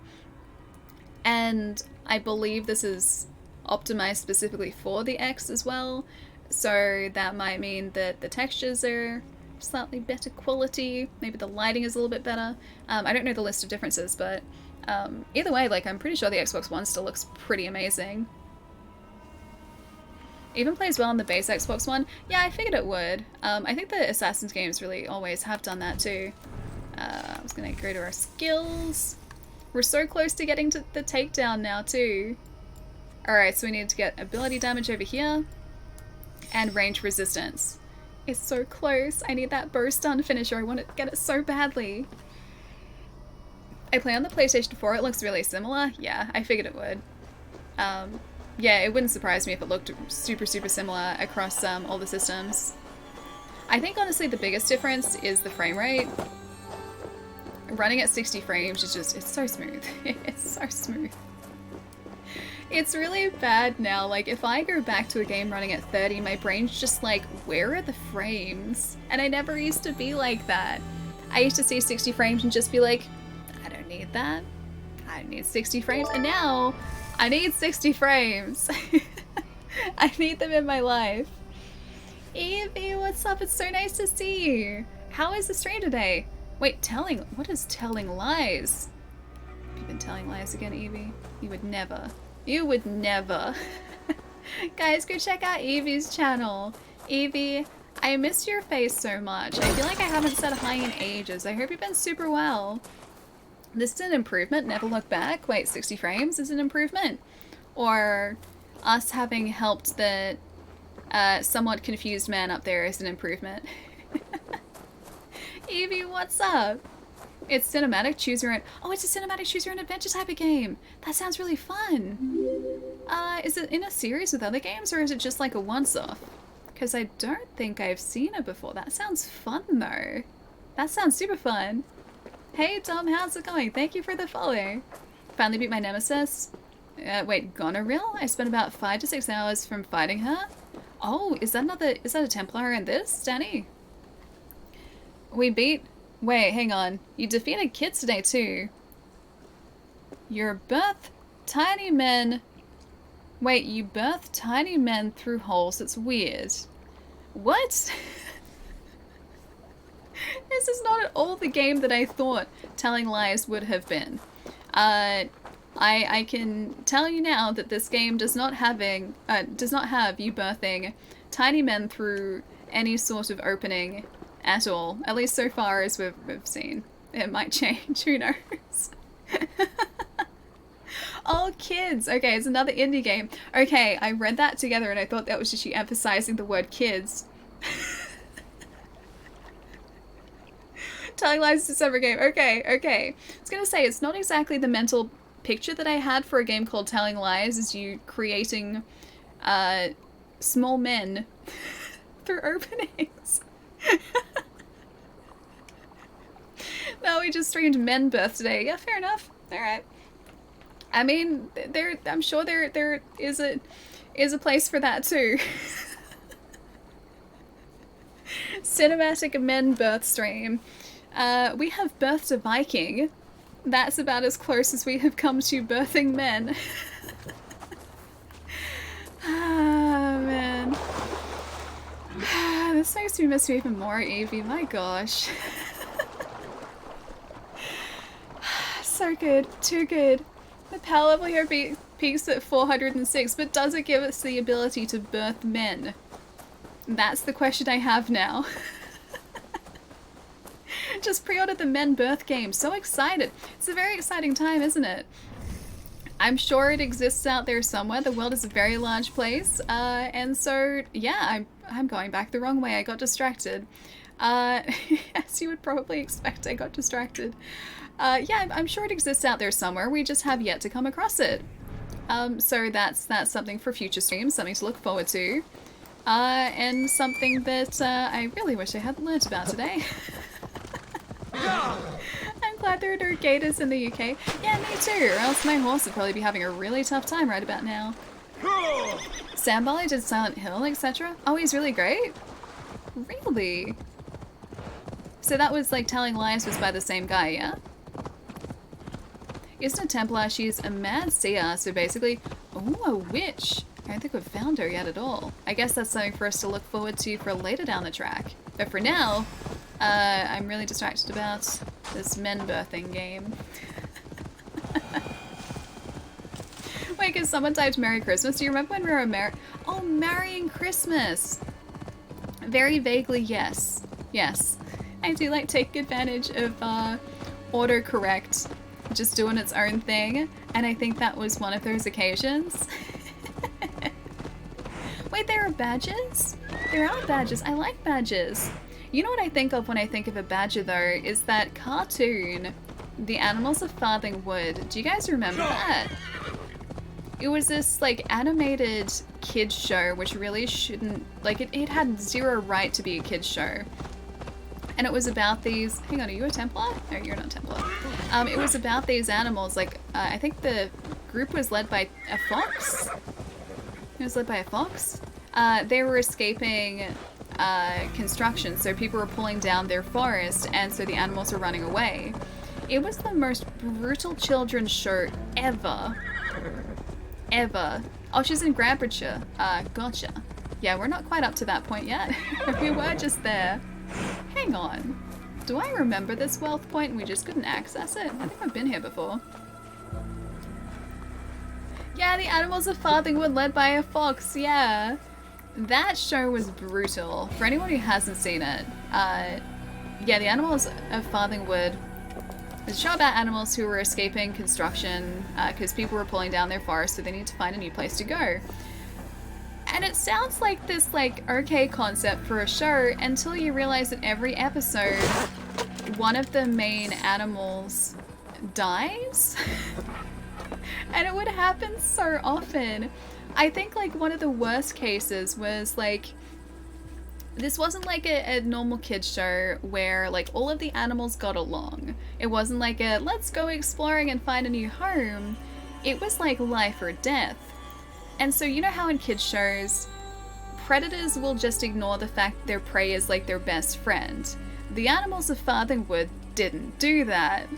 And I believe this is optimized specifically for the X as well. So that might mean that the textures are slightly better quality. Maybe the lighting is a little bit better. I don't know the list of differences, but either way, like, I'm pretty sure the Xbox One still looks pretty amazing. Even plays well on the base Xbox One. Yeah, I figured it would. I think the Assassin's games really always have done that too. I was gonna go to our skills. We're so close to getting to the takedown now too. Alright, so we need to get ability damage over here. And range resistance. It's so close. I need that bow stun finisher. I want to get it so badly. I play on the PlayStation 4. It looks really similar. Yeah, I figured it would. Yeah, it wouldn't surprise me if it looked super similar across all the systems. I think honestly the biggest difference is the frame rate. Running at 60 frames is just, it's so smooth. It's so smooth. It's really bad now. Like, if I go back to a game running at 30, my brain's just like, where are the frames? And I never used to be like that. I used to see 60 frames and just be like, I don't need that. I don't need 60 frames. And now, I need 60 frames. I need them in my life. Evie, what's up? It's so nice to see you. How is the stream today? Wait, what is telling lies? Have you been telling lies again, Evie? You would never. You would never. Guys, go check out Evie's channel. Evie, I miss your face so much. I feel like I haven't said hi in ages. I hope you've been super well. This is an improvement, never look back. Wait, 60 frames is an improvement? Or us having helped the somewhat confused man up there is an improvement? Evie, what's up? It's cinematic, choose your own. Oh, it's a cinematic, choose your own adventure type of game. That sounds really fun. Is it in a series with other games, or is it just like a once-off? Because I don't think I've seen it before. That sounds fun though. That sounds super fun. Hey Tom, how's it going? Thank you for the follow. Finally beat my nemesis. Wait, Goneril? I spent about 5 to 6 hours from fighting her. Oh, is that a Templar in this, Danny? We beat... Wait, hang on. You defeated kids today too. You birth tiny men... Wait, you birth tiny men through holes. It's weird. What? This is not at all the game that I thought Telling Lies would have been. I can tell you now that this game does not have you birthing tiny men through any sort of opening at all. At least so far as we've seen. It might change, who knows? Oh, kids! Okay, it's another indie game. Okay, I read that together and I thought that was just you emphasizing the word kids. Telling Lies is a separate game. Okay. I was gonna say, it's not exactly the mental picture that I had for a game called Telling Lies, is you creating small men through openings. No, we just streamed Men Birth today. Yeah, fair enough. Alright. I mean, I'm sure there is a place for that too. Cinematic Men Birth stream. We have birthed a Viking. That's about as close as we have come to birthing men. Ah, man. This makes me miss you even more, Evie. My gosh. So good. Too good. The power level here peaks at 406, but does it give us the ability to birth men? That's the question I have now. Just pre-ordered the Men Birth game. So excited. It's a very exciting time, isn't it? I'm sure it exists out there somewhere. The world is a very large place. And so, yeah, I'm going back the wrong way. I got distracted. As you would probably expect, I got distracted. Yeah, I'm sure it exists out there somewhere. We just have yet to come across it. So that's something for future streams, something to look forward to. And something that I really wish I had learnt about today. I'm glad glad there are no gators in the UK. Yeah, me too, or else my horse would probably be having a really tough time right about now. Sam Barley did Silent Hill, etc. Oh, he's really great? Really? So that was like Telling Lies was by the same guy, yeah? Isn't a Templar, she's a mad seer, so basically... Oh, a witch! I don't think we've found her yet at all. I guess that's something for us to look forward to for later down the track. But for now, I'm really distracted about this men birthing game. Wait, because someone typed Merry Christmas. Do you remember when we were Oh, Marrying Christmas! Very vaguely, yes. Yes. I do like take advantage of autocorrect just doing its own thing, and I think that was one of those occasions. Wait, there are badges? There are badges. I like badges. You know what I think of when I think of a badger, though, is that cartoon, The Animals of Farthing Wood. Do you guys remember that? It was this, like, animated kids show, which really shouldn't... Like, it had zero right to be a kids show. And it was about these... Hang on, are you a Templar? No, you're not a Templar. It was about these animals, like, I think the group was led by a fox? It was led by a fox? They were escaping construction, so people were pulling down their forest, and so the animals were running away. It was the most brutal children's show ever. Ever. Oh, she's in Grandbridgeshire. Gotcha. Yeah, we're not quite up to that point yet. We were just there. Hang on. Do I remember this wealth point and we just couldn't access it? I think I've been here before. Yeah, The Animals of Farthingwood led by a fox, yeah. That show was brutal. For anyone who hasn't seen it, yeah, The Animals of Farthingwood was a show about animals who were escaping construction because people were pulling down their forest, so they need to find a new place to go. And it sounds like this, like, okay concept for a show until you realize that every episode, one of the main animals dies. And it would happen so often. I think, like, one of the worst cases was, like, this wasn't like a normal kids show where, like, all of the animals got along. It wasn't like a, let's go exploring and find a new home. It was like life or death. And so you know how in kids shows, predators will just ignore the fact their prey is like their best friend. The Animals of Farthingwood didn't do that.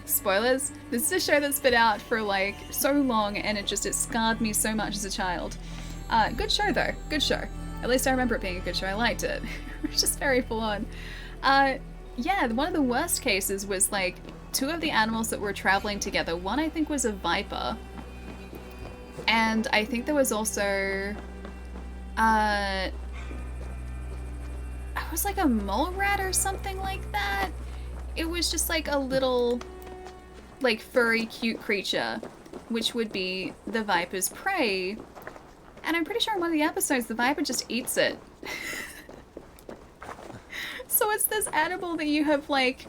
Spoilers, this is a show that's been out for like so long and it scarred me so much as a child. Good show though, good show. At least I remember it being a good show, I liked it. It was just very full on. Yeah, one of the worst cases was like two of the animals that were traveling together. One I think was a viper. And I think there was also, it was like a mole rat or something like that. It was just like a little, like, furry, cute creature, which would be the viper's prey. And I'm pretty sure in one of the episodes, the viper just eats it. So it's this animal that you have, like,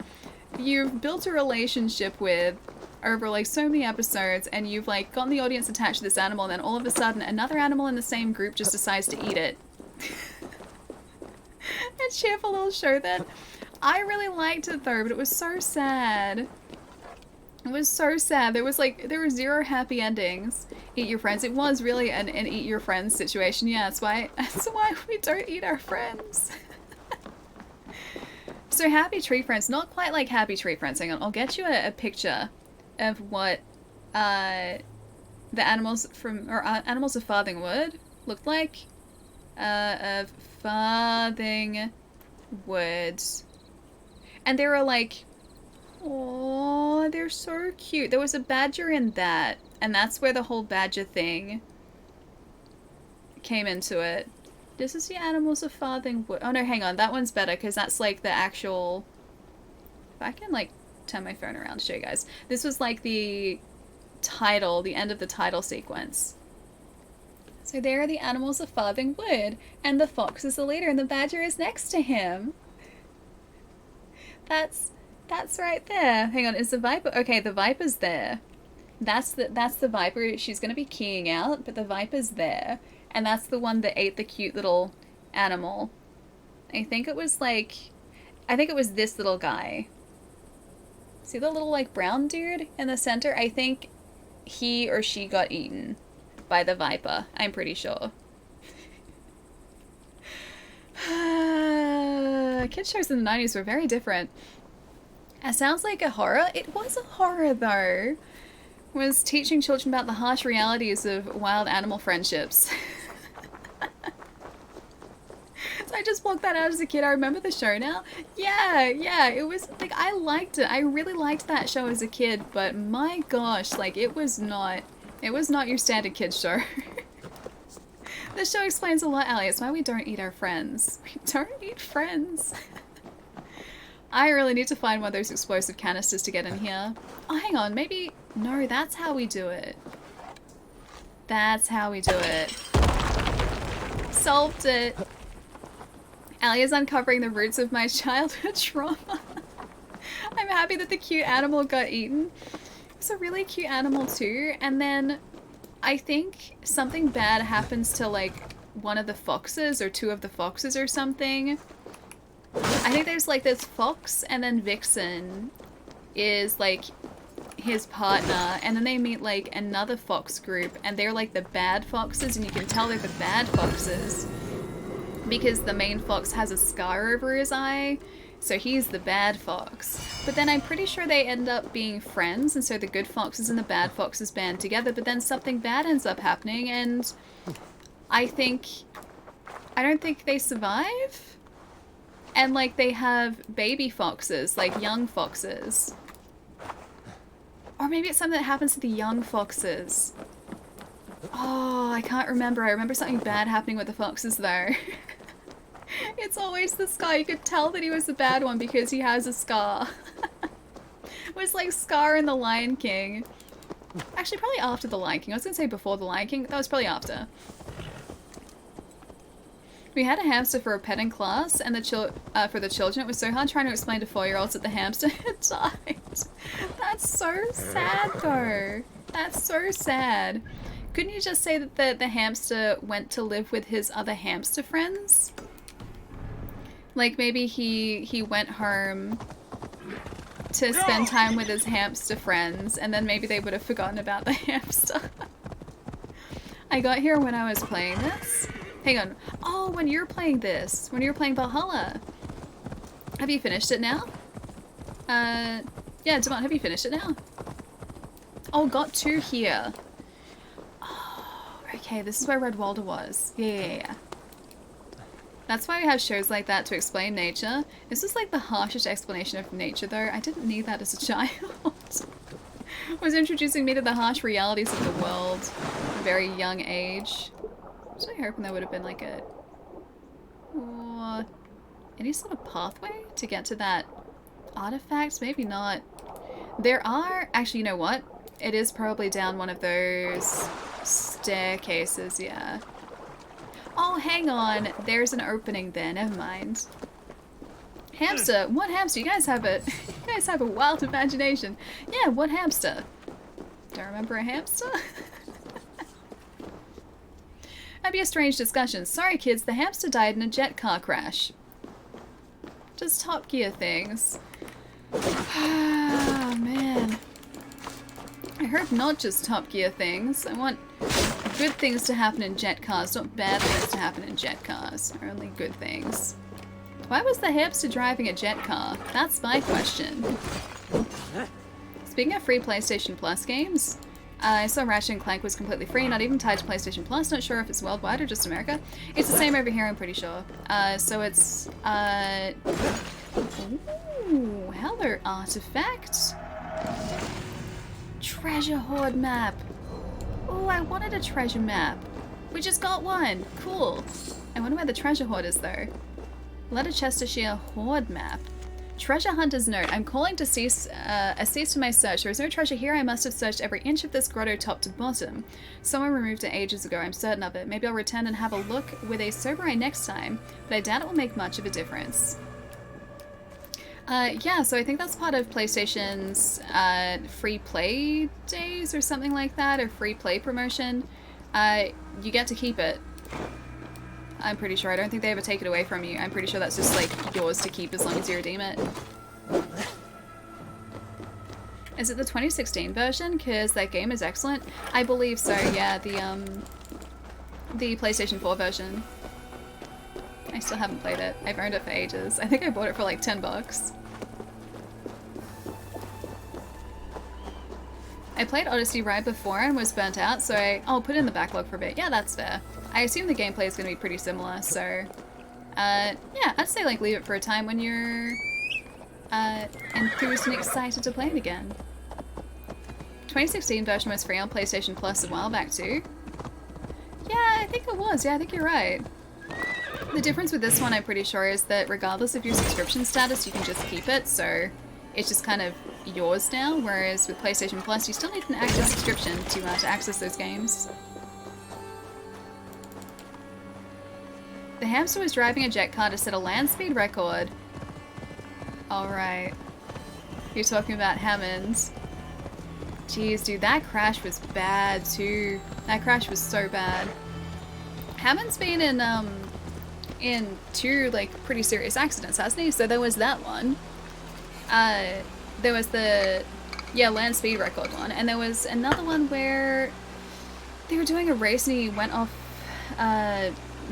you've built a relationship with over like so many episodes, and you've like gotten the audience attached to this animal, and then all of a sudden another animal in the same group just decides to eat it. A cheerful little show that I really liked it though, but it was so sad. It was so sad. There were zero happy endings. Eat your friends. It was really an eat your friends situation. Yeah, that's why we don't eat our friends. So Happy Tree Friends, not quite like Happy Tree Friends. Hang on, I'll get you a picture of what the animals of Farthingwood looked like. Of Farthingwood. And they were like, oh, they're so cute. There was a badger in that, and that's where the whole badger thing came into it. This is the Animals of Farthingwood. Oh no, hang on, that one's better because that's like the actual... If I can like turn my phone around to show you guys. This was like the title, the end of the title sequence. So there are the Animals of Farthingwood, and the fox is the leader, and the badger is next to him. That's right there. Hang on, is the viper? Okay, the viper's there. That's the viper. She's gonna be keying out, but the viper's there, and that's the one that ate the cute little animal. I think it was this little guy. See the little like brown dude in the center? I think he or she got eaten by the Viper. I'm pretty sure. Kids shows in the 90s were very different. It sounds like a horror. It was a horror though. It was teaching children about the harsh realities of wild animal friendships. So I just blocked that out as a kid. I remember the show now. Yeah, it was like, I liked it. I really liked that show as a kid, but my gosh, like it was not your standard kids show. This show explains a lot, Allie. It's why we don't eat our friends. We don't eat friends. I really need to find one of those explosive canisters to get in here. Oh, hang on, maybe... No, that's how we do it. That's how we do it. Solved it. Allie is uncovering the roots of my childhood trauma. I'm happy that the cute animal got eaten. It's a really cute animal too, and then I think something bad happens to like one of the foxes or two of the foxes or something. I think there's like this fox and then Vixen is like his partner, and then they meet like another fox group and they're like the bad foxes, and you can tell they're the bad foxes because the main fox has a scar over his eye, so he's the bad fox. But then I'm pretty sure they end up being friends, and so the good foxes and the bad foxes band together, but then something bad ends up happening, and I don't think they survive. And like they have baby foxes, like young foxes. Or maybe it's something that happens to the young foxes. Oh, I can't remember. I remember something bad happening with the foxes though. It's always the Scar. You could tell that he was the bad one because he has a scar. It was like Scar in The Lion King. Actually, probably after The Lion King. I was going to say before The Lion King, but that was probably after. We had a hamster for a petting class, and for the children, it was so hard trying to explain to 4-year-olds that the hamster had died. That's so sad, though. That's so sad. Couldn't you just say that the hamster went to live with his other hamster friends? Like maybe he went home to spend time with his hamster friends, and then maybe they would have forgotten about the hamster. I got here when I was playing this. Hang on. Oh, when you're playing this. When you're playing Valhalla. Have you finished it now? Yeah, Demont, have you finished it now? Oh, got 2 here. Oh, okay, this is where Red Walder was. Yeah. That's why we have shows like that to explain nature. This is like the harshest explanation of nature though. I didn't need that as a child. It was introducing me to the harsh realities of the world at a very young age. I was really hoping there would have been like a... any sort of pathway to get to that artifact? Maybe not. There are... Actually, you know what? It is probably down one of those staircases, yeah. Oh, hang on. There's an opening there. Never mind. Hamster. What hamster? You guys have a wild imagination. Yeah, what hamster? Don't remember a hamster? That'd be a strange discussion. Sorry, kids. The hamster died in a jet car crash. Just Top Gear things. Oh, man. I heard not just Top Gear things. I want good things to happen in jet cars, not bad things to happen in jet cars. Only good things. Why was the hamster driving a jet car? That's my question. Speaking of free PlayStation Plus games, I saw Ratchet & Clank was completely free, not even tied to PlayStation Plus. Not sure if it's worldwide or just America. It's the same over here, I'm pretty sure. So it's, ooh, hello, artifact. Treasure hoard map. Oh, I wanted a treasure map. We just got one. Cool. I wonder where the treasure hoard is, though. Leicestershire hoard map. Treasure hunter's note. I'm calling to cease to my search. There is no treasure here. I must have searched every inch of this grotto top to bottom. Someone removed it ages ago. I'm certain of it. Maybe I'll return and have a look with a sober eye next time, but I doubt it will make much of a difference. Yeah, so I think that's part of PlayStation's free play days or something like that, or free play promotion. You get to keep it. I'm pretty sure. I don't think they ever take it away from you. I'm pretty sure that's just like yours to keep as long as you redeem it. Is it the 2016 version? Because that game is excellent. I believe so, yeah, the PlayStation 4 version. I still haven't played it. I've owned it for ages. I think I bought it for like 10 bucks. I played Odyssey right before and was burnt out, so I'll put it in the backlog for a bit. Yeah, that's fair. I assume the gameplay is going to be pretty similar, so... yeah, I'd say like leave it for a time when you're enthused and excited to play it again. 2016 version was free on PlayStation Plus a while back too. Yeah, I think it was. Yeah, I think you're right. The difference with this one, I'm pretty sure, is that regardless of your subscription status, you can just keep it, so it's just kind of yours now, whereas with PlayStation Plus, you still need an active subscription to access those games. The hamster was driving a jet car to set a land speed record. Alright. You're talking about Hammond. Jeez, dude, that crash was bad too. That crash was so bad. Hammond's been in two, like, pretty serious accidents, hasn't he? So there was that one. There was the, yeah, land speed record one. And there was another one where they were doing a race and he went off,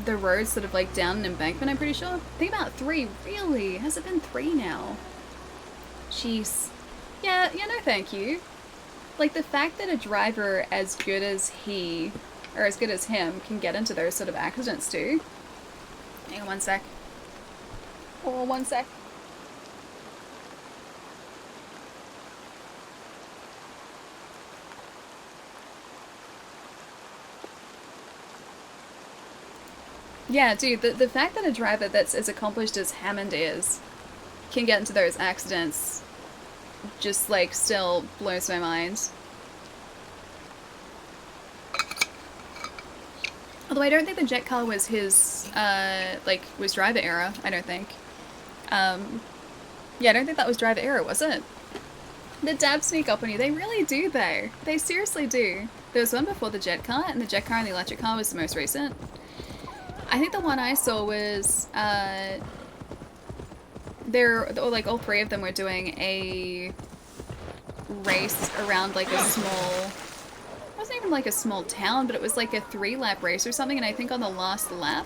the road sort of like down an embankment, I'm pretty sure. I think about 3, really? Has it been 3 now? Jeez. Yeah, no thank you. Like, the fact that a driver as good as he, or as good as him, can get into those sort of accidents too. Hang on one sec. Oh, one sec. Yeah, dude, the fact that a driver that's as accomplished as Hammond is can get into those accidents just, like, still blows my mind. Although I don't think the jet car was his, like, was driver error, I don't think. Yeah, I don't think that was driver error, was it? The dabs sneak up on you. They really do, though. They seriously do. There was one before the jet car, and the jet car and the electric car was the most recent. I think the one I saw was, like, all 3 of them were doing a race around, like, a small, it wasn't even like a small town, but it was like a 3-lap race or something, and I think on the last lap,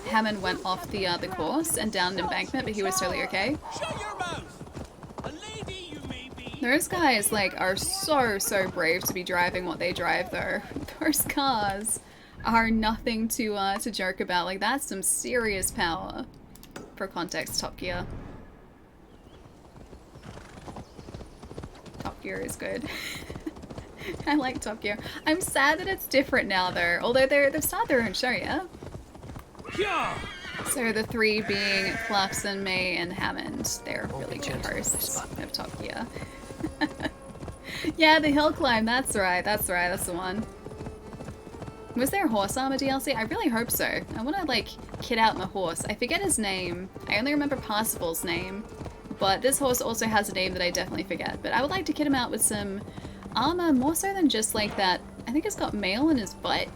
Hammond went off the course and down an embankment, but he was totally okay. Those guys, like, are so brave to be driving what they drive, though. Those cars are nothing to joke about. Like, that's some serious power. For context, Top Gear. Top Gear is good. I like Top Gear. I'm sad that it's different now, though. Although they've started their own show, yeah? So the 3 being Clarkson, May, and Hammond. They're really good hosts of Top Gear. Yeah, the hill climb. That's right. That's the one. Was there a horse armor DLC? I really hope so. I want to, like, kit out my horse. I forget his name. I only remember Parsifal's name. But this horse also has a name that I definitely forget. But I would like to kit him out with some armor, more so than just, like, that. I think it's got mail in his butt.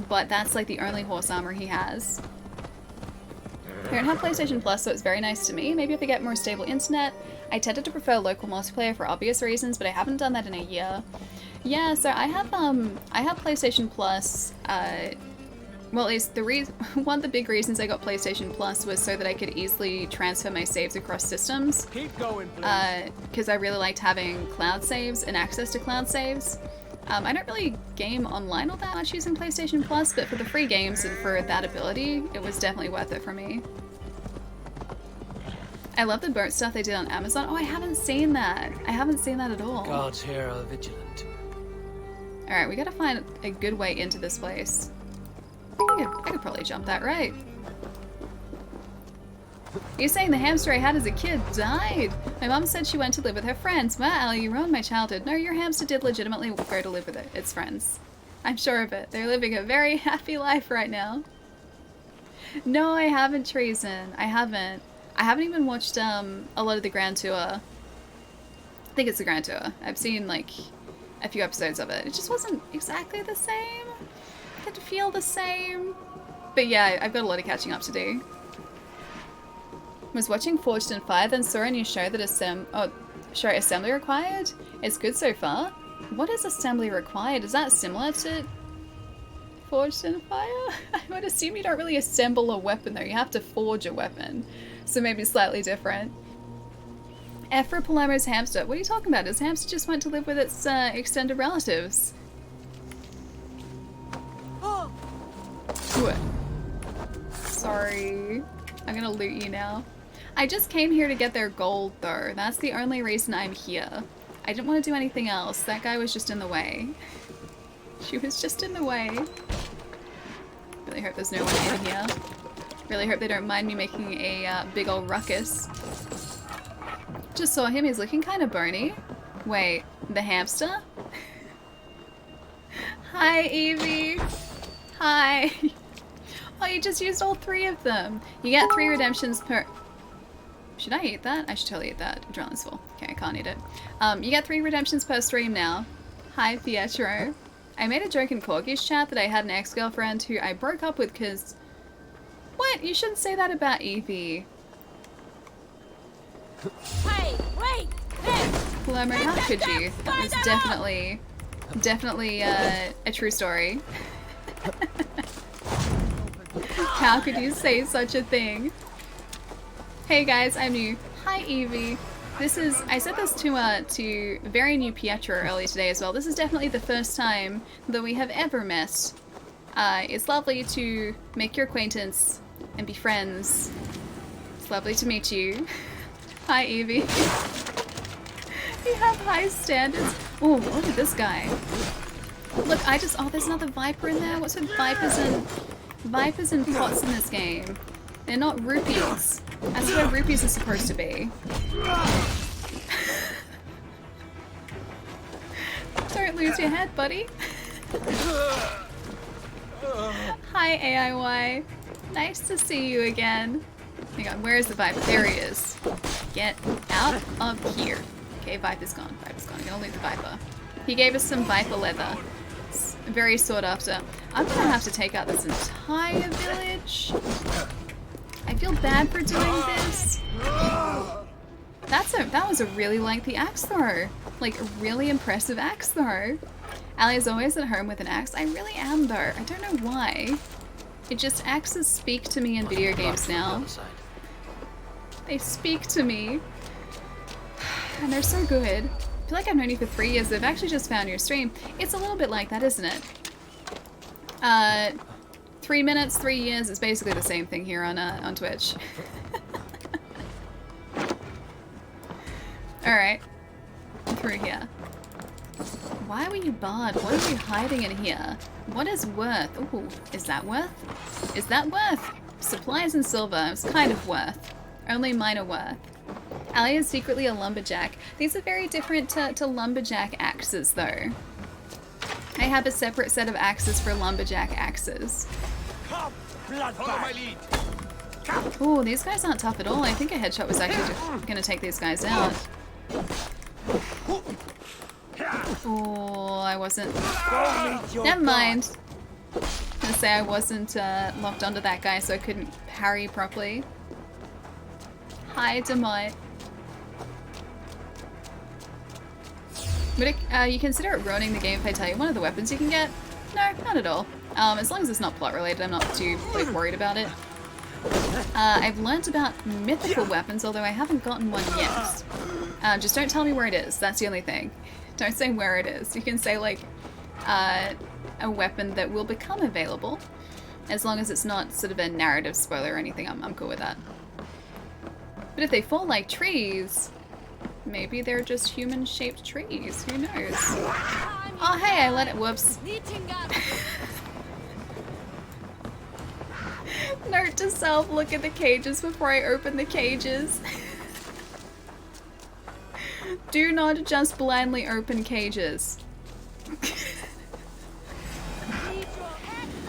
But that's, like, the only horse armor he has. I don't have PlayStation Plus, so it's very nice to me. Maybe if I get more stable internet. I tended to prefer local multiplayer for obvious reasons, but I haven't done that in a year. Yeah, so I have PlayStation Plus, well, at least one of the big reasons I got PlayStation Plus was so that I could easily transfer my saves across systems. Keep going, please. Because I really liked having cloud saves and access to cloud saves. I don't really game online all that much using PlayStation Plus, but for the free games and for that ability, it was definitely worth it for me. I love the boat stuff they did on Amazon. Oh, I haven't seen that. I haven't seen that at all. Guards here are vigilant. Alright, we gotta find a good way into this place. I could probably jump that, right? You're saying the hamster I had as a kid died? My mom said she went to live with her friends. Wow, Allie, you ruined my childhood. No, your hamster did legitimately go to live with its friends. I'm sure of it. They're living a very happy life right now. No, I haven't, Treason. I haven't. I haven't even watched a lot of the Grand Tour. I think it's the Grand Tour. I've seen, like, a few episodes of it. It just wasn't exactly the same. It didn't feel the same. But yeah, I've got a lot of catching up to do. Was watching Forged in Fire, then saw a new show that assembly required. It's good so far. What is assembly required? Is that similar to Forged in Fire? I would assume you don't really assemble a weapon though, you have to forge a weapon. So maybe slightly different. F for Palermo's hamster. What are you talking about? His hamster just went to live with its extended relatives. What? Sorry. I'm gonna loot you now. I just came here to get their gold though. That's the only reason I'm here. I didn't want to do anything else. That guy was just in the way. She was just in the way. Really hope there's no one in here. Really hope they don't mind me making a big old ruckus. Just saw him, he's looking kind of bony. Wait, the hamster? Hi, Evie. Hi. Oh, you just used all 3 of them. You get 3 redemptions per... Should I eat that? I should totally eat that. Adrenaline's full. Okay, I can't eat it. You get 3 redemptions per stream now. Hi, Pietro. I made a joke in Corky's chat that I had an ex-girlfriend who I broke up with because... What? You shouldn't say that about Evie. Hey, wait! Hey! Palermo, how could you? That was definitely a true story. How could you say such a thing? Hey guys, I'm new. Hi Evie. This is, I said this to very new Pietro earlier today as well. This is definitely the first time that we have ever met. It's lovely to make your acquaintance and be friends. It's lovely to meet you. Hi Evie. You have high standards. Oh, look at this guy. Look, oh, there's another viper in there. What's with vipers and pots in this game? They're not rupees. That's where rupees are supposed to be. Don't lose your head, buddy. Hi, AIY. Nice to see you again. Hang on, where is the viper? There he is. Get out of here. Okay, viper's gone. Viper's gone. I'm gonna loot the viper. He gave us some viper leather. It's very sought after. I'm gonna have to take out this entire village. I feel bad for doing this. That was a really lengthy axe throw. Like, a really impressive axe throw. Ali is always at home with an axe. I really am though. I don't know why. It just, axes speak to me in video games now. They speak to me. And they're so good. I feel like I've known you for 3 years. I've actually just found your stream. It's a little bit like that, isn't it? 3 minutes, 3 years. It's basically the same thing here on Twitch. Alright. Through here. Why were you barred? What are you hiding in here? What is worth? Ooh, is that worth? Is that worth? Supplies and silver. It's kind of worth. Only minor worth. Ali is secretly a lumberjack. These are very different to lumberjack axes, though. I have a separate set of axes for lumberjack axes. Ooh, these guys aren't tough at all. I think a headshot was actually just gonna take these guys out. Oh, I wasn't... Never mind. I was gonna say I wasn't locked onto that guy, so I couldn't parry properly. Hi, Demite. Would you consider it ruining the game if I tell you one of the weapons you can get? No, not at all. As long as it's not plot related, I'm not too worried about it. I've learnt about mythical weapons, although I haven't gotten one yet. Just don't tell me where it is. That's the only thing. Don't say where it is. You can say like a weapon that will become available, as long as it's not sort of a narrative spoiler or anything. I'm cool with that. But if they fall like trees, maybe they're just human-shaped trees. Who knows? Oh, hey, I let it... Whoops. Note to self, look at the cages before I open the cages. Do not just blindly open cages.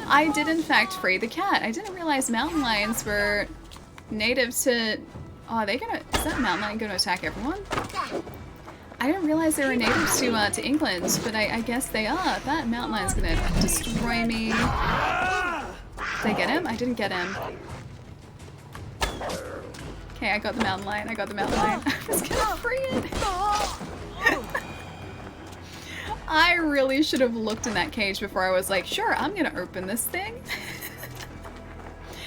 I did in fact free the cat. I didn't realize mountain lions were native to... Oh, are they gonna... Is that mountain lion gonna attack everyone? I didn't realize they were native to England, but I guess they are. That mountain lion's gonna destroy me. Did I get him? I didn't get him. Okay, I got the mountain lion. I got the mountain lion. I was gonna free it. I really should have looked in that cage before I was like, sure, I'm gonna open this thing.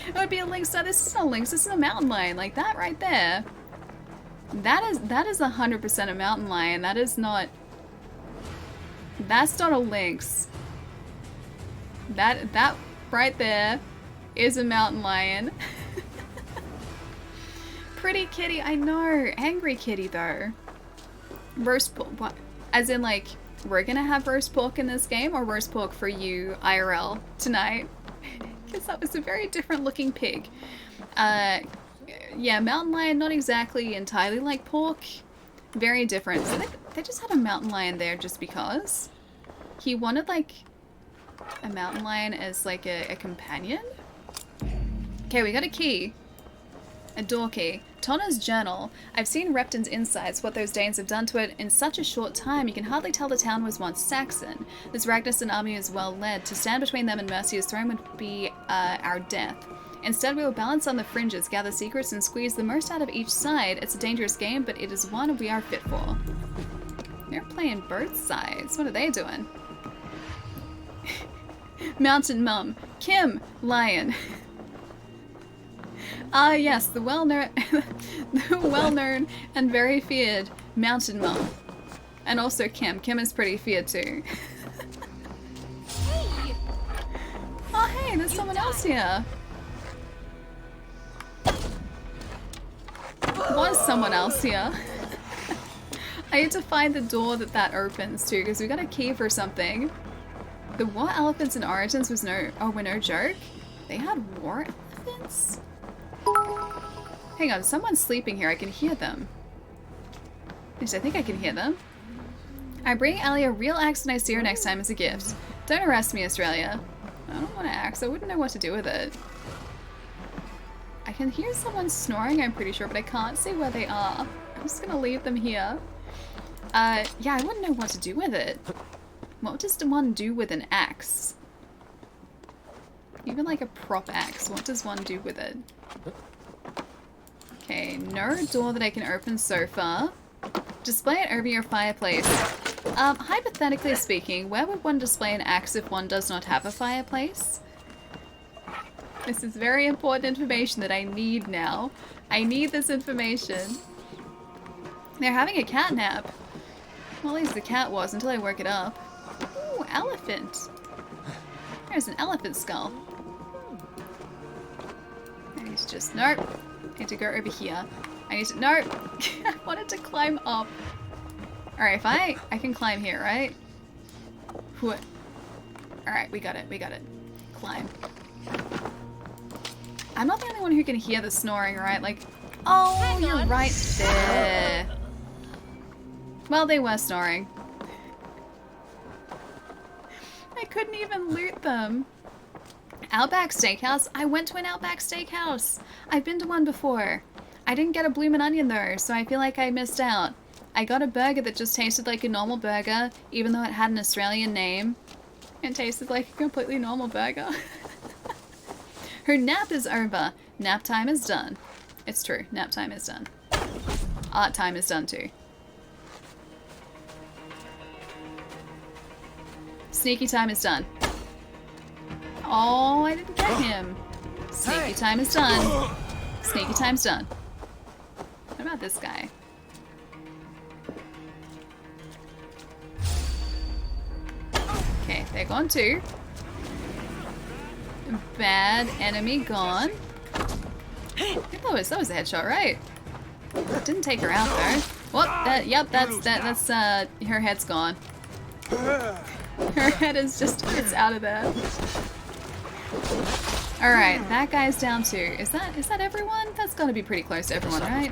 It would be a lynx. No, this isn't a lynx, this is a mountain lion. Like that right there. That is 100% a mountain lion. That's not a lynx. That right there is a mountain lion. Pretty kitty, I know. Angry kitty though. Roast pork. What? As in like, we're gonna have roast pork in this game, or roast pork for you IRL tonight? Because that was a very different looking pig. Yeah, mountain lion, not exactly entirely like pork. Very different. So they just had a mountain lion there just because. He wanted like a mountain lion as like a companion. Okay, we got a key. A door key. Tonna's journal. I've seen Repton's insides, what those Danes have done to it in such a short time. You can hardly tell the town was once Saxon. This Ragnarsson army is well led. To stand between them and Mercia's throne would be our death. Instead, we will balance on the fringes, gather secrets, and squeeze the most out of each side. It's a dangerous game, but it is one we are fit for. They're playing both sides. What are they doing? Mountain Mum. Kim. Lion. Ah, yes, the well-known and very feared Mountain Mum. And also Kim. Kim is pretty feared too. Hey! Oh, hey, there's someone else here. Was someone else here? I need to find the door that opens too, because we got a key for something. The war elephants in Origins were no joke. They had war elephants? Hang on, someone's sleeping here. I can hear them. At least I think I can hear them. I bring Ellie a real axe when I see her next time as a gift. Don't arrest me, Australia. I don't want an axe. I wouldn't know what to do with it. I can hear someone snoring, I'm pretty sure, but I can't see where they are. I'm just gonna leave them here. Yeah, I wouldn't know what to do with it. What does one do with an axe? Even like a prop axe, what does one do with it? Okay, no door that I can open so far. Display it over your fireplace. Hypothetically speaking, where would one display an axe if one does not have a fireplace? This is very important information that I need now. I need this information. They're having a cat nap. Well, at least the cat was until I work it up. Ooh, elephant. There's an elephant skull. I need to just, nope. I need to go over here. I need to, nope. I wanted to climb up. Alright, if I can climb here, right? Alright, we got it, we got it. Climb. I'm not the only one who can hear the snoring, right? Like, oh, you're right there. Well, they were snoring. I couldn't even loot them. Outback Steakhouse? I went to an Outback Steakhouse. I've been to one before. I didn't get a bloomin' onion though, so I feel like I missed out. I got a burger that just tasted like a normal burger, even though it had an Australian name. It tasted like a completely normal burger. Her nap is over. Nap time is done. It's true. Nap time is done. Art time is done too. Sneaky time is done. Oh, I didn't get him. Sneaky time is done. Sneaky time's done. What about this guy? Okay, they're gone too. Bad enemy gone. I think that was a headshot, right? Didn't take her out though. Whoop! Yep, that's her head's gone. Her head is just, it's out of there. Alright, that guy's down too. Is that everyone? That's gotta be pretty close to everyone, right?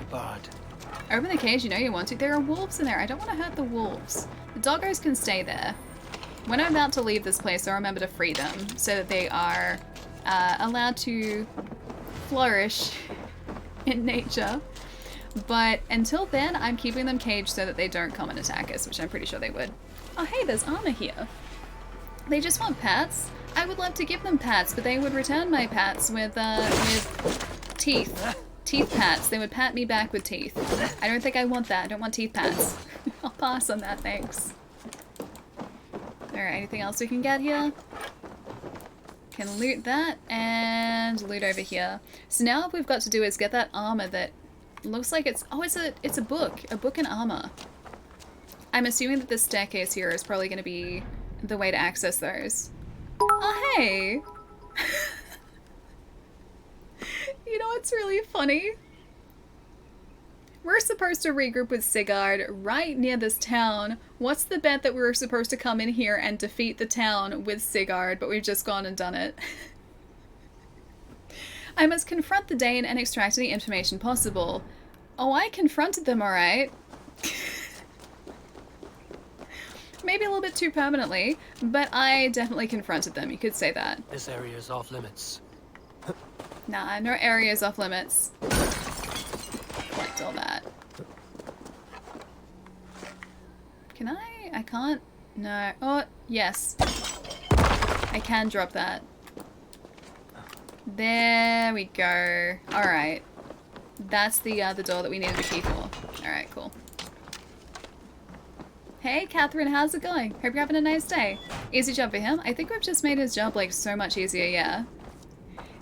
Open the cage, you know you want to. There are wolves in there. I don't want to hurt the wolves. The doggos can stay there. When I'm about to leave this place, I'll remember to free them so that they are allowed to flourish in nature. But until then, I'm keeping them caged so that they don't come and attack us, which I'm pretty sure they would. Oh hey, there's armor here. They just want pats? I would love to give them pats, but they would return my pats with teeth. Teeth pats. They would pat me back with teeth. I don't think I want that. I don't want teeth pats. I'll pass on that, thanks. Alright, anything else we can get here? Can loot that and loot over here. So now what we've got to do is get that armor that looks like it's... Oh, it's a book. A book and armor. I'm assuming that this staircase here is probably going to be the way to access those. Oh, hey! You know what's really funny? We're supposed to regroup with Sigurd right near this town. What's the bet that we were supposed to come in here and defeat the town with Sigurd, but we've just gone and done it? I must confront the Dane and extract any information possible. Oh, I confronted them, alright. Maybe a little bit too permanently, but I definitely confronted them, you could say that. This area is off limits. Nah, no areas off limits. Collect all that. Can I? I can't? No. Oh, yes. I can drop that. There we go. Alright. That's the door that we needed a key for. Alright, cool. Hey, Catherine, how's it going? Hope you're having a nice day. Easy job for him? I think we've just made his job, like, so much easier, yeah.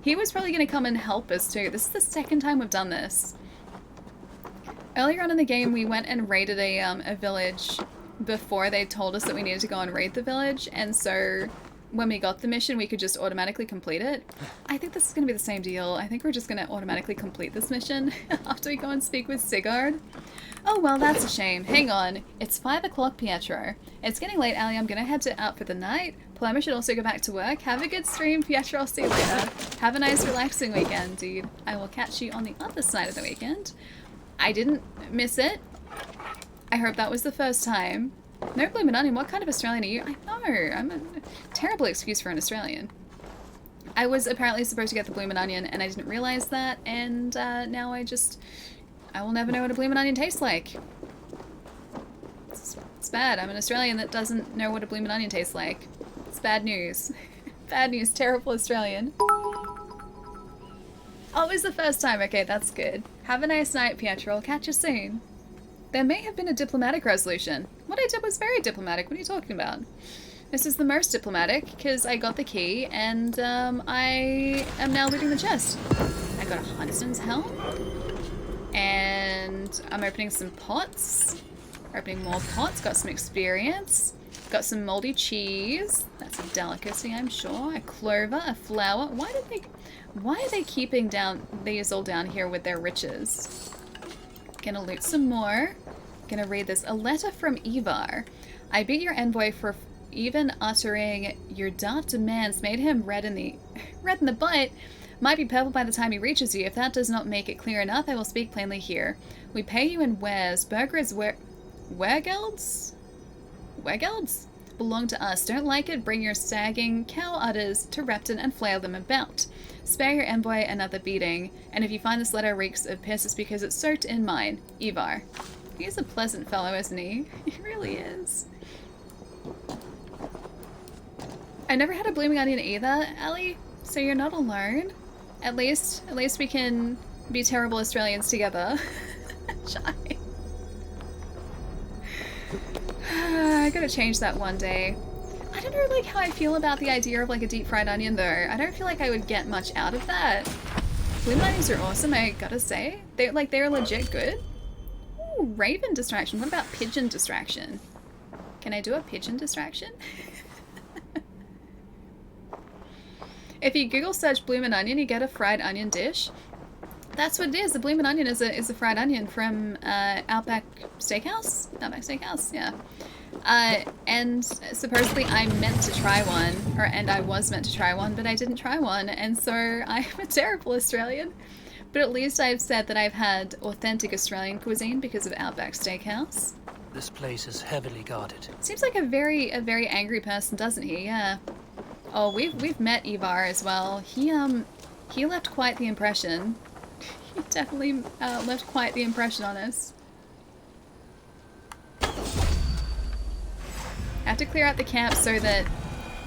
He was probably going to come and help us, too. This is the second time we've done this. Earlier on in the game, we went and raided a village before they told us that we needed to go and raid the village, and so when we got the mission, we could just automatically complete it. I think this is going to be the same deal. I think we're just going to automatically complete this mission after we go and speak with Sigurd. Oh, well, that's a shame. Hang on. It's 5 o'clock, Pietro. It's getting late, Ali. I'm going to head out for the night. Palermo should also go back to work. Have a good stream, Pietro. I'll see you later. Have a nice, relaxing weekend, dude. I will catch you on the other side of the weekend. I didn't miss it. I hope that was the first time. No bloomin' onion. What kind of Australian are you? I know. I'm a terrible excuse for an Australian. I was apparently supposed to get the bloomin' onion, and I didn't realize that, and now I will never know what a bloomin' onion tastes like. It's bad. I'm an Australian that doesn't know what a bloomin' onion tastes like. It's bad news. Bad news. Terrible Australian. Oh, it was the first time. Okay, that's good. Have a nice night, Pietro. I'll catch you soon. There may have been a diplomatic resolution. What I did was very diplomatic. What are you talking about? This is the most diplomatic, because I got the key, and I am now looting the chest. I got a huntsman's helm. And I'm opening some pots. Opening more pots. Got some experience. Got some moldy cheese. That's a delicacy, I'm sure. A clover, a flower. Why are they keeping these all down here with their riches? Gonna loot some more. Gonna read this. A letter from Ivar. I beat your envoy for even uttering your daft demands made him red in the butt. Might be purple by the time he reaches you. If that does not make it clear enough, I will speak plainly here. We pay you in wares. Burgers, weregelds? Weregelds? Belong to us. Don't like it? Bring your sagging cow udders to Repton and flail them about. Spare your envoy another beating. And if you find this letter reeks of piss, it's because it's soaked in mine. Ivar. He's a pleasant fellow, isn't he? He really is. I never had a blooming onion either, Ellie. So you're not alone. At least we can be terrible Australians together. Shy. I gotta change that one day. I don't know like how I feel about the idea of like a deep fried onion though. I don't feel like I would get much out of that. Blooming onions are awesome, I gotta say. They're legit good. Ooh, raven distraction. What about pigeon distraction? Can I do a pigeon distraction? If you Google search bloomin' onion, you get a fried onion dish. That's what it is. The bloomin' onion is a fried onion from Outback Steakhouse? Outback Steakhouse, yeah. And supposedly I'm meant to try one, and I was meant to try one, but I didn't try one, and so I'm a terrible Australian. But at least I've said that I've had authentic Australian cuisine because of Outback Steakhouse. This place is heavily guarded. Seems like a very angry person, doesn't he? Yeah. Oh, we've met Ivar as well. He left quite the impression. He definitely left quite the impression on us. I have to clear out the camp so that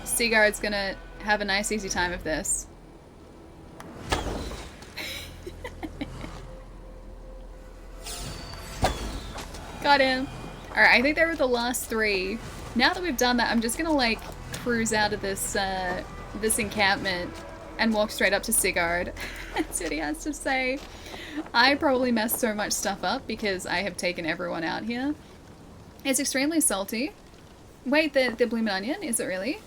Sigurd's gonna have a nice easy time of this. Got him. Alright, I think they were the last 3 Now that we've done that, I'm just gonna like cruise out of this this encampment and walk straight up to Sigurd and see what he has to say. I probably messed so much stuff up because I have taken everyone out here. It's extremely salty. Wait, the bloomin' onion? Is it really?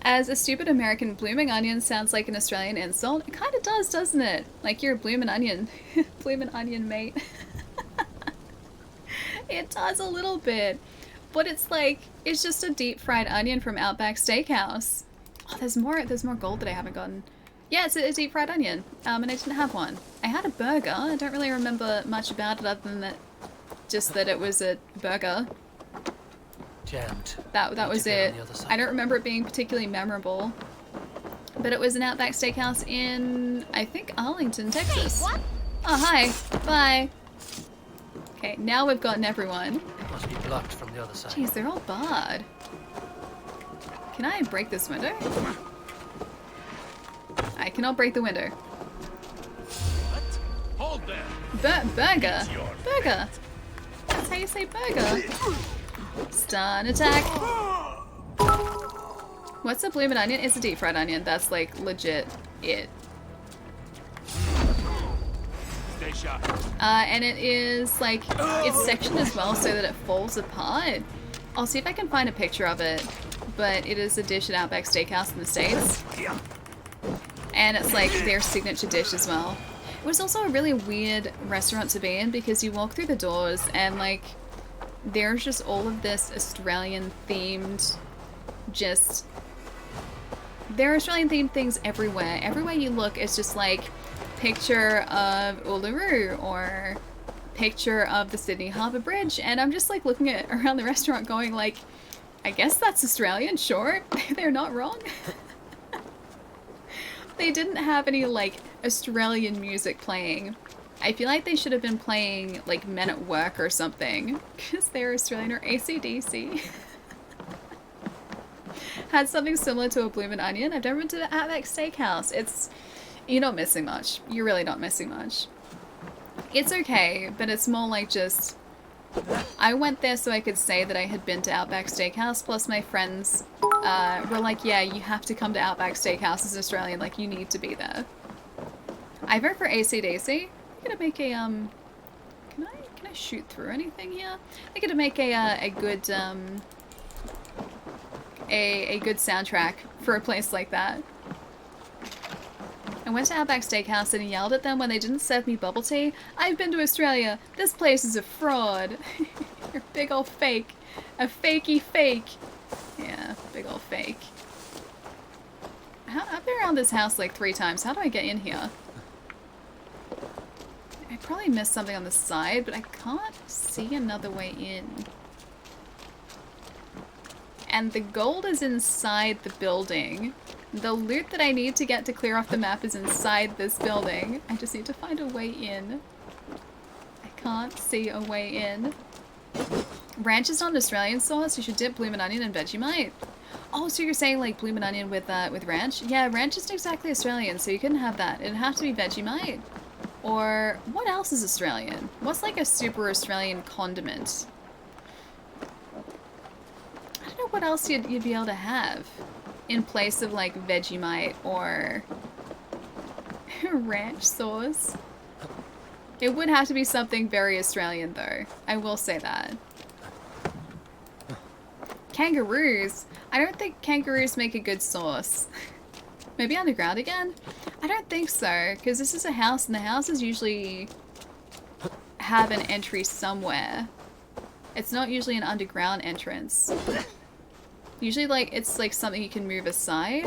As a stupid American, blooming onion sounds like an Australian insult. It kind of does, doesn't it? Like you're a bloomin' onion. Bloomin' onion, mate. It does a little bit. But it's like, it's just a deep fried onion from Outback Steakhouse. Oh, there's more gold that I haven't gotten. Yeah, it's a deep fried onion. And I didn't have one. I had a burger. I don't really remember much about it other than that, just that it was a burger. Jammed. That was it. I don't remember it being particularly memorable. But it was an Outback Steakhouse in, I think, Arlington, Texas. Hey, what? Oh, hi. Bye. Okay, now we've gotten everyone. Must be blocked from the other side. Jeez, they're all barred. Can I break this window? I cannot break the window. What? Hold there. Burger. Burger. That's how you say burger. Stun attack. What's a bloomin' onion? It's a deep fried onion. That's like legit it. Stay sharp. And it is like, it's sectioned as well so that it falls apart. I'll see if I can find a picture of it, but it is a dish at Outback Steakhouse in the States. And it's like their signature dish as well. It was also a really weird restaurant to be in because you walk through the doors and like, there's just all of this Australian themed, there are Australian themed things everywhere. Everywhere you look, it's just like, picture of Uluru or picture of the Sydney Harbour Bridge, and I'm just like looking at around the restaurant going like, I guess that's Australian, sure. They're not wrong. They didn't have any like Australian music playing. I feel like they should have been playing like Men at Work or something because they're Australian, or AC/DC. Had something similar to a bloomin' onion. I've never been to the Outback Steakhouse. You're not missing much. You're really not missing much. It's okay, but it's more like just... I went there so I could say that I had been to Outback Steakhouse, plus my friends were like, yeah, you have to come to Outback Steakhouse as an Australian, like, you need to be there. I vote for AC/DC. I'm gonna make a, can I shoot through anything here? I'm gonna make a good, a good soundtrack for a place like that. I went to Outback Steakhouse and yelled at them when they didn't serve me bubble tea. I've been to Australia. This place is a fraud. You're a big old fake. A fakey fake. Yeah, big old fake. I've been around this house like 3 times. How do I get in here? I probably missed something on the side, but I can't see another way in. And the gold is inside the building. The loot that I need to get to clear off the map is inside this building. I just need to find a way in. I can't see a way in. Ranch is not an Australian sauce. You should dip bloomin' onion in Vegemite. Oh, so you're saying like bloomin' onion with ranch? Yeah, ranch isn't exactly Australian, so you couldn't have that. It'd have to be Vegemite. Or what else is Australian? What's like a super Australian condiment? I don't know what else you'd be able to have in place of like Vegemite or ranch sauce. It would have to be something very Australian though. I will say that. Kangaroos? I don't think kangaroos make a good sauce. Maybe underground again? I don't think so, because this is a house and the houses usually have an entry somewhere. It's not usually an underground entrance. Usually like it's like something you can move aside.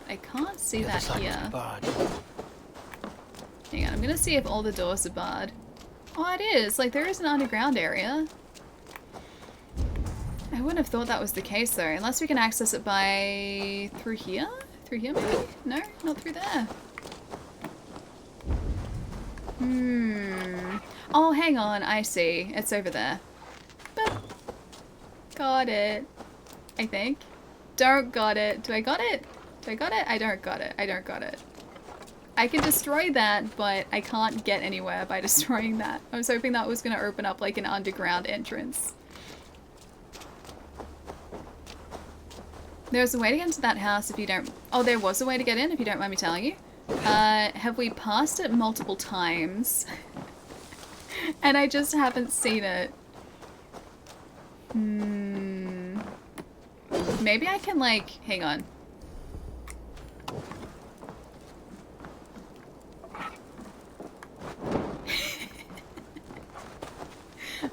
I can't see that here. Hang on, I'm gonna see if all the doors are barred. Oh, it is. Like there is an underground area. I wouldn't have thought that was the case though, unless we can access it by through here? Through here maybe? No, not through there. Oh, hang on, I see. It's over there. Boop. Got it. I think. Don't got it. Do I got it? Do I got it? I don't got it. I don't got it. I can destroy that, but I can't get anywhere by destroying that. I was hoping that was going to open up like an underground entrance. There's a way to get into that house if you don't... Oh, there was a way to get in if you don't mind me telling you. Have we passed it multiple times? And I just haven't seen it. Maybe I can like... Hang on.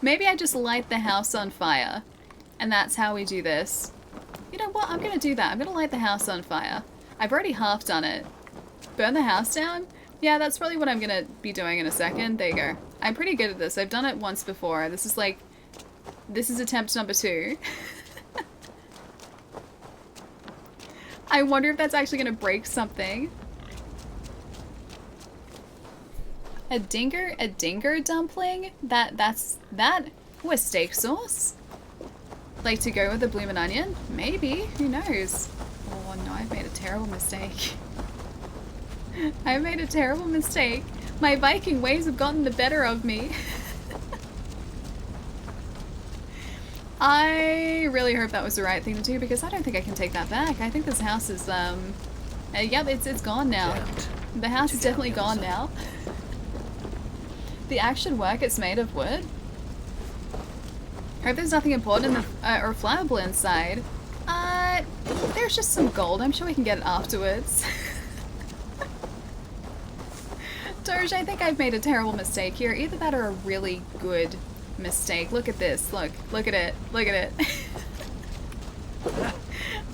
Maybe I just light the house on fire. And that's how we do this. You know what? I'm gonna do that. I'm gonna light the house on fire. I've already half done it. Burn the house down? Yeah, that's probably what I'm gonna be doing in a second. There you go. I'm pretty good at this. I've done it once before. This is like... This is attempt number 2. I wonder if that's actually gonna break something. A dinger dumpling? That's with steak sauce? Like to go with a bloomin' onion? Maybe, who knows? Oh no, I've made a terrible mistake. I've made a terrible mistake. My Viking ways have gotten the better of me. I really hope that was the right thing to do because I don't think I can take that back. I think this house is, yep, it's gone now. The house is definitely gone now. The axe should work, it's made of wood. Hope there's nothing important in the, or flammable inside. There's just some gold. I'm sure we can get it afterwards. Doge, I think I've made a terrible mistake here. Either that or a really good mistake. Look at this. Look at it. Look at it.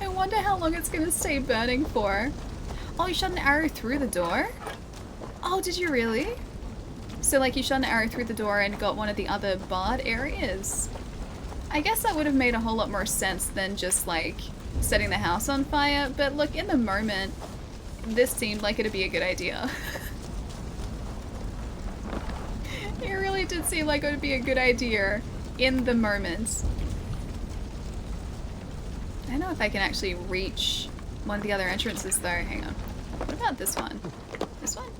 I wonder how long it's gonna stay burning for. Oh, you shot an arrow through the door? Oh, did you really? So like you shot an arrow through the door and got one of the other barred areas? I guess that would have made a whole lot more sense than just like setting the house on fire, but look, in the moment, this seemed like it'd be a good idea. It really did seem like it would be a good idea in the moment. I don't know if I can actually reach one of the other entrances though. Hang on. What about this one? This one?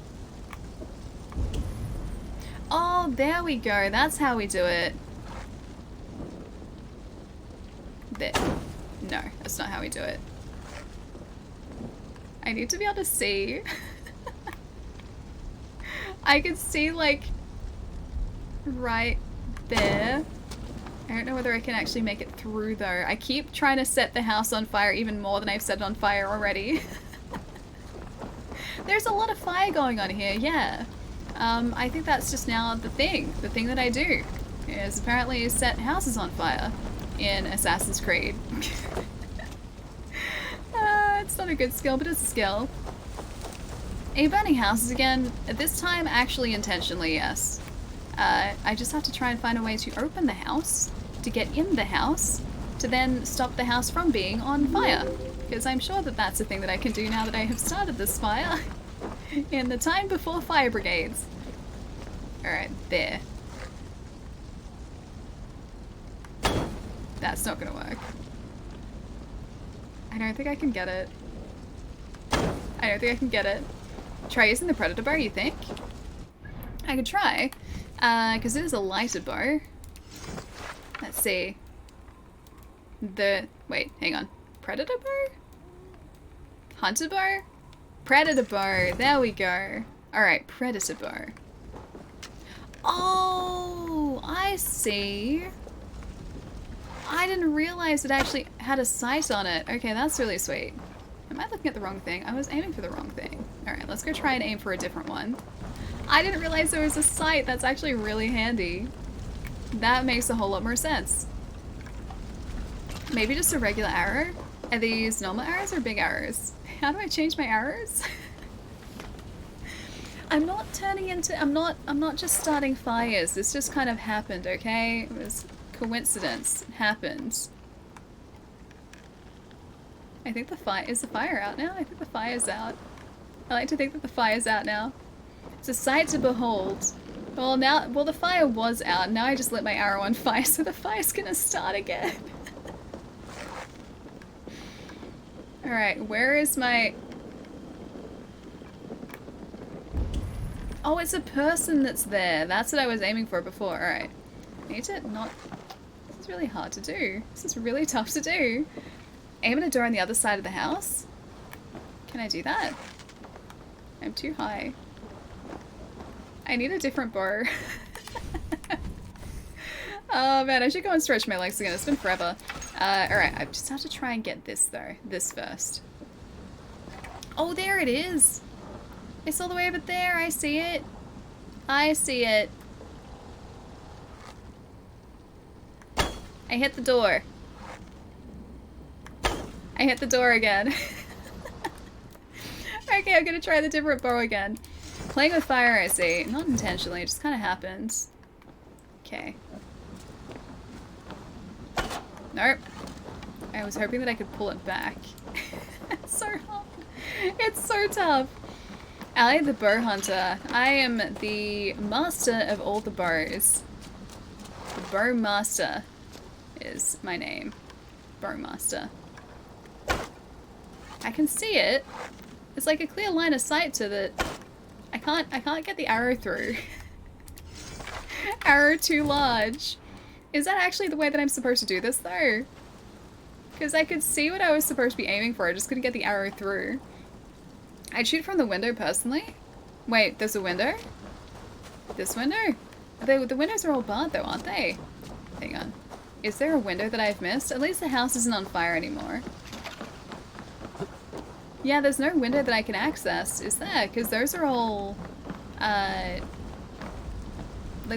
Oh, there we go. That's how we do it. There. No, that's not how we do it. I need to be able to see. I can see like right there. I don't know whether I can actually make it through though. I keep trying to set the house on fire even more than I've set it on fire already. There's a lot of fire going on here, yeah. I think that's just now the thing that I do is apparently set houses on fire in Assassin's Creed. It's not a good skill, but it's a skill. Are you burning houses again? This time, actually intentionally, yes. I just have to try and find a way to open the house, to get in the house, to then stop the house from being on fire. Because I'm sure that that's a thing that I can do now that I have started this fire. In the time before fire brigades. Alright, there. That's not gonna work. I don't think I can get it. I don't think I can get it. Try using the predator bow, you think? I could try. Because it is a lighter bow. Let's see. Wait, hang on. Predator bow? Hunter bow? Predator bow. There we go. Alright, predator bow. Oh, I see. I didn't realize it actually had a sight on it. Okay, that's really sweet. Am I looking at the wrong thing? I was aiming for the wrong thing. Alright, let's go try and aim for a different one. I didn't realize there was a sight. That's actually really handy. That makes a whole lot more sense. Maybe just a regular arrow? Are these normal arrows or big arrows? How do I change my arrows? I'm not turning into, I'm not just starting fires. This just kind of happened, okay? It was coincidence. It happened. I think is the fire out now? I think the fire's out. I like to think that the fire's out now. It's a sight to behold. Well, the fire was out. Now I just lit my arrow on fire, so the fire's gonna start again. Alright, where is my... Oh, it's a person that's there. That's what I was aiming for before. Alright. I need to not... This is really hard to do. This is really tough to do. Aim at a door on the other side of the house. Can I do that? I'm too high. I need a different bow. Oh man, I should go and stretch my legs again. It's been forever. Alright, I just have to try and get this though. This first. Oh, there it is! It's all the way over there. I see it. I see it. I hit the door. I hit the door again. Okay, I'm gonna try the different bow again. Playing with fire, I see. Not intentionally, it just kind of happens. Okay. Nope. I was hoping that I could pull it back. It's so hard. It's so tough. Allie the bow hunter. I am the master of all the bows. The bow master is my name. Bow master. I can see it. It's like a clear line of sight to the... I can't get the arrow through. Arrow too large. Is that actually the way that I'm supposed to do this though? Because I could see what I was supposed to be aiming for, I just couldn't get the arrow through. I'd shoot from the window personally. Wait, there's a window? This window? The windows are all barred though, aren't they? Hang on. Is there a window that I've missed? At least the house isn't on fire anymore. Yeah, there's no window that I can access, is there? Because those are all, like,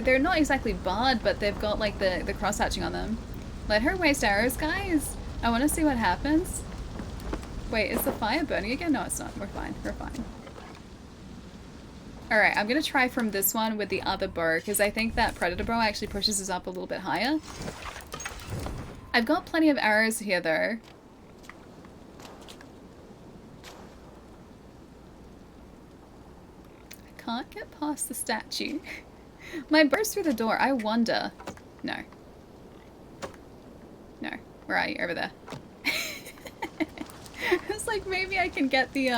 they're not exactly barred, but they've got, like, the cross-hatching on them. Let her waste arrows, guys. I want to see what happens. Wait, is the fire burning again? No, it's not. We're fine. We're fine. Alright, I'm going to try from this one with the other bow, because I think that predator bow actually pushes us up a little bit higher. I've got plenty of arrows here, though. Can't get past the statue. My burst through the door. I wonder. No. No. Where are you? Over there. It's like maybe I can get the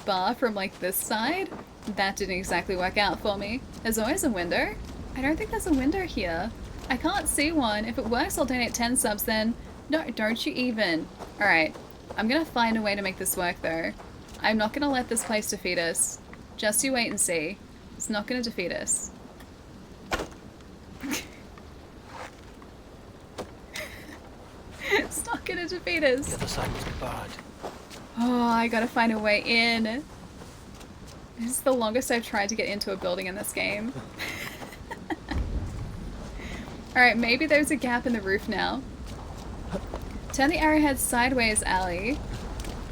bar from like this side. That didn't exactly work out for me. There's always a window. I don't think there's a window here. I can't see one. If it works, I'll donate 10 subs then. No, don't you even. Alright. I'm gonna find a way to make this work though. I'm not gonna let this place defeat us. Just you wait and see. It's not going to defeat us. It's not going to defeat us. The other side must be barred. Oh, I gotta find a way in. This is the longest I've tried to get into a building in this game. Alright, maybe there's a gap in the roof now. Turn the arrowhead sideways, Allie.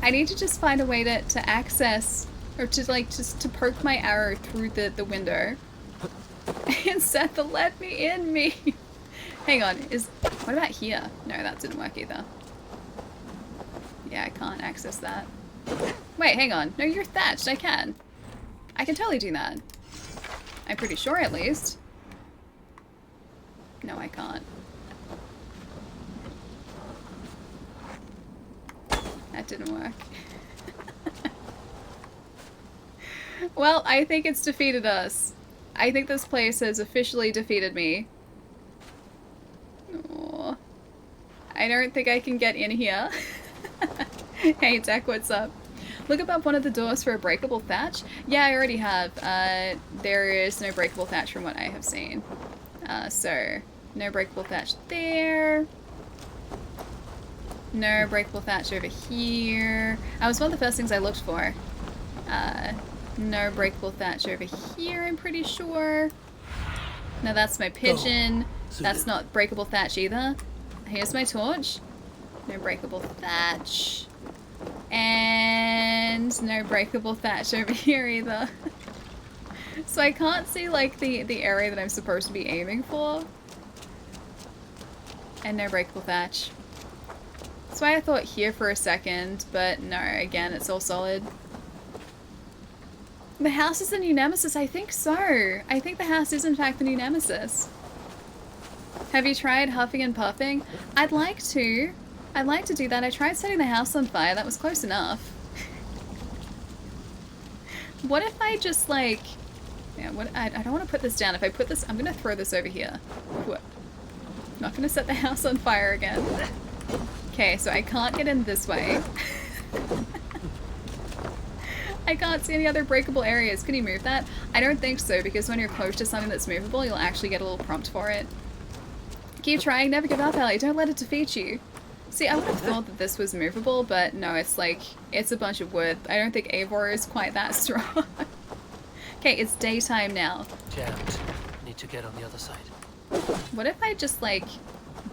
I need to just find a way to access... Or to like, just to poke my arrow through the window. And set the let me in me. Hang on, what about here? No, that didn't work either. Yeah, I can't access that. Wait, hang on. No, you're thatched, I can. I can totally do that. I'm pretty sure at least. No, I can't. That didn't work. Well, I think it's defeated us. I think this place has officially defeated me. Aww. I don't think I can get in here. Hey, Deck, what's up? Look above one of the doors for a breakable thatch. Yeah, I already have. There is no breakable thatch from what I have seen. So, no breakable thatch there. No breakable thatch over here. That was one of the first things I looked for. No breakable thatch over here, I'm pretty sure. No, that's my pigeon. That's not breakable thatch either. Here's my torch. No breakable thatch. And no breakable thatch over here either. So I can't see like the area that I'm supposed to be aiming for. And no breakable thatch. That's why I thought here for a second, but no, again, it's all solid. The house is the new nemesis? I think so. I think the house is in fact the new nemesis. Have you tried huffing and puffing? I'd like to. I'd like to do that. I tried setting the house on fire. That was close enough. What if I just like... Yeah, I don't want to put this down. If I put this... I'm going to throw this over here. What? Not going to set the house on fire again. Okay, so I can't get in this way. I can't see any other breakable areas. Can you move that? I don't think so, because when you're close to something that's movable, you'll actually get a little prompt for it. Keep trying, never give up, Ellie. Don't let it defeat you. See, I would have thought that this was movable, but no, it's like, it's a bunch of wood. I don't think Eivor is quite that strong. Okay, it's daytime now. Jammed. Need to get on the other side. What if I just, like,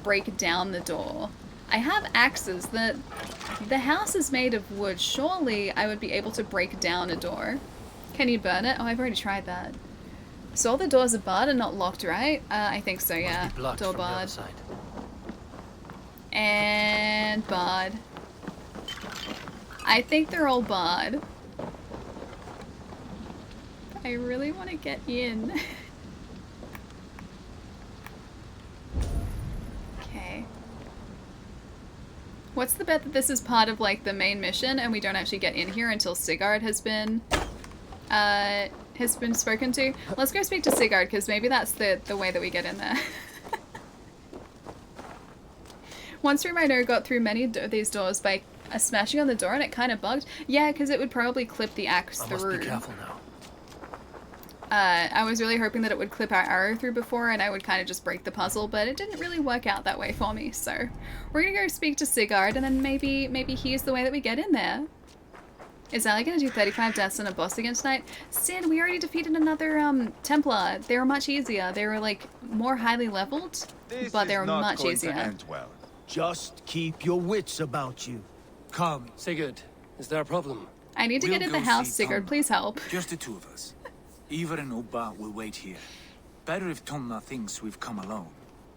break down the door? I have axes. The house is made of wood. Surely I would be able to break down a door. Can you burn it? Oh, I've already tried that. So all the doors are barred and not locked, right? I think so, yeah. Door barred. And barred. I think they're all barred. I really want to get in. Okay. What's the bet that this is part of like the main mission and we don't actually get in here until Sigurd has been spoken to? Let's go speak to Sigurd because maybe that's the way that we get in there. Once room I know got through many of these doors by smashing on the door and it kind of bugged. Yeah, because it would probably clip the axe through. I must be careful now. I was really hoping that it would clip our arrow through before and I would kind of just break the puzzle, but it didn't really work out that way for me, so we're gonna go speak to Sigurd and then maybe here's the way that we get in there. Is Ali gonna do 35 deaths on a boss again tonight? Sin, we already defeated another Templar. They were much easier. They were like more highly leveled, but they were much easier. To end well. Just keep your wits about you. Come. Sigurd, is there a problem? I need to get in the house, Sigurd. Please help. Just the two of us. Ivar and Ubba will wait here. Better if Tomna thinks we've come alone.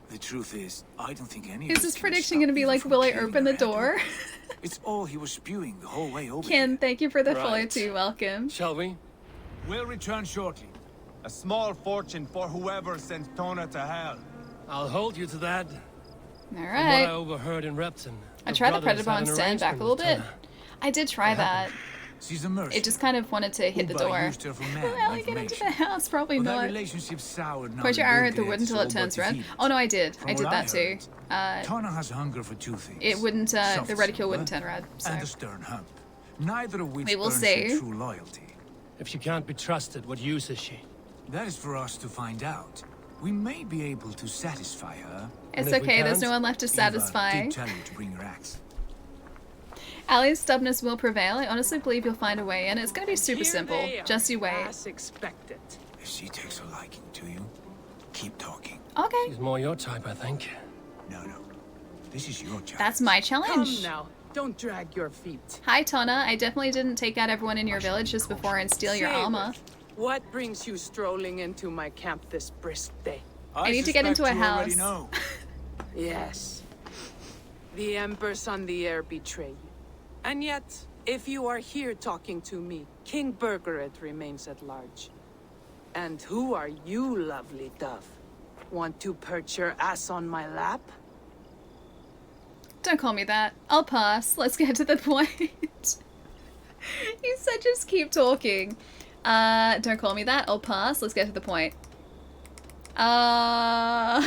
The truth is, I don't think any of us Is this prediction gonna be like, will I open the door? It's all he was spewing the whole way over Ken, here. thank you for the follow too. Welcome. Shall we? We'll return shortly. A small fortune for whoever sent Tona to hell. I'll hold you to that. All From what right. I overheard in Repton. I tried the predator and stand back a little bit. I did try that. She's a mercy. It just kind of wanted to hit the door. Used her for man Will Ellie get into the house? Probably But that not. relationship soured now Point your the arrow good at the wood gets until it all turns but red. defeated. Oh no, I did. From I did what that too. Tana has hunger for two things. It wouldn't, the Soft reticule silver wouldn't turn red, so. And a stern hump. Neither of which We will earns see. her true loyalty. If she can't be trusted, what use is she? That is for us to find out. We may be able to satisfy her. It's And if we okay, there's can't, no one left to Eva satisfy. did tell you to bring your axe. Ali's stubbornness will prevail. I honestly believe you'll find a way in. It's gonna be super Here simple. they are, Just you wait. As expected. If she takes a liking to you, keep talking. Okay. She's more your type, I think. No. This is your chance. That's my challenge. Come now, don't drag your feet. Hi, Tona. I definitely didn't take out everyone in your village just before and steal your Say, armor. What brings you strolling into my camp this brisk day? I need to get into a suspect you already house. know. Yes. The Embers on the air betray you. And yet, if you are here talking to me, King Bergeret remains at large. And who are you, lovely dove? Want to perch your ass on my lap? Don't call me that. I'll pass. Let's get to the point. You said just keep talking. Don't call me that. I'll pass. Let's get to the point. I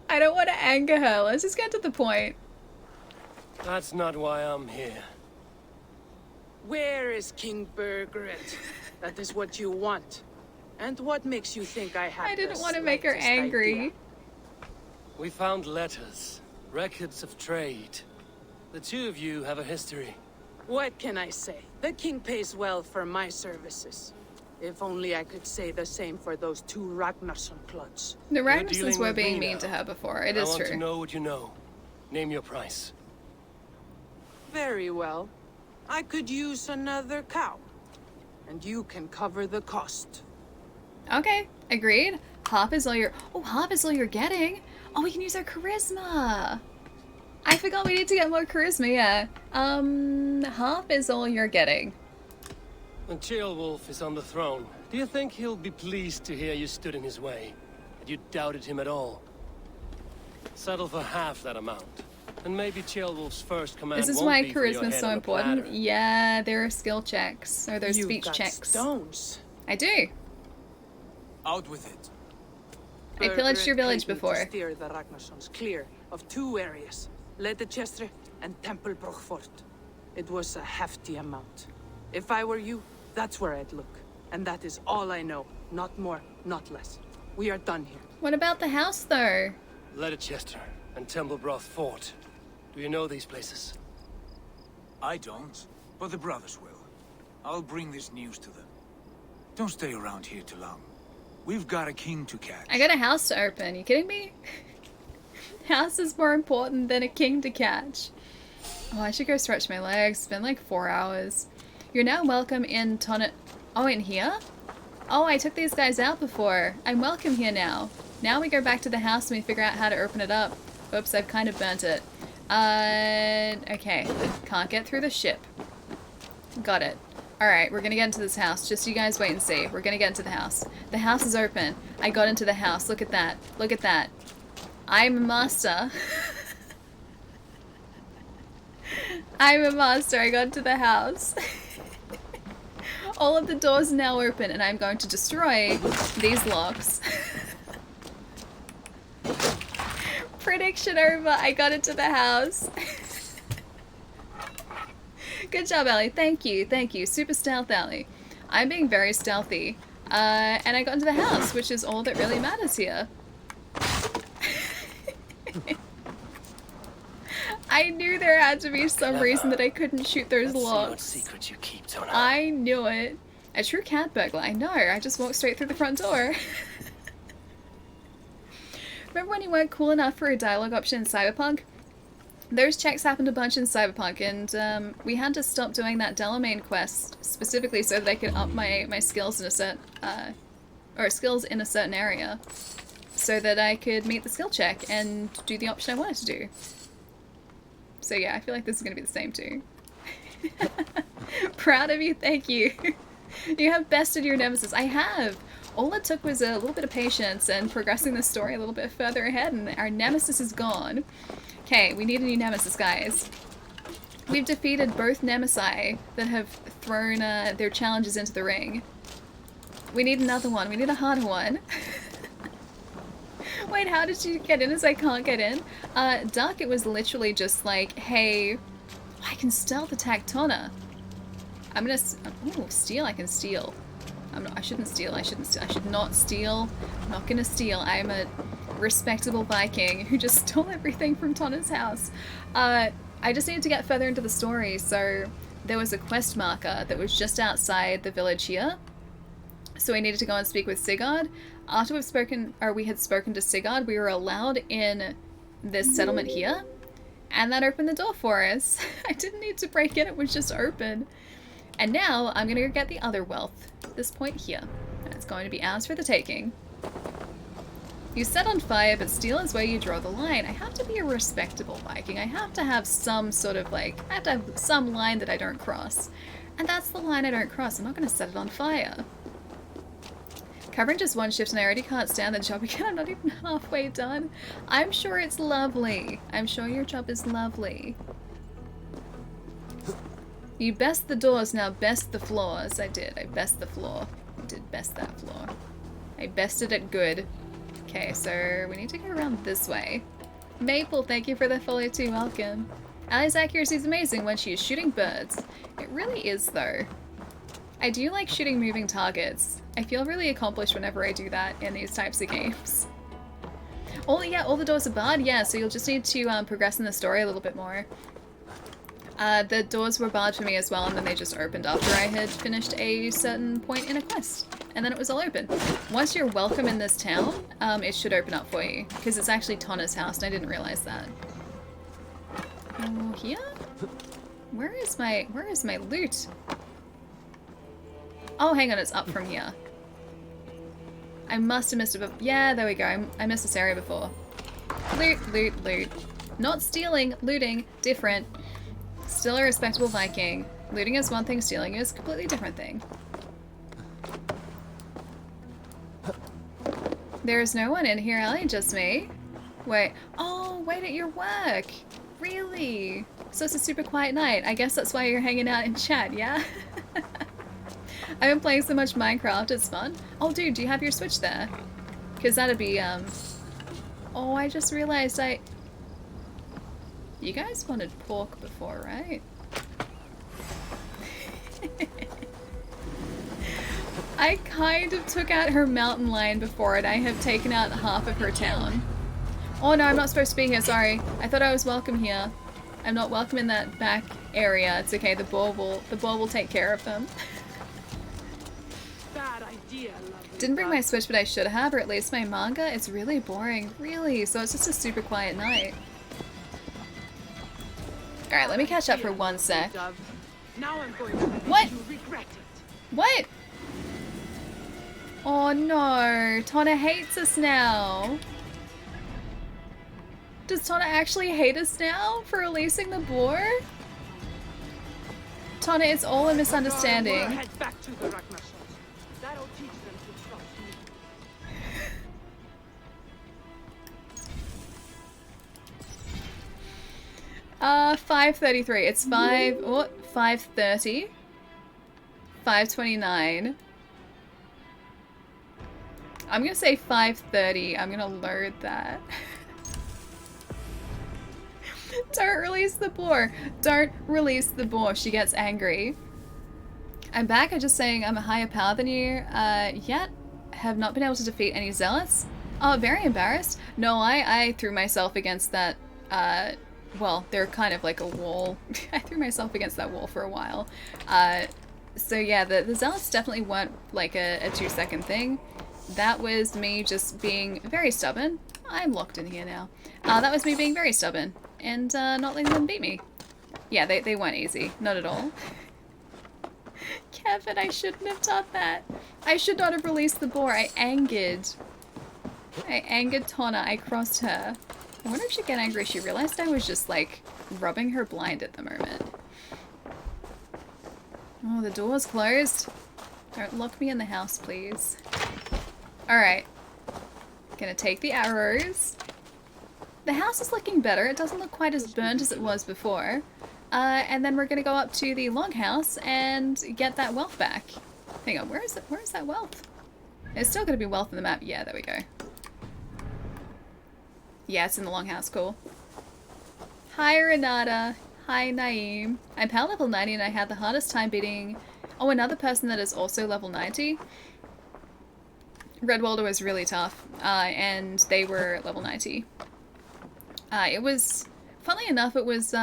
don't want to anger her. Let's just get to the point. That's not why I'm here. Where is King Bergeret? That is what you want. And what makes you think I have I didn't the want to make her slightest angry. idea? We found letters, records of trade. The two of you have a history. What can I say? The king pays well for my services. If only I could say the same for those two Ragnarsson clods. The You're Ragnarsons dealing were with being me mean now. to her before. It I is want true. to know what you know. Name your price. Very well. I could use another cow. And you can cover the cost. Okay, agreed. Half is all you're getting. Oh, we can use our charisma. I forgot we need to get more charisma, yeah. Half is all you're getting. When Wolf is on the throne, do you think he'll be pleased to hear you stood in his way? That you doubted him at all? Settle for half that amount. And maybe Ceolwulf's first command This is won't why be for your charisma's head so on a important. platter. Yeah, there are skill checks. Or there's You speech got checks. stones. I do. Out with it. I pillaged your village Paid me to before. steer the Ragnarsons clear of 2 areas, Leicester and Temple Brochfort. It was a hefty amount. If I were you, that's where I'd look. And that is all I know. Not more, not less. We are done here. What about the house, though? Leicester and Templebroth Fort. Do you know these places? I don't, but the brothers will. I'll bring this news to them. Don't stay around here too long. We've got a king to catch. I got a house to open. You kidding me? House is more important than a king to catch. Oh, I should go stretch my legs. It's been like 4 hours. You're now welcome in Oh, in here? Oh, I took these guys out before. I'm welcome here now. Now we go back to the house and we figure out how to open it up. Oops, I've kind of burnt it. Okay. Can't get through the ship. Got it. Alright, we're gonna get into this house. Just you guys wait and see. We're gonna get into the house. The house is open. I got into the house. Look at that. Look at that. I'm a master. I'm a master. I got into the house. All of the doors are now open and I'm going to destroy these locks. Prediction over. I got into the house. Good job, Ellie. Thank you. Thank you. Super stealth, Ellie. I'm being very stealthy. And I got into the house, which is all that really matters here. I knew there had to be some reason that I couldn't shoot those locks. What secrets you keep, Tona. I knew it. A true cat burglar. I know. I just walked straight through the front door. Remember when you weren't cool enough for a dialogue option in Cyberpunk? Those checks happened a bunch in Cyberpunk, and we had to stop doing that Delamain quest specifically so that I could up my skills in a skills in a certain area, so that I could meet the skill check and do the option I wanted to do. So yeah, I feel like this is gonna be the same too. Proud of you, thank you. You have bested your nemesis. I have. All it took was a little bit of patience and progressing the story a little bit further ahead, and our nemesis is gone. Okay, we need a new nemesis, guys. We've defeated both Nemesi that have thrown their challenges into the ring. We need another one. We need a harder one. Wait, how did you get in as I can't get in? Duck, it was literally just like, hey, I can stealth attack Tona. I'm gonna... Ooh, steal, I can steal. I shouldn't steal, I should not steal. I'm not gonna steal. I am a respectable Viking who just stole everything from Tona's house. I just needed to get further into the story, so there was a quest marker that was just outside the village here. So we needed to go and speak with Sigurd. After we had spoken to Sigurd, we were allowed in this settlement here, and that opened the door for us. I didn't need to break in, it was just open. And now I'm gonna go get the other wealth, this point here. It's going to be ours for the taking. You set on fire, but steel is where you draw the line. I have to be a respectable Viking. I have to have some sort of like, I have to have some line that I don't cross. And that's the line I don't cross. I'm not gonna set it on fire. Covering just one shift and I already can't stand the job again. I'm not even halfway done. I'm sure it's lovely. I'm sure your job is lovely. You best the doors, now best the floors. I did. I best the floor. I did best that floor. I bested it good. Okay, so we need to go around this way. Maple, thank you for the follow too. Welcome. Allie's accuracy is amazing when she is shooting birds. It really is, though. I do like shooting moving targets. I feel really accomplished whenever I do that in these types of games. Oh yeah, all the doors are barred? Yeah, so you'll just need to progress in the story a little bit more. The doors were barred for me as well, and then they just opened after I had finished a certain point in a quest. And then it was all open. Once you're welcome in this town, it should open up for you, because it's actually Tona's house, and I didn't realize that. Oh, here? Where is my loot? Oh, hang on, it's up from here. I must have missed it, yeah, there we go. I missed this area before. Loot, loot, loot. Not stealing, looting, different. Still a respectable Viking. Looting is one thing, stealing is a completely different thing. There's no one in here, Ellie, just me. Wait. Oh, wait, at your work. Really? So it's a super quiet night. I guess that's why you're hanging out in chat, yeah? I've been playing so much Minecraft, it's fun. Oh dude, do you have your Switch there? Because that'd be, Oh, I just realized You guys wanted pork before, right? I kind of took out her mountain lion before and I have taken out half of her town. Oh no, I'm not supposed to be here, sorry. I thought I was welcome here. I'm not welcome in that back area. It's okay, the boar will take care of them. Bad idea, lovely. Didn't bring my Switch, but I should have, or at least my manga. It's really boring, really. So it's just a super quiet night. Alright, let me catch up for 1 sec. Now I'm going to What? regret it. What? Oh no, Tonna hates us now. Does Tonna actually hate us now for releasing the boar? Tonna, it's all a misunderstanding. Head back to the Ragnarok. That'll teach them to trust me. 5:33. It's 5:30. 5:29. I'm gonna say 5:30. I'm gonna load that. Don't release the boar. Don't release the boar. She gets angry. I'm back. I'm just saying I'm a higher power than you. Yet have not been able to defeat any zealots. Oh, very embarrassed. No, I threw myself against that. Well, they're kind of like a wall. I threw myself against that wall for a while. So yeah, the zealots definitely weren't like a 2-second thing. That was me just being very stubborn. I'm locked in here now. That was me being very stubborn and not letting them beat me. Yeah, they weren't easy. Not at all. Kevin, I shouldn't have done that. I should not have released the boar. I angered Tonna. I crossed her. I wonder if she'd get angry. She realized I was just like rubbing her blind at the moment. Oh, the door's closed. Don't lock me in the house, please. Alright. Gonna take the arrows. The house is looking better. It doesn't look quite as burnt as it was before. And then we're gonna go up to the longhouse and get that wealth back. Hang on, where is it? Where is that wealth? There's still gonna be wealth in the map. Yeah, there we go. Yeah, it's in the longhouse. Cool. Hi, Renata. Hi, Naeem. I'm power level 90 and I had the hardest time beating... Oh, another person that is also level 90. Redwalder was really tough, and they were level 90. It was... Funnily enough, it was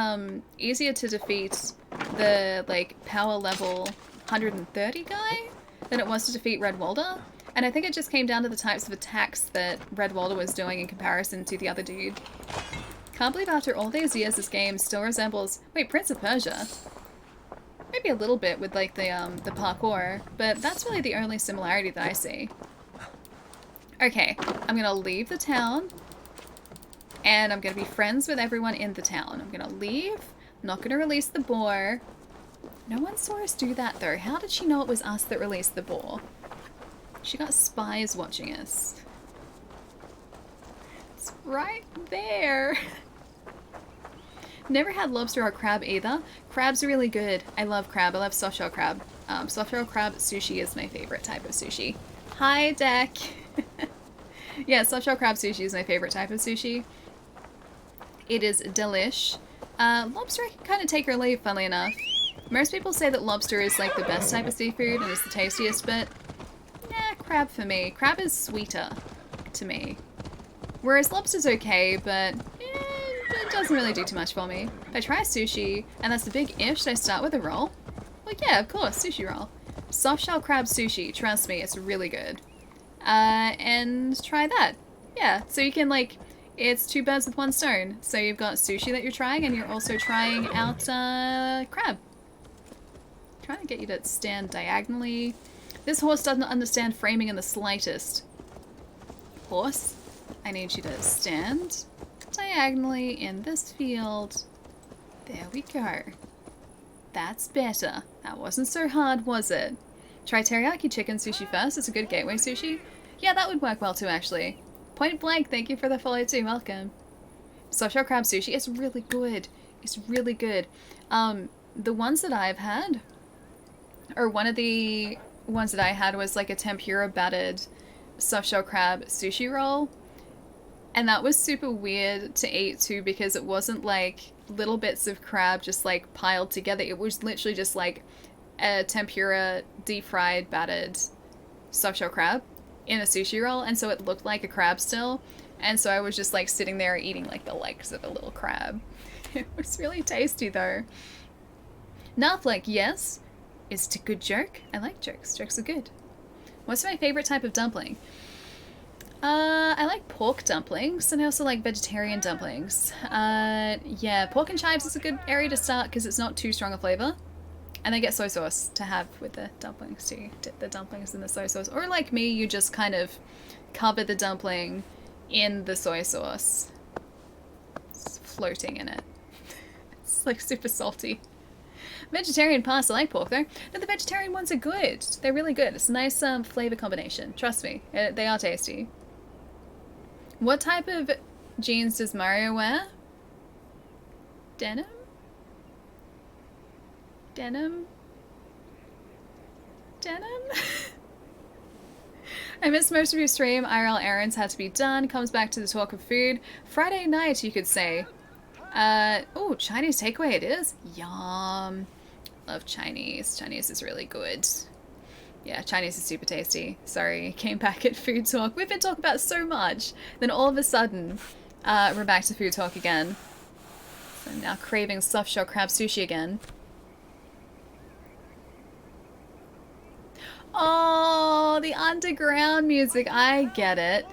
easier to defeat the, like, power level 130 guy than it was to defeat Redwalder. And I think it just came down to the types of attacks that Redwalder was doing in comparison to the other dude. Can't believe after all these years this game still resembles... Wait, Prince of Persia? Maybe a little bit with, like, the parkour, but that's really the only similarity that I see. Okay, I'm gonna leave the town, and I'm gonna be friends with everyone in the town. I'm gonna leave, I'm not gonna release the boar. No one saw us do that, though. How did she know it was us that released the boar? She got spies watching us. It's right there. Never had lobster or crab either. Crab's really good. I love crab. I love softshell crab. Softshell crab sushi is my favorite type of sushi. Hi, Deck. Yeah, softshell crab sushi is my favorite type of sushi. It is delish. Lobster I can kind of take or leave, funnily enough. Most people say that lobster is like the best type of seafood and is the tastiest, but nah, crab for me. Crab is sweeter to me. Whereas lobster's okay, but it doesn't really do too much for me. If I try sushi, and that's the big if, should I start with a roll? Well, yeah, of course, sushi roll. Softshell crab sushi, trust me, it's really good. And try that. Yeah, so you can, like, it's 2 birds with 1 stone. So you've got sushi that you're trying, and you're also trying out, crab. Trying to get you to stand diagonally. This horse doesn't understand framing in the slightest. Horse, I need you to stand diagonally in this field. There we go. That's better. That wasn't so hard, was it? Try teriyaki chicken sushi first. It's a good gateway sushi. Yeah, that would work well too, actually. Point Blank, thank you for the follow too. Welcome. Soft shell crab sushi is really good. It's really good. The ones that I've had, or one of the ones that I had was like a tempura battered soft shell crab sushi roll. And that was super weird to eat too because it wasn't like little bits of crab just like piled together. It was literally just like a tempura deep fried battered soft shell crab in a sushi roll, and so it looked like a crab still. And so I was just like sitting there eating like the legs of a little crab. It was really tasty though. Narfleck, yes. Is it a good jerk? I like jerks. Jerks are good. What's my favorite type of dumpling? I like pork dumplings, and I also like vegetarian dumplings. Yeah, pork and chives is a good area to start because it's not too strong a flavor. And they get soy sauce to have with the dumplings too. Dip the dumplings in the soy sauce. Or like me, you just kind of cover the dumpling in the soy sauce. It's floating in it. It's like super salty. Vegetarian pasta, I like pork though. No, the vegetarian ones are good. They're really good. It's a nice flavor combination. Trust me, they are tasty. What type of jeans does Mario wear? Denim? Denim? Denim? I missed most of your stream. IRL errands had to be done. Comes back to the talk of food. Friday night, you could say. Oh, Chinese takeaway it is. Yum. Love Chinese. Chinese is really good. Yeah, Chinese is super tasty. Sorry, came back at food talk. We've been talking about so much. Then all of a sudden, we're back to food talk again. So I'm now craving soft shell crab sushi again. Oh, the underground music. I get it.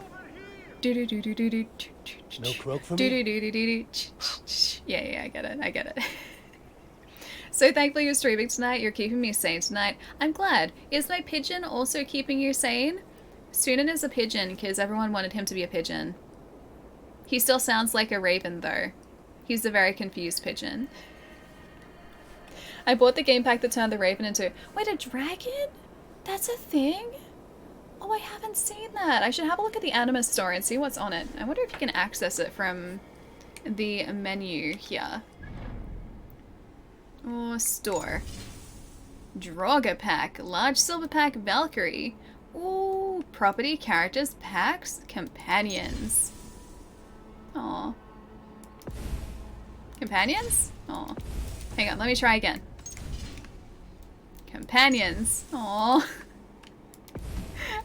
No croak for me? Yeah, I get it. I get it. So thankful you're streaming tonight. You're keeping me sane tonight. I'm glad. Is my pigeon also keeping you sane? Sunan is a pigeon because everyone wanted him to be a pigeon. He still sounds like a raven though. He's a very confused pigeon. I bought the game pack that turned the raven into... Wait, a dragon? That's a thing? Oh, I haven't seen that. I should have a look at the anime store and see what's on it. I wonder if you can access it from the menu here. Or store. Draga pack. Large silver pack Valkyrie. Ooh, property, characters, packs, companions. Aw. Companions? Aw. Hang on, let me try again. Companions. Aw.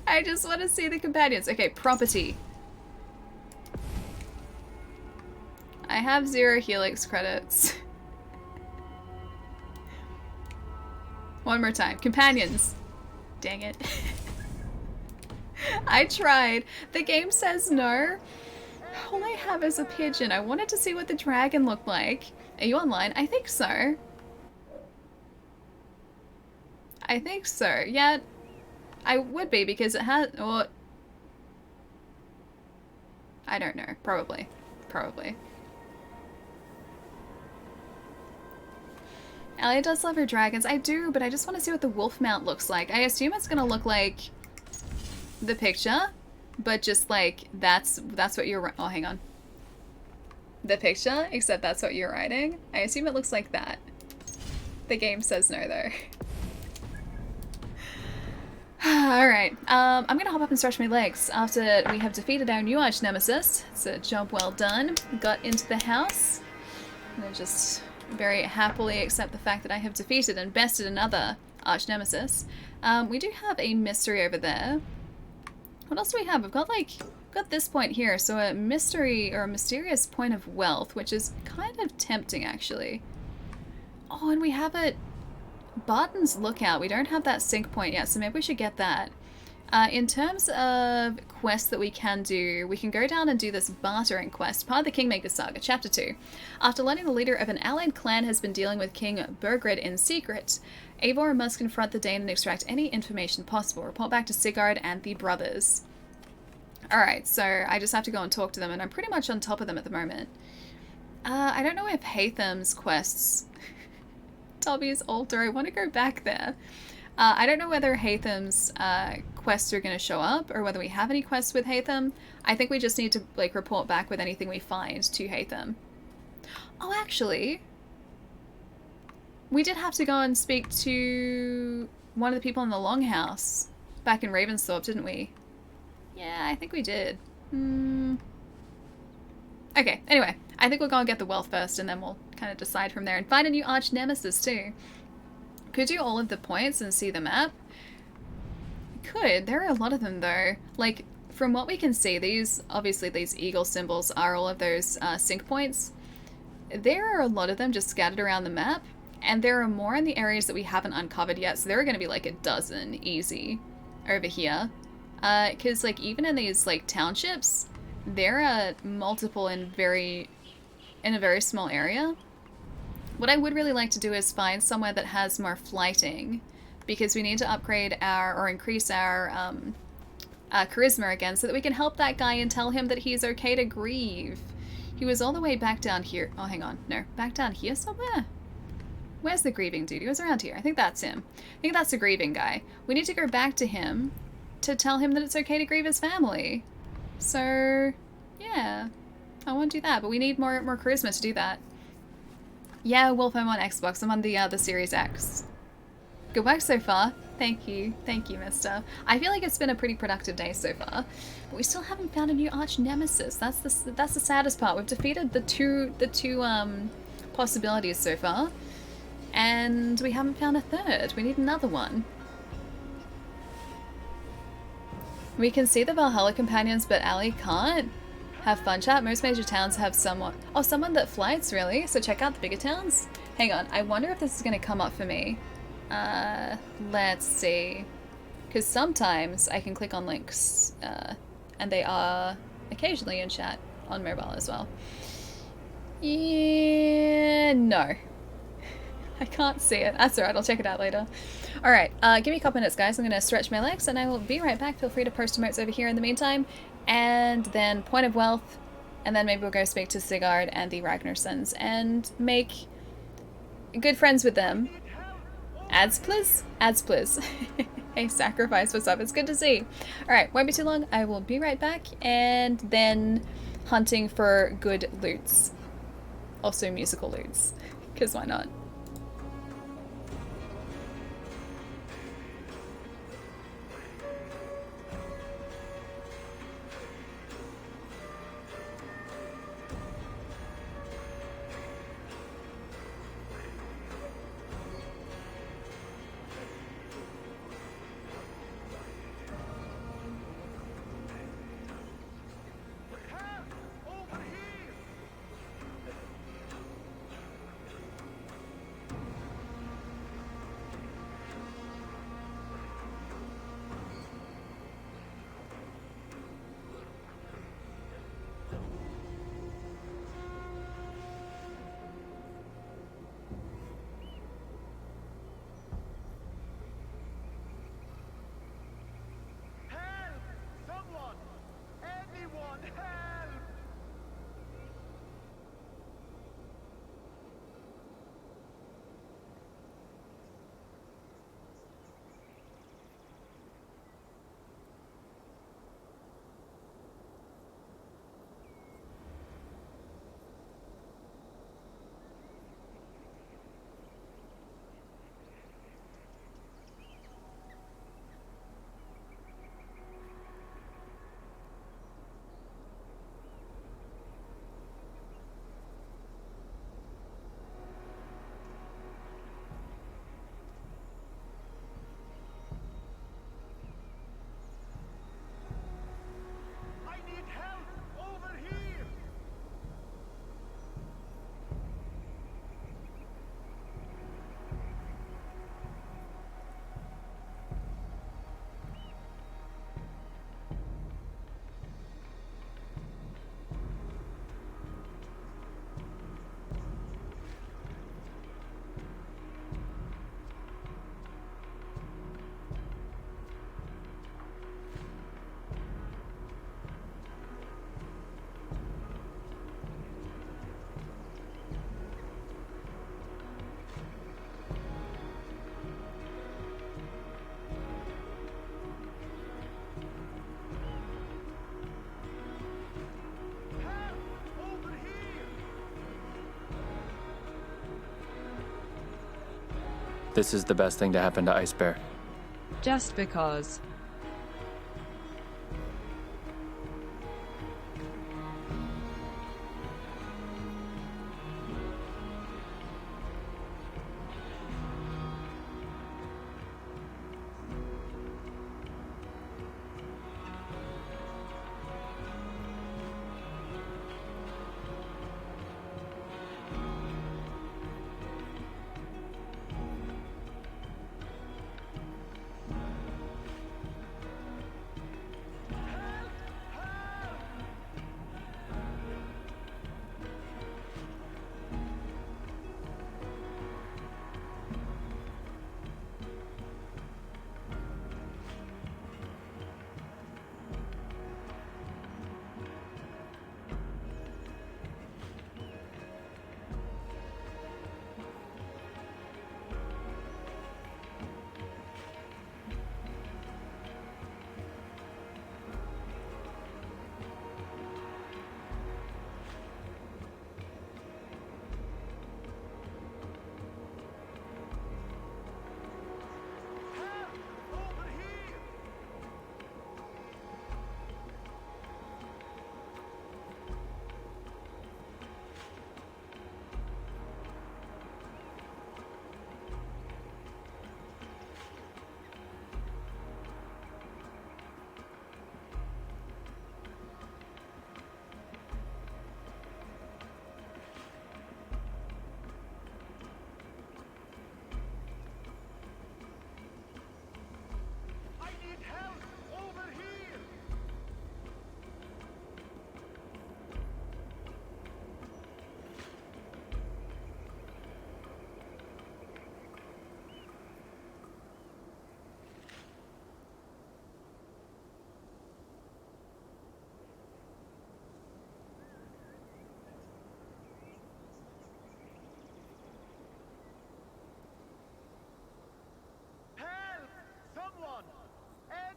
I just want to see the companions. Okay, property. I have 0 Helix credits. One more time. Companions. Dang it. I tried. The game says no. All I have is a pigeon. I wanted to see what the dragon looked like. Are you online? I think so. I think so. Yeah, I would be because it has... Or... I don't know. Probably. Probably. Ellie does love her dragons. I do, but I just want to see what the wolf mount looks like. I assume it's gonna look like the picture, but just like that's what you're... Oh, hang on. The picture, except that's what you're writing. I assume it looks like that. The game says no, though. Alright, I'm gonna hop up and stretch my legs after we have defeated our new arch nemesis. It's a job well done. Got into the house. And I just very happily accept the fact that I have defeated and bested another arch nemesis. We do have a mystery over there. What else do we have? We've got got this point here, so a mystery or a mysterious point of wealth, which is kind of tempting actually. Oh, and we have it. Barton's Lookout. We don't have that sync point yet, so maybe we should get that. In terms of quests that we can do, we can go down and do this bartering quest, part of the Kingmaker Saga, Chapter 2. After learning the leader of an allied clan has been dealing with King Burgred in secret, Eivor must confront the Dane and extract any information possible. Report back to Sigurd and the brothers. Alright, so I just have to go and talk to them, and I'm pretty much on top of them at the moment. I don't know if Hatham's quests... Toby's altar. I want to go back there. I don't know whether Hatham's quests are going to show up or whether we have any quests with Hatham. I think we just need to like report back with anything we find to Hatham. Oh, actually, we did have to go and speak to one of the people in the Longhouse back in Ravensthorpe, didn't we? Yeah, I think we did. Okay, anyway, I think we'll go and get the wealth first and then we'll kind of decide from there and find a new arch nemesis too. Could do all of the points and see the map. Could. There are a lot of them though. Like, from what we can see, obviously these eagle symbols are all of those sync points. There are a lot of them just scattered around the map, and there are more in the areas that we haven't uncovered yet, so there are going to be like a dozen easy over here. Because like even in these like townships, there are multiple in a very small area. What I would really like to do is find somewhere that has more flighting, because we need to upgrade or increase our charisma again so that we can help that guy and tell him that he's okay to grieve. He was all the way back down here. Oh, hang on. No, back down here somewhere? Where's the grieving dude? He was around here. I think that's him. I think that's the grieving guy. We need to go back to him to tell him that it's okay to grieve his family. So, yeah. I want to do that, but we need more charisma to do that. Yeah, Wolf, I'm on Xbox. I'm on the Series X. Good work so far. Thank you, mister. I feel like it's been a pretty productive day so far, but we still haven't found a new arch nemesis. That's the saddest part. We've defeated the two possibilities so far, and we haven't found a third. We need another one. We can see the Valhalla companions, but Ali can't. Have fun chat. Most major towns have someone that flights, really. So check out the bigger towns. Hang on, I wonder if this is going to come up for me. Let's see. Because sometimes I can click on links, and they are occasionally in chat on mobile as well. Yeah, no. I can't see it. That's alright, I'll check it out later. Alright, give me a couple minutes, guys. I'm going to stretch my legs, and I will be right back. Feel free to post emotes over here in the meantime. And then Point of Wealth, and then maybe we'll go speak to Sigurd and the Ragnarsons and make good friends with them. Ads please? Ads please. Hey, Sacrifice, what's up? It's good to see. Alright, won't be too long. I will be right back, and then hunting for good loots. Also musical loots, because why not? this is the best thing to happen to Ice Bear. Just because.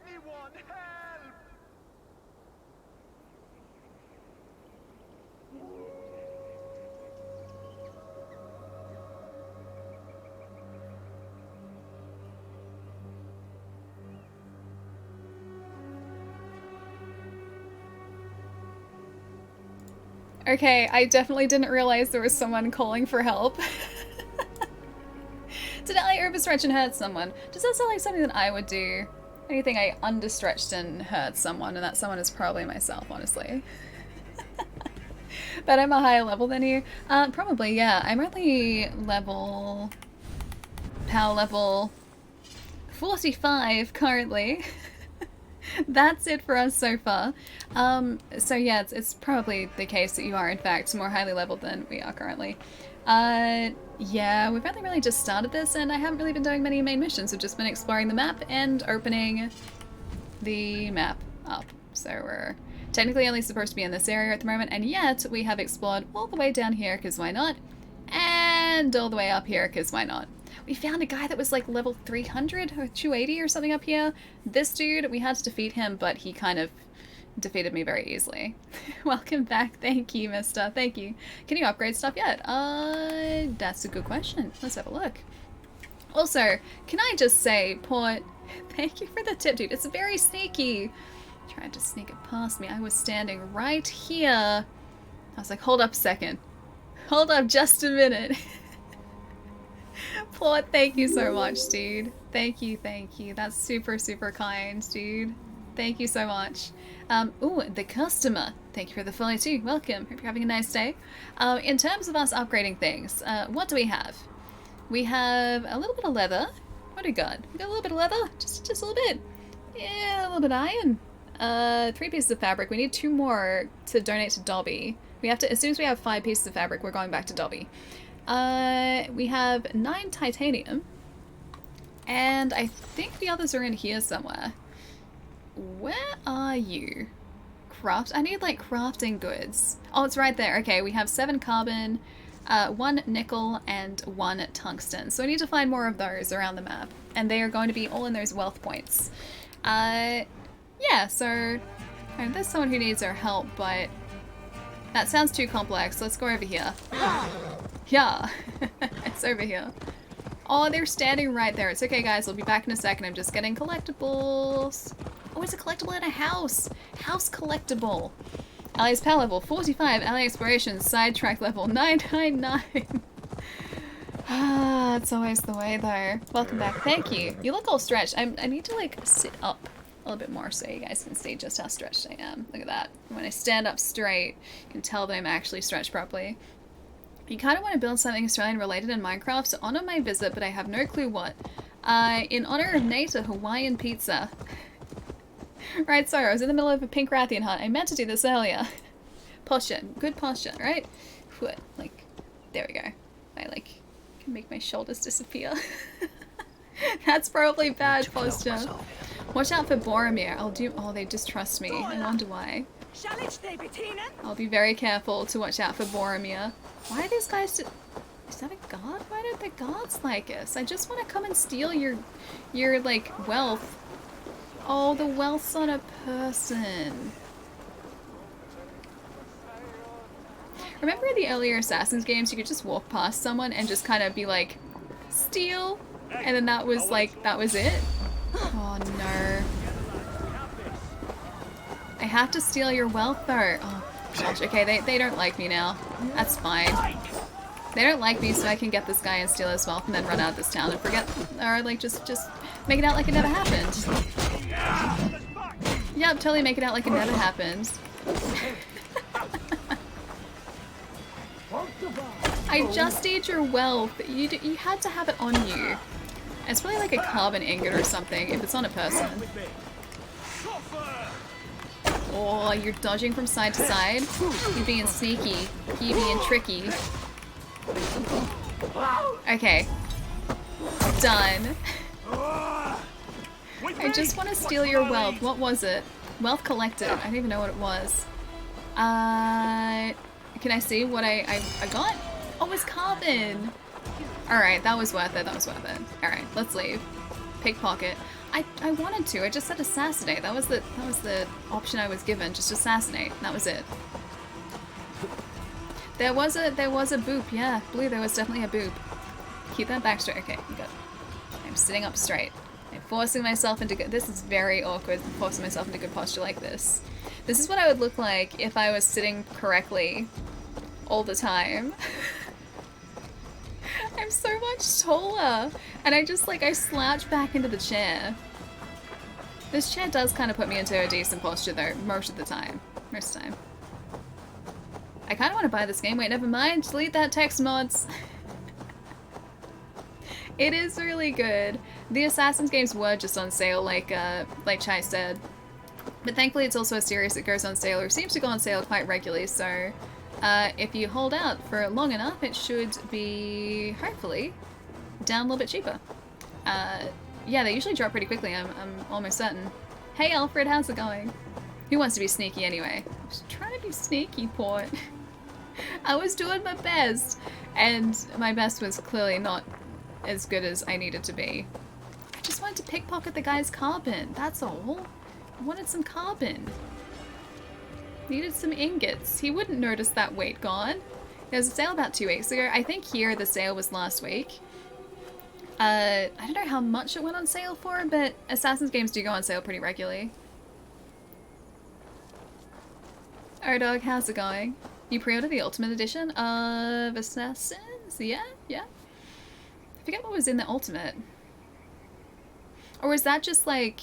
Anyone, help! Okay, I definitely didn't realize there was someone calling for help. Did I overstretch and hurt someone? Does that sound like something that I would do? Anything I understretched and hurt someone, and that someone is probably myself, honestly. But I'm a higher level than you. Probably, yeah. I'm only level... power level 45 currently. That's it for us so far. So yeah, it's probably the case that you are in fact more highly leveled than we are currently. Yeah, we've only really just started this and I haven't really been doing many main missions. I've just been exploring the map and opening the map up. So we're technically only supposed to be in this area at the moment, and yet we have explored all the way down here, because why not? And all the way up here, because why not? We found a guy that was like level 300 or 280 or something up here. This dude, we had to defeat him, but he kind of defeated me very easily. Welcome back. Thank you, mister. Thank you. Can you upgrade stuff yet? That's a good question. Let's have a look. Also, can I just say, Port, thank you for the tip, dude. It's very sneaky. Tried to sneak it past me. I was standing right here. I was like, hold up a second. Hold up just a minute. Port, thank you so much, dude. Thank you, thank you. That's super, super kind, dude. Thank you so much. Ooh, the customer. Thank you for the follow too. Welcome. Hope you're having a nice day. In terms of us upgrading things, what do we have? We have a little bit of leather. What do we got? We got a little bit of leather. Just a little bit. Yeah, a little bit of iron. 3 pieces of fabric. We need 2 more to donate to Dobby. We have to, as soon as we have 5 pieces of fabric, we're going back to Dobby. We have 9 titanium. And I think the others are in here somewhere. Where are you? Craft? I need like crafting goods. Oh, it's right there. Okay, we have 7 carbon, 1 nickel, and 1 tungsten. So I need to find more of those around the map. And they are going to be all in those wealth points. Yeah, so there's someone who needs our help, but that sounds too complex. Let's go over here. Yeah, it's over here. Oh, they're standing right there. It's okay, guys. I'll be back in a second. I'm just getting collectibles. Oh, it's a collectible in a house. House collectible. Ally's power level 45. Ally exploration sidetrack level 999. Ah, it's always the way though. Welcome back. Thank you. You look all stretched. I need to like sit up a little bit more so you guys can see just how stretched I am. Look at that. When I stand up straight, you can tell that I'm actually stretched properly. You kind of want to build something Australian related in Minecraft, so honor my visit, but I have no clue what. In honor of Nate, a Hawaiian pizza. Right, sorry, I was in the middle of a pink Rathian hunt. I meant to do this earlier. Posture. Good posture, right? Like, there we go. I, like, can make my shoulders disappear. That's probably bad posture. Watch out for Boromir. Oh, they distrust me. I wonder why. I'll be very careful to watch out for Boromir. Why are these guys... Is that a guard? Why don't the guards like us? I just want to come and steal your like, wealth. Oh, the wealth's on a person. Remember in the earlier Assassin's games, you could just walk past someone and just kind of be like, steal? And then that was like, that was it? Oh no. I have to steal your wealth though. Oh gosh, okay, they don't like me now. That's fine. They don't like me, so I can get this guy and steal his wealth and then run out of this town and forget, or like just make it out like it never happened. Yep, totally make it out like it never happened. I just need your wealth. You had to have it on you. It's probably like a carbon ingot or something if it's on a person. Oh, you're dodging from side to side. You're being sneaky. You're being tricky. Okay. Done. I just want to steal your wealth. What was it? Wealth collected. I don't even know what it was. Can I see what I got? Oh, it's carbon. Alright, that was worth it. That was worth it. Alright, let's leave. Pickpocket. I wanted to. I just said assassinate. That was the option I was given. Just assassinate. That was it. There was a boop. Yeah, Blue, there was definitely a boop. Keep that back straight. Okay, good. I'm sitting up straight. I'm forcing myself into good... This is very awkward, forcing myself into good posture like this. This is what I would look like if I was sitting correctly all the time. I'm so much taller. And I just, like, I slouch back into the chair. This chair does kind of put me into a decent posture, though, most of the time. Most of the time. I kind of want to buy this game. Wait, never mind. Delete that text, mods. It is really good. The Assassin's games were just on sale, like Chai said. But thankfully it's also a series that goes on sale, or seems to go on sale quite regularly, so if you hold out for long enough, it should be, hopefully, down a little bit cheaper. Yeah, they usually drop pretty quickly, I'm almost certain. Hey Alfred, how's it going? Who wants to be sneaky anyway? I was trying to be sneaky, Port. I was doing my best, and my best was clearly not as good as I needed to be. I just wanted to pickpocket the guy's carbon, that's all. I wanted some carbon. Needed some ingots. He wouldn't notice that weight gone. There was a sale about 2 weeks ago. I think here the sale was last week. I don't know how much it went on sale for, but Assassin's games do go on sale pretty regularly. Oh dog, how's it going? You pre-ordered the Ultimate Edition of Assassins? Yeah? I forget what was in the Ultimate. Or was that just like...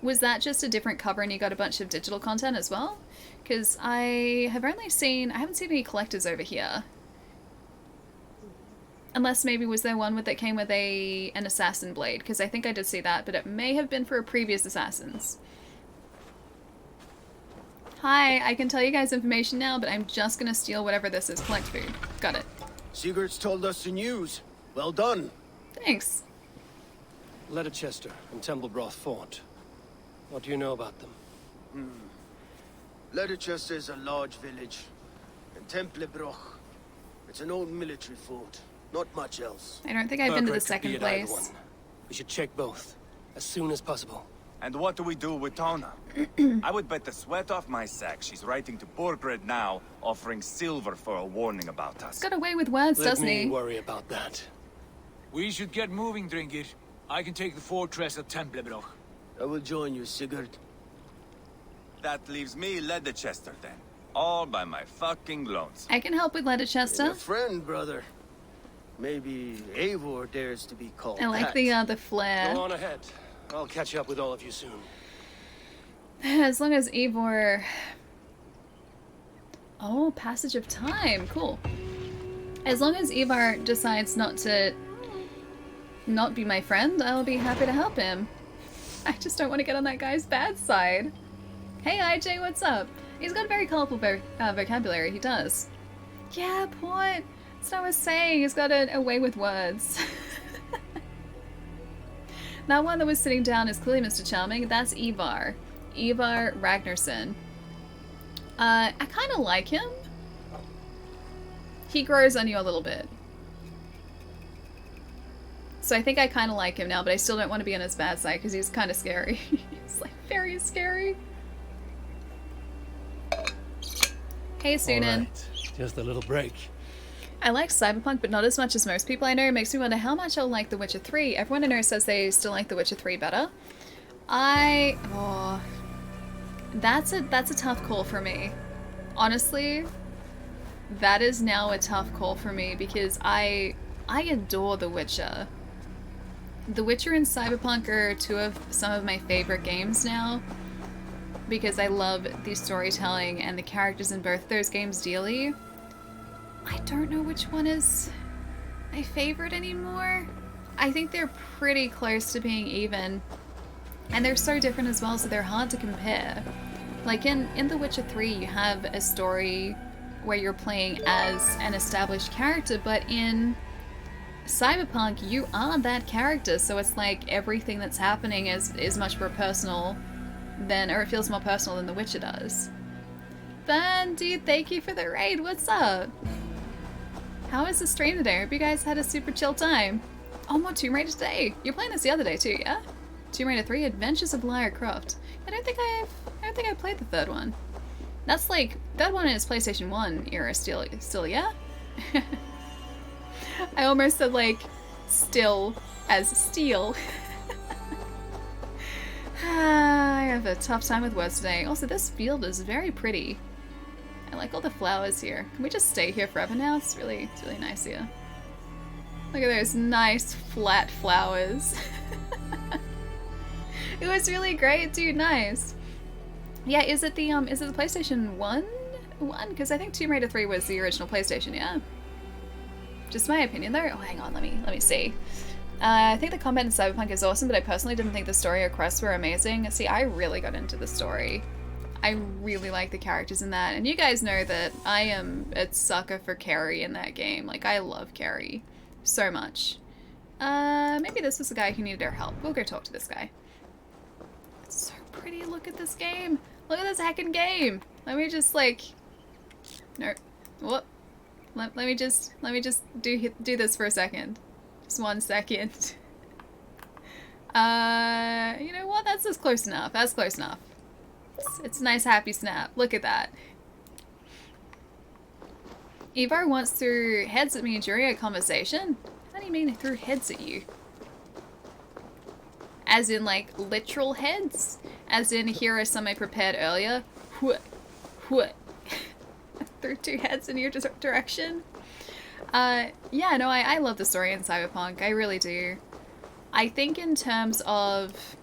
Was that just a different cover and you got a bunch of digital content as well? Because I haven't seen any collectors over here. Unless maybe was there one that came with an assassin blade, because I think I did see that, but it may have been for a previous Assassins. Hi, I can tell you guys information now, but I'm just gonna steal whatever this is. Collect food. Got it. Sigurd's told us the news. Well done. Thanks. Leicester and Templebroth fought. What do you know about them? Leicester is a large village. And Templebroch, it's an old military fort. Not much else. I don't think I've been to the second place. We should check both, as soon as possible. And what do we do with Tona? I would bet the sweat off my sack she's writing to Borgred now, offering silver for a warning about us. He's got away with words, doesn't he? Let me worry about that. We should get moving, Dringir. I can take the fortress of Templebroch. I will join you, Sigurd. That leaves me Leicester then. All by my fucking lonesome. I can help with Leicester. A friend, brother. Maybe Eivor dares to be called I like the flair. Go on ahead. I'll catch up with all of you soon. As long as Eivor... Oh, passage of time. Cool. As long as Eivor decides not to not be my friend, I'll be happy to help him. I just don't want to get on that guy's bad side. Hey IJ, what's up? He's got very colourful vocabulary, he does. Yeah, Port. That's what I was saying. He's got a way with words. That one that was sitting down is clearly Mr. Charming. That's Ivar. Ivar Ragnarsson. I kind of like him. He grows on you a little bit. So I think I kind of like him now, but I still don't want to be on his bad side because he's kind of scary. He's like very scary. Hey, Sunan. Right. Just a little break. I like Cyberpunk, but not as much as most people I know. It makes me wonder how much I'll like The Witcher 3. Everyone I know says they still like The Witcher 3 better. That's a tough call for me. Honestly, that is now a tough call for me because I adore The Witcher. The Witcher and Cyberpunk are two of some of my favorite games now because I love the storytelling and the characters in both those games dearly. I don't know which one is my favorite anymore. I think they're pretty close to being even. And they're so different as well, so they're hard to compare. Like in The Witcher 3, you have a story where you're playing as an established character, but in Cyberpunk, you are that character, so it's like everything that's happening is much more personal than, or it feels more personal than The Witcher does. Ben, dude, thank you for the raid. What's up? How was the stream today? I hope you guys had a super chill time. Oh, more Tomb Raider today. You're playing this the other day too, yeah? Tomb Raider 3: Adventures of Lara Croft. I don't think I played the third one. That's like that one is PlayStation 1 era still, yeah? I almost said like still as steel. I have a tough time with words today. Also, this field is very pretty. I like all the flowers here. Can we just stay here forever now? It's really nice here. Look at those nice flat flowers. It was really great, dude. Nice. Yeah, is it the PlayStation 1? Because I think Tomb Raider 3 was the original PlayStation, yeah? Just my opinion though. Oh, hang on, let me see. I think the combat in Cyberpunk is awesome, but I personally didn't think the story or quests were amazing. See, I really got into the story. I really like the characters in that, and you guys know that I am a sucker for Carrie in that game. Like, I love Carrie so much. Maybe this was the guy who needed our help. We'll go talk to this guy. It's so pretty. Look at this game. Look at this heckin' game. Let me just like, no, whoop. Let me just do this for a second. Just 1 second. You know what? That's close enough. That's close enough. It's a nice happy snap. Look at that. Ivar once threw heads at me during a conversation. What do you mean he threw heads at you? As in like literal heads? As in here are some I prepared earlier? What? Threw 2 heads in your direction? Yeah, no, I love the story in Cyberpunk. I really do. I think in terms of...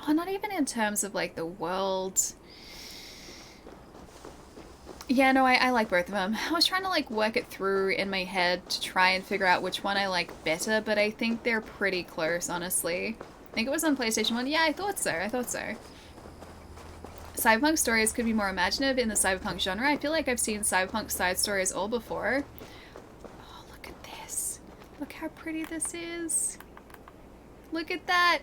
Oh, not even in terms of like the world. Yeah, no, I like both of them. I was trying to like work it through in my head to try and figure out which one I like better, but I think they're pretty close, honestly. I think it was on PlayStation 1. Yeah, I thought so. Cyberpunk stories could be more imaginative in the cyberpunk genre. I feel like I've seen cyberpunk side stories all before. Oh, look at this. Look how pretty this is. Look at that.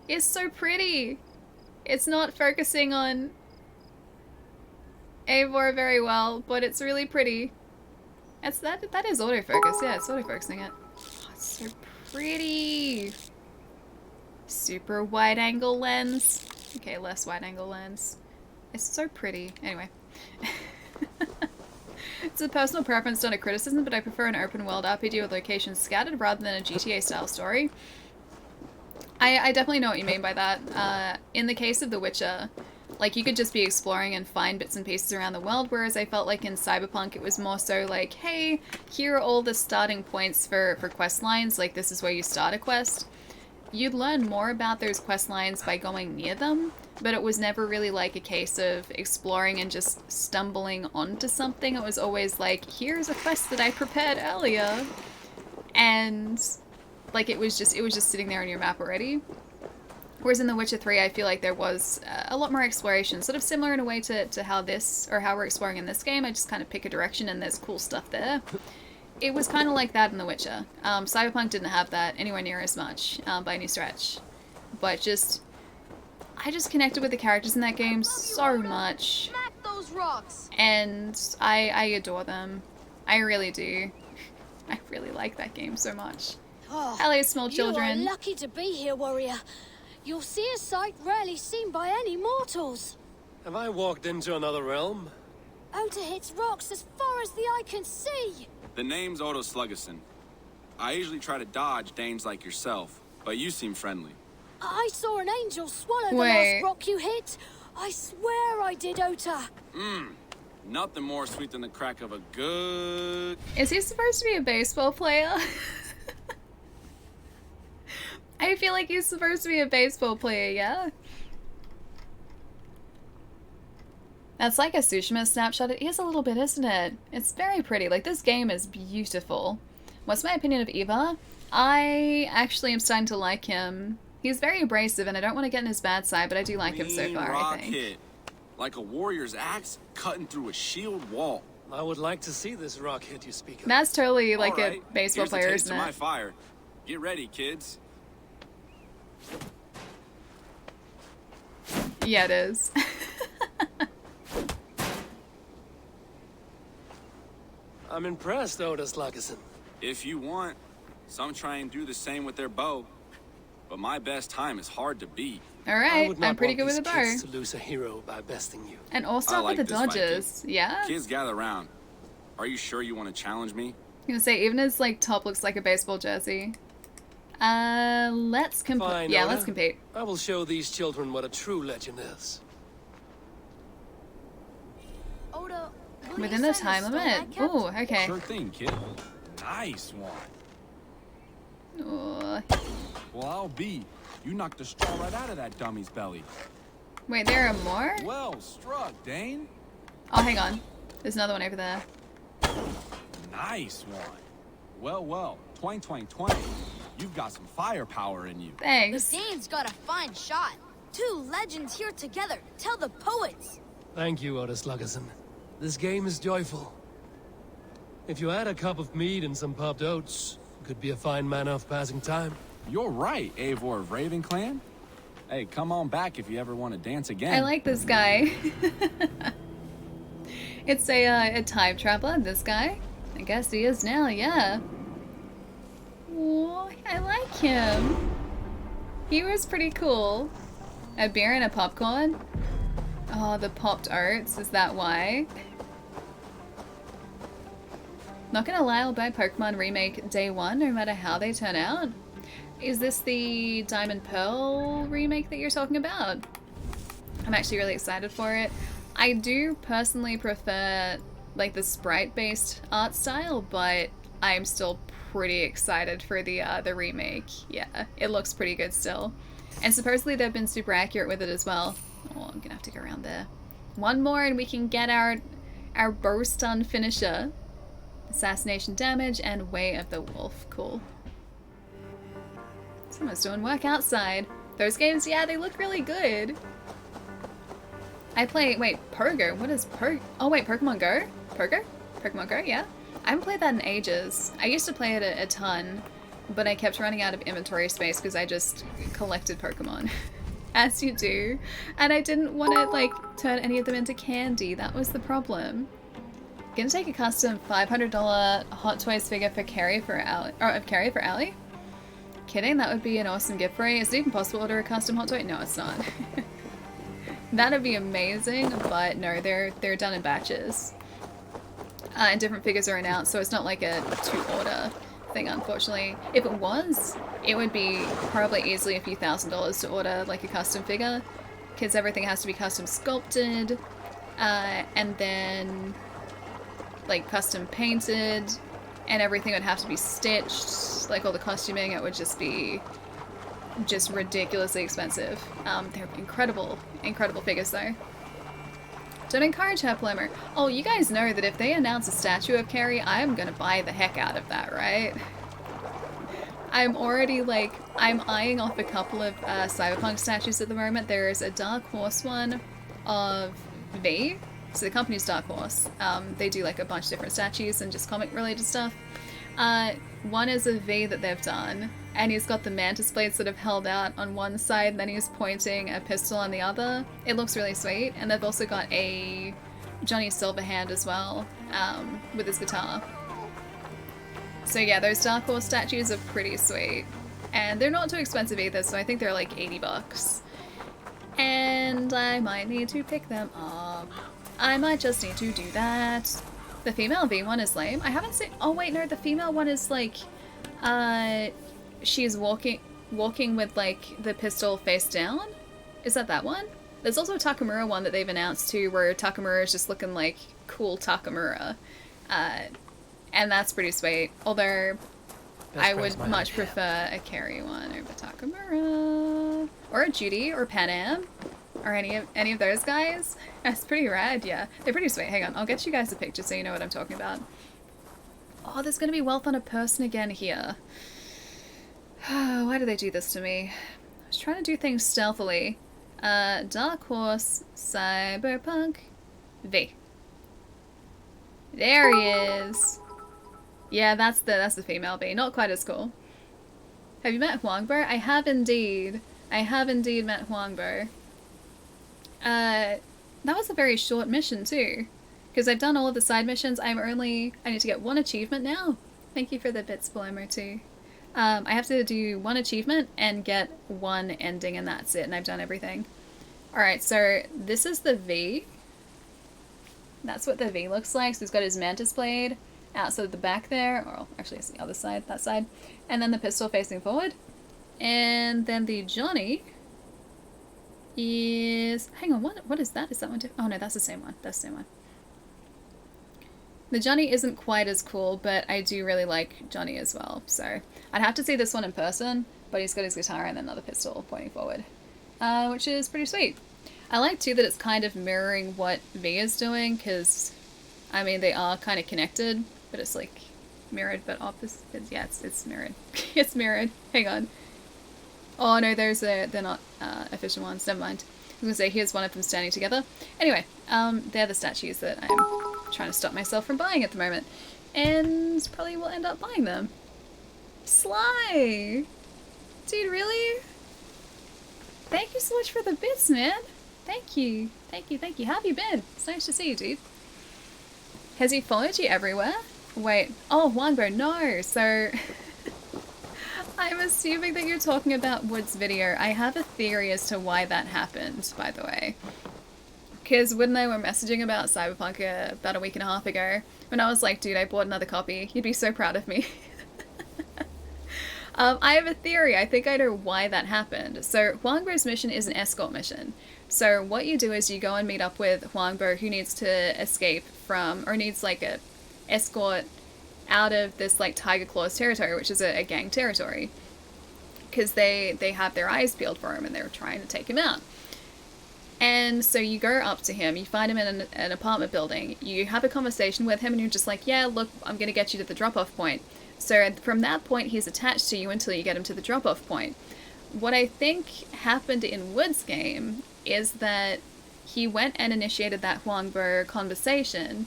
It's so pretty. It's not focusing on Eivor very well, but it's really pretty. That is autofocus. Yeah, it's autofocusing it. Oh, it's so pretty. Super wide angle lens. Okay, less wide angle lens. It's so pretty. Anyway. It's a personal preference, not a criticism, but I prefer an open world RPG with locations scattered rather than a GTA style story. I definitely know what you mean by that. In the case of The Witcher, like, you could just be exploring and find bits and pieces around the world, whereas I felt like in Cyberpunk it was more so like, hey, here are all the starting points for quest lines, like this is where you start a quest. You'd learn more about those quest lines by going near them, but it was never really like a case of exploring and just stumbling onto something. It was always like, here's a quest that I prepared earlier, and like it was just sitting there on your map already. Whereas in The Witcher 3, I feel like there was a lot more exploration, sort of similar in a way to how we're exploring in this game. I just kind of pick a direction and there's cool stuff there. It was kind of like that in The Witcher. Cyberpunk didn't have that anywhere near as much by any stretch. But I just connected with the characters in that game so much. Smack those rocks. And I adore them. I really do. I really like that game so much. Oh, Hello, small children. You are lucky to be here, warrior. You'll see a sight rarely seen by any mortals. Have I walked into another realm? Ota hits rocks as far as the eye can see. The name's Odo Sluggerson. I usually try to dodge Danes like yourself, but you seem friendly. I saw an angel swallow the Wait. last rock you hit. I swear I did, Ota. Nothing more sweet than the crack of a good... Is he supposed to be a baseball player? I feel like he's supposed to be a baseball player, yeah? That's like a Tsushima snapshot. It is a little bit, isn't it? It's very pretty. Like, this game is beautiful. What's my opinion of Eva? I actually am starting to like him. He's very abrasive, and I don't want to get in his bad side, but I do like him so far, I think. Hit. Like a warrior's axe cutting through a shield wall. I would like to see this rock hit you speak of. That's totally like right, a baseball here's player, the taste isn't of it? my fire. Get ready, kids. Yeah, it is. I'm impressed, Otis Sluggerson. If you want, some try and do the same with their bow. But my best time is hard to beat. Alright, I'm pretty good with a bow. Kids to lose a hero by besting you. And also I with like the this fight, dodges, kid. yeah? Kids, gather around. Are you sure you want to challenge me? I'm gonna say, even his like top looks like a baseball jersey. Let's compete. Fine, Yeah, Oda. let's compete. I will show these children what a true legend is. Oda, Within the time limit? Ooh, okay. Sure thing, kid. Nice one. Ooh. Well, I'll be. You knocked the straw right out of that dummy's belly. Wait, there are more? Well struck, Dane. Oh, hang on. There's another one over there. Nice one. Well, 20. You've got some firepower in you. Thanks. The Dane's got a fine shot. Two legends here together. Tell the poets. Thank you, Otis Sluggerson. This game is joyful. If you had a cup of mead and some popped oats, it could be a fine manner of passing time. You're right, Eivor of Ravenclan. Hey, come on back if you ever want to dance again. I like this guy. It's a time traveler, this guy. I guess he is now, yeah. Oh, I like him. He was pretty cool. A beer and a popcorn. Oh, the popped oats, is that why? Not gonna lie, I'll buy Pokemon Remake day one, no matter how they turn out. Is this the Diamond Pearl remake that you're talking about? I'm actually really excited for it. I do personally prefer like the sprite-based art style, but I'm still pretty excited for the remake. Yeah, it looks pretty good still. And supposedly they've been super accurate with it as well. Oh, I'm gonna have to go around there. One more and we can get our bow stun finisher. Assassination damage and Way of the Wolf. Cool. Someone's doing work outside. Those games, yeah, they look really good. I play, wait, Pogo? What is Pogo? Oh wait, Pokemon Go? Pogo? Pokemon Go, yeah. I haven't played that in ages. I used to play it a ton, but I kept running out of inventory space because I just collected Pokemon. As you do. And I didn't want to, like, turn any of them into candy. That was the problem. Gonna take a custom $500 Hot Toys figure for Carrie for Allie. Or Carrie for Allie? Kidding, that would be an awesome gift for you. Is it even possible to order a custom Hot Toy? No, it's not. That'd be amazing, but no, they're done in batches. and different figures are announced, so it's not like a to-order thing, unfortunately. If it was, it would be probably easily a few $1,000s to order like a custom figure, because everything has to be custom sculpted, and then like custom painted, and everything would have to be stitched, like all the costuming. It would just be just ridiculously expensive. They're incredible figures though. Don't encourage her, Plomer. Oh, you guys know that if they announce a statue of Carrie, I'm gonna buy the heck out of that, right? I'm already like, I'm eyeing off a couple of Cyberpunk statues at the moment. There's a Dark Horse one of V. So the company's Dark Horse. They do like a bunch of different statues and just comic related stuff. One is a V that they've done, and he's got the mantis blade sort of held out on one side, and then he's pointing a pistol on the other. It looks really sweet. And they've also got a Johnny Silverhand as well, with his guitar. So yeah, those Dark Horse statues are pretty sweet. And they're not too expensive either, so I think they're like $80. And I might need to pick them up. I might just need to do that. The female V one is lame. I haven't seen... Oh wait, no, the female one is like... she's walking with like the pistol face down? Is that one? There's also a Takamura one that they've announced too, where Takamura is just looking like cool Takamura. And that's pretty sweet. Although I would much prefer a Carrie one over Takamura. Or a Judy or Pan Am. Or any of those guys. That's pretty rad, yeah. They're pretty sweet. Hang on, I'll get you guys a picture so you know what I'm talking about. Oh, there's gonna be wealth on a person again here. Why do they do this to me? I was trying to do things stealthily. Dark Horse, Cyberpunk, V. There he is. Yeah, that's the female V. Not quite as cool. Have you met Huangbo? I have indeed. I have indeed met Huangbo. That was a very short mission too. Because I've done all of the side missions. I need to get one achievement now. Thank you for the bits, Palomo, too. I have to do one achievement and get one ending, and that's it, and I've done everything. Alright, so this is the V. That's what the V looks like. So he's got his mantis blade outside the back there, or actually it's the other side, that side. And then the pistol facing forward. And then the Johnny is... Hang on, what is that? Is that one too? Oh no, that's the same one. That's the same one. The Johnny isn't quite as cool, but I do really like Johnny as well. So I'd have to see this one in person, but he's got his guitar and another pistol pointing forward, which is pretty sweet. I like too that it's kind of mirroring what V is doing, because I mean they are kind of connected, but it's like mirrored but opposite. Yeah, it's mirrored. It's mirrored. Hang on. Oh no, they're not official ones. Never mind. I was gonna say here's one of them standing together. Anyway, they're the statues that I'm trying to stop myself from buying at the moment, and probably will end up buying them. Sly, dude, really? Thank you so much for the bits, man. Thank you, thank you, thank you. How have you been? It's nice to see you, dude. Has he followed you everywhere? Wait, oh, Wangbo, no. So I'm assuming that you're talking about Wood's video. I have a theory as to why that happened, by the way. Because Wood and I were messaging about Cyberpunk about a week and a half ago, when I was like, dude, I bought another copy. You'd be so proud of me. I have a theory. I think I know why that happened. So Huangbo's mission is an escort mission. So what you do is you go and meet up with Huangbo, who needs to escape from, or needs like a escort out of this like Tiger Claws territory, which is a gang territory. Because they have their eyes peeled for him and they're trying to take him out. And so you go up to him, you find him in an apartment building, you have a conversation with him and you're just like, yeah, look, I'm going to get you to the drop-off point. So from that point, he's attached to you until you get him to the drop-off point. What I think happened in Wood's game is that he went and initiated that Huangbo conversation,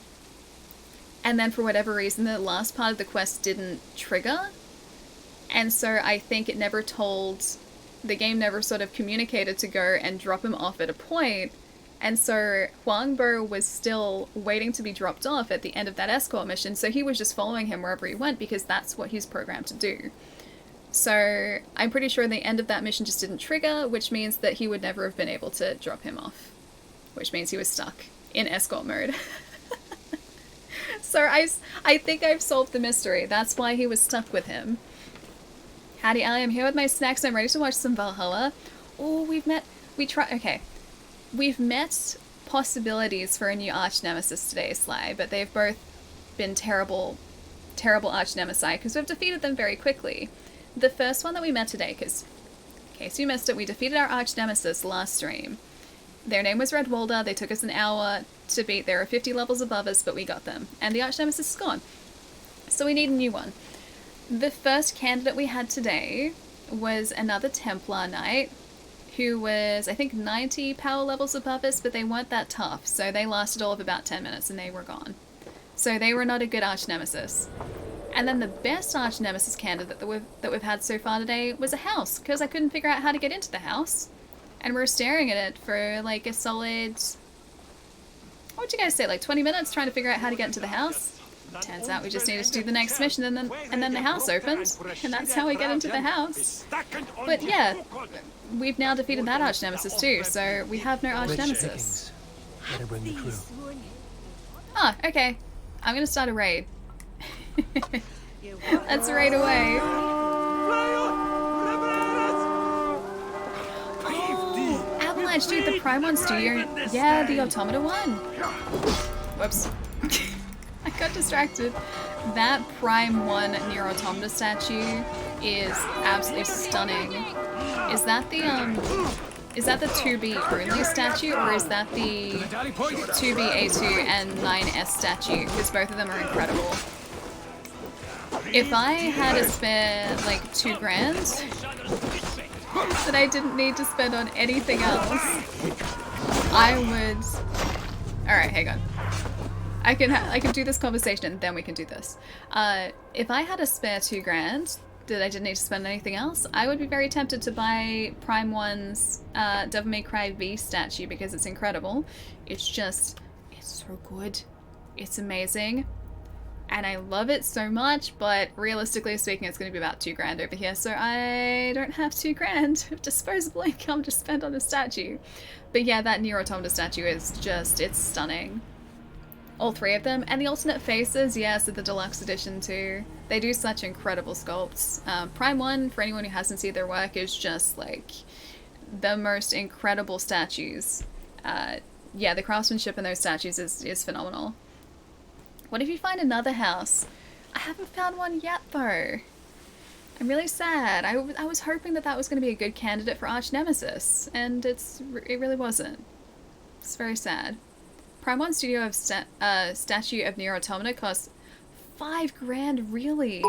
and then for whatever reason, the last part of the quest didn't trigger. And so I think it never told... The game never sort of communicated to go and drop him off at a point, and so Huangbo was still waiting to be dropped off at the end of that escort mission, so he was just following him wherever he went because that's what he's programmed to do. So I'm pretty sure the end of that mission just didn't trigger, which means that he would never have been able to drop him off, which means he was stuck in escort mode. So I think I've solved the mystery. That's why he was stuck with him. Howdy, I am here with my snacks. I'm ready to watch some Valhalla. Oh, we've met possibilities for a new arch nemesis today, Sly, but they've both been terrible arch nemesis because we've defeated them very quickly. The first one that we met today, because in case you missed it, we defeated our arch nemesis last stream. Their name was Redwalder. They took us an hour to beat. They were 50 levels above us, but we got them. And the arch nemesis is gone. So we need a new one. The first candidate we had today was another Templar Knight who was, I think, 90 power levels above us, but they weren't that tough, so they lasted all of about 10 minutes and they were gone. So they were not a good arch nemesis. And then the best arch nemesis candidate that we've had so far today was a house, because I couldn't figure out how to get into the house. And we were staring at it for like a solid, what would you guys say, like 20 minutes trying to figure out how to get into the house? Turns out we just needed to do the next mission and then the house opened, and that's how we get into the house. But yeah, we've now defeated that arch nemesis too, so we have no arch nemesis. Better bring the crew. Ah, okay. I'm gonna start a raid. Let's raid away. Oh, Avalanche, dude, the Prime 1 studio. Yeah, the Automata one. Whoops. I got distracted. That Prime 1 Nier Automata statue is absolutely stunning. Is that the 2B only statue, or is that the 2B A2 and 9S statue? Because both of them are incredible. If I had to spare like $2,000 that I didn't need to spend on anything else, I would. All right, hang on. I can do this conversation and then we can do this. If I had a spare $2,000 that I didn't need to spend on anything else, I would be very tempted to buy Prime 1's Devil May Cry V statue because it's incredible. It's so good. It's amazing. And I love it so much, but realistically speaking, it's going to be about $2,000 over here, so I don't have $2,000 of disposable income to spend on a statue. But yeah, that Nier Automata statue is just, it's stunning. All three of them. And the alternate faces, yes, of the deluxe edition too. They do such incredible sculpts. Prime 1, for anyone who hasn't seen their work, is just like the most incredible statues. Yeah, the craftsmanship in those statues is phenomenal. What if you find another house? I haven't found one yet though. I'm really sad. I was hoping that was going to be a good candidate for Arch Nemesis, and it really wasn't. It's very sad. Prime 1 Studio of statue of Nier Automata costs $5,000, really?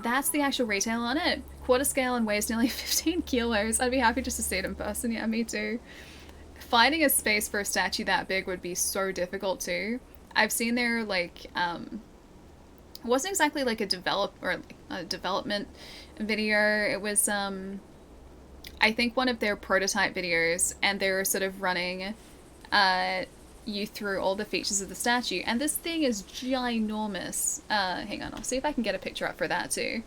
That's the actual retail on it. Quarter scale and weighs nearly 15 kilos. I'd be happy just to see it in person. Yeah, me too. Finding a space for a statue that big would be so difficult too. I've seen their like it wasn't exactly like a development video. It was I think one of their prototype videos, and they were sort of running you through all the features of the statue, and this thing is ginormous. Hang on, I'll see if I can get a picture up for that too.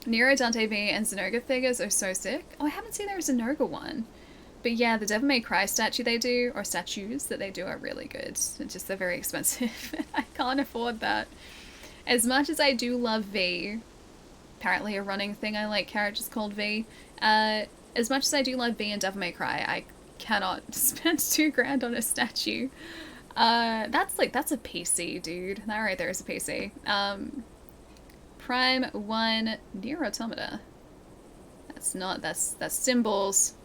Nero, Dante V, and Zenoga figures are so sick. Oh, I haven't seen their Zenoga one. But yeah, the Devil May Cry statue they do, or statues that they do, are really good. It's just they're very expensive. I can't afford that. As much as I do love V, apparently a running thing, I like characters called V. As much as I do love V and Devil May Cry, I cannot spend $2,000 on a statue. That's a PC, dude. That right there is a PC. Prime 1 Nier Automata. That's symbols.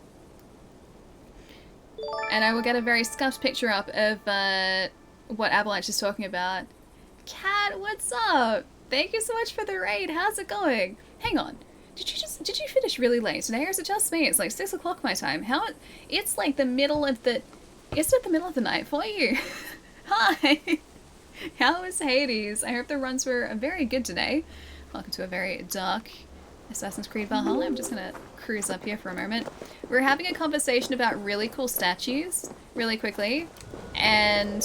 And I will get a very scuffed picture up of what Avalanche is talking about. Cat, what's up? Thank you so much for the raid. How's it going? Hang on. Did you finish really late today, or is it just me? It's like 6 o'clock my time. It's like the middle of the... Is it the middle of the night for you? Hi! How is Hades? I hope the runs were very good today. Welcome to a very dark Assassin's Creed Valhalla. I'm just gonna cruise up here for a moment. We're having a conversation about really cool statues, really quickly, and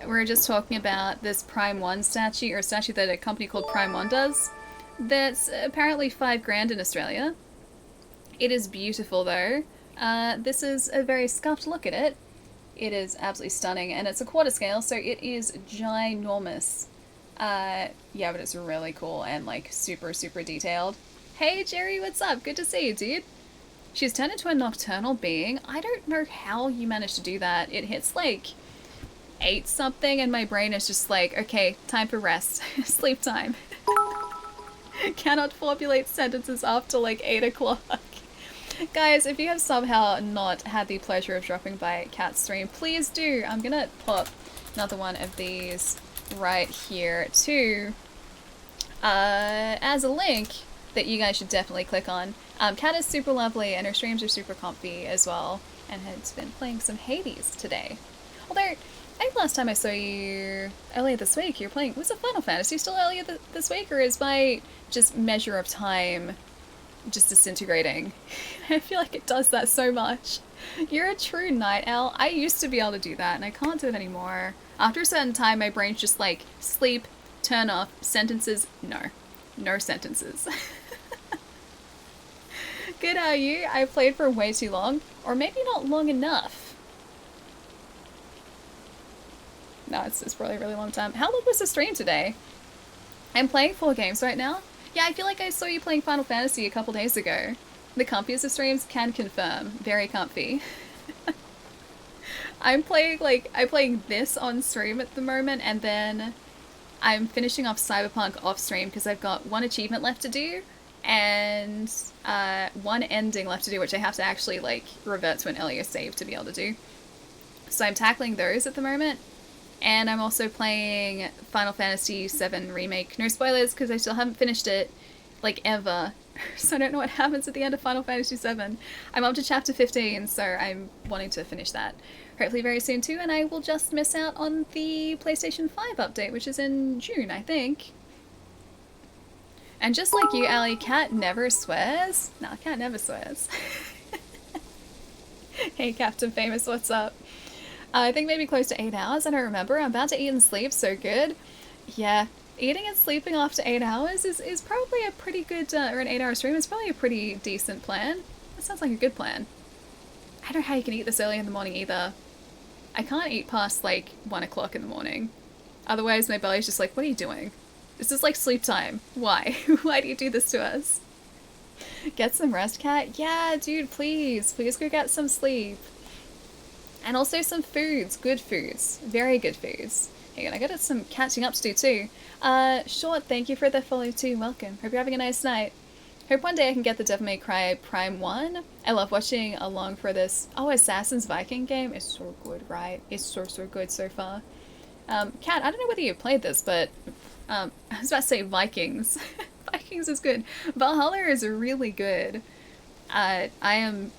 we're just talking about this Prime 1 statue, or a statue that a company called Prime 1 does, that's apparently $5,000 in Australia. It is beautiful though. This is a very scuffed look at it. It is absolutely stunning, and it's a quarter scale, so it is ginormous. Yeah, but it's really cool and like super, super detailed. Hey Jerry, what's up? Good to see you, dude. She's turned into a nocturnal being. I don't know how you managed to do that. It hits like 8 something and my brain is just like, okay, time for rest. Sleep time. Cannot formulate sentences after like 8 o'clock. Guys, if you have somehow not had the pleasure of dropping by Cat's stream, please do. I'm gonna pop another one of these right here too as a link that you guys should definitely click on. Cat is super lovely and her streams are super comfy as well, and has been playing some Hades today. Although, I think last time I saw you earlier this week, you were playing, was it Final Fantasy still earlier this week, or is my just measure of time just disintegrating? I feel like it does that so much. You're a true night owl. I used to be able to do that, and I can't do it anymore. After a certain time, my brain's just like, sleep, turn off, sentences, no. No sentences. Good, how are you? I've played for way too long, or maybe not long enough. No, it's probably a really long time. How long was the stream today? I'm playing 4 games right now. Yeah, I feel like I saw you playing Final Fantasy a couple days ago. The comfiest of streams can confirm. Very comfy. I'm playing this on stream at the moment, and then I'm finishing off Cyberpunk off stream because I've got 1 achievement left to do and 1 ending left to do, which I have to actually like revert to an earlier save to be able to do. So I'm tackling those at the moment. And I'm also playing Final Fantasy VII Remake. No spoilers, because I still haven't finished it, like, ever. So I don't know what happens at the end of Final Fantasy VII. I'm up to chapter 15, so I'm wanting to finish that hopefully very soon too, and I will just miss out on the PlayStation 5 update, which is in June, I think. And just like you, Ali, Cat never swears. Nah, Cat never swears. Hey, Captain Famous, what's up? I think maybe close to 8 hours, I don't remember. I'm about to eat and sleep, so good. Yeah, eating and sleeping after 8 hours is probably a pretty good, or an 8-hour stream is probably a pretty decent plan. That sounds like a good plan. I don't know how you can eat this early in the morning either. I can't eat past like 1 o'clock in the morning. Otherwise my belly's just like, what are you doing? This is like sleep time. Why? Why do you do this to us? Get some rest, Cat? Yeah, dude, please. Please go get some sleep. And also some foods. Good foods. Very good foods. Hang on, I got some catching up to do too. Short, thank you for the follow too. Welcome. Hope you're having a nice night. Hope one day I can get the Devil May Cry Prime 1. I love watching along for this. Oh, Assassin's Viking game is so good, right? It's so good so far. Kat, I don't know whether you played this, but I was about to say Vikings. Vikings is good. Valhalla is really good. I am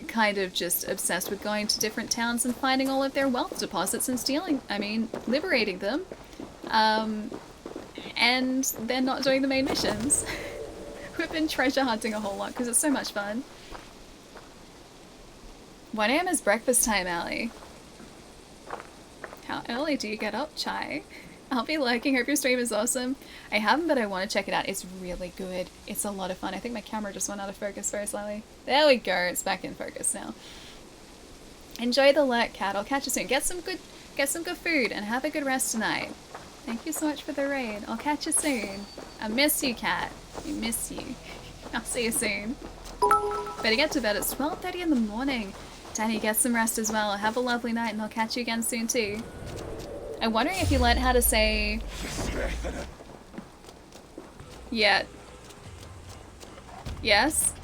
kind of just obsessed with going to different towns and finding all of their wealth deposits and liberating them. And then not doing the main missions. We've been treasure hunting a whole lot because it's so much fun. 1 AM is breakfast time, Ali. How early do you get up, Chai? I'll be lurking. Hope your stream is awesome. I haven't, but I want to check it out. It's really good. It's a lot of fun. I think my camera just went out of focus very slightly. There we go. It's back in focus now. Enjoy the lurk, Cat. I'll catch you soon. Get some good food and have a good rest tonight. Thank you so much for the raid. I'll catch you soon. I miss you, Cat. I miss you. I'll see you soon. Better get to bed. It's 12:30 in the morning. Danny, get some rest as well. Have a lovely night and I'll catch you again soon too. I'm wondering if you learned how to say... Yeah. Yes?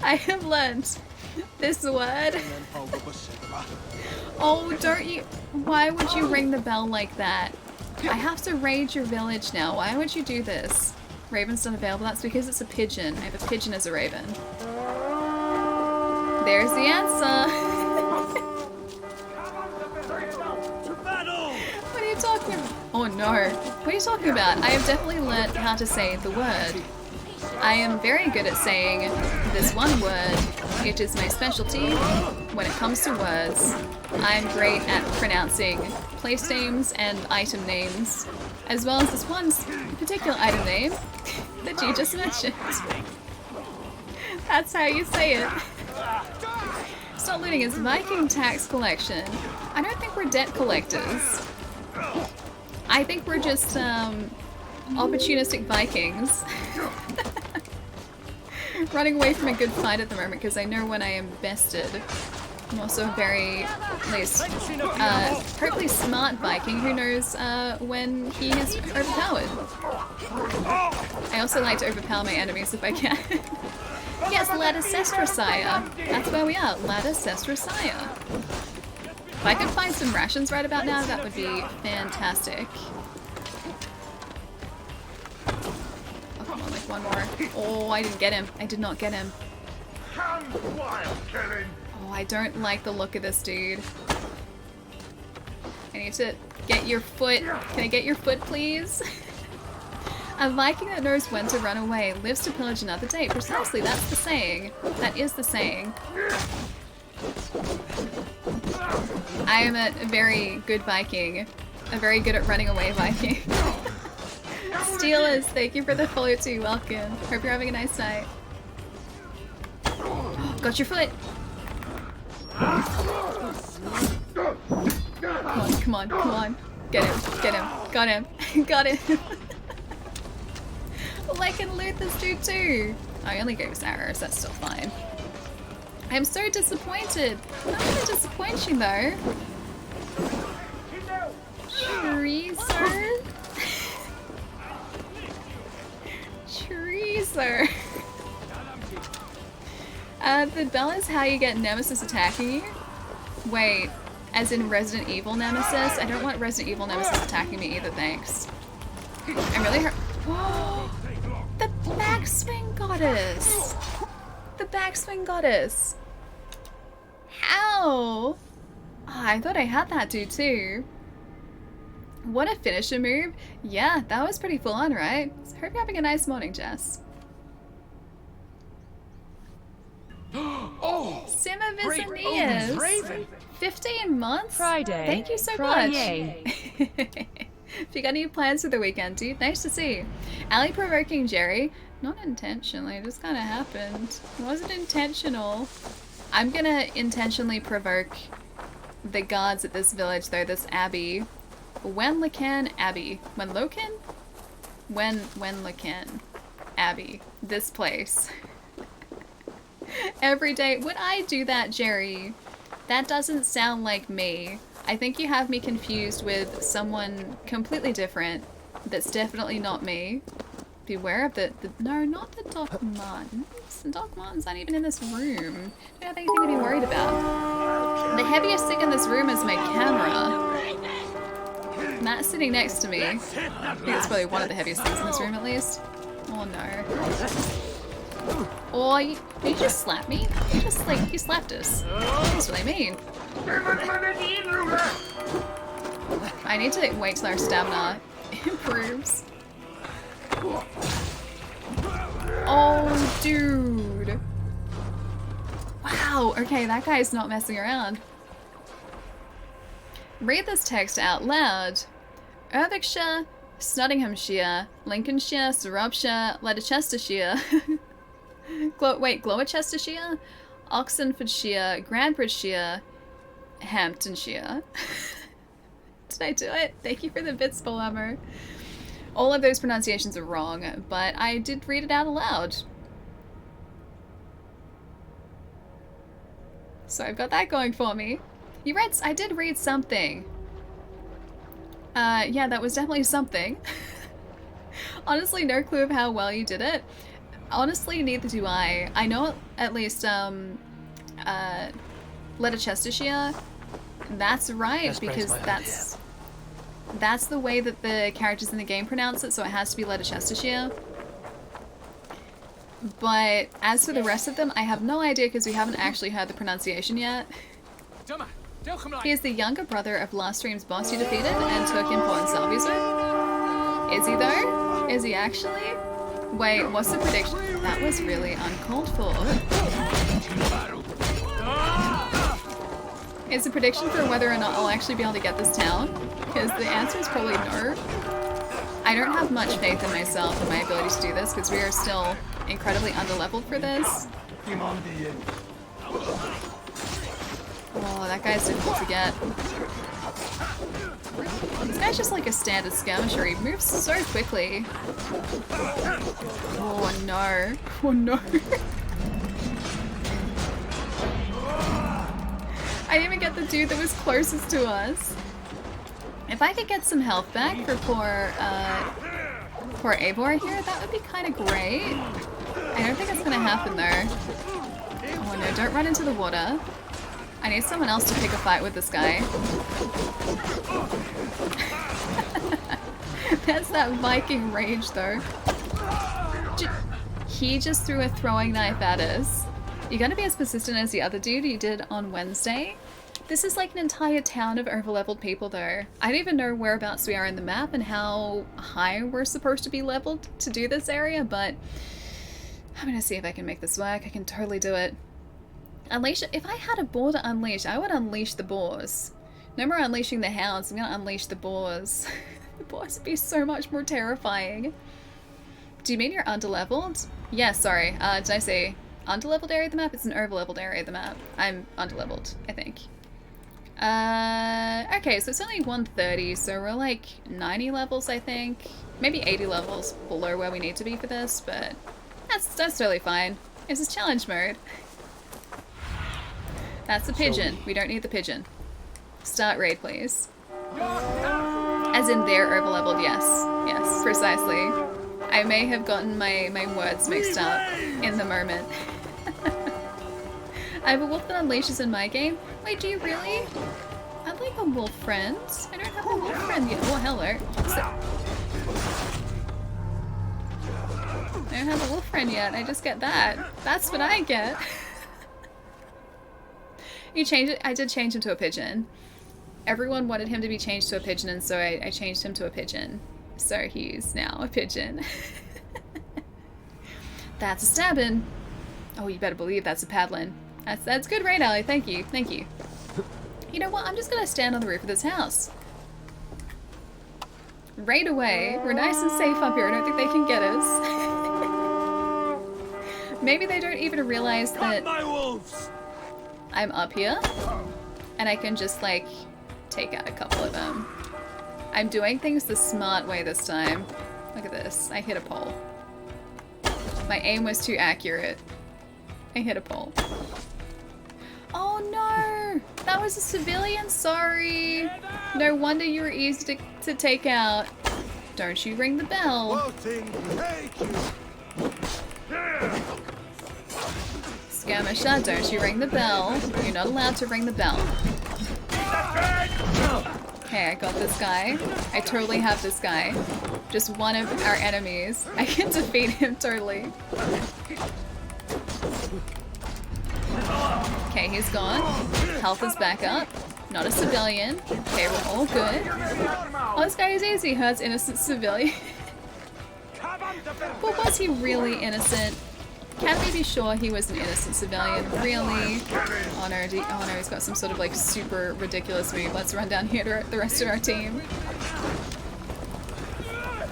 I have learned this word. Oh, don't you... Why would you ring the bell like that? I have to raid your village now. Why would you do this? Raven's not available. That's because it's a pigeon. I have a pigeon as a raven. There's the answer. What are you talking about? Oh no. What are you talking about? I have definitely learnt how to say the word. I am very good at saying this one word. It is my specialty when it comes to words. I'm great at pronouncing place names and item names, as well as this one particular item name that you just mentioned. That's how you say it. not looting, it's Viking tax collection. I don't think we're debt collectors. I think we're just, opportunistic Vikings. Running away from a good fight at the moment because I know when I am bested. I'm also a very, at least, hopefully smart Viking who knows when he is overpowered. I also like to overpower my enemies if I can. Yes, Ladder Sestrasire. That's where we are, Ladder Sestrasire. If I could find some rations right about now, that would be fantastic. Oh, come on, like one more. Oh, I didn't get him. I did not get him. Oh, I don't like the look of this dude. I need to get your foot. Can I get your foot, please? A Viking that knows when to run away lives to pillage another day. Precisely, that's the saying. That is the saying. I am a very good Viking. A very good at running away Viking. Steelers, thank you for the follow too. Welcome. Hope you're having a nice night. Got your foot. Come on, come on, come on. Get him, get him. Got him. Got him. Well, I can loot this dude too. I only gave us arrows, that's still fine. I'm so disappointed. I'm not gonna disappoint you though. Chorizo? Chorizo. The bell is how you get Nemesis attacking you. Wait, as in Resident Evil Nemesis? I don't want Resident Evil Nemesis attacking me either, thanks. I'm really hurt. Oh, the backswing goddess! The backswing goddess! How? Oh, I thought I had that dude too. What a finisher move. Yeah, that was pretty full on, right? So hope you're having a nice morning, Jess. Oh! Simmer Great Visanias! omens, Raven. 15 months? Friday. Thank you so Friday. much. If you got any plans for the weekend, dude, nice to see. Ali provoking Jerry. Not intentionally, it just kind of happened. It wasn't intentional. I'm gonna intentionally provoke the guards at this village, though, this abbey. When Lacan Abbey. When Locan? When Lacan Abbey. This place. Every day. Would I do that, Jerry? That doesn't sound like me. I think you have me confused with someone completely different. That's definitely not me. Beware of the no, not the Doc Martens. The Doc Martens aren't even in this room. I don't have anything to be worried about. The heaviest thing in this room is my camera. Matt's sitting next to me. I think it's probably one of the heaviest things in this room, at least. Oh no. Oh, did you just slap me? You just, like, you slapped us. That's what I mean. I need to wait till our stamina improves. Oh, dude. Wow, okay, that guy's not messing around. Read this text out loud. Irvikshire, Snottinghamshire, Lincolnshire, Shropshire, Leicestershire. Gloucestershire, Oxenfordshire, Grandbridgeshire, Hamptonshire. Did I do it? Thank you for the bits, Spolammer. All of those pronunciations are wrong, but I did read it out aloud. So I've got that going for me. You read, I did read something. Yeah, that was definitely something. Honestly, no clue of how well you did it. Honestly, neither do I. I know at least, Leicestershire. That's right, because that's the way that the characters in the game pronounce it, so it has to be Leicestershire. But as for the rest of them, I have no idea because we haven't actually heard the pronunciation yet. He is the younger brother of last stream's boss you defeated and took important selfies with. Is he though? Is he actually? Wait, what's the prediction? That was really uncalled for. Is the prediction for whether or not I'll actually be able to get this town? Because the answer is probably no. I don't have much faith in myself and my ability to do this because we are still incredibly underleveled for this. Oh, that guy's difficult to get. This guy's just like a standard skirmisher. He moves so quickly. Oh no. Oh no. I didn't even get the dude that was closest to us. If I could get some health back for poor Eivor here, that would be kind of great. I don't think it's gonna happen though. Oh no, don't run into the water. I need someone else to pick a fight with this guy. That's that Viking rage though. He just threw a throwing knife at us. You're gonna be as persistent as the other dude you did on Wednesday. This is like an entire town of overleveled people though. I don't even know whereabouts we are in the map and how high we're supposed to be leveled to do this area, but I'm gonna see if I can make this work. I can totally do it. Unleash it. If I had a boar to unleash, I would unleash the boars. No more unleashing the hounds, I'm gonna unleash the boars. The boars would be so much more terrifying. Do you mean you're underleveled? Yeah, sorry. Did I say underleveled area of the map? It's an overleveled area of the map. I'm underleveled, I think. Okay, so it's only 130, so we're like 90 levels, I think. Maybe 80 levels below where we need to be for this, but that's totally fine. This is challenge mode. That's the pigeon. We don't need the pigeon. Start raid, please. As in they're overleveled, yes. Yes, precisely. I may have gotten my words mixed up in the moment. I have a wolf that unleashes in my game. Wait, do you really? I'd like a wolf friend. I don't have a wolf friend yet. Oh, hello. I don't have a wolf friend yet. I just get that. That's what I get. You changed it? I did change him to a pigeon. Everyone wanted him to be changed to a pigeon, and so I changed him to a pigeon. So he's now a pigeon. That's a stabbin'. Oh, you better believe that's a paddlin'. That's good raid, Allie. Thank you. Thank you. You know what? I'm just gonna stand on the roof of this house. Raid away. We're nice and safe up here. I don't think they can get us. Maybe they don't even realize that I'm up here. And I can just, like, take out a couple of them. I'm doing things the smart way this time. Look at this. I hit a pole. My aim was too accurate. I hit a pole. Oh no! That was a civilian, sorry! No wonder you were easy to take out. Don't you ring the bell. Skirmisher, don't you ring the bell. You're not allowed to ring the bell. Okay, I got this guy. I totally have this guy. Just one of our enemies. I can defeat him totally. Okay, he's gone. Health is back up. Not a civilian. Okay, we're all good. Oh, this guy is easy. Hurts innocent civilian. But was he really innocent? Can we be sure he was an innocent civilian? Really? Oh no, he's got some sort of like super ridiculous move. Let's run down here to the rest of our team.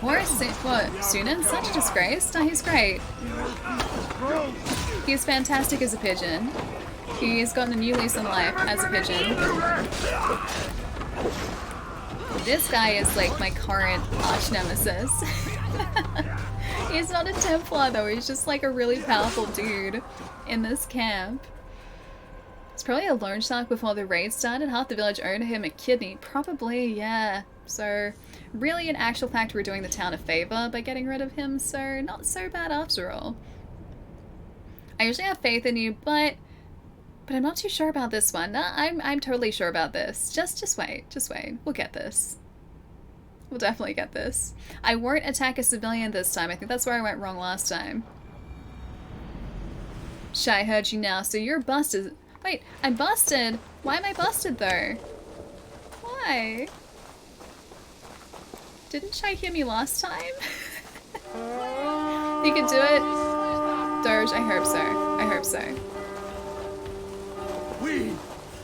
Or what? Sunan's such a disgrace? No, he's great. He's fantastic as a pigeon. He's gotten a new lease on life as a pigeon. This guy is like my current arch nemesis. He's not a Templar though, he's just like a really powerful dude in this camp. It's probably a loan shark before the raid started. Half the village owed him a kidney. Probably, yeah. So, really in actual fact we're doing the town a favor by getting rid of him, so not so bad after all. I usually have faith in you, but I'm not too sure about this one. No, I'm totally sure about this. Just wait. We'll get this. We'll definitely get this. I won't attack a civilian this time. I think that's where I went wrong last time. Shy, heard you now. So you're busted. Wait, I'm busted? Why am I busted though? Why? Didn't Shy hear me last time? You can do it. Doge, I hope so. I hope so. We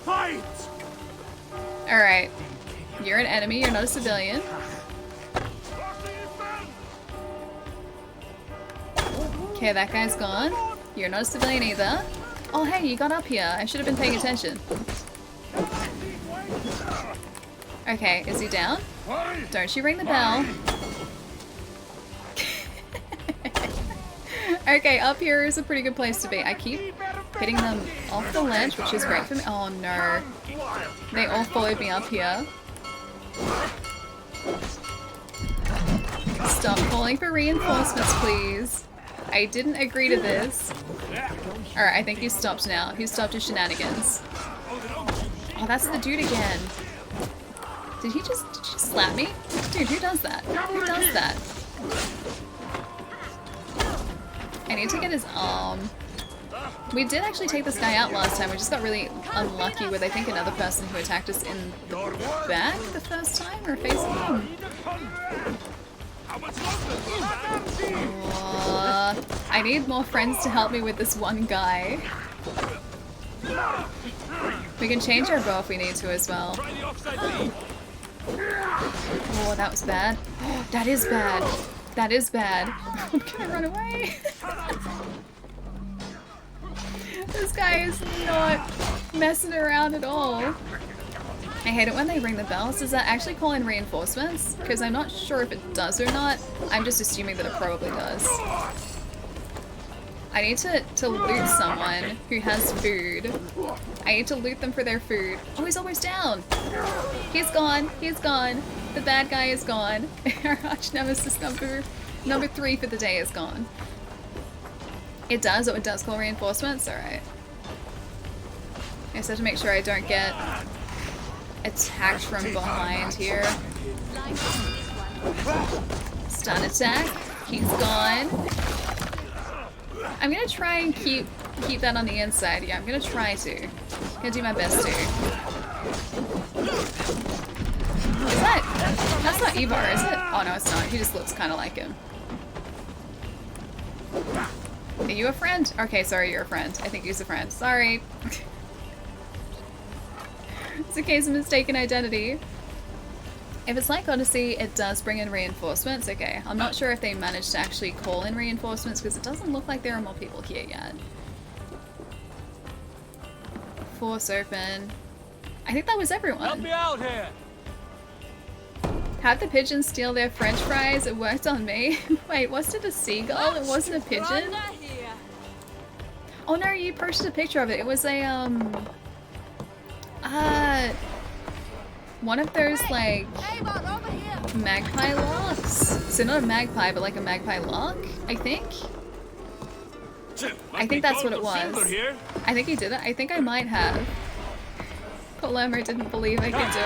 fight! Alright. You're an enemy, you're not a civilian. Okay, that guy's gone. You're not a civilian either. Oh hey, you got up here. I should have been paying attention. Okay, is he down? Don't you ring the bell. Okay, up here is a pretty good place to be. I keep hitting them off the ledge, which is great for me. Oh no. They all followed me up here. Stop calling for reinforcements, please. I didn't agree to this. Alright, I think he's stopped now. He's stopped his shenanigans. Oh, that's the dude again. Did he just slap me? Dude, who does that? Who does that? I need to get his arm. We did actually take this guy out last time. We just got really unlucky with, I think, another person who attacked us in the back the first time, or facing him. I need more friends to help me with this one guy. We can change our bow if we need to as well. Oh, that was bad. Oh, that is bad. That is bad. I'm gonna run away. This guy is not messing around at all. I hate it when they ring the bells. Does that actually call in reinforcements? Because I'm not sure if it does or not. I'm just assuming that it probably does. I need to loot someone who has food. I need to loot them for their food. Oh, he's almost down. He's gone. He's gone. The bad guy is gone. Our arch nemesis number 3 for the day is gone. It does. Oh, it does call reinforcements. All right. I just have to make sure I don't get attacked from behind here. Stun attack. He's gone. I'm gonna try and keep that on the inside. Yeah, I'm gonna try to. I'm gonna do my best to. Is that? That's not Ivar, is it? Oh no, it's not. He just looks kind of like him. Are you a friend? Okay, sorry, you're a friend. I think he's a friend. Sorry. It's a case of mistaken identity. If it's like Odyssey, it does bring in reinforcements. Okay, I'm not sure if they managed to actually call in reinforcements because it doesn't look like there are more people here yet. Force open. I think that was everyone. Help me out here. Have the pigeons steal their french fries? It worked on me. Wait, was it a seagull? It wasn't a pigeon? Oh no, you posted a picture of it. It was a, one of those, like, magpie locks. So not a magpie, but like a magpie lock, I think? I think that's what it was. I think he did it. I think I might have. Palermo didn't believe I could do it.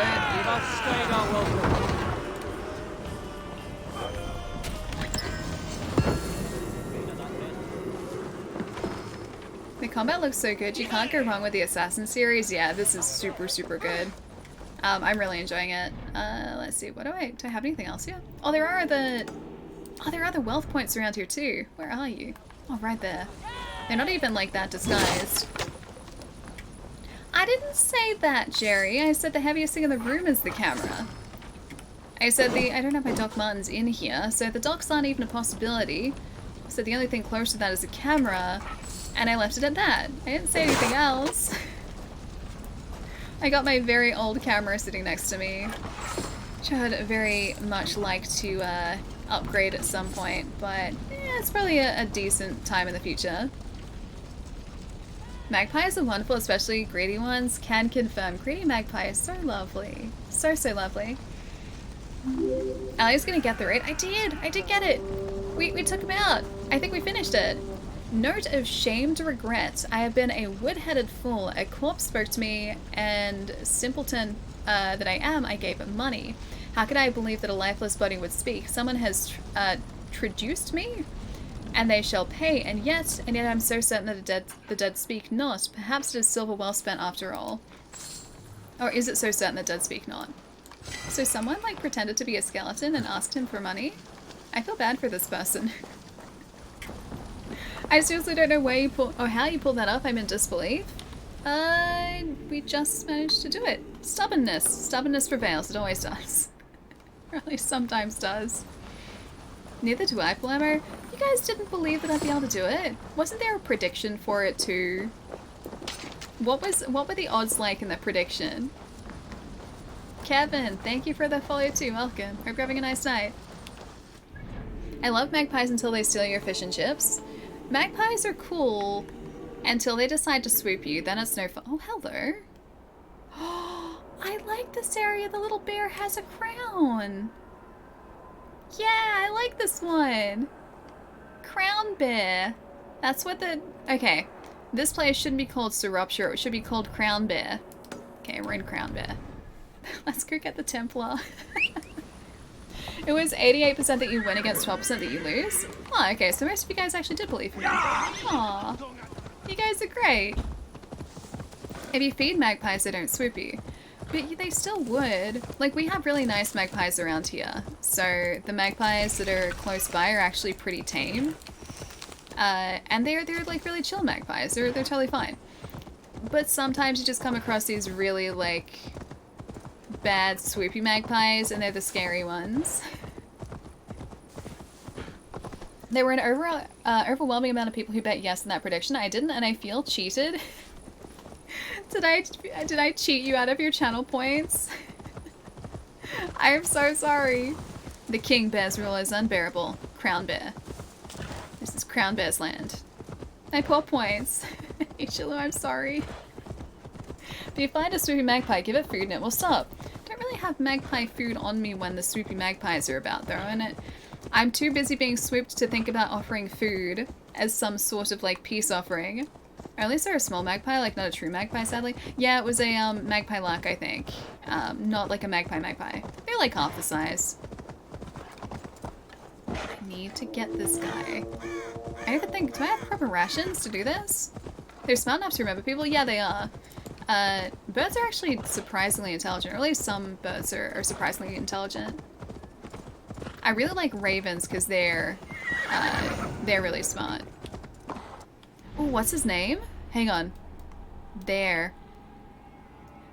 The combat looks so good. You can't go wrong with the Assassin series. Yeah, this is super, super good. I'm really enjoying it. Let's see. What do I have anything else here? Oh, there are other wealth points around here too. Where are you? Oh, right there. They're not even like that disguised. I didn't say that, Jerry. I said the heaviest thing in the room is the camera. I said I don't have my Doc Martens in here, so the docks aren't even a possibility. So the only thing close to that is the camera. And I left it at that. I didn't say anything else. I got my very old camera sitting next to me, which I would very much like to upgrade at some point, but yeah, it's probably a decent time in the future. Magpies are wonderful, especially greedy ones. Can confirm. Greedy magpie is so lovely. So, so lovely. Ali's gonna get the raid. I did get it. We took him out. I think we finished it. Note of shamed regret. I have been a wood-headed fool. A corpse spoke to me, and simpleton that I am, I gave him money. How could I believe that a lifeless body would speak? Someone has traduced me, and they shall pay. And yet I'm so certain that the dead speak not. Perhaps it is silver well spent after all. Or is it so certain that dead speak not? So someone like pretended to be a skeleton and asked him for money? I feel bad for this person. I seriously don't know where you how you pulled that up. I'm in disbelief. We just managed to do it. Stubbornness. Stubbornness prevails. It always does. Or at least sometimes does. Neither do I, Palermo. You guys didn't believe that I'd be able to do it? Wasn't there a prediction for it too? What were the odds like in the prediction? Kevin, thank you for the follow too. Welcome. Hope you're having a nice night. I love magpies until they steal your fish and chips. Magpies are cool until they decide to swoop you. Then it's no fun. Oh, hello. Oh, I like this area. The little bear has a crown. Yeah, I like this one. Crown bear. That's what the... Okay. This place shouldn't be called Sorupture. It should be called Crown Bear. Okay, we're in Crown Bear. Let's go get the Templar. It was 88% that you win against 12% that you lose. Oh, okay, so most of you guys actually did believe in me. Aw. You guys are great. If you feed magpies, they don't swoop you. But they still would. Like, we have really nice magpies around here. So the magpies that are close by are actually pretty tame. And they're like really chill magpies. They're totally fine. But sometimes you just come across these really like bad swoopy magpies, and they're the scary ones. There were an overwhelming amount of people who bet yes in that prediction. I didn't, and I feel cheated. Did I cheat you out of your channel points? I am so sorry. The King Bear's rule is unbearable. Crown Bear. This is Crown Bear's land. My poor points. Ichilu, I'm sorry. If you find a swoopy magpie, give it food and it will stop. Don't really have magpie food on me when the swoopy magpies are about though, and I'm too busy being swooped to think about offering food as some sort of like peace offering. Or at least they're a small magpie, like not a true magpie sadly. Yeah, it was a magpie luck, I think. Not like a magpie. They're like half the size. I need to get this guy. I even think, do I have proper rations to do this? They're smart enough to remember people? Yeah, they are. Birds are actually surprisingly intelligent, or at least some birds are surprisingly intelligent. I really like ravens because they're really smart. Oh, what's his name? Hang on. There.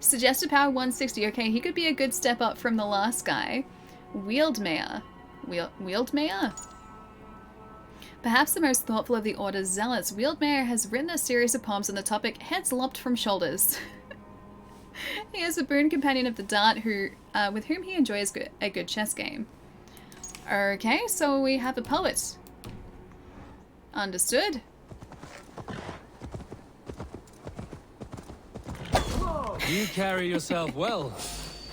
Suggested power 160. Okay, he could be a good step up from the last guy. Wieldmare. Wieldmare? Perhaps the most thoughtful of the Order's zealots, Wieldmare has written a series of poems on the topic Heads Lopped from Shoulders. He is a boon companion of the Dart with whom he enjoys a good chess game. Okay, so we have a poet. Understood. You carry yourself well.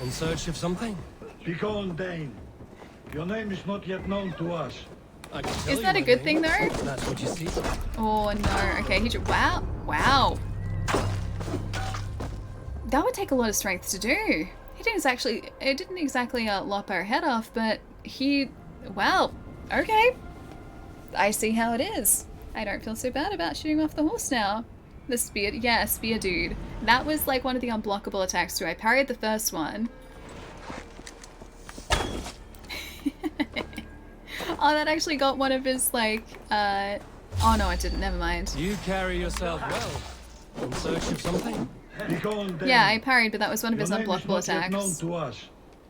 In search of something? Begone, Dane. Your name is not yet known to us. Is that a good thing though? That's what you see. Oh no. Okay, wow. Wow. That would take a lot of strength to do. It didn't exactly lop our head off, but wow. Okay. I see how it is. I don't feel so bad about shooting off the horse now. The spear, yeah, spear dude. That was like one of the unblockable attacks too. I parried the first one. Oh, that actually got one of his like, oh no, it didn't, never mind. You carry yourself well. In search of something? Yeah, I parried, but that was one of his unblockable attacks.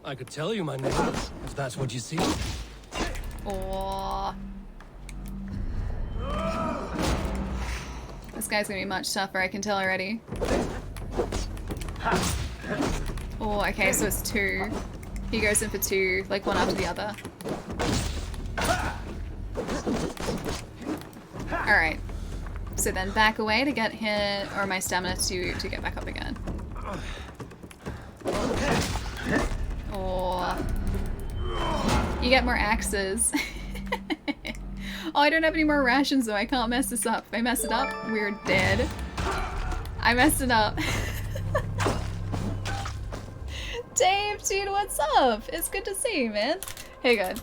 I could tell you my name, if that's what you see. Oh. This guy's gonna be much tougher, I can tell already. Oh, okay, so it's 2. He goes in for 2, like one after the other. Alright. So then back away to get hit, or my stamina to get back up again. Oh. You get more axes. Oh, I don't have any more rations though. I can't mess this up. If I mess it up, we're dead. I messed it up. Dave, dude, what's up? It's good to see you, man. Hey, good.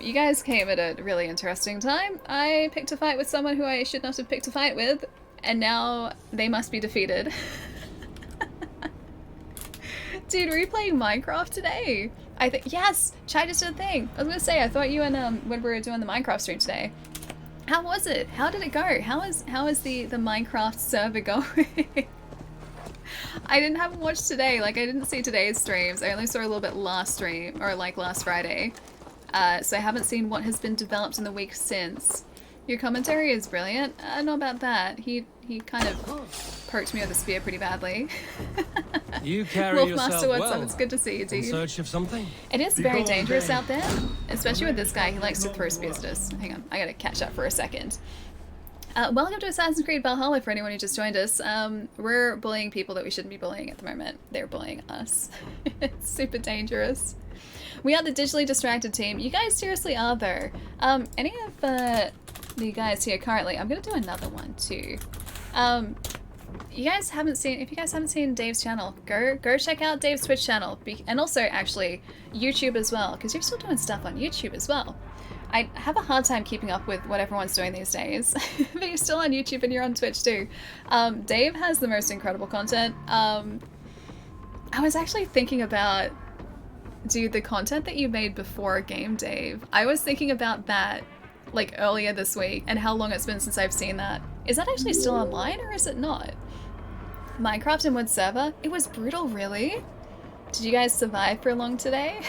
You guys came at a really interesting time. I picked a fight with someone who I should not have picked a fight with, and now they must be defeated. Dude, were you playing Minecraft today? I think, yes, Chai just did a thing. I was gonna say, I thought you and when we were doing the Minecraft stream today. How was it? How did it go? How is the Minecraft server going? I didn't have watched today. Like, I didn't see today's streams. I only saw a little bit last stream, or like last Friday. So I haven't seen what has been developed in the week since. Your commentary is brilliant. I don't know about that. He kind of poked me with a spear pretty badly. You carry Wolfmaster, yourself what's well. up? It's good to see you, In dude. search of something? It is very dangerous out there, especially with this guy. He likes to throw spears at us. Hang on, I gotta catch up for a second. Welcome to Assassin's Creed Valhalla for anyone who just joined us. We're bullying people that we shouldn't be bullying at the moment. They're bullying us. It's super dangerous. We are the digitally distracted team. You guys seriously are though. Any of the guys here currently, I'm gonna do another one too. You guys haven't seen, if you guys haven't seen Dave's channel, go check out Dave's Twitch channel. And also actually YouTube as well, because you're still doing stuff on YouTube as well. I have a hard time keeping up with what everyone's doing these days, but you're still on YouTube and you're on Twitch too. Dave has the most incredible content. I was actually thinking about, dude, the content that you made before game, Dave. I was thinking about that like earlier this week and how long it's been since I've seen that. Is that actually still online or is it not? Minecraft and Wood server? It was brutal, really? Did you guys survive for long today?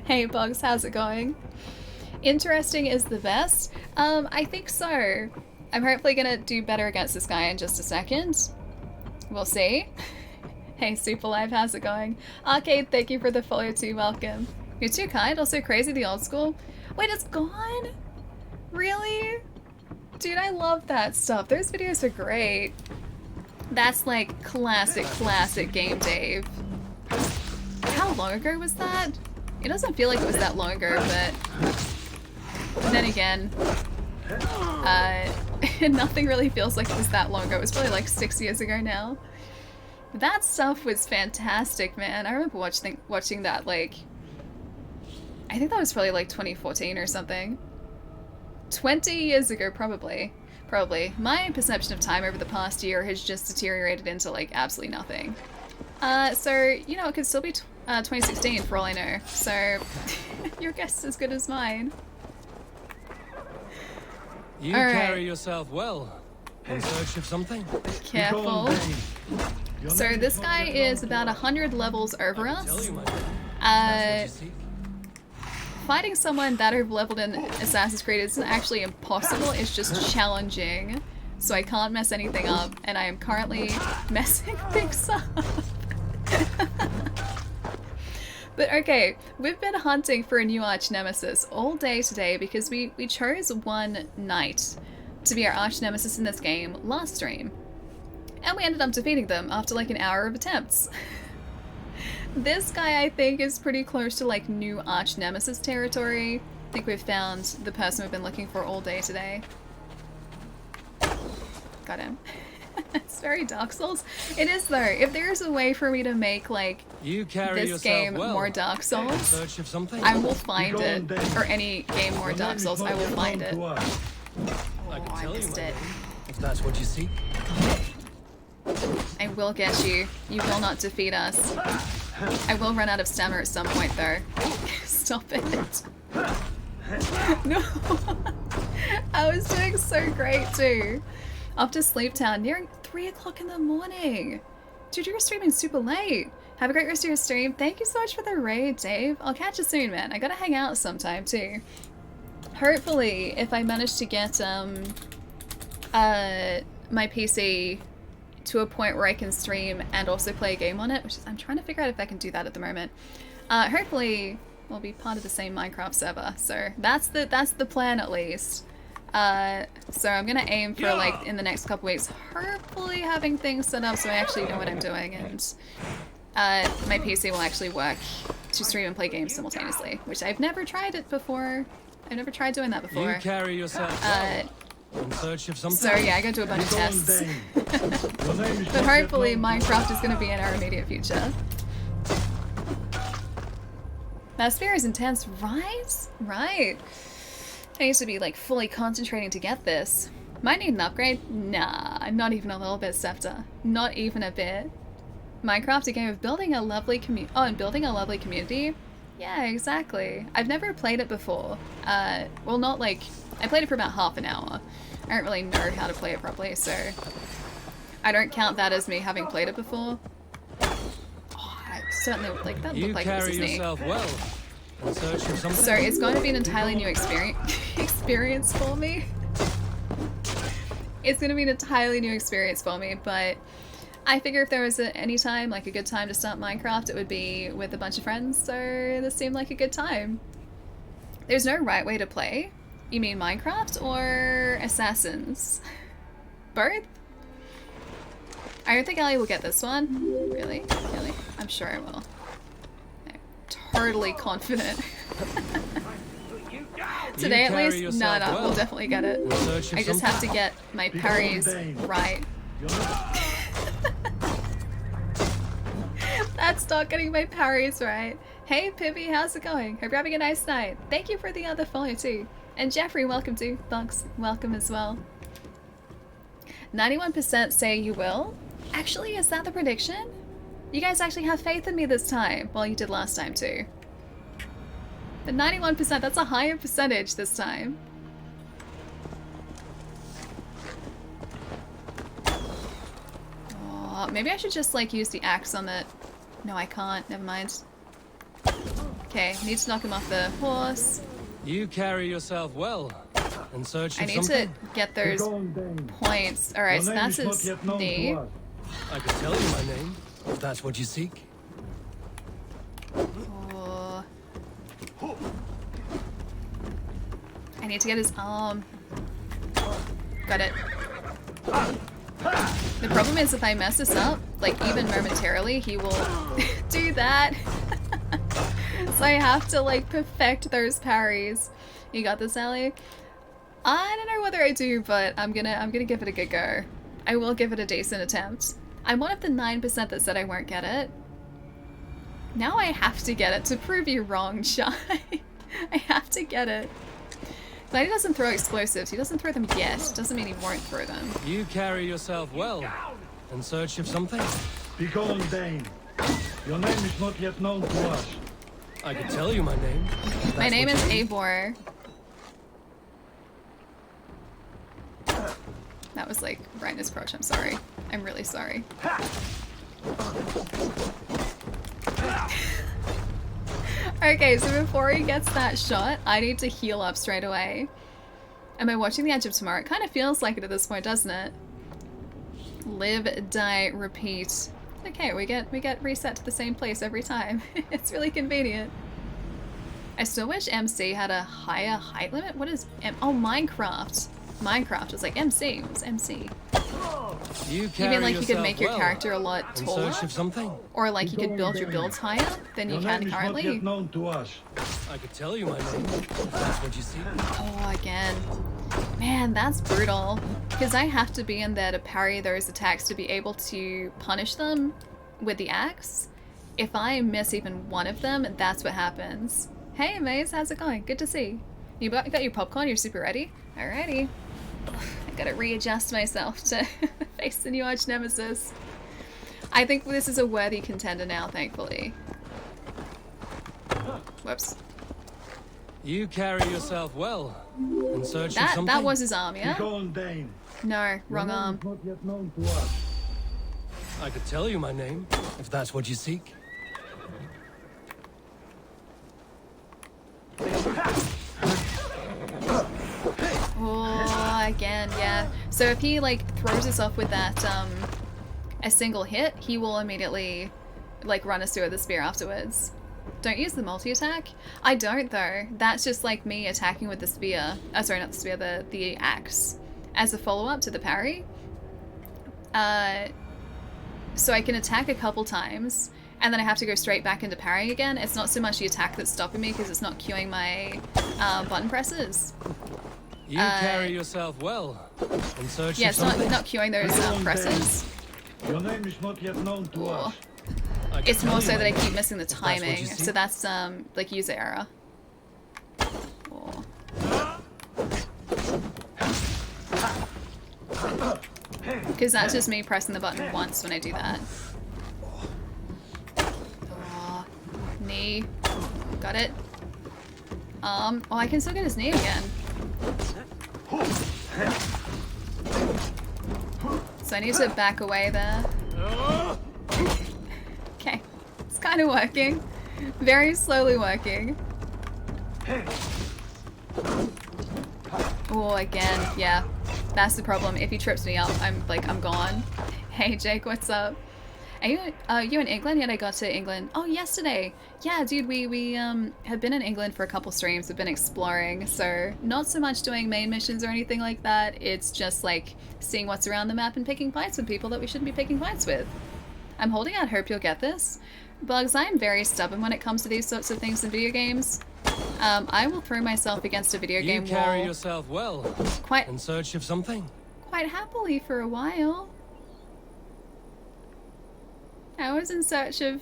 Hey Bugs, how's it going? Interesting is the best? I think so. I'm hopefully gonna do better against this guy in just a second. We'll see. Hey Super Live, how's it going? Arcade, thank you for the follow too, welcome. You're too kind, also crazy the old school. Wait, it's gone? Really? Dude, I love that stuff. Those videos are great. That's like classic game, Dave. How long ago was that? It doesn't feel like it was that long ago, but then again, nothing really feels like it was that long ago. It was probably like 6 years ago now. That stuff was fantastic, man. I remember watching that, like, I think that was probably like 2014 or something. 20 years ago, probably. Probably. My perception of time over the past year has just deteriorated into like absolutely nothing. So, you know, it could still be 2016 for all I know. So, your guess is as good as mine. You carry yourself well. In search of something? Careful. So this guy is about 100 levels over us. Fighting someone that over-leveled in Assassin's Creed isn't actually impossible, it's just challenging. So I can't mess anything up, and I am currently messing things up. But okay, we've been hunting for a new arch nemesis all day today because we chose one knight to be our arch nemesis in this game last stream. And we ended up defeating them after like an hour of attempts. This guy, I think, is pretty close to like new arch nemesis territory. I think we've found the person we've been looking for all day today. Got him. It's very Dark Souls. It is though. If there's a way for me to make like this game more Dark Souls, I will find it. Or any game more Dark Souls, I will find it. I can tell missed it. If that's what you seek. I will get you. You will not defeat us. I will run out of stamina at some point though. Stop it. No. I was doing so great too. Off to Sleep Town, nearing 3 o'clock in the morning. Dude, you're streaming super late. Have a great rest of your stream. Thank you so much for the raid, Dave. I'll catch you soon, man. I gotta hang out sometime too. Hopefully, if I manage to get my PC to a point where I can stream and also play a game on it, which is, I'm trying to figure out if I can do that at the moment. Hopefully, we'll be part of the same Minecraft server. So that's the plan at least. So I'm gonna aim for like in the next couple weeks, hopefully having things set up so I actually know what I'm doing, and my PC will actually work to stream and play games simultaneously, which I've never tried it before. I've never tried doing that before. You carry yourself in search of something. So yeah, I gotta do a bunch of tests. But hopefully Minecraft is gonna be in our immediate future. That spear is intense, right? Right. I used to be like fully concentrating to get this. Might need an upgrade? Nah, not even a little bit, Scepter. Not even a bit. Minecraft, a game of building a lovely community? Yeah, exactly. I've never played it before. Well, not like... I played it for about half an hour. I don't really know how to play it properly, so... I don't count that as me having played it before. Oh, I certainly, like, that looked like it was You carry me. yourself well. In search of something? So it's going to be an entirely new experience for me. It's going to be an entirely new experience for me, but I figure if there was any time, like a good time to start Minecraft, it would be with a bunch of friends, so this seemed like a good time. There's no right way to play. You mean Minecraft or Assassins? Both? I don't think Ellie will get this one. Really? Really? I'm sure I will. I'm totally confident. Today at least? No, we'll definitely get it. I just have to get my parries right. That's not getting my parries right. Hey Pibby, how's it going? Hope you're having a nice night. Thank you for the other follow too. And Jeffrey, welcome too. Bugs, welcome as well. 91% say you will. Actually, is that the prediction? You guys actually have faith in me this time. Well, you did last time too. But 91%, that's a higher percentage this time. Oh, maybe I should just like use the axe on the... No, I can't. Never mind. Okay, need to knock him off the horse. You carry yourself well. In search of I need something? to get those points. Alright, so that's his knee. I could tell you my name, if that's what you seek. Oh. I need to get his arm. Got it. The problem is if I mess this up, like even momentarily, he will do that. So I have to like perfect those parries. You got this, Ellie? I don't know whether I do, but I'm gonna give it a good go. I will give it a decent attempt. I'm one of the 9% that said I won't get it. Now I have to get it to prove you wrong, Shy. I have to get it. But he doesn't throw explosives. He doesn't throw them yet. Doesn't mean he won't throw them. You carry yourself well. In search of something? Be gone, Dane. Your name is not yet known to us. I could tell you my name. My name is Eivor. That was like right in his crotch. I'm sorry. I'm really sorry. Okay, so before he gets that shot, I need to heal up straight away. Am I watching The Edge of Tomorrow? It kind of feels like it at this point, doesn't it? Live, die, repeat. Okay, we get reset to the same place every time. It's really convenient. I still wish MC had a higher height limit. What is oh, Minecraft. Minecraft was like MC. It was MC. You mean like you could make your character a lot taller? In search of something? Or like you could build your builds higher than you can currently? Not yet known to us. I could tell you my name, if that's what you see. Oh, again. Man, that's brutal. Because I have to be in there to parry those attacks to be able to punish them with the axe. If I miss even one of them, that's what happens. Hey, Maze, how's it going? Good to see. You got your popcorn? You're super ready? Alrighty. I gotta readjust myself to face the new arch nemesis. I think this is a worthy contender now, thankfully. Whoops. You carry yourself well. In search of something? That was his arm, yeah? Dane. No, wrong arm. Not yet known to us. I could tell you my name, if that's what you seek. Oh, again, yeah. So if he like throws us off with that a single hit, he will immediately like run us through with the spear afterwards. Don't use the multi-attack? I don't though. That's just like me attacking with the spear. Sorry, not the spear, the axe. As a follow-up to the parry. So I can attack a couple times, and then I have to go straight back into parrying again. It's not so much the attack that's stopping me because it's not queuing my button presses. You carry yourself well. In search yeah, of something? it's not queuing those presses. Your name is not yet known to us. It's more so that I keep missing the timing, so that's like user error. Oh. Because that's just me pressing the button once when I do that. Oh, knee. Got it. Oh, I can still get his knee again. So I need to back away there. Okay. It's kind of working. Very slowly working. Oh, again, yeah. That's the problem. If he trips me up, I'm gone. Hey, Jake, what's up? Are you in England? Yet I got to England. Oh, yesterday. Yeah, dude, we have been in England for a couple streams. We've been exploring, so not so much doing main missions or anything like that. It's just like seeing what's around the map and picking fights with people that we shouldn't be picking fights with. I'm holding out hope you'll get this. Bugs, I am very stubborn when it comes to these sorts of things in video games. I will throw myself against a video game wall. You carry yourself well. Quite in search of something? Quite happily for a while. I was in search of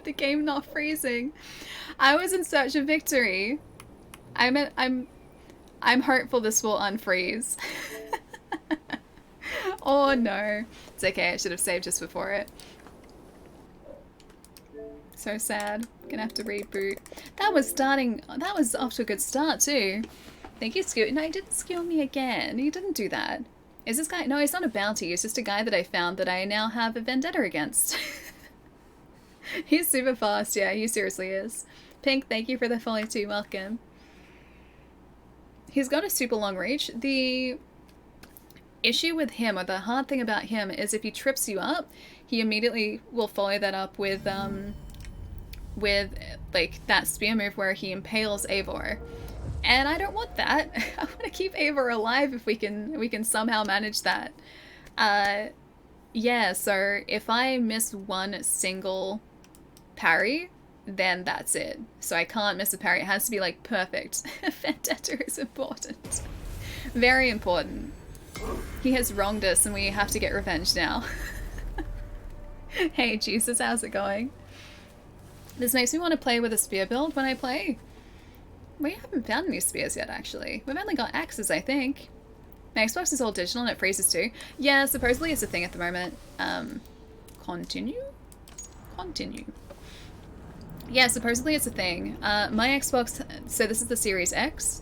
the game not freezing. I was in search of victory. I'm hopeful this will unfreeze. Oh no. It's okay, I should have saved just before it. So sad. Gonna have to reboot. That was off to a good start too. Thank you, Skew. No, he didn't skew me again. He didn't do that. Is this guy? No, he's not a bounty. He's just a guy that I found that I now have a vendetta against. He's super fast. Yeah, he seriously is. Pink, thank you for the follow too. Welcome. He's got a super long reach. The issue with him, or the hard thing about him, is if he trips you up, he immediately will follow that up with like that spear move where he impales Eivor. And I don't want that. I want to keep Eivor alive if we can somehow manage that. Yeah, so if I miss one single parry, then that's it. So I can't miss a parry. It has to be like perfect. Vendetta is important. Very important. He has wronged us and we have to get revenge now. Hey Jesus, how's it going? This makes me want to play with a spear build when I play. We haven't found any spears yet, actually. We've only got axes, I think. My Xbox is all digital and it freezes too. Yeah, supposedly it's a thing at the moment. Continue? Continue. Yeah, supposedly it's a thing. My Xbox, so this is the Series X.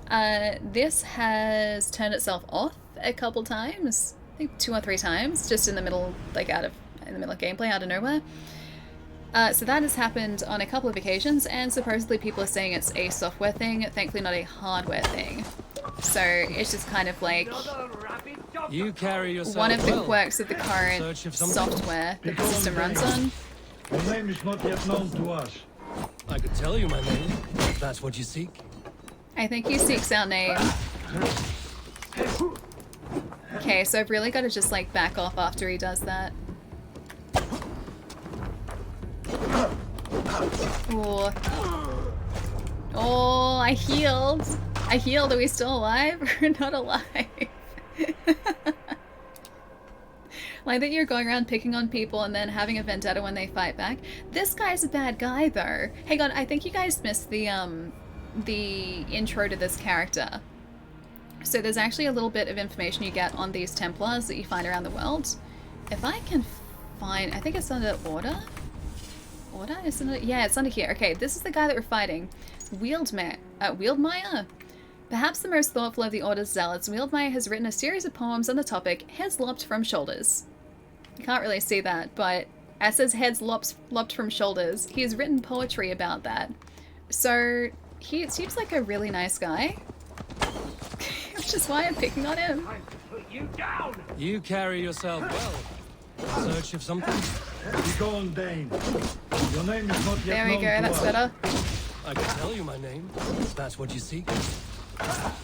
This has turned itself off a couple times. I think 2 or 3 times, just in the middle, like in the middle of gameplay, out of nowhere. So that has happened on a couple of occasions, and supposedly people are saying it's a software thing, thankfully not a hardware thing. So it's just kind of like you carry yourself one of the well. quirks of the current software that the system runs on. Your name is not yet known to us. I could tell you my name, if that's what you seek. I think he seeks our name. Okay, so I've really got to just like back off after he does that. Ooh. Oh, I healed. I healed. Are we still alive? We're not alive. Like that you're going around picking on people and then having a vendetta when they fight back. This guy's a bad guy though. Hang on, I think you guys missed the intro to this character. So there's actually a little bit of information you get on these Templars that you find around the world. If I can find, I think it's under Order? Order? Isn't it? Yeah, it's under here. Okay, this is the guy that we're fighting. Wieldmeyer? Perhaps the most thoughtful of the Order's zealots, Wieldmeyer has written a series of poems on the topic, heads lopped from shoulders. You can't really see that, but as says heads lopped from shoulders, he has written poetry about that. So, he seems like a really nice guy. Which is why I'm picking on him. You carry yourself well. In search of something? Be gone, Dane. Your name is not yet There we known go, to that's us. better. I can tell you my name, if that's what you seek.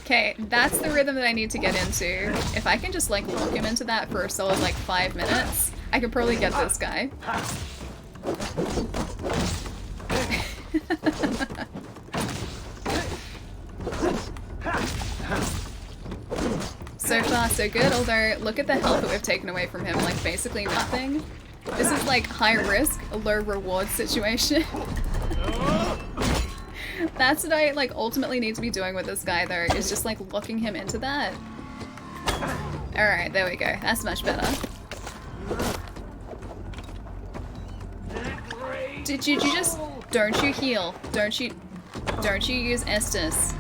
Okay, that's the rhythm that I need to get into. If I can just like lock him into that for a solid like 5 minutes, I could probably get this guy. So far, so good, although look at the health that we've taken away from him, like basically nothing. This is like high risk, low reward situation. That's what I like ultimately need to be doing with this guy though, is just like locking him into that. Alright, there we go. That's much better. Did you just... Don't you heal. Don't you use Estus.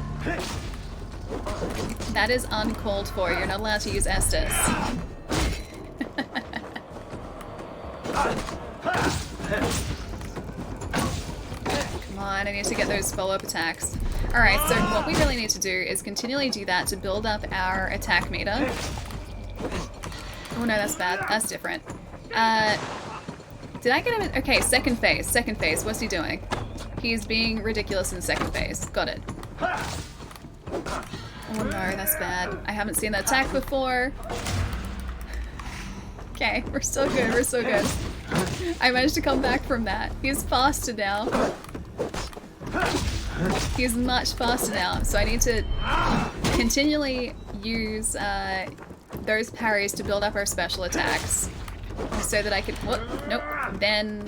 That is uncalled for. You're not allowed to use Estus. on, I need to get those follow-up attacks. Alright, so what we really need to do is continually do that to build up our attack meter. Oh no, that's bad. That's different. Did I get him? Okay, second phase. Second phase. What's he doing? He's being ridiculous in second phase. Got it. Oh no, that's bad. I haven't seen that attack before. Okay, we're still good. We're still good. I managed to come back from that. He's faster now. He's much faster now, so I need to continually use those parries to build up our special attacks so that I can... Whoop, nope. Then...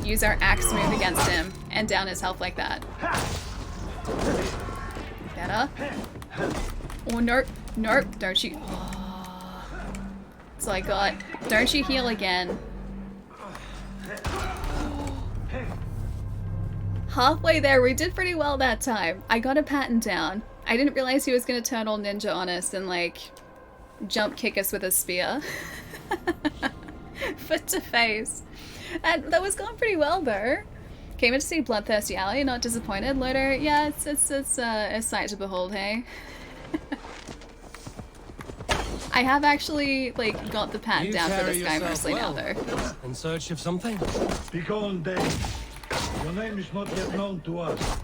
use our axe move against him and down his health like that. Better. Oh, nope. Nope. Don't you... Oh. That's all I got. Don't you heal again. Halfway there, we did pretty well that time. I got a pattern down. I didn't realize he was going to turn all ninja on us and, like, jump kick us with a spear. Foot to face. And that was going pretty well, though. Came in to see Bloodthirsty Alley, not disappointed. Loader, yeah, it's a sight to behold, hey? I have actually, like, got the pattern down for this guy mostly now, though. In search of something? Begone, Dane. Your name is not yet known to us.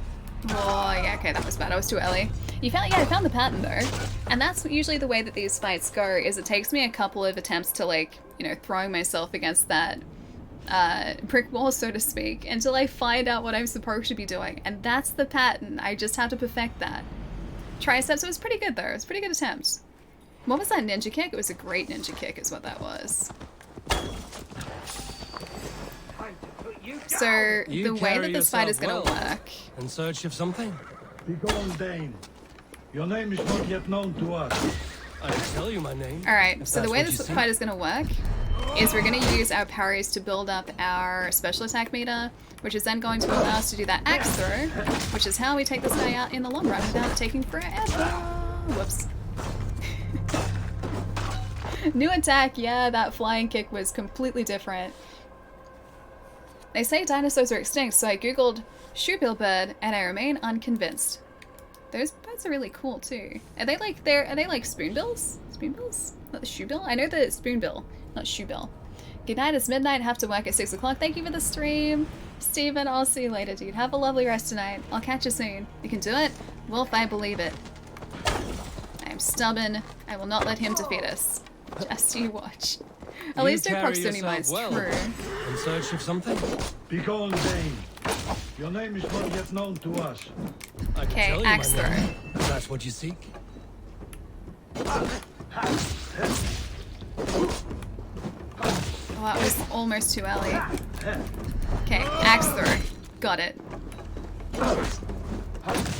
Oh, yeah, okay, that was bad. I was too early. You found, yeah, I found the pattern, though. And that's usually the way that these fights go, is it takes me a couple of attempts to, like, you know, throwing myself against that brick wall, so to speak, until I find out what I'm supposed to be doing. And that's the pattern. I just have to perfect that. Triceps, it was pretty good, though. It was a pretty good attempt. What was that ninja kick? It was a great ninja kick is what that was. So, the way that this fight is going to work... In search of something? Begone, Dane. Your name is not yet known to us. I can tell you my name. Alright, so the way this fight is going to work is we're going to use our parries to build up our special attack meter, which is then going to allow us to do that axe throw, which is how we take this guy out in the long run without taking forever. Whoops. New attack, yeah, that flying kick was completely different. They say dinosaurs are extinct, so I googled shoebill bird and I remain unconvinced. Those birds are really cool too. Are they like spoonbills? Spoonbills? Not the shoebill? I know the spoonbill, not shoebill. Good night, it's midnight, have to work at 6 o'clock. Thank you for the stream. Steven, I'll see you later, dude. Have a lovely rest tonight. I'll catch you soon. You can do it? Wolf, I believe it. I am stubborn. I will not let him defeat us. Just you watch. At least our proximity mine's true. In search of something? Begone, Dane. Your name is not yet known to us. Okay, axe throw. That's what you seek? Oh, that was almost too early. Okay, axe throw. Got it.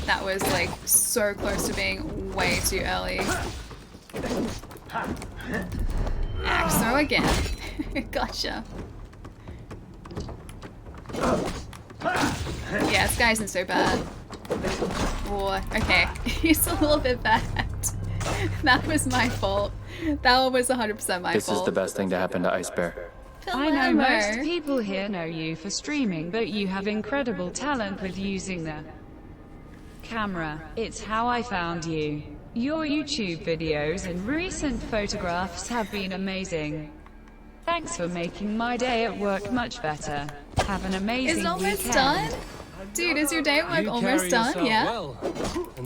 That was like so close to being way too early. Axe throw again. Gotcha. Yeah, this guy isn't so bad. Oh, okay. He's a little bit bad. That was my fault. That one was 100% my fault. This is the best thing to happen to Ice Bear. I know most people here know you for streaming, but you have incredible talent with using the camera. It's how I found you. Your YouTube videos and recent photographs have been amazing. Thanks for making my day at work much better. Have an amazing weekend. Is it almost done? Dude, is your day at work almost done? Yeah?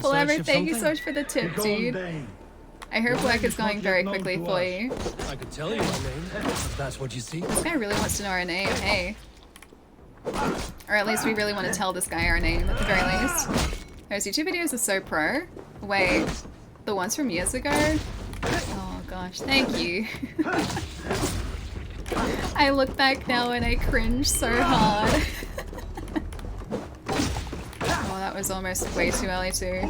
Pulver, thank you so much for the tip, dude. I hope work is going very quickly for you. I could tell you my name, if that's what you see. This guy really wants to know our name, hey. Or at least we really want to tell this guy our name, at the very least. Those YouTube videos are so pro. Wait, the ones from years ago? Oh gosh, thank you. I look back now and I cringe so hard. Oh, that was almost way too early too.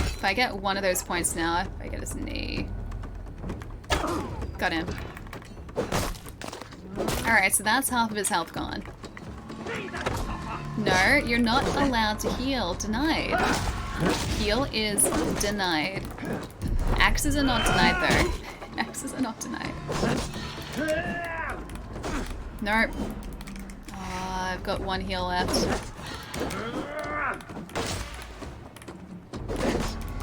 If I get one of those points now, if I get his knee. Got him. Alright, so that's half of his health gone. No, you're not allowed to heal. Denied. Heal is denied. Axes are not denied though. Axes are not denied. Nope. Oh, I've got one heal left.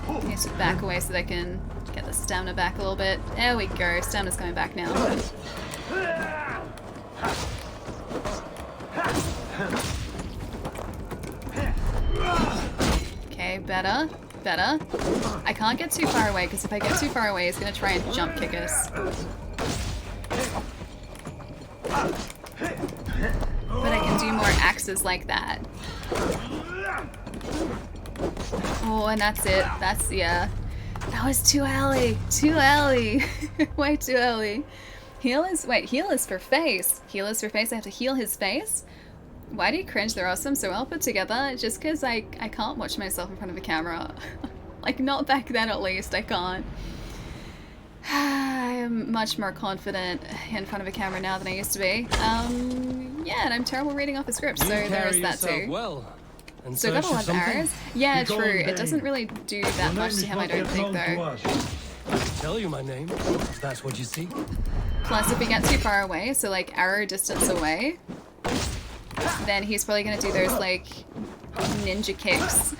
I need to back away so that I can get the stamina back a little bit. There we go. Stamina's coming back now. Okay, better. Better. I can't get too far away because if I get too far away, he's going to try and jump kick us. But I can do more axes like that. Oh, and that's it. That's, yeah. That was too early. Too early. Way too early. Heal is, wait, heal is for face. Heal is for face. I have to heal his face? Why do you cringe? They're awesome, so well put together. Just because I can't watch myself in front of a camera. Like, not back then at least, I can't. I am much more confident in front of a camera now than I used to be. Yeah, and I'm terrible reading off a script, so there is that too. Well. And So I got a lot of arrows. Yeah, true. It doesn't really do that much to him, I don't think, though. I can tell you my name, if that's what you see. Plus, if we get too far away, so like arrow distance away, then he's probably gonna do those like ninja kicks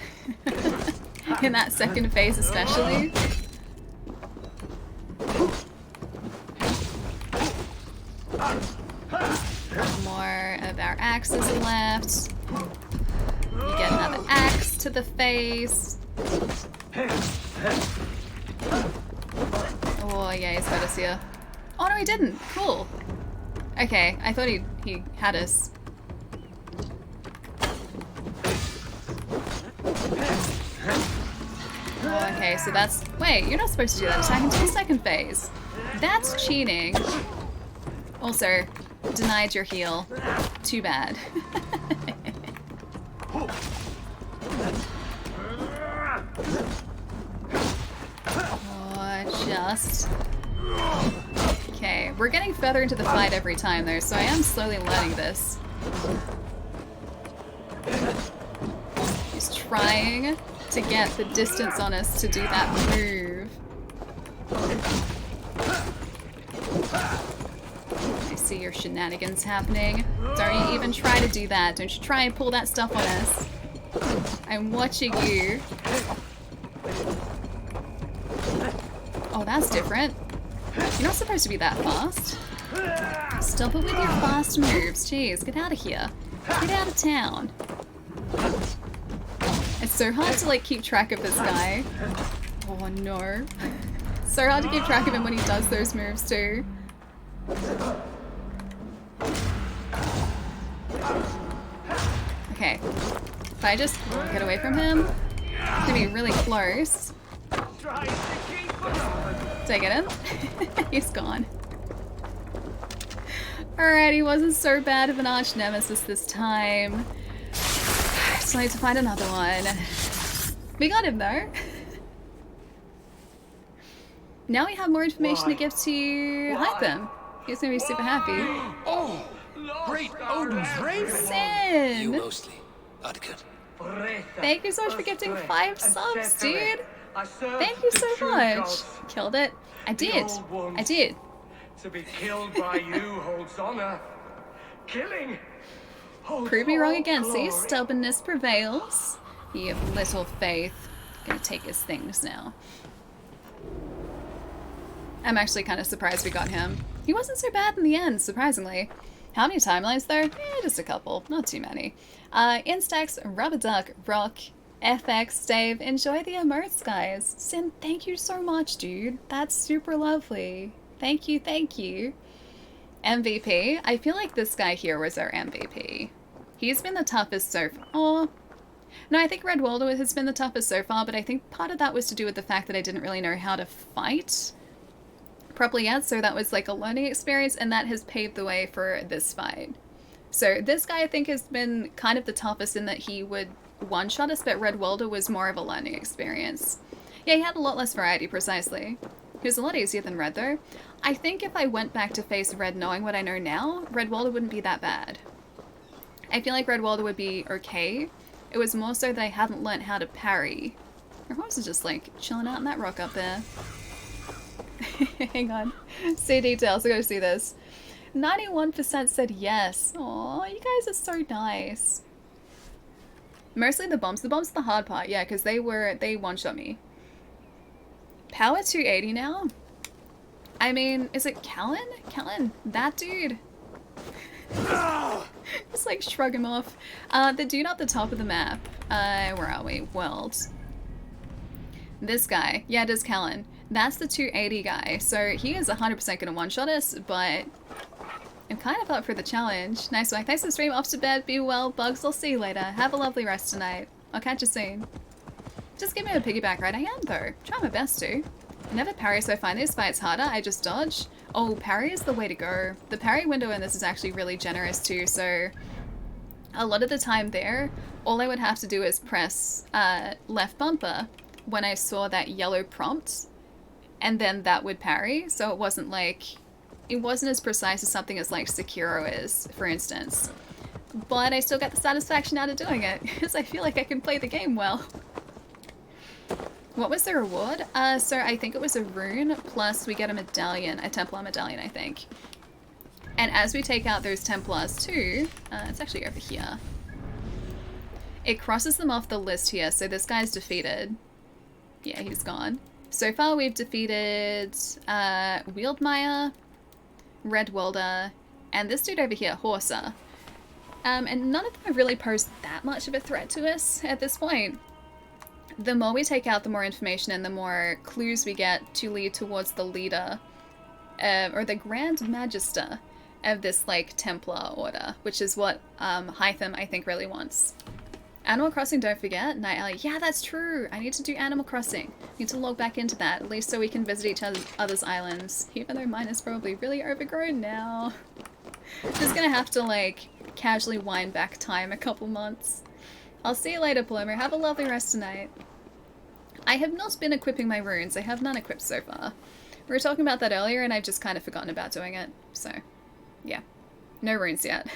in that second phase, especially. More of our axes left. You get another axe to the face. Oh yeah, he's got us here. Oh no, he didn't. Cool. Okay, I thought he had us. Oh, okay, so that's... Wait, you're not supposed to do that. Attack into the second phase. That's cheating. Also, denied your heal. Too bad. Oh, just... Okay, we're getting further into the fight every time though, so I am slowly learning this. He's trying to get the distance on us to do that move. I see your shenanigans happening. Don't you even try to do that. Don't you try and pull that stuff on us. I'm watching you. Oh, that's different. You're not supposed to be that fast. Stop it with your fast moves. Jeez, get out of here. Get out of town. It's so hard to like keep track of this guy. Oh no. So hard to keep track of him when he does those moves too. Okay. If I just get away from him, it's gonna be really close. Did I get him? He's gone. Alright, he wasn't so bad of an arch nemesis this time. Still need to find another one. We got him though. Now we have more information to give to Hytham. He's gonna be super happy. Oh, great Odin's raven! Sin! You mostly, Adkut. Thank you so much for gifting 5 subs, dude. Thank you so much. Killed it. I did. I did. To be killed by you holds honor. Killing holds Prove me wrong again. glory. See, stubbornness prevails. You have little faith. Gonna take his things now. I'm actually kind of surprised we got him. He wasn't so bad in the end, surprisingly. How many timelines though? Just a couple, not too many. Instax, Rubber Duck, Rock, FX, Dave, enjoy the emotes, guys. Sin, thank you so much, dude. That's super lovely. Thank you, thank you. MVP. I feel like this guy here was our MVP. He's been the toughest so far. Oh. No, I think Red Waldo has been the toughest so far, but I think part of that was to do with the fact that I didn't really know how to fight properly yet, so that was like a learning experience, and that has paved the way for this fight. So this guy I think has been kind of the toughest in that he would one-shot us, but Red Waldo was more of a learning experience. Yeah, he had a lot less variety, precisely. He was a lot easier than Red though. I think if I went back to face Red knowing what I know now, Red Waldo wouldn't be that bad. I feel like Red Waldo would be okay. It was more so that I hadn't learnt how to parry Our horse is just like chilling out in that rock up there. Hang on. See details. I gotta see this. 91% said yes. Aw, you guys are so nice. Mostly the bombs. The bombs are the hard part, yeah, because they one-shot me. Power 280 now? I mean, is it Callan? Callan, that dude. Just like shrug him off. The dude up the top of the map. Where are we? World. This guy. Yeah, it is Callan. That's the 280 guy. So he is 100% gonna one-shot us, but I'm kind of up for the challenge. Nice one. Thanks for the stream. Off to bed. Be well. Bugs, I'll see you later. Have a lovely rest tonight. I'll catch you soon. Just give me a piggyback ride. I am, though. Try my best to. I never parry, so I find these fights harder. I just dodge. Oh, parry is the way to go. The parry window in this is actually really generous, too, so a lot of the time there, all I would have to do is press left bumper when I saw that yellow prompt, and then that would parry, so it wasn't like... It wasn't as precise as something as like Sekiro is, for instance. But I still get the satisfaction out of doing it, because I feel like I can play the game well. What was the reward? So I think it was a rune, plus we get a medallion, a Templar medallion, I think. And as we take out those Templars too, it's actually over here. It crosses them off the list here, so this guy's defeated. Yeah, he's gone. So far we've defeated Wieldmeyer, Red Welder, and this dude over here, Horsa. And none of them have really posed that much of a threat to us at this point. The more we take out, the more information and the more clues we get to lead towards the leader, or the Grand Magister of this, like, Templar order, which is what Hytham, I think, really wants. Animal Crossing, don't forget. Night Alley. Yeah, that's true. I need to do Animal Crossing. Need to log back into that, at least so we can visit each other's islands. Even though mine is probably really overgrown now. Just gonna have to, like, casually wind back time a couple months. I'll see you later, Bloomer. Have a lovely rest tonight. I have not been equipping my runes. I have none equipped so far. We were talking about that earlier and I've just kind of forgotten about doing it. So, yeah. No runes yet.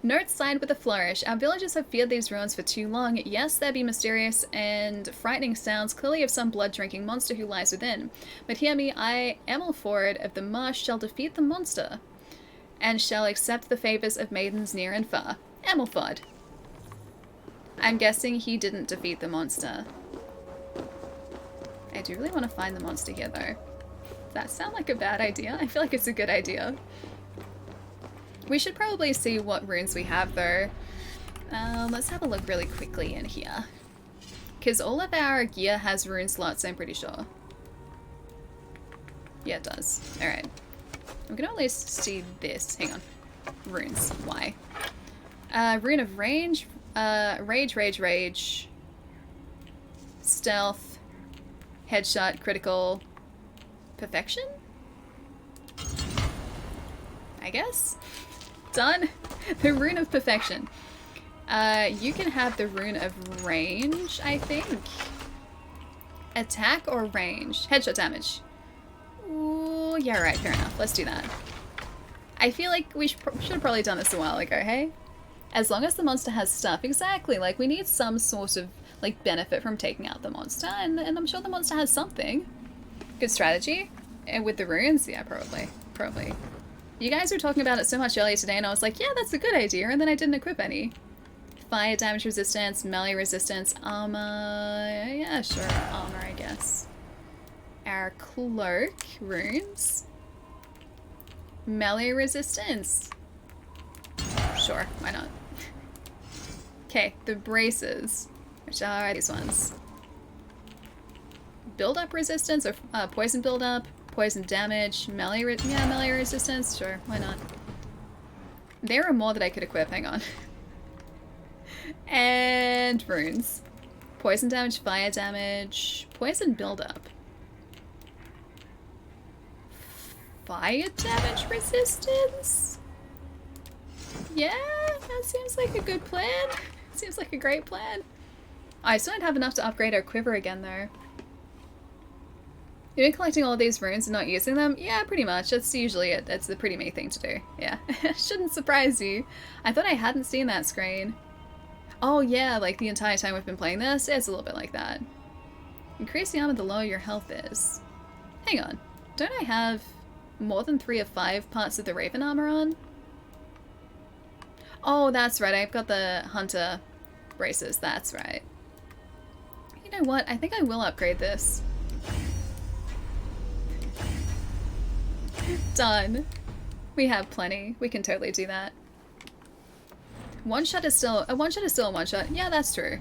Note side with a flourish. Our villagers have feared these ruins for too long. Yes, there be mysterious and frightening sounds, clearly of some blood-drinking monster who lies within. But hear me, I, Amelford of the Marsh, shall defeat the monster, and shall accept the favours of maidens near and far. Amelford. I'm guessing he didn't defeat the monster. I do really want to find the monster here, though. Does that sound like a bad idea? I feel like it's a good idea. We should probably see what runes we have, though. Let's have a look really quickly in here. Because all of our gear has rune slots, I'm pretty sure. Yeah, it does. Alright. I'm gonna at least see this. Hang on. Runes. Why? Rune of range. Rage. Stealth. Headshot. Critical. Perfection? I guess? Done. The Rune of Perfection. You can have the Rune of Range, I think. Attack or range? Headshot damage. Ooh, yeah, right, fair enough. Let's do that. I feel like we should have probably done this a while ago, hey? As long as the monster has stuff. Exactly, like we need some sort of like benefit from taking out the monster, and I'm sure the monster has something. Good strategy. And with the runes, yeah, probably. You guys were talking about it so much earlier today, and I was like, yeah, that's a good idea, and then I didn't equip any. Fire damage resistance, melee resistance, armor... Yeah, sure, armor, I guess. Our cloak, runes. Melee resistance. Sure, why not? Okay, the braces, which are these ones. Build-up resistance, or poison build-up. Poison damage, melee resistance, sure, why not? There are more that I could equip, hang on. And runes. Poison damage, fire damage, poison buildup. Fire damage resistance? Yeah, that seems like a good plan. Seems like a great plan. I still don't have enough to upgrade our quiver again though. You've been collecting all of these runes and not using them? Yeah, pretty much. That's usually it. That's the pretty me thing to do. Yeah. Shouldn't surprise you. I thought I hadn't seen that screen. Oh yeah, like the entire time we've been playing this, it's a little bit like that. Increase the armor the lower your health is. Hang on. Don't I have more than 3 of 5 parts of the Raven armor on? Oh, that's right. I've got the Hunter braces. That's right. You know what? I think I will upgrade this. Done. We have plenty. We can totally do that. One shot is still a one shot. Yeah, that's true.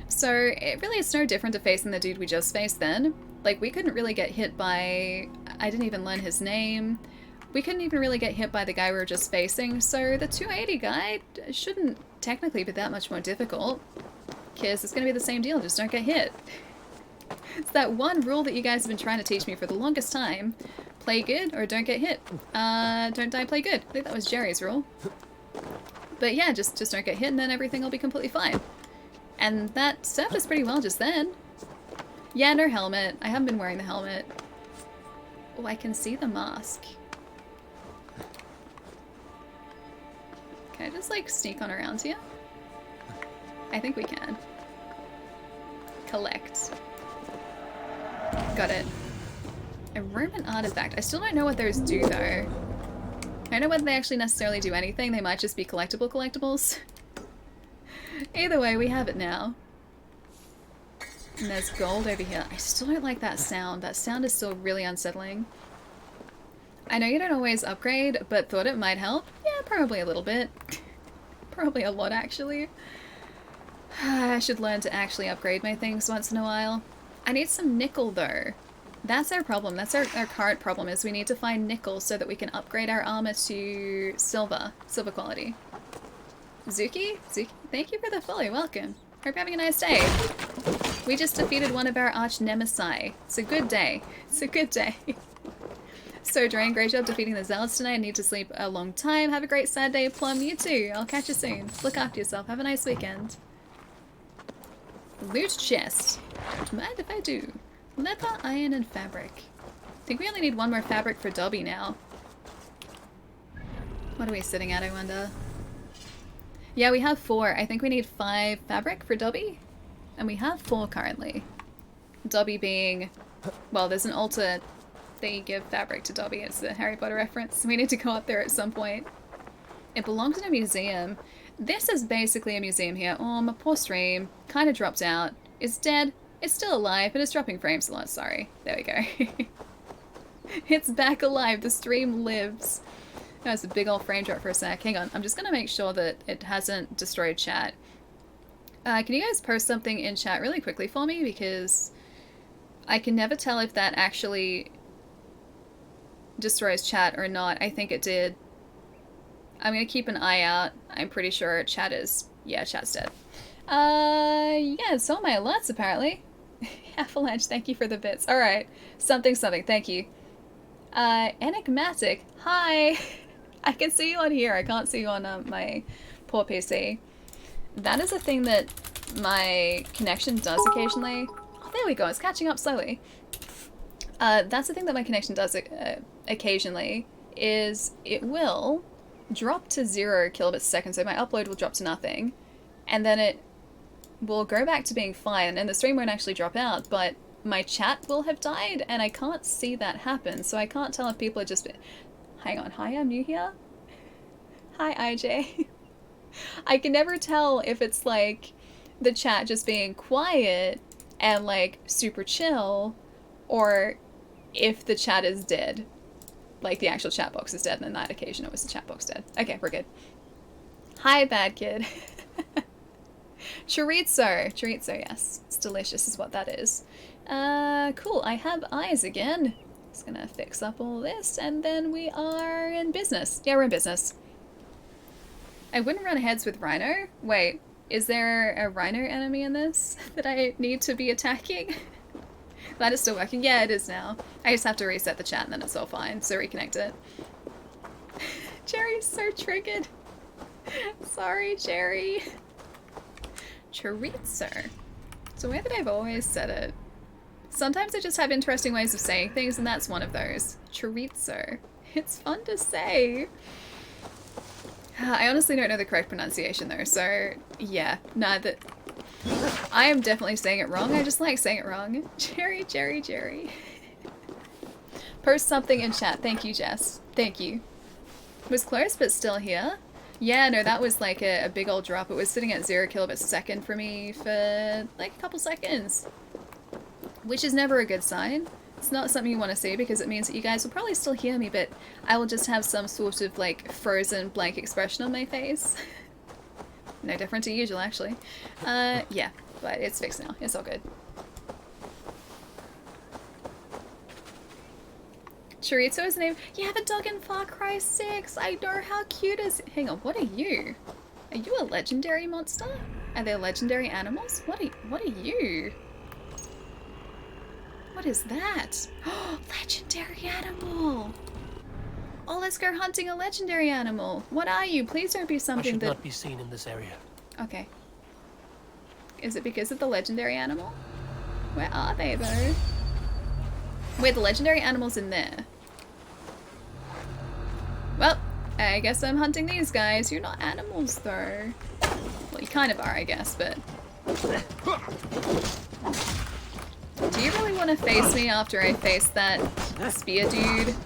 So it really is no different to facing the dude we just faced then. Like, we couldn't really get hit by... I didn't even learn his name. We couldn't even really get hit by the guy we were just facing, so the 280 guy shouldn't technically be that much more difficult. Because it's going to be the same deal, just don't get hit. It's that one rule that you guys have been trying to teach me for the longest time. Play good or don't get hit. Don't die, play good. I think that was Jerry's rule. But yeah, just don't get hit and then everything will be completely fine. And that served us pretty well just then. Yeah, no helmet. I haven't been wearing the helmet. Oh, I can see the mask. Can I just, like, sneak on around here? I think we can. Collect. Got it. A Roman artifact. I still don't know what those do, though. I don't know whether they actually necessarily do anything. They might just be collectibles. Either way, we have it now. And there's gold over here. I still don't like that sound. That sound is still really unsettling. I know you don't always upgrade, but thought it might help. Yeah, probably a little bit. Probably a lot, actually. I should learn to actually upgrade my things once in a while. I need some nickel, though. That's our problem. That's our current problem, is we need to find nickel so that we can upgrade our armor to silver. Silver quality. Zuki? Zuki, thank you for the follow. Welcome. Hope you're having a nice day. We just defeated one of our arch nemesis. It's a good day. It's a good day. So, Drain, great job defeating the Zealots tonight. I need to sleep a long time. Have a great sad day, Plum. You too. I'll catch you soon. Look after yourself. Have a nice weekend. Loot chest. Don't mind if I do. Leather, iron, and fabric. I think we only need one more fabric for Dobby now. What are we sitting at, I wonder? Yeah, we have 4. I think we need 5 fabric for Dobby. And we have 4 currently. Dobby being... Well, there's an altar... They give fabric to Dobby. It's the Harry Potter reference. We need to go up there at some point. It belongs in a museum. This is basically a museum here. Oh, my poor stream. Kind of dropped out. It's dead. It's still alive, but it's dropping frames a lot. Sorry. There we go. It's back alive. The stream lives. That was a big old frame drop for a sec. Hang on. I'm just going to make sure that it hasn't destroyed chat. Can you guys post something in chat really quickly for me? Because I can never tell if that actually... destroys chat or not. I think it did. I'm gonna keep an eye out. I'm pretty sure chat is... Yeah, chat's dead. Yeah, it's all my alerts apparently. Avalanche, thank you for the bits. Alright. Something. Thank you. Enigmatic. Hi! I can see you on here. I can't see you on my poor PC. That is a thing that my connection does occasionally. Oh, there we go. It's catching up slowly. That's the thing that my connection does occasionally, is it will drop to 0 kilobits a second, so my upload will drop to nothing, and then it will go back to being fine, and the stream won't actually drop out, but my chat will have died, and I can't see that happen, so I can't tell if people are just... Hang on, hi, I'm new here? Hi, IJ. I can never tell if it's, like, the chat just being quiet and, like, super chill, or if the chat is dead. Like, the actual chat box is dead, and on that occasion it was the chat box dead. Okay, we're good. Hi, bad kid. Chorizo. Chorizo, yes. It's delicious is what that is. Cool. I have eyes again. Just gonna fix up all this, and then we are in business. Yeah, we're in business. I wouldn't run heads with Rhino. Wait, is there a Rhino enemy in this that I need to be attacking? That is still working. Yeah, it is now. I just have to reset the chat and then it's all fine. So reconnect it. Jerry's so triggered. Sorry, Jerry. Chorizo. It's a way that I've always said it. Sometimes I just have interesting ways of saying things, and that's one of those. Chorizo. It's fun to say. I honestly don't know the correct pronunciation though, so yeah. No, I am definitely saying it wrong. I just like saying it wrong. Jerry, Jerry, Jerry. Post something in chat. Thank you, Jess. Thank you. Was close, but still here. Yeah, no, that was like a big old drop. It was sitting at 0 kilobits a second for me for like a couple seconds. Which is never a good sign. It's not something you want to see because it means that you guys will probably still hear me, but I will just have some sort of like frozen blank expression on my face. No different to usual, actually. Yeah, but it's fixed now. It's all good. Chorizo is the name. You have a dog in Far Cry 6. I know, how cute is it? Hang on, what are you? Are you a legendary monster? Are there legendary animals? What are you? What is that? Oh, legendary animal! Oh, let's go hunting a legendary animal. What are you? Please don't be something I should that... not be seen in this area. Okay. Is it because of the legendary animal? Where are they, though? Wait, the legendary animal's in there. Well, I guess I'm hunting these guys. You're not animals, though. Well, you kind of are, I guess, but... Do you really want to face me after I face that spear dude?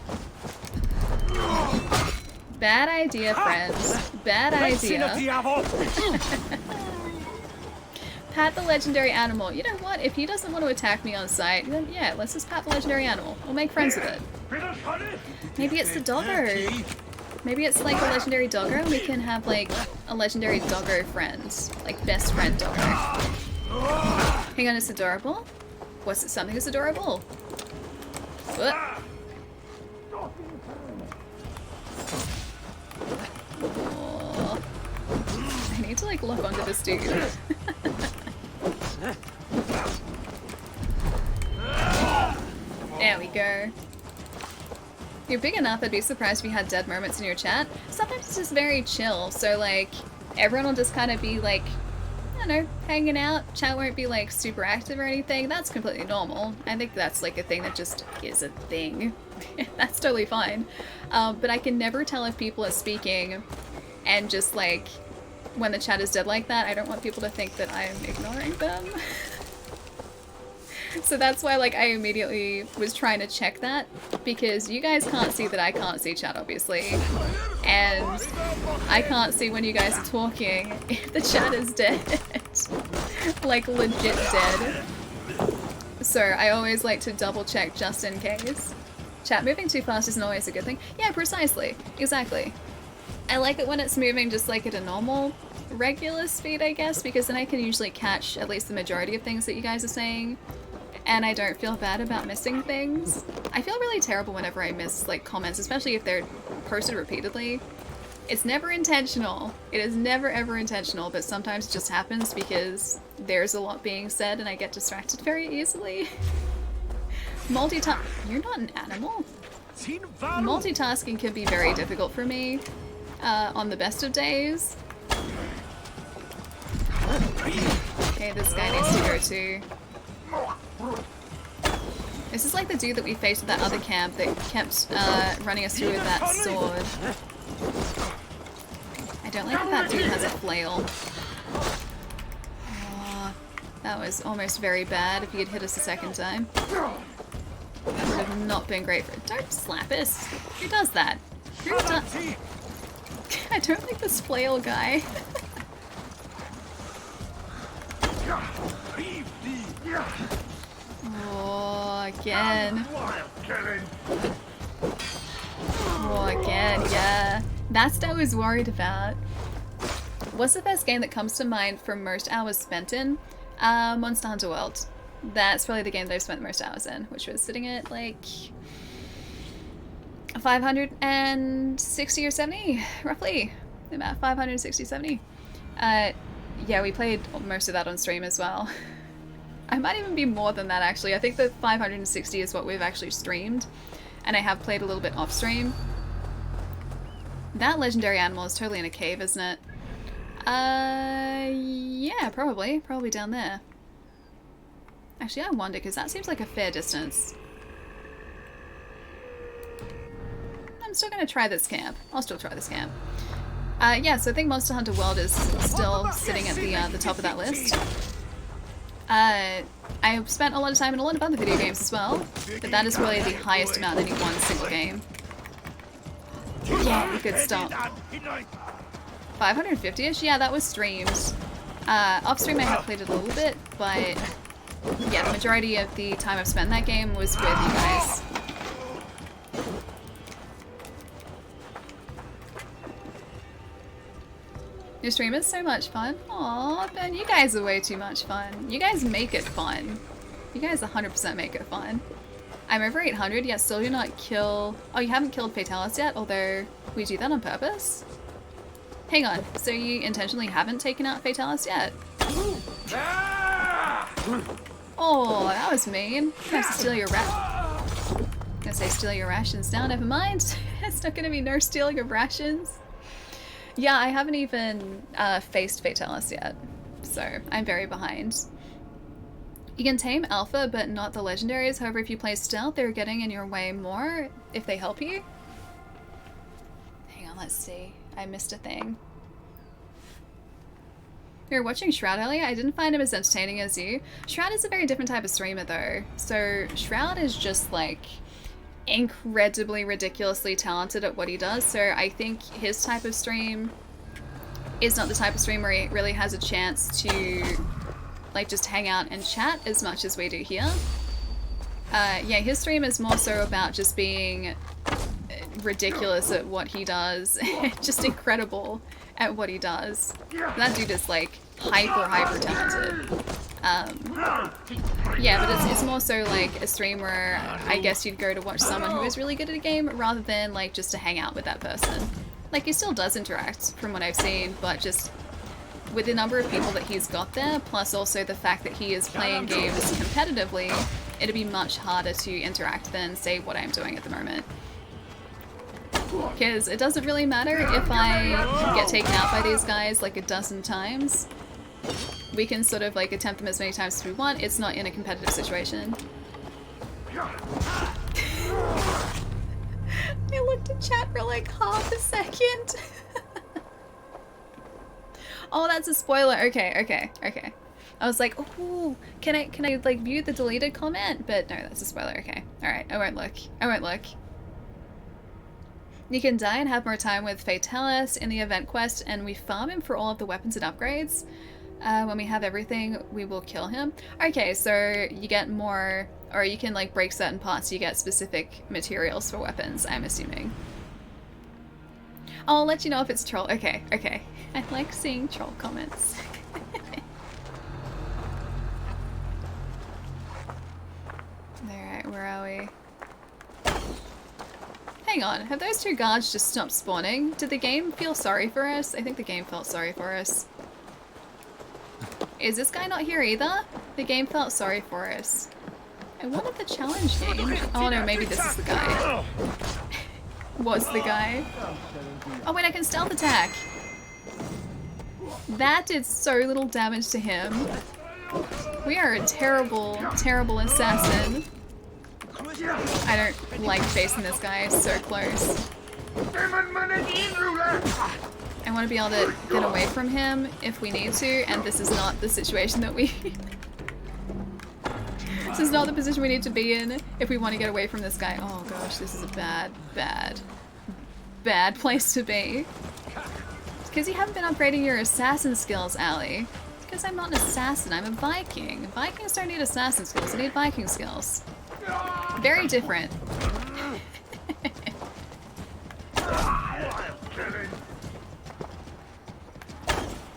Bad idea, friends. Bad idea. Pat the legendary animal. You know what? If he doesn't want to attack me on sight, then yeah, let's just pat the legendary animal. We'll make friends with it. Maybe it's the doggo. Maybe it's like a legendary doggo and we can have like a legendary doggo friend. Like best friend doggo. Hang on, it's adorable? What's it? Something that's adorable? What? Oh. I need to like lock onto this dude. There we go. You're big enough, I'd be surprised if you had dead moments in your chat. Sometimes it's just very chill, so like, everyone will just kind of be like, I don't know, hanging out. Chat won't be like super active or anything. That's completely normal. I think that's like a thing that just is a thing. That's totally fine. But I can never tell if people are speaking and just like, when the chat is dead like that, I don't want people to think that I'm ignoring them. So that's why like I immediately was trying to check that, because you guys can't see that I can't see chat, obviously. And I can't see when you guys are talking if the chat is dead. Like legit dead. So I always like to double check just in case. Chat moving too fast isn't always a good thing. Yeah, precisely. Exactly. I like it when it's moving just like at a normal, regular speed, I guess, because then I can usually catch at least the majority of things that you guys are saying. And I don't feel bad about missing things. I feel really terrible whenever I miss like comments, especially if they're posted repeatedly. It's never intentional. It is never ever intentional, but sometimes it just happens because there's a lot being said and I get distracted very easily. You're not an animal? Multitasking can be very difficult for me on the best of days. Okay, this guy needs to go too. This is like the dude that we faced at that other camp that kept running us through with that sword. I don't like that dude has a flail. Oh, that was almost very bad if he had hit us a second time. That would have not been great for— Don't slap us! Who does that? Who does— I don't like this flail guy. Oh, again. Oh, again, yeah. That's what I was worried about. What's the first game that comes to mind for most hours spent in? Monster Hunter World. That's probably the game that I've spent the most hours in, which was sitting at like 560 or 70, roughly. About 560, 70. Yeah, we played most of that on stream as well. I might even be more than that, actually. I think the 560 is what we've actually streamed, and I have played a little bit off stream. That legendary animal is totally in a cave, isn't it? Yeah, probably. Probably down there. Actually, I wonder, because that seems like a fair distance. I'm still going to try this camp. I'll still try this camp. Yeah, so I think Monster Hunter World is still sitting at the top of that list. I spent a lot of time in a lot of other video games as well, but that is really the highest amount in any one single game. Yeah, good start. 550-ish? Yeah, that was streamed. Off stream I have played it a little bit, but yeah, the majority of the time I've spent in that game was with you guys. Your stream is so much fun. Aw, Ben, you guys are way too much fun. You guys make it fun. You guys 100% make it fun. I'm over 800, yet still do not kill... Oh, you haven't killed Fatalis yet, although we do that on purpose? Hang on, so you intentionally haven't taken out Fatalis yet? Oh, that was mean. I have to steal your gonna say steal your rations now, never mind. It's not gonna be no stealing of rations. Yeah, I haven't even faced Fatalis yet, so I'm very behind. You can tame Alpha, but not the legendaries. However, if you play stealth, they're getting in your way more if they help you. Hang on, let's see. I missed a thing. We were watching Shroud earlier. I didn't find him as entertaining as you. Shroud is a very different type of streamer, though. So Shroud is just like incredibly ridiculously talented at what he does, so I think his type of stream is not the type of stream where he really has a chance to like just hang out and chat as much as we do here. Yeah, his stream is more so about just being ridiculous at what he does. Just incredible at what he does. That dude is like hyper talented. Yeah, but it's more so like a stream where I guess you'd go to watch someone who is really good at a game rather than like just to hang out with that person. Like he still does interact from what I've seen, but just with the number of people that he's got there, plus also the fact that he is playing games competitively, it'd be much harder to interact than say what I'm doing at the moment. Because it doesn't really matter if I get taken out by these guys like a dozen times. We can sort of like attempt them as many times as we want. It's not in a competitive situation. I looked at chat for like half a second. Oh, that's a spoiler. Okay. I was like, oh, can I like view the deleted comment? But no, that's a spoiler. Okay. Alright, I won't look. You can die and have more time with Fatalis in the event quest, and we farm him for all of the weapons and upgrades. When we have everything, we will kill him. Okay, so you get more, or you can like break certain parts, you get specific materials for weapons, I'm assuming. I'll let you know if it's troll. Okay. I like seeing troll comments. Alright, where are we? Hang on, have those two guards just stopped spawning? Did the game feel sorry for us? I think the game felt sorry for us. Is this guy not here either? The game felt sorry for us. I wanted the challenge game. Oh no, maybe this is the guy. Was the guy. Oh wait, I can stealth attack. That did so little damage to him. We are a terrible assassin. I don't like facing this guy so close. I want to be able to get away from him if we need to, and this is not the situation that we... This is not the position we need to be in if we want to get away from this guy. Oh gosh, this is a bad place to be. It's because you haven't been upgrading your assassin skills, Allie. It's because I'm not an assassin, I'm a Viking. Vikings don't need assassin skills, they need Viking skills. Very different.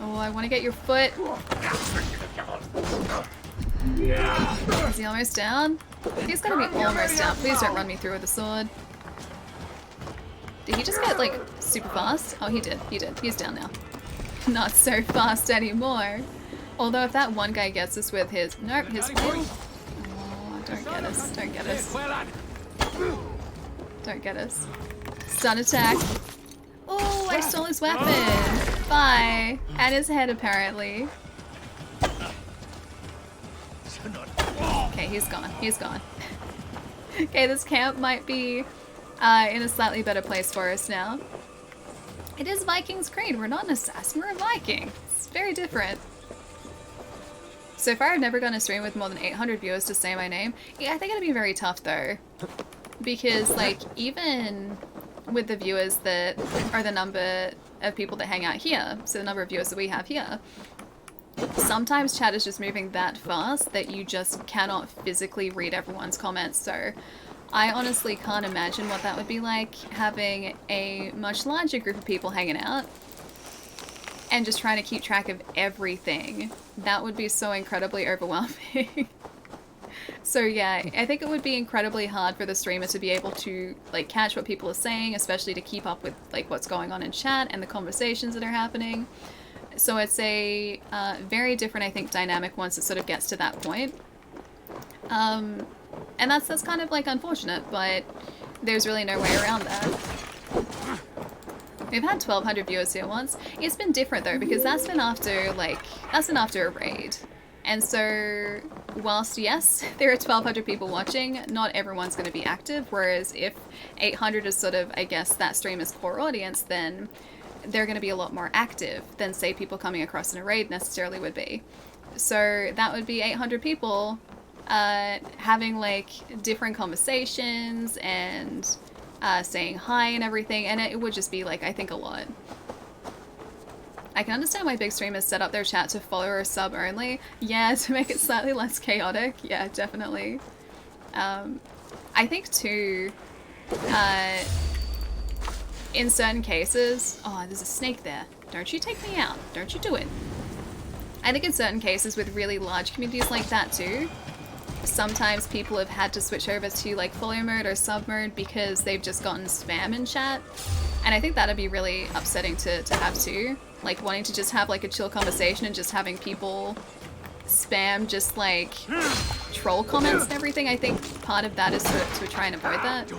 Oh, I want to get your foot. Is he almost down? He's gonna be almost down. Please don't run me through with a sword. Did he just get, like, super fast? Oh, he did. He's down now. Not so fast anymore. Although if that one guy gets us with his... Nope, his wheel. Oh, don't get us. Stun attack. Oh, I stole his weapon. Bye. And his head, apparently. Okay, he's gone. Okay, this camp might be in a slightly better place for us now. It is Viking's Creed. We're not an assassin, we're a Viking. It's very different. So far I've never gone a stream with more than 800 viewers to say my name. Yeah, I think it'd be very tough though. Because like, even with the viewers that are the number of people that hang out here, so the number of viewers that we have here, sometimes chat is just moving that fast that you just cannot physically read everyone's comments. So I honestly can't imagine what that would be like, having a much larger group of people hanging out and just trying to keep track of everything. That would be so incredibly overwhelming. So yeah, I think it would be incredibly hard for the streamer to be able to like catch what people are saying, especially to keep up with like what's going on in chat and the conversations that are happening. So it's a very different, I think, dynamic once it sort of gets to that point. And that's kind of like unfortunate, but there's really no way around that. We've had 1,200 viewers here once. It's been different though, because that's been after a raid. And so, whilst yes, there are 1,200 people watching, not everyone's going to be active, whereas if 800 is sort of, I guess, that streamer's core audience, then they're going to be a lot more active than, say, people coming across in a raid necessarily would be. So that would be 800 people having, like, different conversations and saying hi and everything, and it would just be, like, I think a lot. I can understand why big streamers set up their chat to follow or sub only. Yeah, to make it slightly less chaotic. Yeah, definitely. I think too, in certain cases... Oh, there's a snake there. Don't you take me out. Don't you do it. I think in certain cases with really large communities like that too, sometimes people have had to switch over to like follow mode or sub mode because they've just gotten spam in chat. And I think that'd be really upsetting to have too. Like wanting to just have like a chill conversation and just having people spam just like troll comments and everything. I think part of that is to try and avoid that.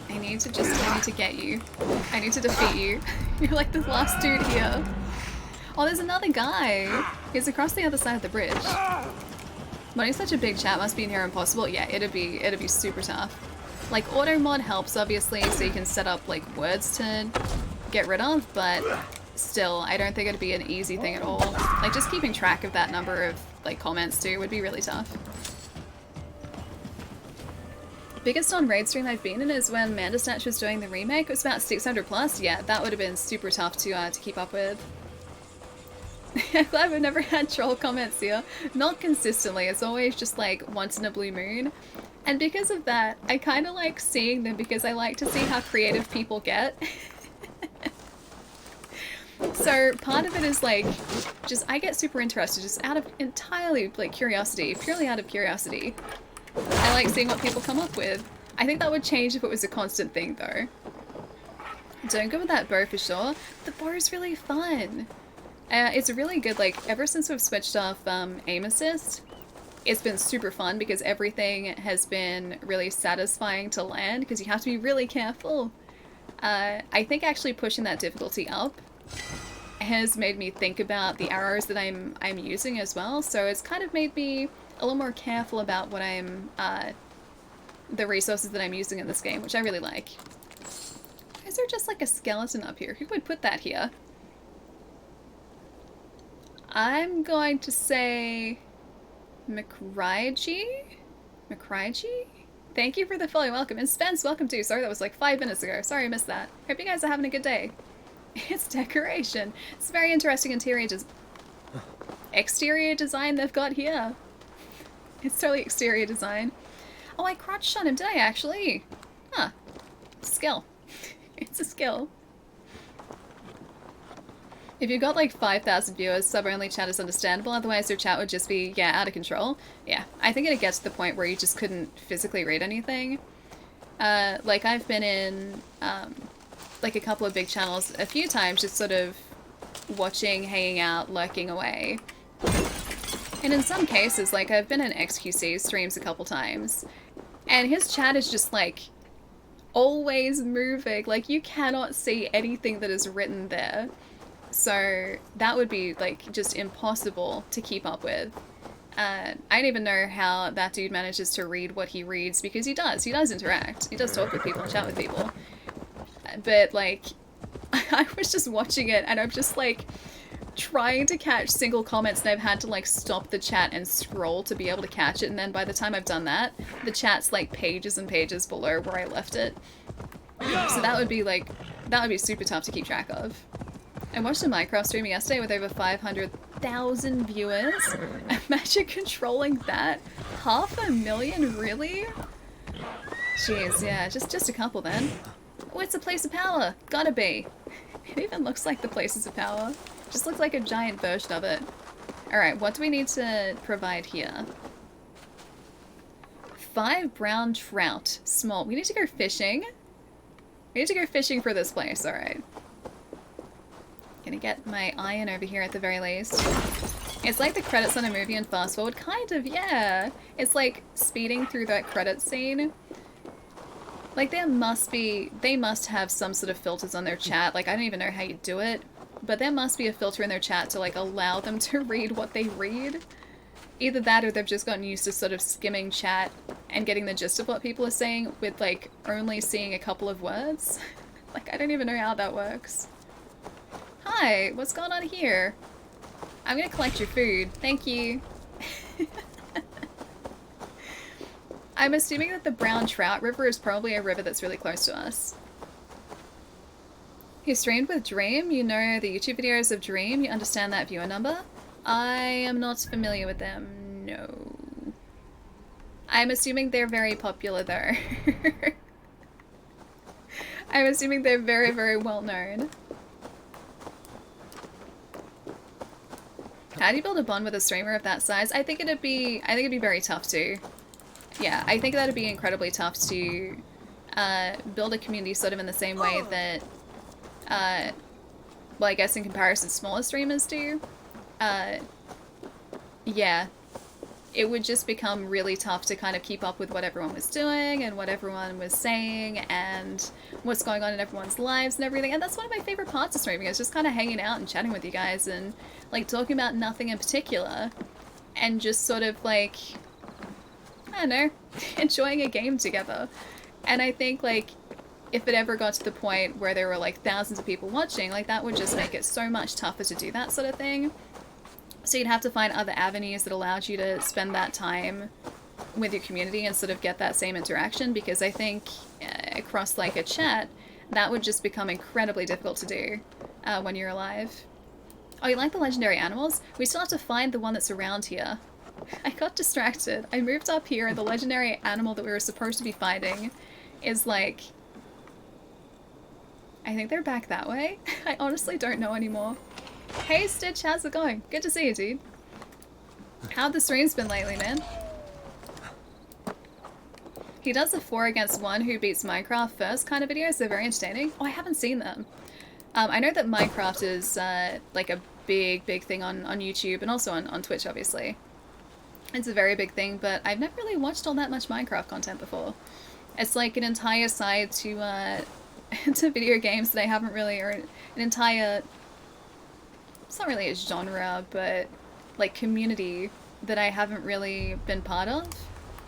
I need to get you. I need to defeat you. You're like the last dude here. Oh, there's another guy. He's across the other side of the bridge. Running such a big chat must be near impossible. Yeah, it'd be super tough. Like, auto mod helps, obviously, so you can set up, like, words to get rid of, but still, I don't think it'd be an easy thing at all. Like, just keeping track of that number of, like, comments, too, would be really tough. Biggest on-raid stream I've been in is when Mandersnatch was doing the remake. It was about 600 plus. Yeah, that would have been super tough to keep up with. I'm glad we've never had troll comments here. Not consistently, it's always just, like, once in a blue moon. And because of that, I kind of like seeing them because I like to see how creative people get. So part of it is like, just I get super interested just out of entirely like curiosity, purely out of curiosity. I like seeing what people come up with. I think that would change if it was a constant thing though. Don't go with that bow for sure. The bow is really fun. It's really good, like ever since we've switched off aim assist, it's been super fun because everything has been really satisfying to land because you have to be really careful. I think actually pushing that difficulty up has made me think about the arrows that I'm using as well, so it's kind of made me a little more careful about what the resources that I'm using in this game, which I really like. Is there just like a skeleton up here? Who would put that here? I'm going to say McRaiji? McRaiji? Thank you for the follow. Welcome. And Spence, welcome too. Sorry, that was like 5 minutes ago. Sorry I missed that. Hope you guys are having a good day. It's decoration. It's very interesting exterior design they've got here. It's totally exterior design. Oh, I crouched on him, did I actually? Huh. Skill. It's a skill. If you've got like 5,000 viewers, sub-only chat is understandable, otherwise your chat would just be, yeah, out of control. Yeah, I think it'd get to the point where you just couldn't physically read anything. Like I've been in like a couple of big channels a few times, just sort of watching, hanging out, lurking away. And in some cases, like I've been in XQC's streams a couple times, and his chat is just like always moving, like you cannot see anything that is written there. So that would be like just impossible to keep up with. I don't even know how that dude manages to read what he reads, because he does interact. He does talk with people and chat with people. But like, I was just watching it and I'm just like, trying to catch single comments, and I've had to like stop the chat and scroll to be able to catch it, and then by the time I've done that, the chat's like pages and pages below where I left it. So that would be super tough to keep track of. I watched a Minecraft stream yesterday with over 500,000 viewers. Imagine controlling that. 500,000, really? Jeez, yeah, just a couple then. Oh, it's a place of power. Gotta be. It even looks like the places of power. Just looks like a giant version of it. Alright, what do we need to provide here? 5 brown trout. Small. We need to go fishing. We need to go fishing for this place, alright. Gonna get my iron over here at the very least. It's like the credits on a movie and fast forward. Kind of, yeah. It's like speeding through that credit scene. Like they must have some sort of filters on their chat. Like I don't even know how you do it. But there must be a filter in their chat to like allow them to read what they read. Either that or they've just gotten used to sort of skimming chat and getting the gist of what people are saying with like only seeing a couple of words. Like I don't even know how that works. Hi, what's going on here? I'm gonna collect your food. Thank you. I'm assuming that the Brown Trout River is probably a river that's really close to us. You streamed with Dream? You know the YouTube videos of Dream? You understand that viewer number? I am not familiar with them, no. I'm assuming they're very popular though. I'm assuming they're very, very well known. How do you build a bond with a streamer of that size? I think it'd be very tough to. Yeah, I think that'd be incredibly tough to build a community sort of in the same way that, well, I guess in comparison smaller streamers do. Yeah, it would just become really tough to kind of keep up with what everyone was doing and what everyone was saying and what's going on in everyone's lives and everything. And that's one of my favorite parts of streaming, is just kind of hanging out and chatting with you guys and like talking about nothing in particular and just sort of like, I don't know, enjoying a game together. And I think like if it ever got to the point where there were like thousands of people watching, like that would just make it so much tougher to do that sort of thing. So you'd have to find other avenues that allowed you to spend that time with your community and sort of get that same interaction, because I think across like a chat, that would just become incredibly difficult to do when you're alive. Oh, you like the legendary animals? We still have to find the one that's around here. I got distracted. I moved up here and the legendary animal that we were supposed to be finding is like... I think they're back that way. I honestly don't know anymore. Hey Stitch, how's it going? Good to see you, dude. How've the streams been lately, man? He does a 4 against 1 who beats Minecraft first kind of videos. They're very entertaining. Oh, I haven't seen them. I know that Minecraft is like a big thing on YouTube and also on Twitch, obviously. It's a very big thing, but I've never really watched all that much Minecraft content before. It's like an entire side to to video games that I haven't really, or an entire... It's not really a genre, but like community that I haven't really been part of.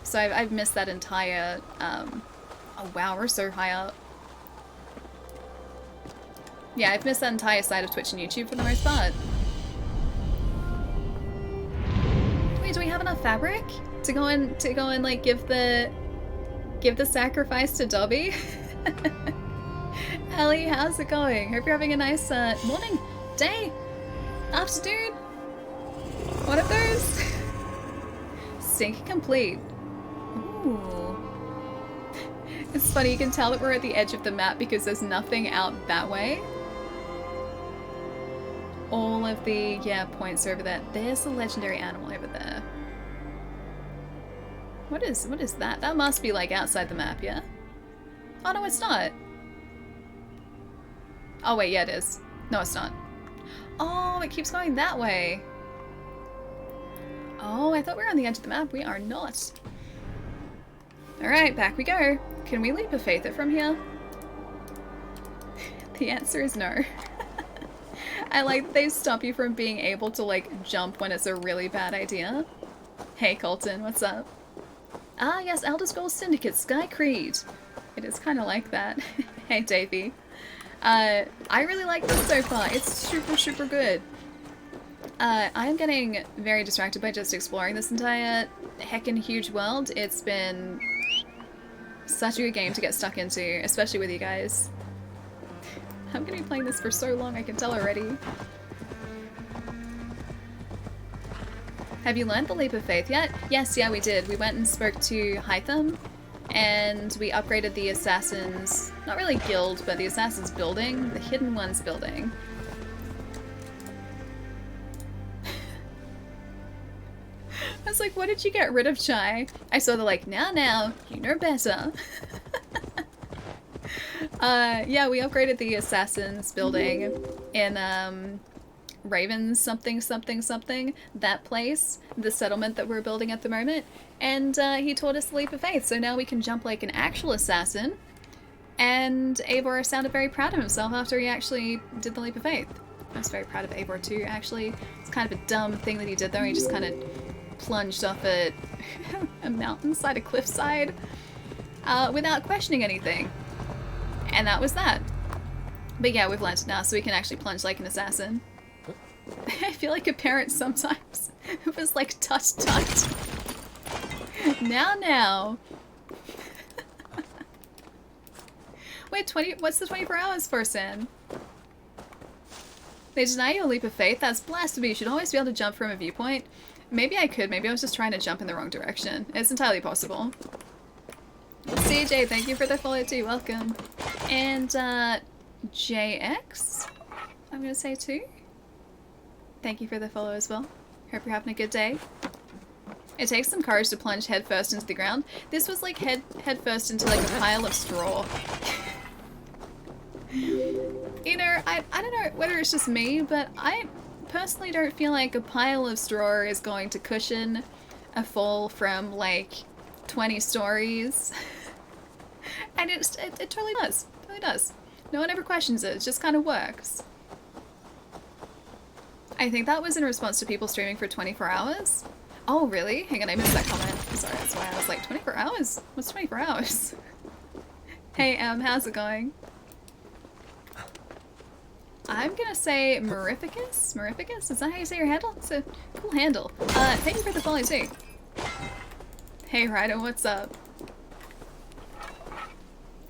So I've missed that entire, oh wow, we're so high up. Yeah, I've missed that entire side of Twitch and YouTube for the most part. Wait, do we have enough fabric to go and like give the sacrifice to Dobby? Ellie, how's it going? Hope you're having a nice morning, day, afternoon. One of those. Sync complete. Ooh. It's funny, you can tell that we're at the edge of the map because there's nothing out that way. All of the, yeah, points are over there. There's the legendary animal over there. What is that? That must be like outside the map, yeah? Oh no, it's not. Oh wait, yeah it is. No, it's not. Oh, it keeps going that way. Oh, I thought we were on the edge of the map. We are not. Alright, back we go. Can we leap of faith it from here? The answer is no. I like that they stop you from being able to like jump when it's a really bad idea. Hey Colton, what's up? Ah yes, Elder Scrolls Syndicate, Sky Creed. It is kind of like that. Hey Davey. I really like this so far. It's super good. I'm getting very distracted by just exploring this entire heckin' huge world. It's been such a good game to get stuck into, especially with you guys. I'm gonna be playing this for so long, I can tell already. Have you learned the Leap of Faith yet? Yes, yeah, we did. We went and spoke to Hytham, and we upgraded the Assassin's, not really guild, but the Assassin's building, the Hidden Ones building. I was like, what did you get rid of, Chai? I saw the like, now, you know better. Yeah, we upgraded the Assassin's building in, Ravens something, that place, the settlement that we're building at the moment, and he taught us the Leap of Faith, so now we can jump like an actual assassin, and Eivor sounded very proud of himself after he actually did the Leap of Faith. I was very proud of Eivor too, actually. It's kind of a dumb thing that he did though, he just kind of plunged off a mountainside, a cliffside, without questioning anything. And that was that. But yeah, we've learned it now, so we can actually plunge like an assassin. I feel like a parent sometimes. It was like, tut. Now. Wait, what's the 24 hours for, Sin? They deny you a leap of faith? That's blasphemy. You should always be able to jump from a viewpoint. Maybe I could. Maybe I was just trying to jump in the wrong direction. It's entirely possible. CJ, thank you for the follow too. Welcome. And, JX, I'm gonna say too. Thank you for the follow as well. Hope you're having a good day. It takes some courage to plunge headfirst into the ground. This was like headfirst into like a pile of straw. You know, I don't know whether it's just me, but I personally don't feel like a pile of straw is going to cushion a fall from like 20 stories. And it totally does. Totally does. No one ever questions it. It just kind of works. I think that was in response to people streaming for 24 hours. Oh, really? Hang on, I missed that comment. Sorry, that's why I was like, 24 hours? What's 24 hours? Hey, how's it going? I'm gonna say Mirificus? Mirificus? Is that how you say your handle? It's a cool handle. Thank you for the follow too. Hey, Ryder, what's up?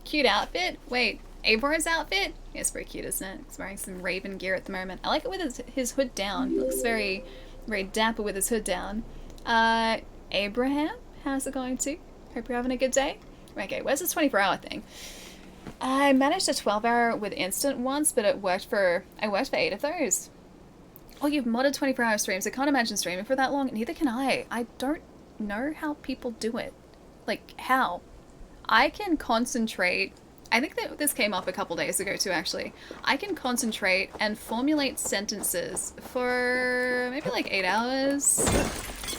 Cute outfit? Wait, Eivor's outfit? Yeah, it's pretty cute, isn't it? He's wearing some raven gear at the moment. I like it with his hood down. He looks very, very dapper with his hood down. Abraham, how's it going too? Hope you're having a good day. Okay, where's this 24-hour thing? I managed a 12-hour with instant once, but I worked for 8 of those. Oh, you've modded 24-hour streams. I can't imagine streaming for that long. Neither can I. I don't know how people do it. Like, how? I can concentrate. I think that this came up a couple days ago too, actually. I can concentrate and formulate sentences for maybe like 8 hours.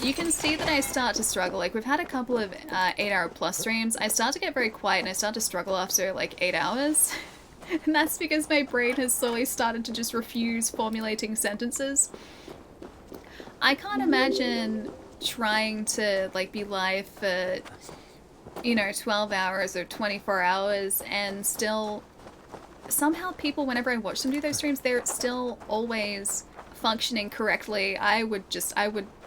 You can see that I start to struggle. Like, we've had a couple of 8-hour plus streams. I start to get very quiet and I start to struggle after like 8 hours. And that's because my brain has slowly started to just refuse formulating sentences. I can't imagine trying to like be live for, you know, 12 hours or 24 hours and still somehow people, whenever I watch them do those streams, they're still always functioning correctly. I would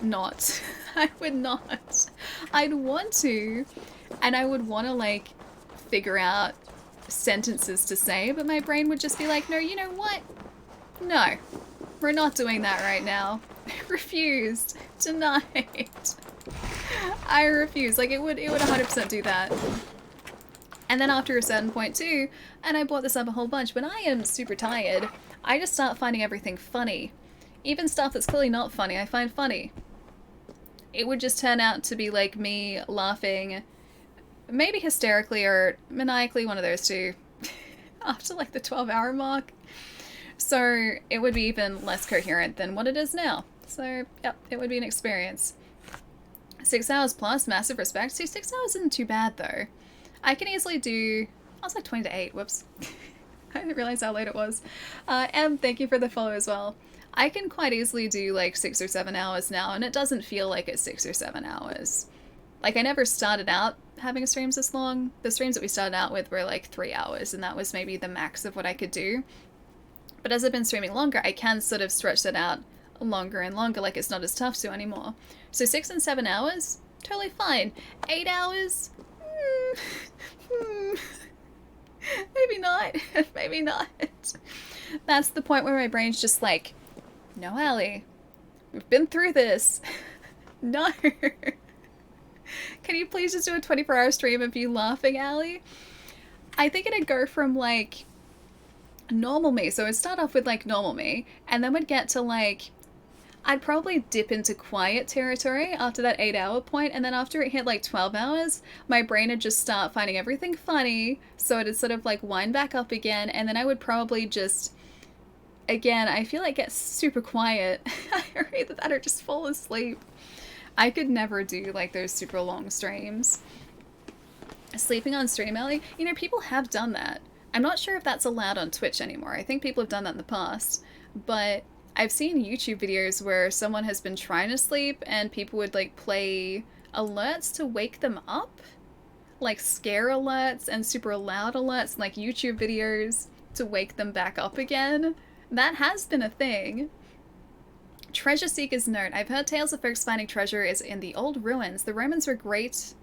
not. I would not. I'd want to, and I would want to like figure out sentences to say, but my brain would just be like, no, you know what? No, we're not doing that right now. Refused. Denied. I refuse. Like, it would 100% do that. And then after a certain point too, and I brought this up a whole bunch, when I am super tired, I just start finding everything funny. Even stuff that's clearly not funny, I find funny. It would just turn out to be like me laughing, maybe hysterically or maniacally, one of those two, after like the 12-hour mark. So it would be even less coherent than what it is now. So, yep, it would be an experience. 6 hours plus, massive respect. See, 6 hours isn't too bad though. I can easily do, I was like 20 to 8, whoops. I didn't realize how late it was. Em, thank you for the follow as well. I can quite easily do like 6 or 7 hours now, and it doesn't feel like it's 6 or 7 hours. Like, I never started out having streams this long. The streams that we started out with were like 3 hours, and that was maybe the max of what I could do. But as I've been streaming longer, I can sort of stretch that out longer and longer, like it's not as tough to anymore. So 6 and 7 hours, totally fine. 8 hours, maybe not, maybe not. That's the point where my brain's just like, no, Allie, we've been through this. No. Can you please just do a 24-hour stream of you laughing, Allie? I think it'd go from like normal me, so it'd start off with like normal me, and then we'd get to like, I'd probably dip into quiet territory after that 8-hour point, and then after it hit like 12 hours, my brain would just start finding everything funny, so it'd sort of like wind back up again, and then I would probably just, again, I feel like get super quiet. Or either that or just fall asleep. I could never do like those super long streams. Sleeping on stream, Ellie? You know, people have done that. I'm not sure if that's allowed on Twitch anymore. I think people have done that in the past. But I've seen YouTube videos where someone has been trying to sleep and people would like play alerts to wake them up. Like scare alerts and super loud alerts, like YouTube videos to wake them back up again. That has been a thing. Treasure Seeker's note. I've heard tales of folks finding treasure is in the old ruins. The Romans were great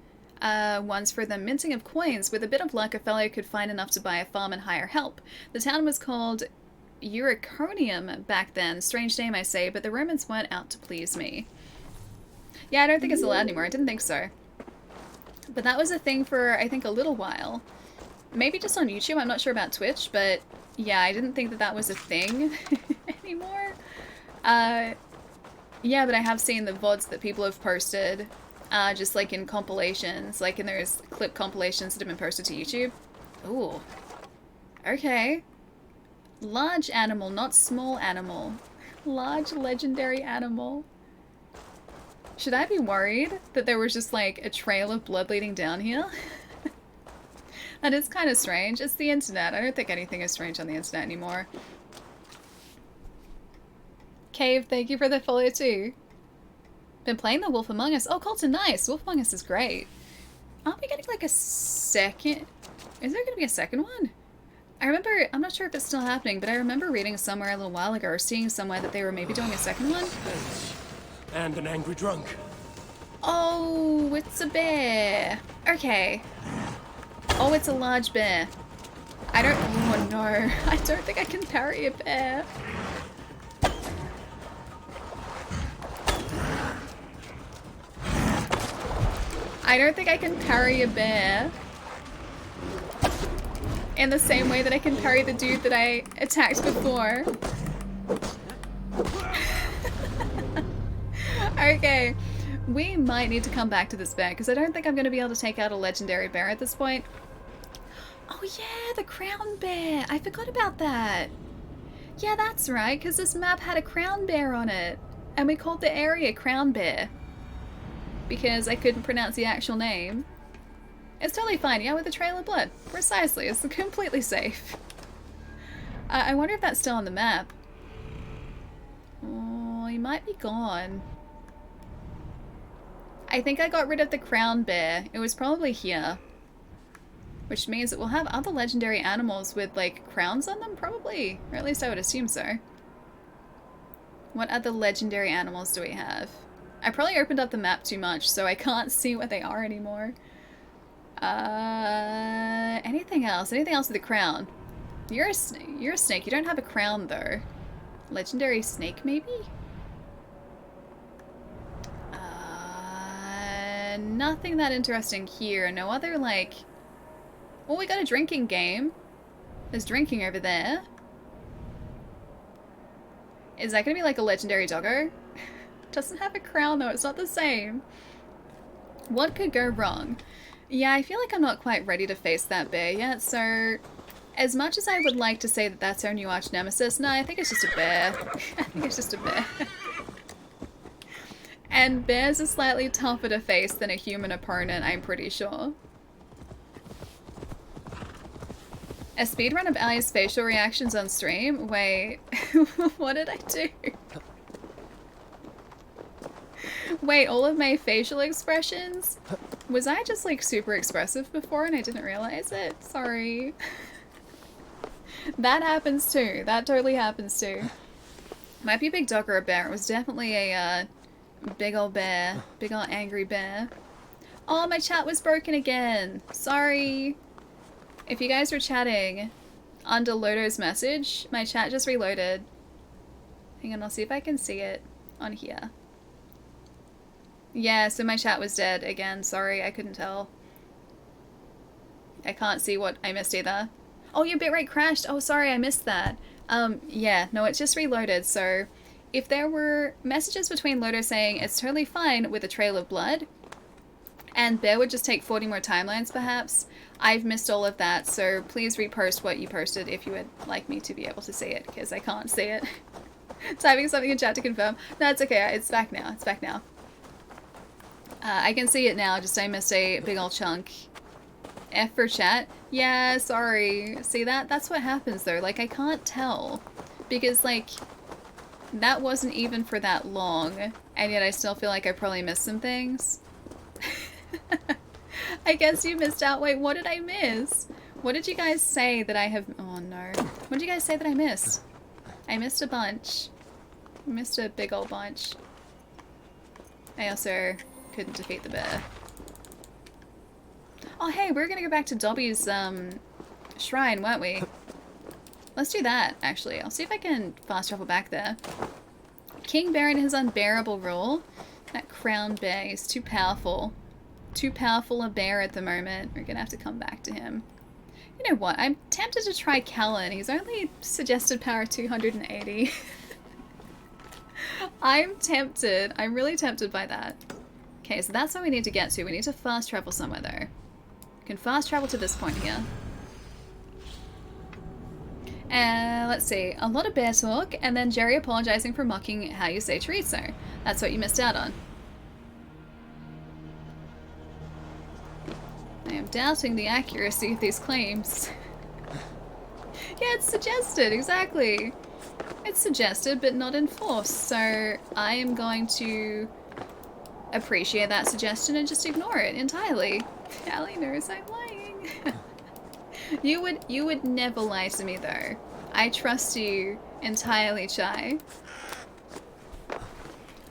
ones for the minting of coins. With a bit of luck, a fellow could find enough to buy a farm and hire help. The town was called Euriconium back then. Strange name, I say, but the Romans weren't out to please me. Yeah, I don't think it's allowed anymore. I didn't think so. But that was a thing for, I think, a little while. Maybe just on YouTube. I'm not sure about Twitch, but yeah, I didn't think that that was a thing anymore. Yeah, but I have seen the VODs that people have posted, just like in compilations, like in those clip compilations that have been posted to YouTube. Ooh. Okay. Large animal, not small animal. Large legendary animal. Should I be worried that there was just like a trail of blood leading down here? That is kind of strange. It's the internet. I don't think anything is strange on the internet anymore. Cave, thank you for the follow too. Been playing the Wolf Among Us. Oh, Colton, nice. Wolf Among Us is great. Aren't we getting like a second? Is there going to be a second one? I remember, I'm not sure if it's still happening, but I remember reading somewhere a little while ago, or seeing somewhere that they were maybe doing a second one. And an angry drunk. Oh, it's a bear. Okay. Oh, it's a large bear. I don't, oh no. I don't think I can parry a bear. I don't think I can parry a bear in the same way that I can parry the dude that I attacked before. Okay, we might need to come back to this bear because I don't think I'm going to be able to take out a legendary bear at this point. Oh yeah, the crown bear. I forgot about that. Yeah, that's right, because this map had a crown bear on it. And we called the area Crown Bear. Because I couldn't pronounce the actual name. It's totally fine, yeah, with a trail of blood. Precisely, it's completely safe. I wonder if that's still on the map. Oh, he might be gone. I think I got rid of the crown bear. It was probably here. Which means that we'll have other legendary animals with, like, crowns on them, probably. Or at least I would assume so. What other legendary animals do we have? I probably opened up the map too much, so I can't see what they are anymore. Anything else? Anything else with a crown? You're a snake. You don't have a crown, though. Legendary snake, maybe? Nothing that interesting here. No other, like... Well, we got a drinking game. There's drinking over there. Is that gonna be like a legendary doggo? Doesn't have a crown though, it's not the same. What could go wrong? Yeah, I feel like I'm not quite ready to face that bear yet, so... As much as I would like to say that that's our new arch nemesis, no, I think it's just a bear. I think it's just a bear. And bears are slightly tougher to face than a human opponent, I'm pretty sure. A speedrun of Ali's facial reactions on stream? Wait, what did I do? Wait, all of my facial expressions? Was I just like super expressive before and I didn't realize it? Sorry. That happens too. That totally happens too. Might be a big dog or a bear. It was definitely a big old bear. Big old angry bear. Oh, my chat was broken again. Sorry. If you guys were chatting under Lodo's message, my chat just reloaded. Hang on, I'll see if I can see it on here. Yeah, so my chat was dead again. Sorry, I couldn't tell. I can't see what I missed either. Oh, your bitrate crashed. Oh, sorry, I missed that. Yeah, no, it's just reloaded. So if there were messages between Lodo saying it's totally fine with a trail of blood, and Bear would just take 40 more timelines perhaps, I've missed all of that. So please repost what you posted if you would like me to be able to see it, because I can't see it. Typing something in chat to confirm. No, it's okay. It's back now. It's back now. I can see it now, just I missed a big old chunk. F for chat. Yeah, sorry. See, that's what happens though. Like, I can't tell. Because, like, that wasn't even for that long. And yet I still feel like I probably missed some things. I guess you missed out. Wait, what did I miss? What did you guys say that I have... Oh, no. What did you guys say that I missed? I missed a bunch. I missed a big old bunch. I also couldn't defeat the bear. Oh, hey, we're gonna go back to Dobby's, shrine, weren't we? Let's do that, actually. I'll see if I can fast travel back there. King Bear and his unbearable rule. That crown bear is too powerful. Too powerful a bear at the moment. We're gonna have to come back to him. You know what? I'm tempted to try Callan. He's only suggested power 280. I'm tempted. I'm really tempted by that. Okay, so that's what we need to get to. We need to fast travel somewhere, though. We can fast travel to this point here. Let's see. A lot of bear talk, and then Jerry apologizing for mocking how you say chorizo. That's what you missed out on. I am doubting the accuracy of these claims. Yeah, it's suggested, exactly. It's suggested, but not enforced, so I am going to appreciate that suggestion and just ignore it entirely. Allie knows I'm lying. You would never lie to me, though. I trust you entirely, Chai.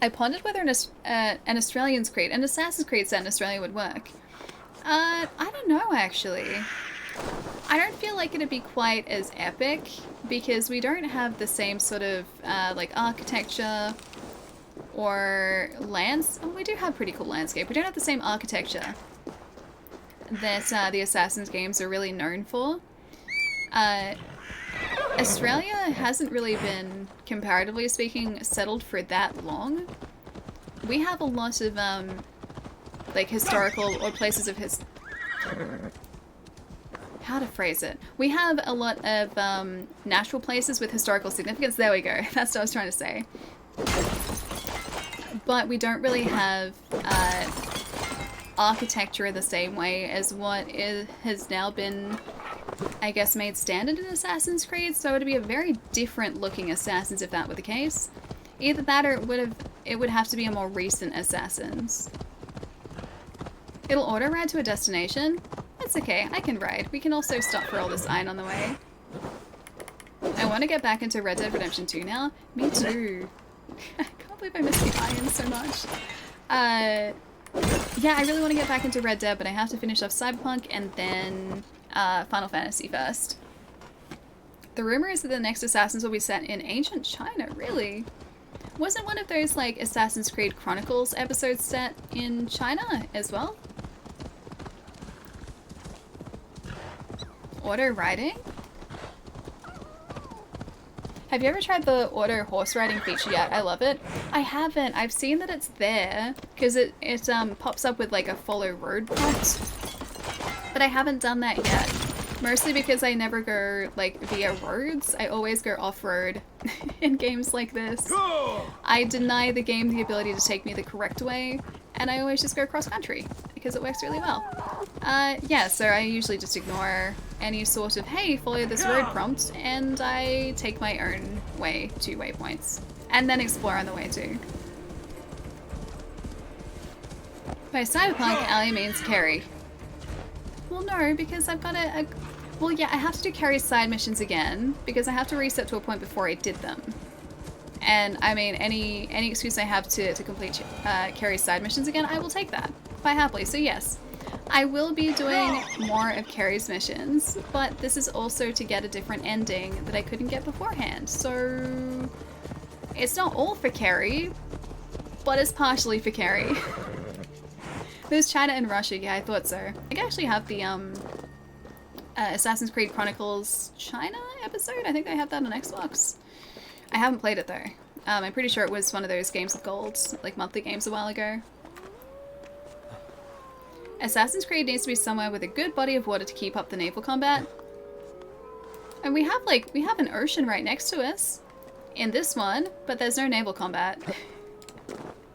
I pondered whether an Australian's Creed, an Assassin's Creed set in Australia would work. I don't know, actually. I don't feel like it'd be quite as epic, because we don't have the same sort of, like, architecture or lands. Oh, we do have pretty cool landscape. We don't have the same architecture that the Assassin's games are really known for. Australia hasn't really been, comparatively speaking, settled for that long. We have a lot of, like, historical, or places of how to phrase it. We have a lot of natural places with historical significance. There we go. That's what I was trying to say. But we don't really have architecture the same way as what has now been, I guess, made standard in Assassin's Creed. So it would be a very different looking Assassins if that were the case. Either that or it would have to be a more recent Assassins. It'll auto-ride to a destination. That's okay, I can ride. We can also stop for all this iron on the way. I want to get back into Red Dead Redemption 2 now. Me too. I can't believe I missed the iron so much. Yeah, I really want to get back into Red Dead, but I have to finish off Cyberpunk and then Final Fantasy first. The rumor is that the next Assassins will be set in ancient China, really? Wasn't one of those, like, Assassin's Creed Chronicles episodes set in China as well? Auto riding? Have you ever tried the auto horse riding feature yet? I love it. I haven't. I've seen that it's there because it pops up with like a follow road prompt, but I haven't done that yet. Mostly because I never go like via roads. I always go off-road in games like this. I deny the game the ability to take me the correct way, and I always just go cross-country because it works really well. Yeah, so I usually just ignore any sort of, hey, follow this road prompt, and I take my own way to waypoints. And then explore on the way too. By Cyberpunk, Ali means carry. Well, no, because I've got well, yeah, I have to do carry side missions again, because I have to reset to a point before I did them. And I mean, any excuse I have to complete Carrie's side missions again, I will take that quite happily. So yes, I will be doing more of Carrie's missions, but this is also to get a different ending that I couldn't get beforehand. So it's not all for Carrie, but it's partially for Carrie. There's China and Russia, yeah, I thought so. I actually have the Assassin's Creed Chronicles China episode. I think I have that on Xbox. I haven't played it though. I'm pretty sure it was one of those games of gold, like monthly games a while ago. Assassin's Creed needs to be somewhere with a good body of water to keep up the naval combat. And we have an ocean right next to us in this one, but there's no naval combat.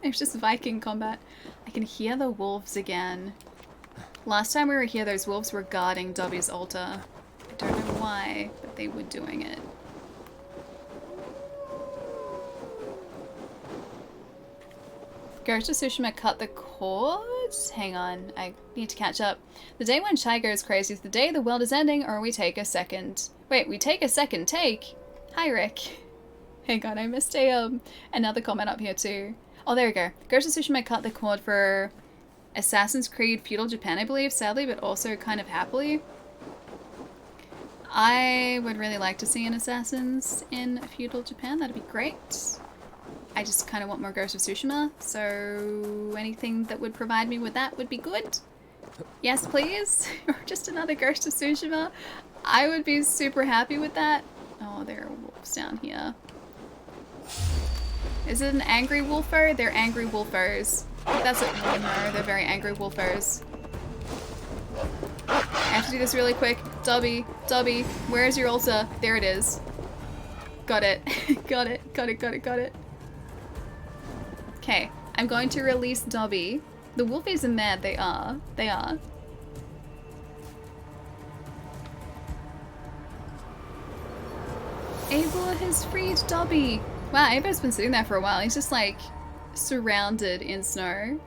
It's just Viking combat. I can hear the wolves again. Last time we were here, those wolves were guarding Dobby's altar. I don't know why, but they were doing it. Ghost of Tsushima cut the cords? Hang on, I need to catch up. The day when Chai goes crazy is the day the world is ending, or we take a second... Wait, we take a second take? Hi, Rick. Hang on, I missed another comment up here too. Oh, there we go. Ghost of Tsushima cut the cord for Assassin's Creed Feudal Japan, I believe, sadly, but also kind of happily. I would really like to see an Assassins in Feudal Japan, that'd be great. I just kind of want more Ghost of Tsushima, so anything that would provide me with that would be good. Yes, please. Or just another Ghost of Tsushima. I would be super happy with that. Oh, there are wolves down here. Is it an angry wolfer? They're angry wolfers. That's it. Oh, no, they're very angry wolfers. I have to do this really quick. Dobby, Dobby, where's your altar? There it is. Got it. Got it. Got it. Got it. Got it. Okay, I'm going to release Dobby. The wolfies are mad, they are. They are. Eivor has freed Dobby. Wow, Eivor's been sitting there for a while. He's just like surrounded in snow.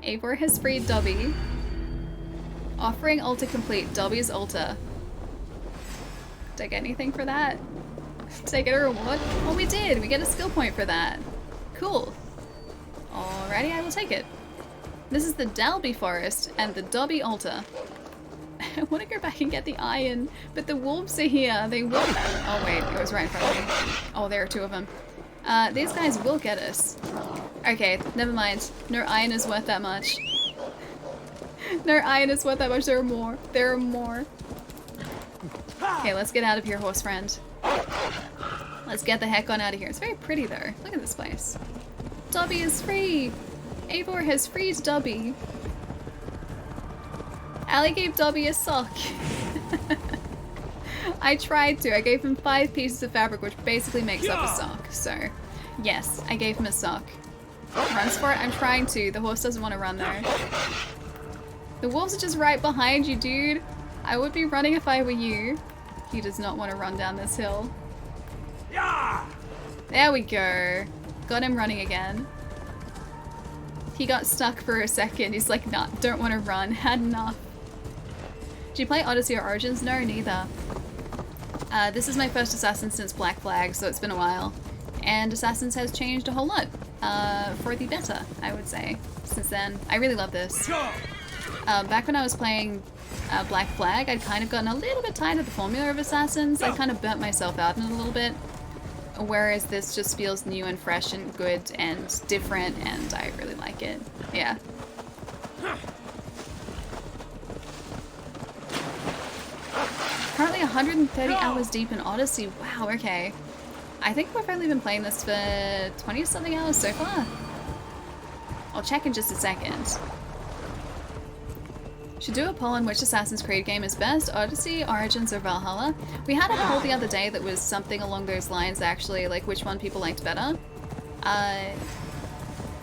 Eivor has freed Dobby. Offering altar complete, Dobby's altar. Did I get anything for that? Did I get a reward? Oh, we did! We get a skill point for that. Cool. Alrighty, I will take it. This is the Dalby Forest and the Dobby altar. I want to go back and get the iron, but the wolves are here. They will. Oh wait, it was right in front of me. Oh, there are two of them. These guys will get us. Okay, never mind. No iron is worth that much. No iron is worth that much. There are more. There are more. Okay, let's get out of here, horse friend. Let's get the heck on out of here. It's very pretty though. Look at this place. Dobby is free! Eivor has freed Dobby. Allie gave Dobby a sock. I tried to. I gave him 5 pieces of fabric, which basically makes up a sock. So, yes, I gave him a sock. Runs for it? I'm trying to. The horse doesn't want to run though. The wolves are just right behind you, dude. I would be running if I were you. He does not want to run down this hill. There we go. Got him running again. He got stuck for a second. He's like, nah, don't want to run. Had enough. Did you play Odyssey or Origins? No, neither. This is my first Assassin since Black Flag, so it's been a while. And Assassins has changed a whole lot. For the better, I would say, since then. I really love this. Back when I was playing Black Flag, I'd kind of gotten a little bit tired of the formula of Assassins. I kind of burnt myself out in it a little bit. Whereas this just feels new and fresh and good and different, and I really like it. Yeah. Currently 130 hours deep in Odyssey. Wow, okay. I think we've only been playing this for 20-something hours so far. I'll check in just a second. Should do a poll on which Assassin's Creed game is best, Odyssey, Origins, or Valhalla. We had a poll the other day that was something along those lines, actually, like which one people liked better.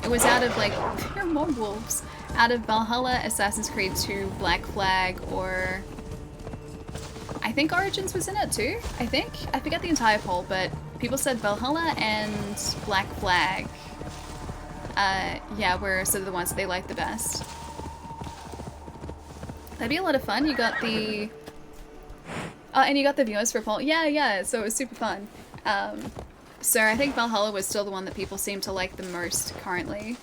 It was out of, like, there are more wolves. Out of Valhalla, Assassin's Creed 2, Black Flag, or... I think Origins was in it too, I think. I forget the entire poll, but people said Valhalla and Black Flag. Yeah, were sort of the ones that they liked the best. That'd be a lot of fun. You got the... and you got the viewers for a poll. Yeah, so it was super fun. So I think Valhalla was still the one that people seem to like the most currently.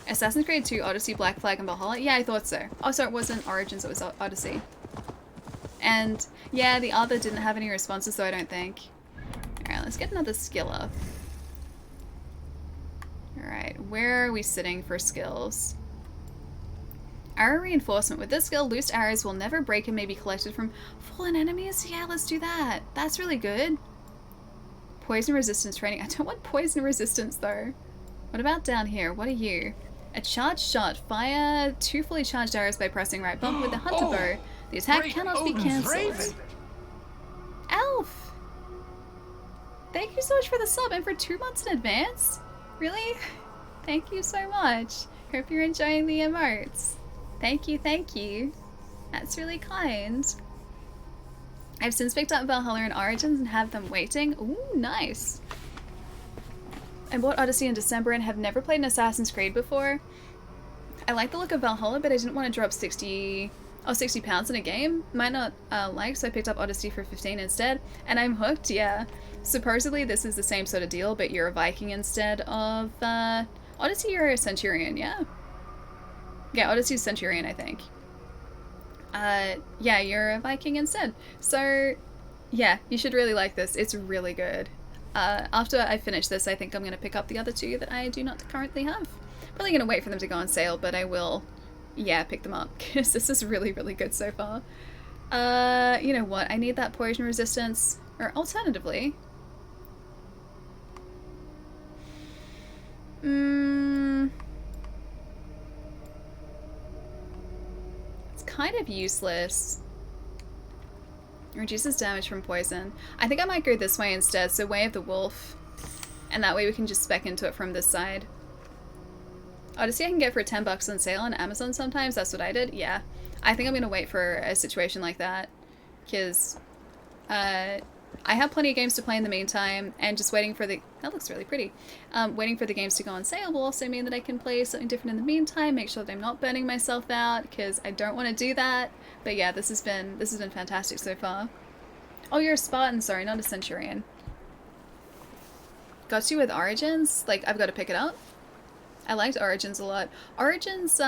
Assassin's Creed 2, Odyssey, Black Flag, and Valhalla? Yeah, I thought so. Oh, so it wasn't Origins, it was Odyssey. And yeah, the other didn't have any responses, so I don't think. Alright, let's get another skill up. Alright, where are we sitting for skills? Arrow reinforcement. With this skill, loose arrows will never break and may be collected from fallen enemies. Yeah, let's do that. That's really good. Poison resistance training. I don't want poison resistance though. What about down here? What are you? A charged shot. Fire 2 fully charged arrows by pressing right bumper with the hunter bow. The attack cannot be cancelled. Elf! Thank you so much for the sub and for 2 months in advance. Really? Thank you so much. Hope you're enjoying the emotes. Thank you, thank you. That's really kind. I've since picked up Valhalla and Origins and have them waiting. Ooh, nice. I bought Odyssey in December and have never played an Assassin's Creed before. I like the look of Valhalla, but I didn't want to drop 60 pounds in a game. Might not like, so I picked up Odyssey for 15 instead. And I'm hooked, yeah. Supposedly this is the same sort of deal, but you're a Viking instead of... Odyssey, you're a Centurion, yeah? Yeah, Odyssey's Centurion, I think. Yeah, you're a Viking instead. So, yeah, you should really like this. It's really good. After I finish this, I think I'm going to pick up the other 2 that I do not currently have. Probably going to wait for them to go on sale, but I will, yeah, pick them up, because this is really, really good so far. You know what? I need that poison resistance, or alternatively... It's kind of useless. Reduces damage from poison. I think I might go this way instead, so Way of the Wolf. And that way we can just spec into it from this side. Odyssey I can get for 10 bucks on sale on Amazon sometimes, that's what I did, yeah. I think I'm gonna wait for a situation like that. Because, I have plenty of games to play in the meantime, and just waiting for the... That looks really pretty. Waiting for the games to go on sale will also mean that I can play something different in the meantime, make sure that I'm not burning myself out, because I don't want to do that. But yeah, this has been fantastic so far. Oh, you're a Spartan, sorry, not a Centurion. Got you with Origins? Like, I've got to pick it up? I liked Origins a lot. Origins,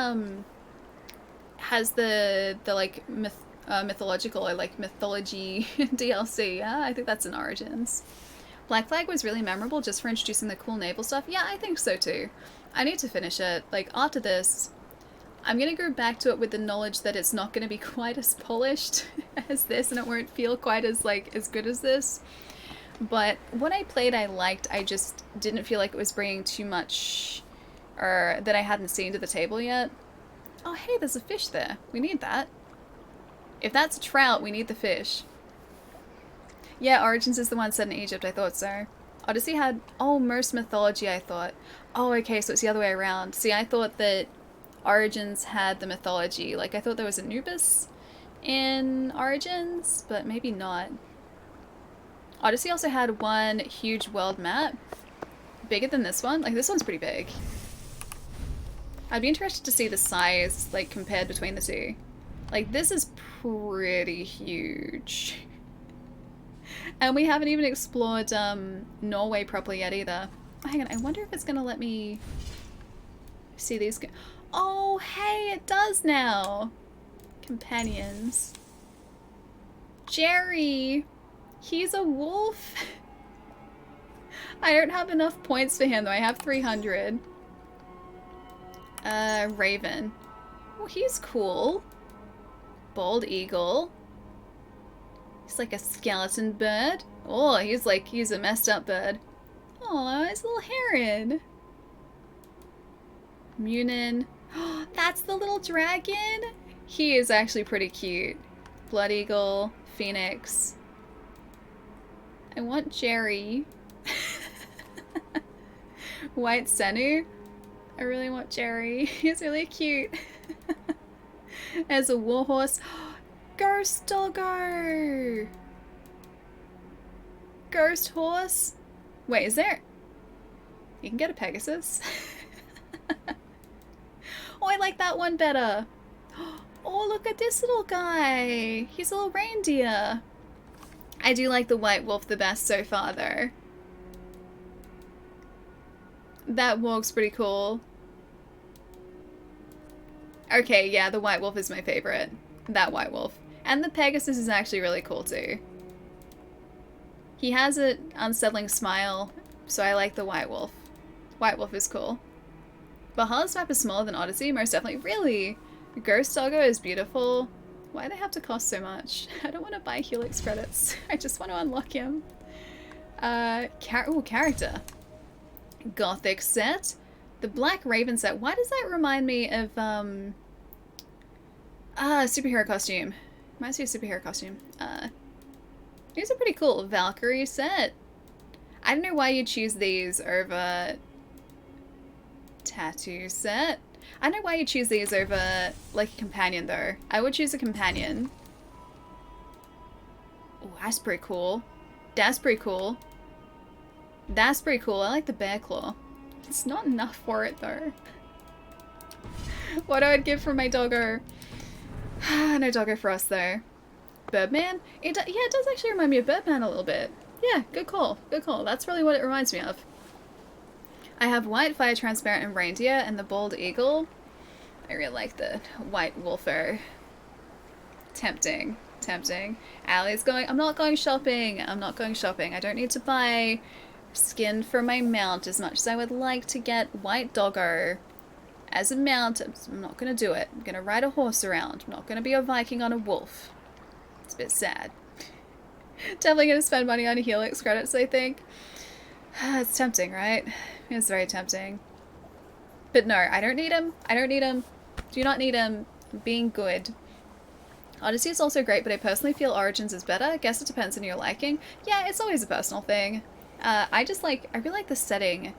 has the like, mythological, or like mythology DLC, yeah? I think that's in Origins. Black Flag was really memorable just for introducing the cool naval stuff. Yeah, I think so too. I need to finish it. Like, after this, I'm gonna go back to it with the knowledge that it's not gonna be quite as polished as this, and it won't feel quite as, like, as good as this. But what I played I liked, I just didn't feel like it was bringing too much, or that I hadn't seen to the table yet. Oh hey, there's a fish there. We need that. If that's a trout, we need the fish. Yeah, Origins is the one set in Egypt, I thought so. Odyssey had... Oh, Norse mythology, I thought. Oh, okay, so it's the other way around. See, I thought that Origins had the mythology. Like, I thought there was Anubis in Origins, but maybe not. Odyssey also had one huge world map. Bigger than this one. Like, this one's pretty big. I'd be interested to see the size, like, compared between the two. Like, this is pretty huge. And we haven't even explored Norway properly yet either. Oh, hang on, I wonder if it's gonna let me see these. Oh, hey, it does now. Companions. Jerry. He's a wolf. I don't have enough points for him though. I have 300. Raven. Oh, he's cool. Bald eagle. He's like a skeleton bird. Oh, he's a messed up bird. Oh, he's a little heron. Munin. Oh, that's the little dragon? He is actually pretty cute. Blood eagle. Phoenix. I want Jerry. White Senu. I really want Jerry. He's really cute. As a warhorse. Ghost doggo! Ghost horse? Wait, is there... You can get a Pegasus. Oh, I like that one better. Oh, look at this little guy. He's a little reindeer. I do like the White Wolf the best so far, though. That walk's pretty cool. Okay, yeah, the White Wolf is my favorite. That White Wolf. And the Pegasus is actually really cool, too. He has an unsettling smile, so I like the White Wolf. White Wolf is cool. Valhalla's map is smaller than Odyssey, most definitely. Really? Ghost Doggo is beautiful. Why do they have to cost so much? I don't want to buy Helix credits. I just want to unlock him. Character. Gothic set. The Black Raven set. Why does that remind me of, superhero costume. Reminds me of superhero costume. These are pretty cool. Valkyrie set. I don't know why you choose these over tattoo set. I don't know why you choose these over, like, a companion, though. I would choose a companion. Oh, that's pretty cool. That's pretty cool. That's pretty cool. I like the bear claw. It's not enough for it, though. What I would give for my doggo. No doggo for us, though. Birdman? Yeah, it does actually remind me of Birdman a little bit. Yeah, good call. Good call. That's really what it reminds me of. I have White, Fire Transparent, and Reindeer, and the Bald Eagle. I really like the White Wolfer. Tempting. Tempting. Allie's going, I'm not going shopping. I'm not going shopping. I don't need to buy skin for my mount as much as I would like to get White Doggo as a mount. I'm not going to do it. I'm going to ride a horse around. I'm not going to be a Viking on a wolf. It's a bit sad. Definitely going to spend money on Helix credits, I think. It's tempting, right? It's very tempting. But no, I don't need him. I don't need him. Do not need him. I'm being good. Odyssey is also great, but I personally feel Origins is better. I guess it depends on your liking. Yeah, it's always a personal thing. I really like the setting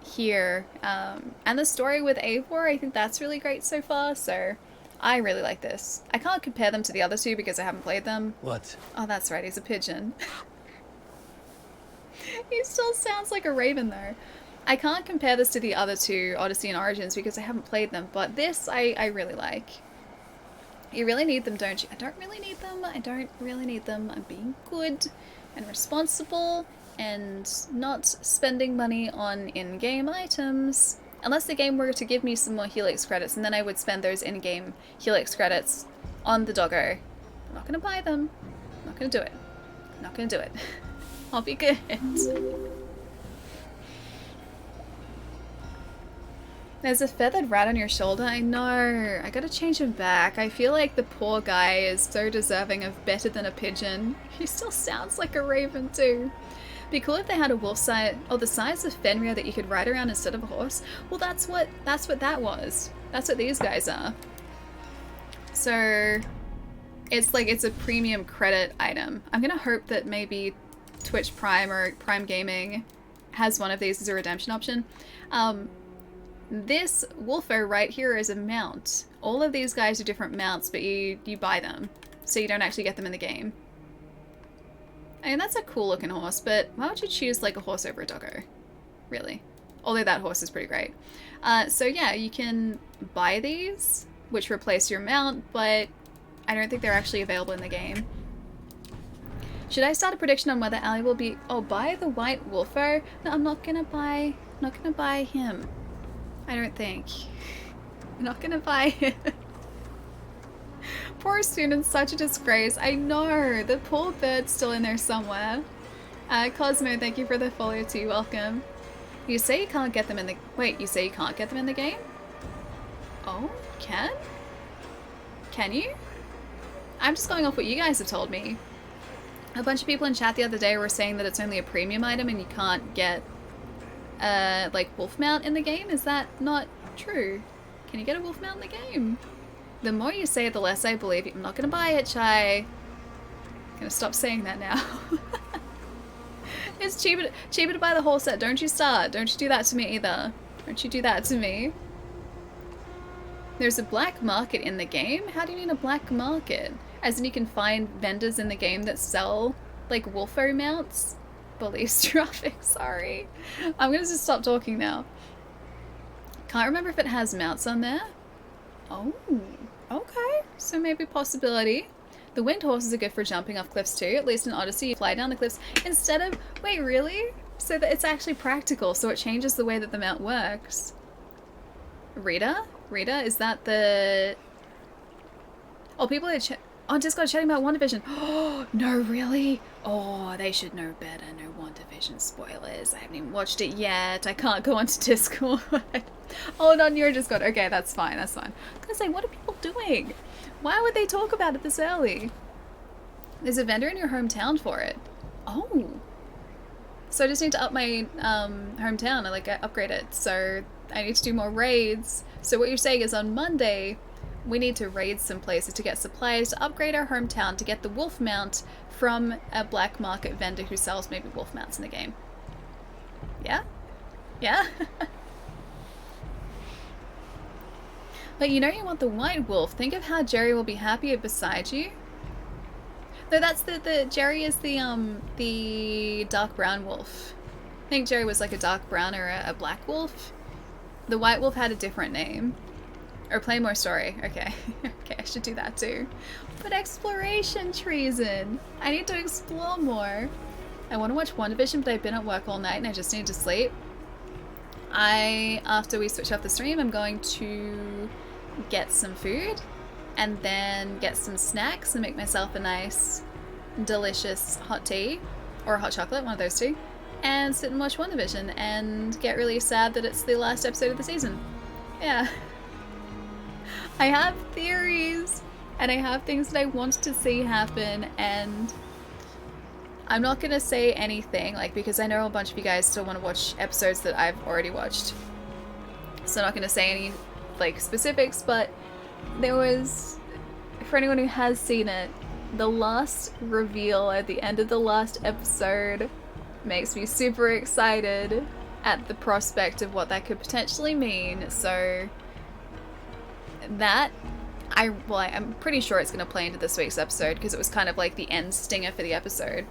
here. And the story with Eivor, I think that's really great so far, so I really like this. I can't compare them to the other two because I haven't played them. What? Oh, that's right, he's a pigeon. He still sounds like a raven, though. I can't compare this to the other two, Odyssey and Origins, because I haven't played them, but this I really like. You really need them, don't you? I don't really need them. I don't really need them. I'm being good and responsible and not spending money on in-game items. Unless the game were to give me some more Helix credits, and then I would spend those in-game Helix credits on the doggo. I'm not going to buy them. I'm not going to do it. I'm not going to do it. I'll be good. There's a feathered rat on your shoulder. I know. I gotta change him back. I feel like the poor guy is so deserving of better than a pigeon. He still sounds like a raven too. Be cool if they had a wolf size, or the size of Fenrir that you could ride around instead of a horse. Well, that's what that was. That's what these guys are. So it's like it's a premium credit item. I'm gonna hope that maybe Twitch Prime or Prime Gaming has one of these as a redemption option. This Wolfer right here is a mount. All of these guys are different mounts, but you buy them, so you don't actually get them in the game. I mean, that's a cool looking horse, but why would you choose like a horse over a doggo? Really? Although that horse is pretty great. So yeah, you can buy these, which replace your mount, but I don't think they're actually available in the game. Should I start a prediction on whether Allie will be... Oh, buy the White Wolfer? No, I'm not gonna buy him. I don't think. I'm not gonna buy him. Poor student's such a disgrace. I know. The poor bird's still in there somewhere. Cosmo, thank you for the follow too. Welcome. You say you can't get them in the... Wait, you say you can't get them in the game? Oh, can? Can you? I'm just going off what you guys have told me. A bunch of people in chat the other day were saying that it's only a premium item and you can't get like wolf mount in the game. Is that not true? Can you get a wolf mount in the game? The more you say it, the less I believe you. I'm not gonna buy it, Chai. I'm gonna stop saying that now. It's cheaper to buy the whole set. Don't you start. Don't you do that to me either. Don't you do that to me. There's a black market in the game? How do you mean a black market? As in you can find vendors in the game that sell like wolfo mounts? Police traffic, sorry. I'm gonna just stop talking now. Can't remember if it has mounts on there. Oh, okay. So maybe possibility. The wind horses are good for jumping off cliffs too. At least in Odyssey, you fly down the cliffs instead of... Wait, really? So that it's actually practical, so it changes the way that the mount works. Rita? Rita? Is that the... Oh, people are on Discord chatting about WandaVision. Oh, no, really? Oh, they should know better. No WandaVision spoilers. I haven't even watched it yet. I can't go onto Discord. Oh, not on your Discord. Okay, that's fine. That's fine. I was gonna say, what are people doing? Why would they talk about it this early? There's a vendor in your hometown for it. Oh. So I just need to up my hometown. I upgrade it. So I need to do more raids. So what you're saying is on Monday, we need to raid some places to get supplies to upgrade our hometown to get the wolf mount from a black market vendor who sells maybe wolf mounts in the game. Yeah? Yeah? But you know you want the white wolf. Think of how Jerry will be happy beside you. No, that's the Jerry is the dark brown wolf. I think Jerry was like a dark brown or a black wolf. The white wolf had a different name. Or play more story. Okay. Okay, I should do that too. But exploration treason. I need to explore more. I want to watch WandaVision, but I've been at work all night and I just need to sleep. After we switch off the stream, I'm going to get some food and then get some snacks and make myself a nice, delicious hot tea or hot chocolate, one of those two, and sit and watch WandaVision and get really sad that it's the last episode of the season. Yeah. I have theories and I have things that I want to see happen, and I'm not gonna say anything, like, because I know a bunch of you guys still want to watch episodes that I've already watched. So I'm not gonna say any, like, specifics, but there was, for anyone who has seen it, the last reveal at the end of the last episode makes me super excited at the prospect of what that could potentially mean. So that, I'm pretty sure it's going to play into this week's episode because it was kind of like the end stinger for the episode.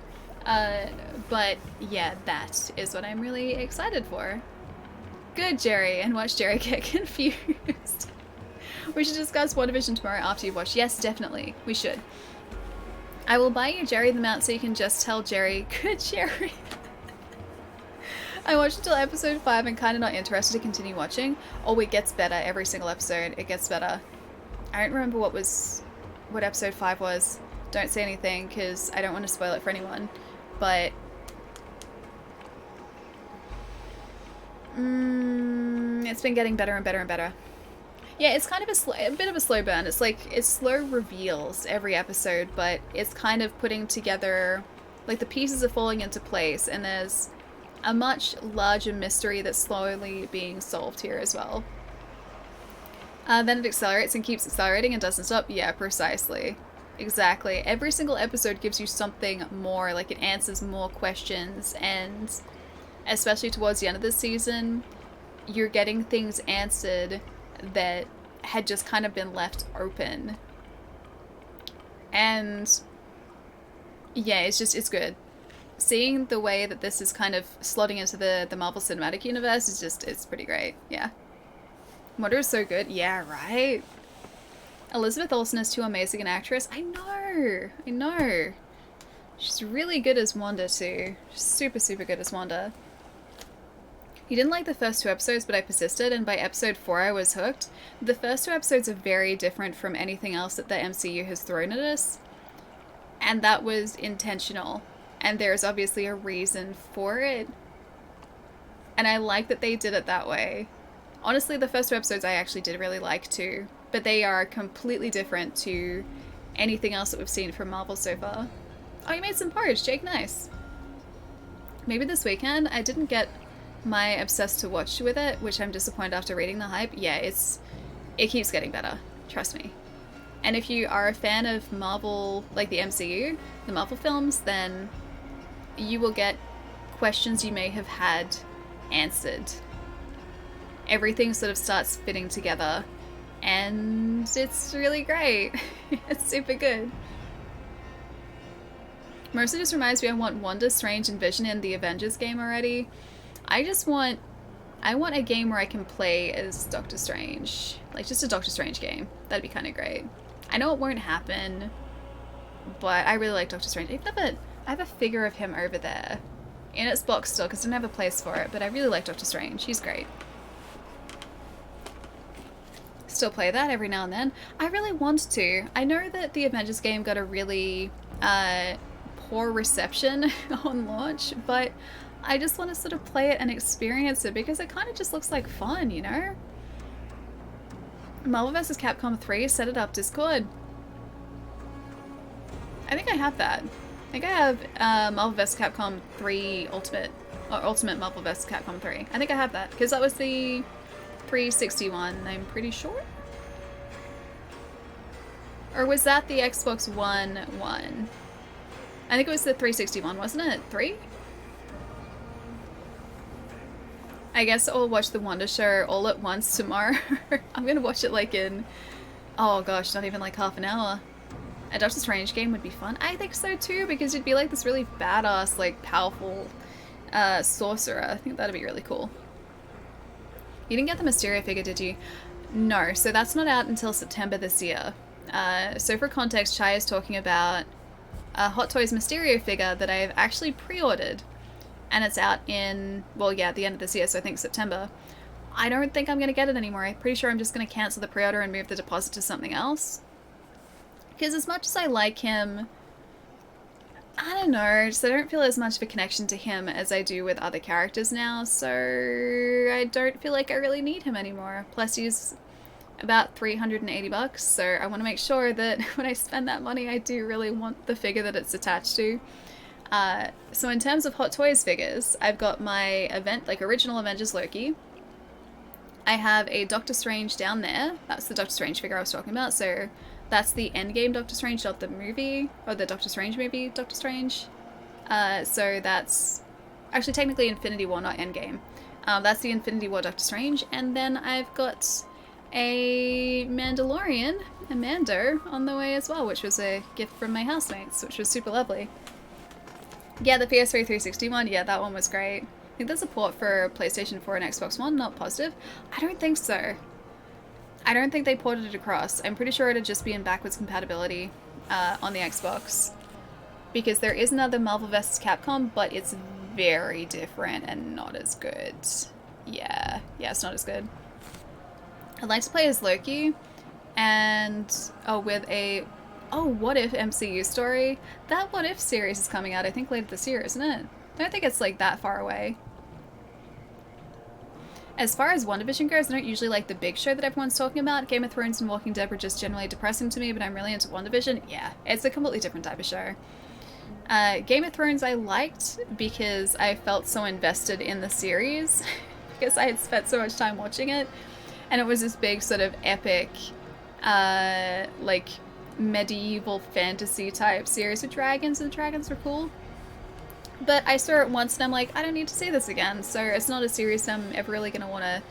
But yeah, that is what I'm really excited for. Good, Jerry, and watch Jerry get confused. We should discuss WandaVision tomorrow after you've watched. Yes, definitely. We should. I will buy you Jerry the mount so you can just tell Jerry, good Jerry. I watched until episode 5 and kind of not interested to continue watching. Oh, it gets better every single episode. It gets better. I don't remember what episode 5 was. Don't say anything because I don't want to spoil it for anyone. But it's been getting better and better and better. Yeah, it's kind of a bit of a slow burn. It's like, it's slow reveals every episode, but it's kind of putting together, like, the pieces are falling into place, and there's a much larger mystery that's slowly being solved here as well. Then it accelerates and keeps accelerating and doesn't stop. Yeah, precisely. Exactly. Every single episode gives you something more, like it answers more questions, and especially towards the end of the season, you're getting things answered that had just kind of been left open. And yeah, it's good. Seeing the way that this is kind of slotting into the Marvel Cinematic Universe is just, it's pretty great. Yeah. Wanda is so good. Yeah, right? Elizabeth Olsen is too amazing an actress. I know. She's really good as Wanda too. She's super, super good as Wanda. You didn't like the first 2 episodes, but I persisted, and by episode 4 I was hooked. The first 2 episodes are very different from anything else that the MCU has thrown at us, and that was intentional, and there's obviously a reason for it, and I like that they did it that way. Honestly, the first 2 episodes I actually did really like too, but they are completely different to anything else that we've seen from Marvel so far. Oh, you made some porridge, Jake, nice. Maybe this weekend. I didn't get my obsessed to watch with it, which I'm disappointed after reading the hype. Yeah, it keeps getting better, trust me. And if you are a fan of Marvel, like the MCU, the Marvel films, then you will get questions you may have had answered. Everything sort of starts fitting together, and it's really great. It's super good. Mercy just reminds me I want Wanda, Strange, and Vision in the Avengers game already. I want a game where I can play as Doctor Strange. Like, just a Doctor Strange game. That'd be kind of great. I know it won't happen, but I really like Doctor Strange. I have a figure of him over there in its box still because I don't have a place for it, but I really like Doctor Strange. He's great. Still play that every now and then. I really want to. I know that the Avengers game got a really poor reception on launch, but I just want to sort of play it and experience it because it kind of just looks like fun, you know? Marvel vs. Capcom 3, set it up, Discord. I think I have that. I think I have Marvel vs. Capcom 3 Ultimate, or Ultimate Marvel vs. Capcom 3. I think I have that, because that was the 361, I'm pretty sure. Or was that the Xbox One one? I think it was the 361, wasn't it? 3? I guess I'll watch the Wonder Show all at once tomorrow. I'm gonna watch it like in, oh gosh, not even like half an hour. A Doctor Strange game would be fun. I think so too, because you'd be like this really badass, like powerful sorcerer. I think that'd be really cool. You didn't get the Mysterio figure, did you? No, so that's not out until September this year. So for context, Chai is talking about a Hot Toys Mysterio figure that I've actually pre-ordered. And it's out in, well, yeah, at the end of this year, so I think September. I don't think I'm going to get it anymore. I'm pretty sure I'm just going to cancel the pre-order and move the deposit to something else. Because as much as I like him, I don't know, just I don't feel as much of a connection to him as I do with other characters now, so I don't feel like I really need him anymore. Plus he's about 380 bucks, so I want to make sure that when I spend that money, I do really want the figure that it's attached to. So in terms of Hot Toys figures, I've got my original Avengers Loki. I have a Doctor Strange down there. That's the Doctor Strange figure I was talking about. So that's the Endgame Doctor Strange, not the movie, or the Doctor Strange movie Doctor Strange. So that's actually technically Infinity War, not Endgame. That's the Infinity War Doctor Strange. And then I've got a Mandalorian, a Mando, on the way as well, which was a gift from my housemates, which was super lovely. Yeah, the PS3 360 one, yeah, that one was great. I think there's a port for PlayStation 4 and Xbox One, not positive. I don't think so. I don't think they ported it across. I'm pretty sure it'd just be in backwards compatibility on the Xbox. Because there is another Marvel vs. Capcom, but it's very different and not as good. Yeah, it's not as good. I'd like to play as Loki, and with a What If MCU story. That What If series is coming out, I think, later this year, isn't it? I don't think it's like that far away. As far as WandaVision goes, I don't usually like the big show that everyone's talking about. Game of Thrones and Walking Dead were just generally depressing to me, but I'm really into WandaVision. Yeah, it's a completely different type of show. Game of Thrones I liked because I felt so invested in the series because I had spent so much time watching it, and it was this big sort of epic like medieval fantasy type series with dragons, and the dragons were cool. But I saw it once and I'm like, I don't need to see this again, so it's not a series I'm ever really going to want to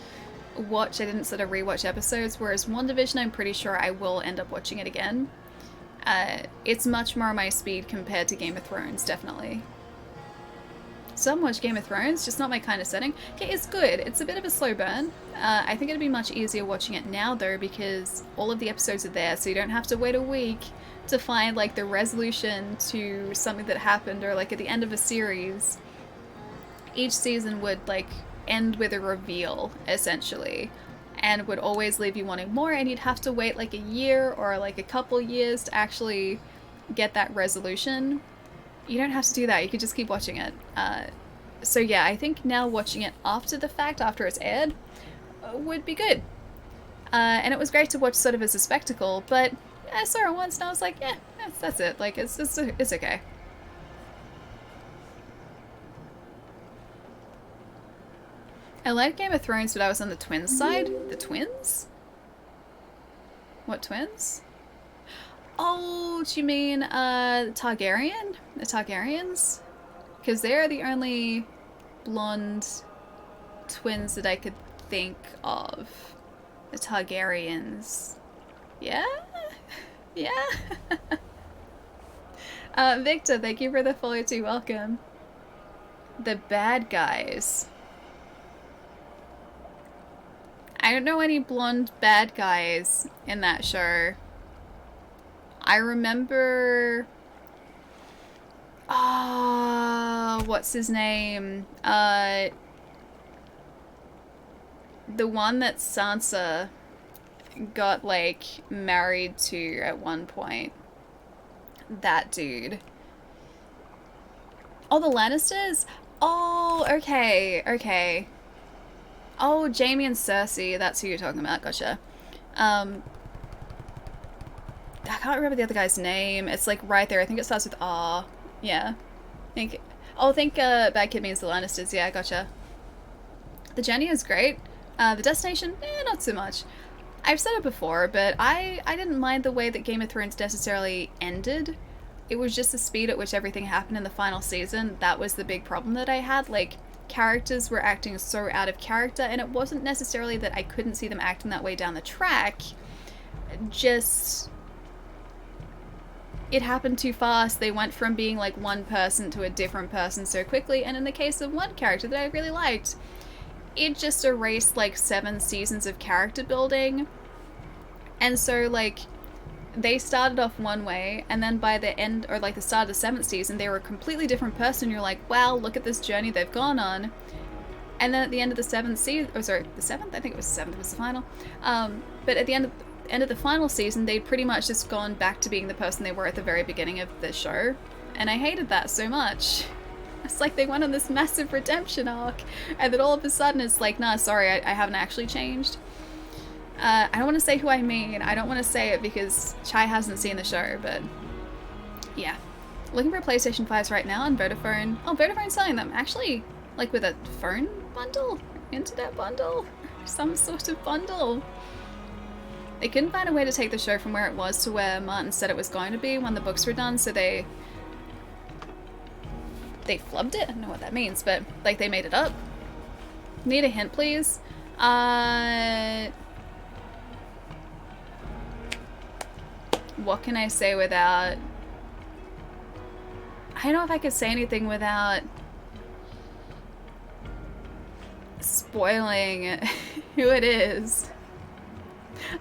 watch. I didn't sort of rewatch episodes, whereas WandaVision I'm pretty sure I will end up watching it again. It's much more my speed compared to Game of Thrones, definitely. Some watch Game of Thrones, just not my kind of setting. Okay, it's good. It's a bit of a slow burn. I think it'd be much easier watching it now though, because all of the episodes are there, so you don't have to wait a week to find like the resolution to something that happened, or like at the end of a series. Each season would like end with a reveal, essentially, and would always leave you wanting more, and you'd have to wait like a year or like a couple years to actually get that resolution. You don't have to do that, you could just keep watching it. So yeah, I think now watching it after the fact, after it's aired, would be good. And it was great to watch sort of as a spectacle, but I saw it once and I was like, yeah, that's it. Like, it's okay. I like Game of Thrones, but I was on the twins side. The twins? What twins? Oh, do you mean Targaryen? The Targaryens? Because they're the only blonde twins that I could think of. The Targaryens. Yeah? Yeah? Victor, thank you for the follow too. Welcome. The bad guys. I don't know any blonde bad guys in that show. I remember What's his name? The one that Sansa got, like, married to at one point. That dude. Oh, the Lannisters? Oh, okay, okay. Oh, Jaime and Cersei, that's who you're talking about, gotcha. I can't remember the other guy's name. It's like right there. I think it starts with R. Yeah. I think Bad Kid means the Lannisters. Yeah, gotcha. The journey is great. The destination, not so much. I've said it before, but I didn't mind the way that Game of Thrones necessarily ended. It was just the speed at which everything happened in the final season. That was the big problem that I had. Like, characters were acting so out of character, and it wasn't necessarily that I couldn't see them acting that way down the track. Just... it happened too fast. They went from being like one person to a different person so quickly, and in the case of one character that I really liked, it just erased like 7 seasons of character building. And so like they started off one way, and then by the end, or like the start of the 7th season, they were a completely different person. You're like, wow, look at this journey they've gone on. And then at the end of the 7th season, oh sorry, the 7th? I think it was the 7th was the final. But at the end of the final season, they'd pretty much just gone back to being the person they were at the very beginning of the show. And I hated that so much. It's like they went on this massive redemption arc, and then all of a sudden it's like, nah, sorry, I haven't actually changed. I don't want to say who I mean. I don't want to say it because Chai hasn't seen the show, but yeah. Looking for PlayStation 5s right now on Vodafone. Oh, Vodafone's selling them. Actually, like with a phone bundle? Internet bundle? Some sort of bundle. They couldn't find a way to take the show from where it was to where Martin said it was going to be when the books were done, so they flubbed it? I don't know what that means, but like they made it up. Need a hint, please? What can I say without... I don't know if I could say anything without spoiling who it is.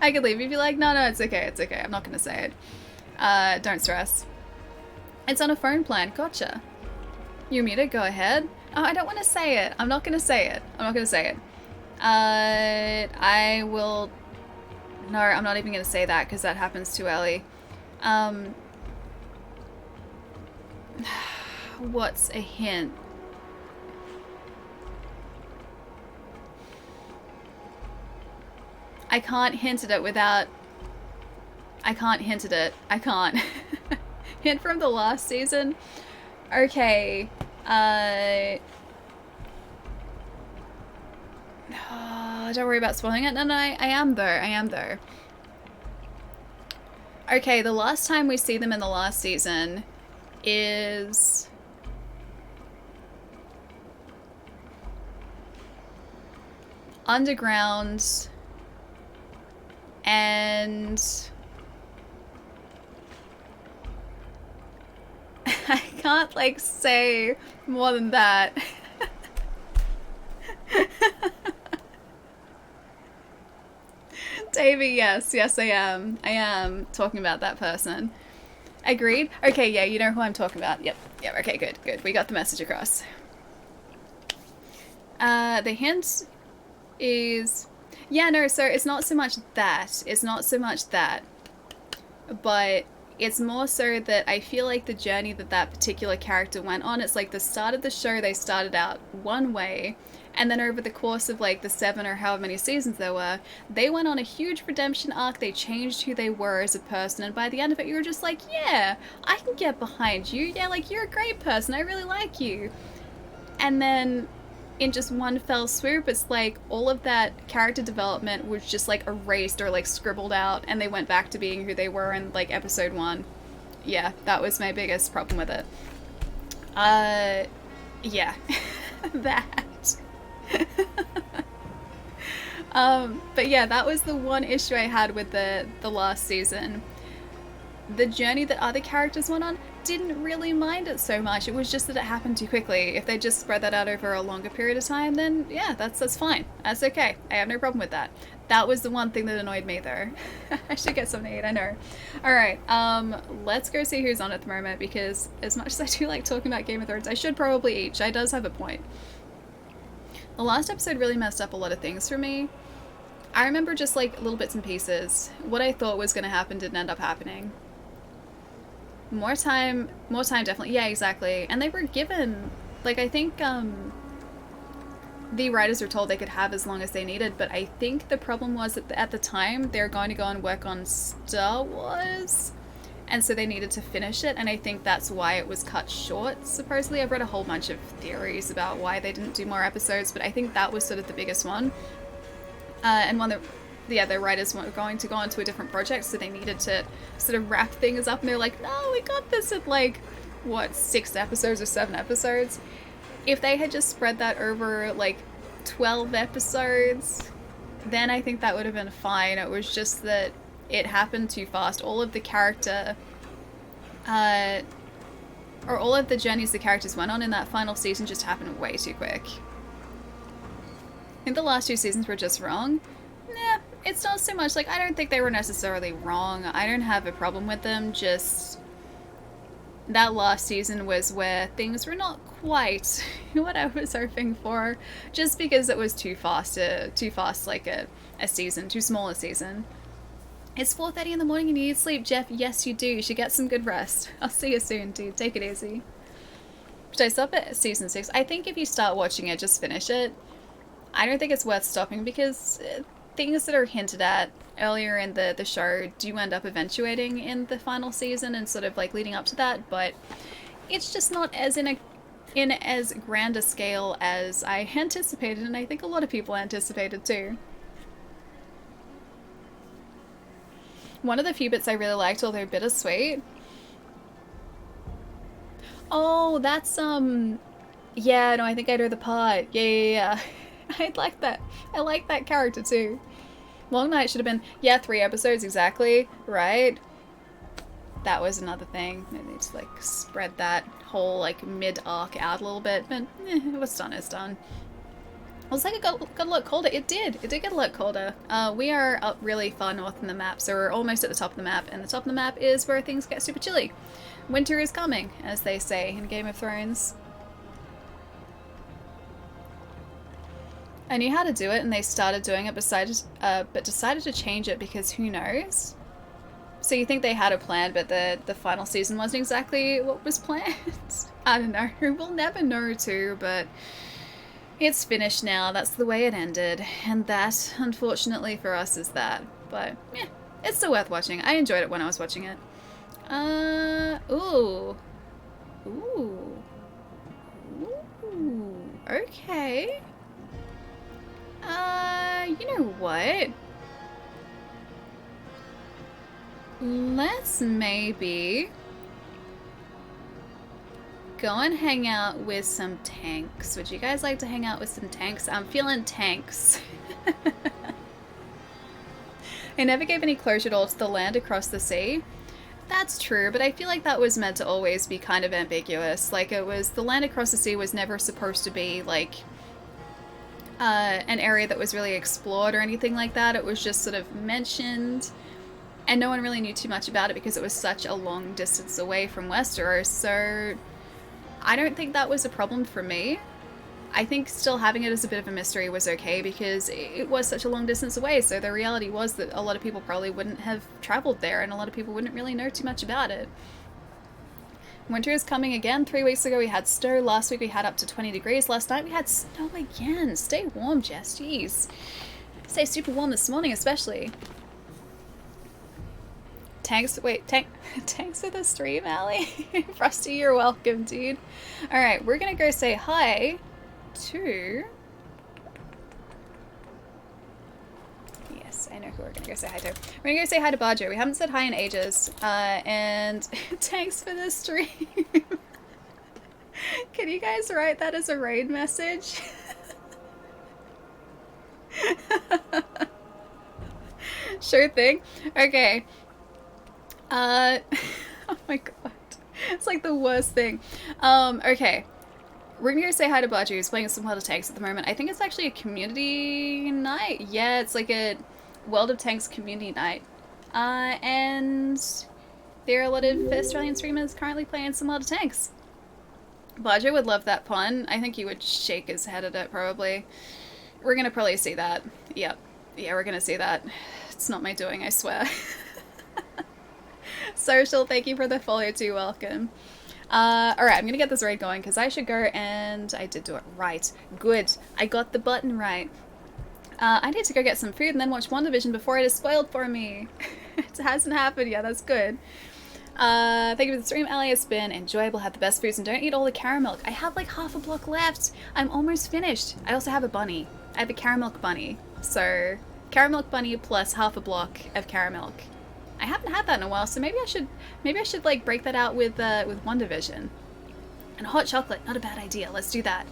I could leave. You'd be like, no, it's okay, it's okay. I'm not gonna say it. Don't stress. It's on a phone plan. Gotcha. You're muted. Go ahead. Oh, I don't want to say it. I'm not gonna say it. I'm not gonna say it. I will... No, I'm not even gonna say that because that happens too early. What's a hint? I can't hint at it without... I can't hint at it. I can't. Hint from the last season? Okay. Oh, don't worry about spoiling it. No, I am though. I am though. Okay, the last time we see them in the last season is... underground, and I can't like say more than that. Davey, yes, I am. I am talking about that person. Agreed? Okay, yeah, you know who I'm talking about. Yep, okay, good. We got the message across. The hint is... yeah, no, so it's not so much that. It's not so much that. But it's more so that I feel like the journey that particular character went on, it's like the start of the show, they started out one way, and then over the course of like the 7 or however many seasons there were, they went on a huge redemption arc, they changed who they were as a person, and by the end of it you were just like, yeah, I can get behind you, yeah, like you're a great person, I really like you. And then in just one fell swoop, it's like all of that character development was just like erased or like scribbled out, and they went back to being who they were in like episode 1. Yeah, that was my biggest problem with it. Yeah. That. But yeah, that was the one issue I had with the last season. The journey that other characters went on, didn't really mind it so much. It was just that it happened too quickly. If they just spread that out over a longer period of time, then yeah, that's fine. That's okay. I have no problem with that. That was the one thing that annoyed me though. I should get something to eat, I know. Alright, let's go see who's on at the moment, because as much as I do like talking about Game of Thrones, I should probably eat. Shay does have a point. The last episode really messed up a lot of things for me. I remember just like little bits and pieces. What I thought was going to happen didn't end up happening. More time definitely. Yeah, exactly. And they were given, like, I think the writers were told they could have as long as they needed, but I think the problem was that at the time they were going to go and work on Star Wars, and so they needed to finish it, and I think that's why it was cut short, supposedly. I've read a whole bunch of theories about why they didn't do more episodes, but I think that was sort of the biggest one. And one that, yeah, the writers were going to go on to a different project, so they needed to sort of wrap things up, and they're like, no, we got this at like, what, 6 episodes or 7 episodes? If they had just spread that over like 12 episodes, then I think that would have been fine. It was just that it happened too fast. All of the character, or all of the journeys the characters went on in that final season just happened way too quick. I think the last 2 seasons were just wrong. Nah, it's not so much, like, I don't think they were necessarily wrong. I don't have a problem with them, just that last season was where things were not quite what I was hoping for, just because it was too fast like a season, too small a season. It's 4:30 in the morning and you need sleep, Jeff. Yes, you do. You should get some good rest. I'll see you soon, dude. Take it easy. Should I stop at season 6? I think if you start watching it, just finish it. I don't think it's worth stopping, because things that are hinted at earlier in the show do end up eventuating in the final season and sort of like leading up to that, but it's just not as in as grand a scale as I anticipated, and I think a lot of people anticipated too. One of the few bits I really liked, although bittersweet. Oh, that's yeah, no, I think I know the part. Yeah. I like that. I like that character too. Long Night should have been, yeah, 3 episodes exactly, right? That was another thing. They need to like spread that whole like mid-arc out a little bit, but what's done is done. I was like, it got a lot colder. It did get a lot colder. We are up really far north in the map, so we're almost at the top of the map, and the top of the map is where things get super chilly. Winter is coming, as they say in Game of Thrones. I knew how to do it, and they started doing it, but decided to change it because who knows? So you think they had a plan, but the final season wasn't exactly what was planned? I don't know. We'll never know too, but it's finished now. That's the way it ended. And that, unfortunately for us, is that. But, yeah, it's still worth watching. I enjoyed it when I was watching it. Ooh. Okay. You know what? Let's maybe go and hang out with some tanks. Would you guys like to hang out with some tanks? I'm feeling tanks. I never gave any closure at all to the land across the sea. That's true, but I feel like that was meant to always be kind of ambiguous. Like, it was, the land across the sea was never supposed to be, like, an area that was really explored or anything like that. It was just sort of mentioned, and no one really knew too much about it because it was such a long distance away from Westeros, so I don't think that was a problem for me. I think still having it as a bit of a mystery was okay because it was such a long distance away, so the reality was that a lot of people probably wouldn't have traveled there and a lot of people wouldn't really know too much about it. Winter is coming again. 3 weeks ago we had snow. Last week we had up to 20 degrees. Last night we had snow again. Stay warm, Jess. Jeez. Stay super warm this morning especially. Thanks for the stream, Allie. Frosty, you're welcome, dude. Alright, we're gonna go say hi to... Yes, I know who we're gonna go say hi to. We're gonna go say hi to Bajo. We haven't said hi in ages. And thanks for the stream. Can you guys write that as a raid message? Sure thing. Okay. Oh my god. It's like the worst thing. Okay. We're gonna go say hi to Baji, who's playing some Huddle Tanks at the moment. I think it's actually a community night. Yeah, it's like a World of Tanks community night. And there are a lot of Australian streamers currently playing some World of Tanks. Bajo would love that pun. I think he would shake his head at it, probably. We're gonna probably see that. Yep. Yeah, we're gonna see that. It's not my doing, I swear. Social, thank you for the follow too, welcome. Alright, I'm gonna get this raid going, because I should go and... I did do it right. Good. I got the button right. I need to go get some food and then watch WandaVision before it is spoiled for me. It hasn't happened yet, that's good. Thank you for the stream, Ellie. It's been enjoyable. Have the best foods and don't eat all the caramel. I have like half a block left. I'm almost finished. I also have a bunny. I have a caramel bunny. So, caramel bunny plus half a block of caramel. I haven't had that in a while, so maybe I should like break that out with WandaVision. And hot chocolate, not a bad idea. Let's do that.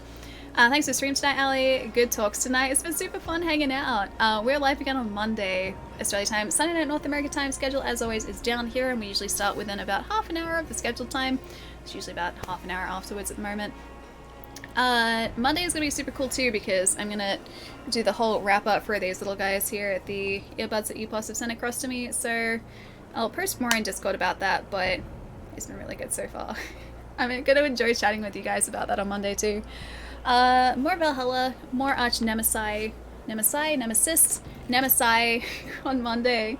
Thanks for the stream tonight, Ali. Good talks tonight. It's been super fun hanging out. We're live again on Monday, Australia time. Sunday night North America time schedule, as always, is down here, and we usually start within about half an hour of the scheduled time. It's usually about half an hour afterwards at the moment. Monday is going to be super cool too, because I'm going to do the whole wrap up for these little guys here at the earbuds that EPOS have sent across to me. So I'll post more in Discord about that, but it's been really good so far. I'm going to enjoy chatting with you guys about that on Monday too. More Valhalla, more Arch Nemesis on Monday.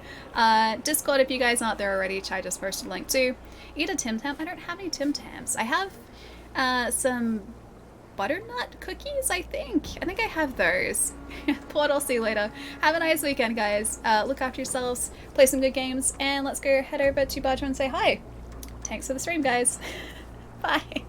Discord, if you guys aren't there already, which I just posted a link to. Eat a Tim Tam. I don't have any Tim Tams. I have some butternut cookies, I think. I think I have those. Port, I'll see you later. Have a nice weekend, guys. Look after yourselves, play some good games, and let's go head over to Badger and say hi. Thanks for the stream, guys. Bye.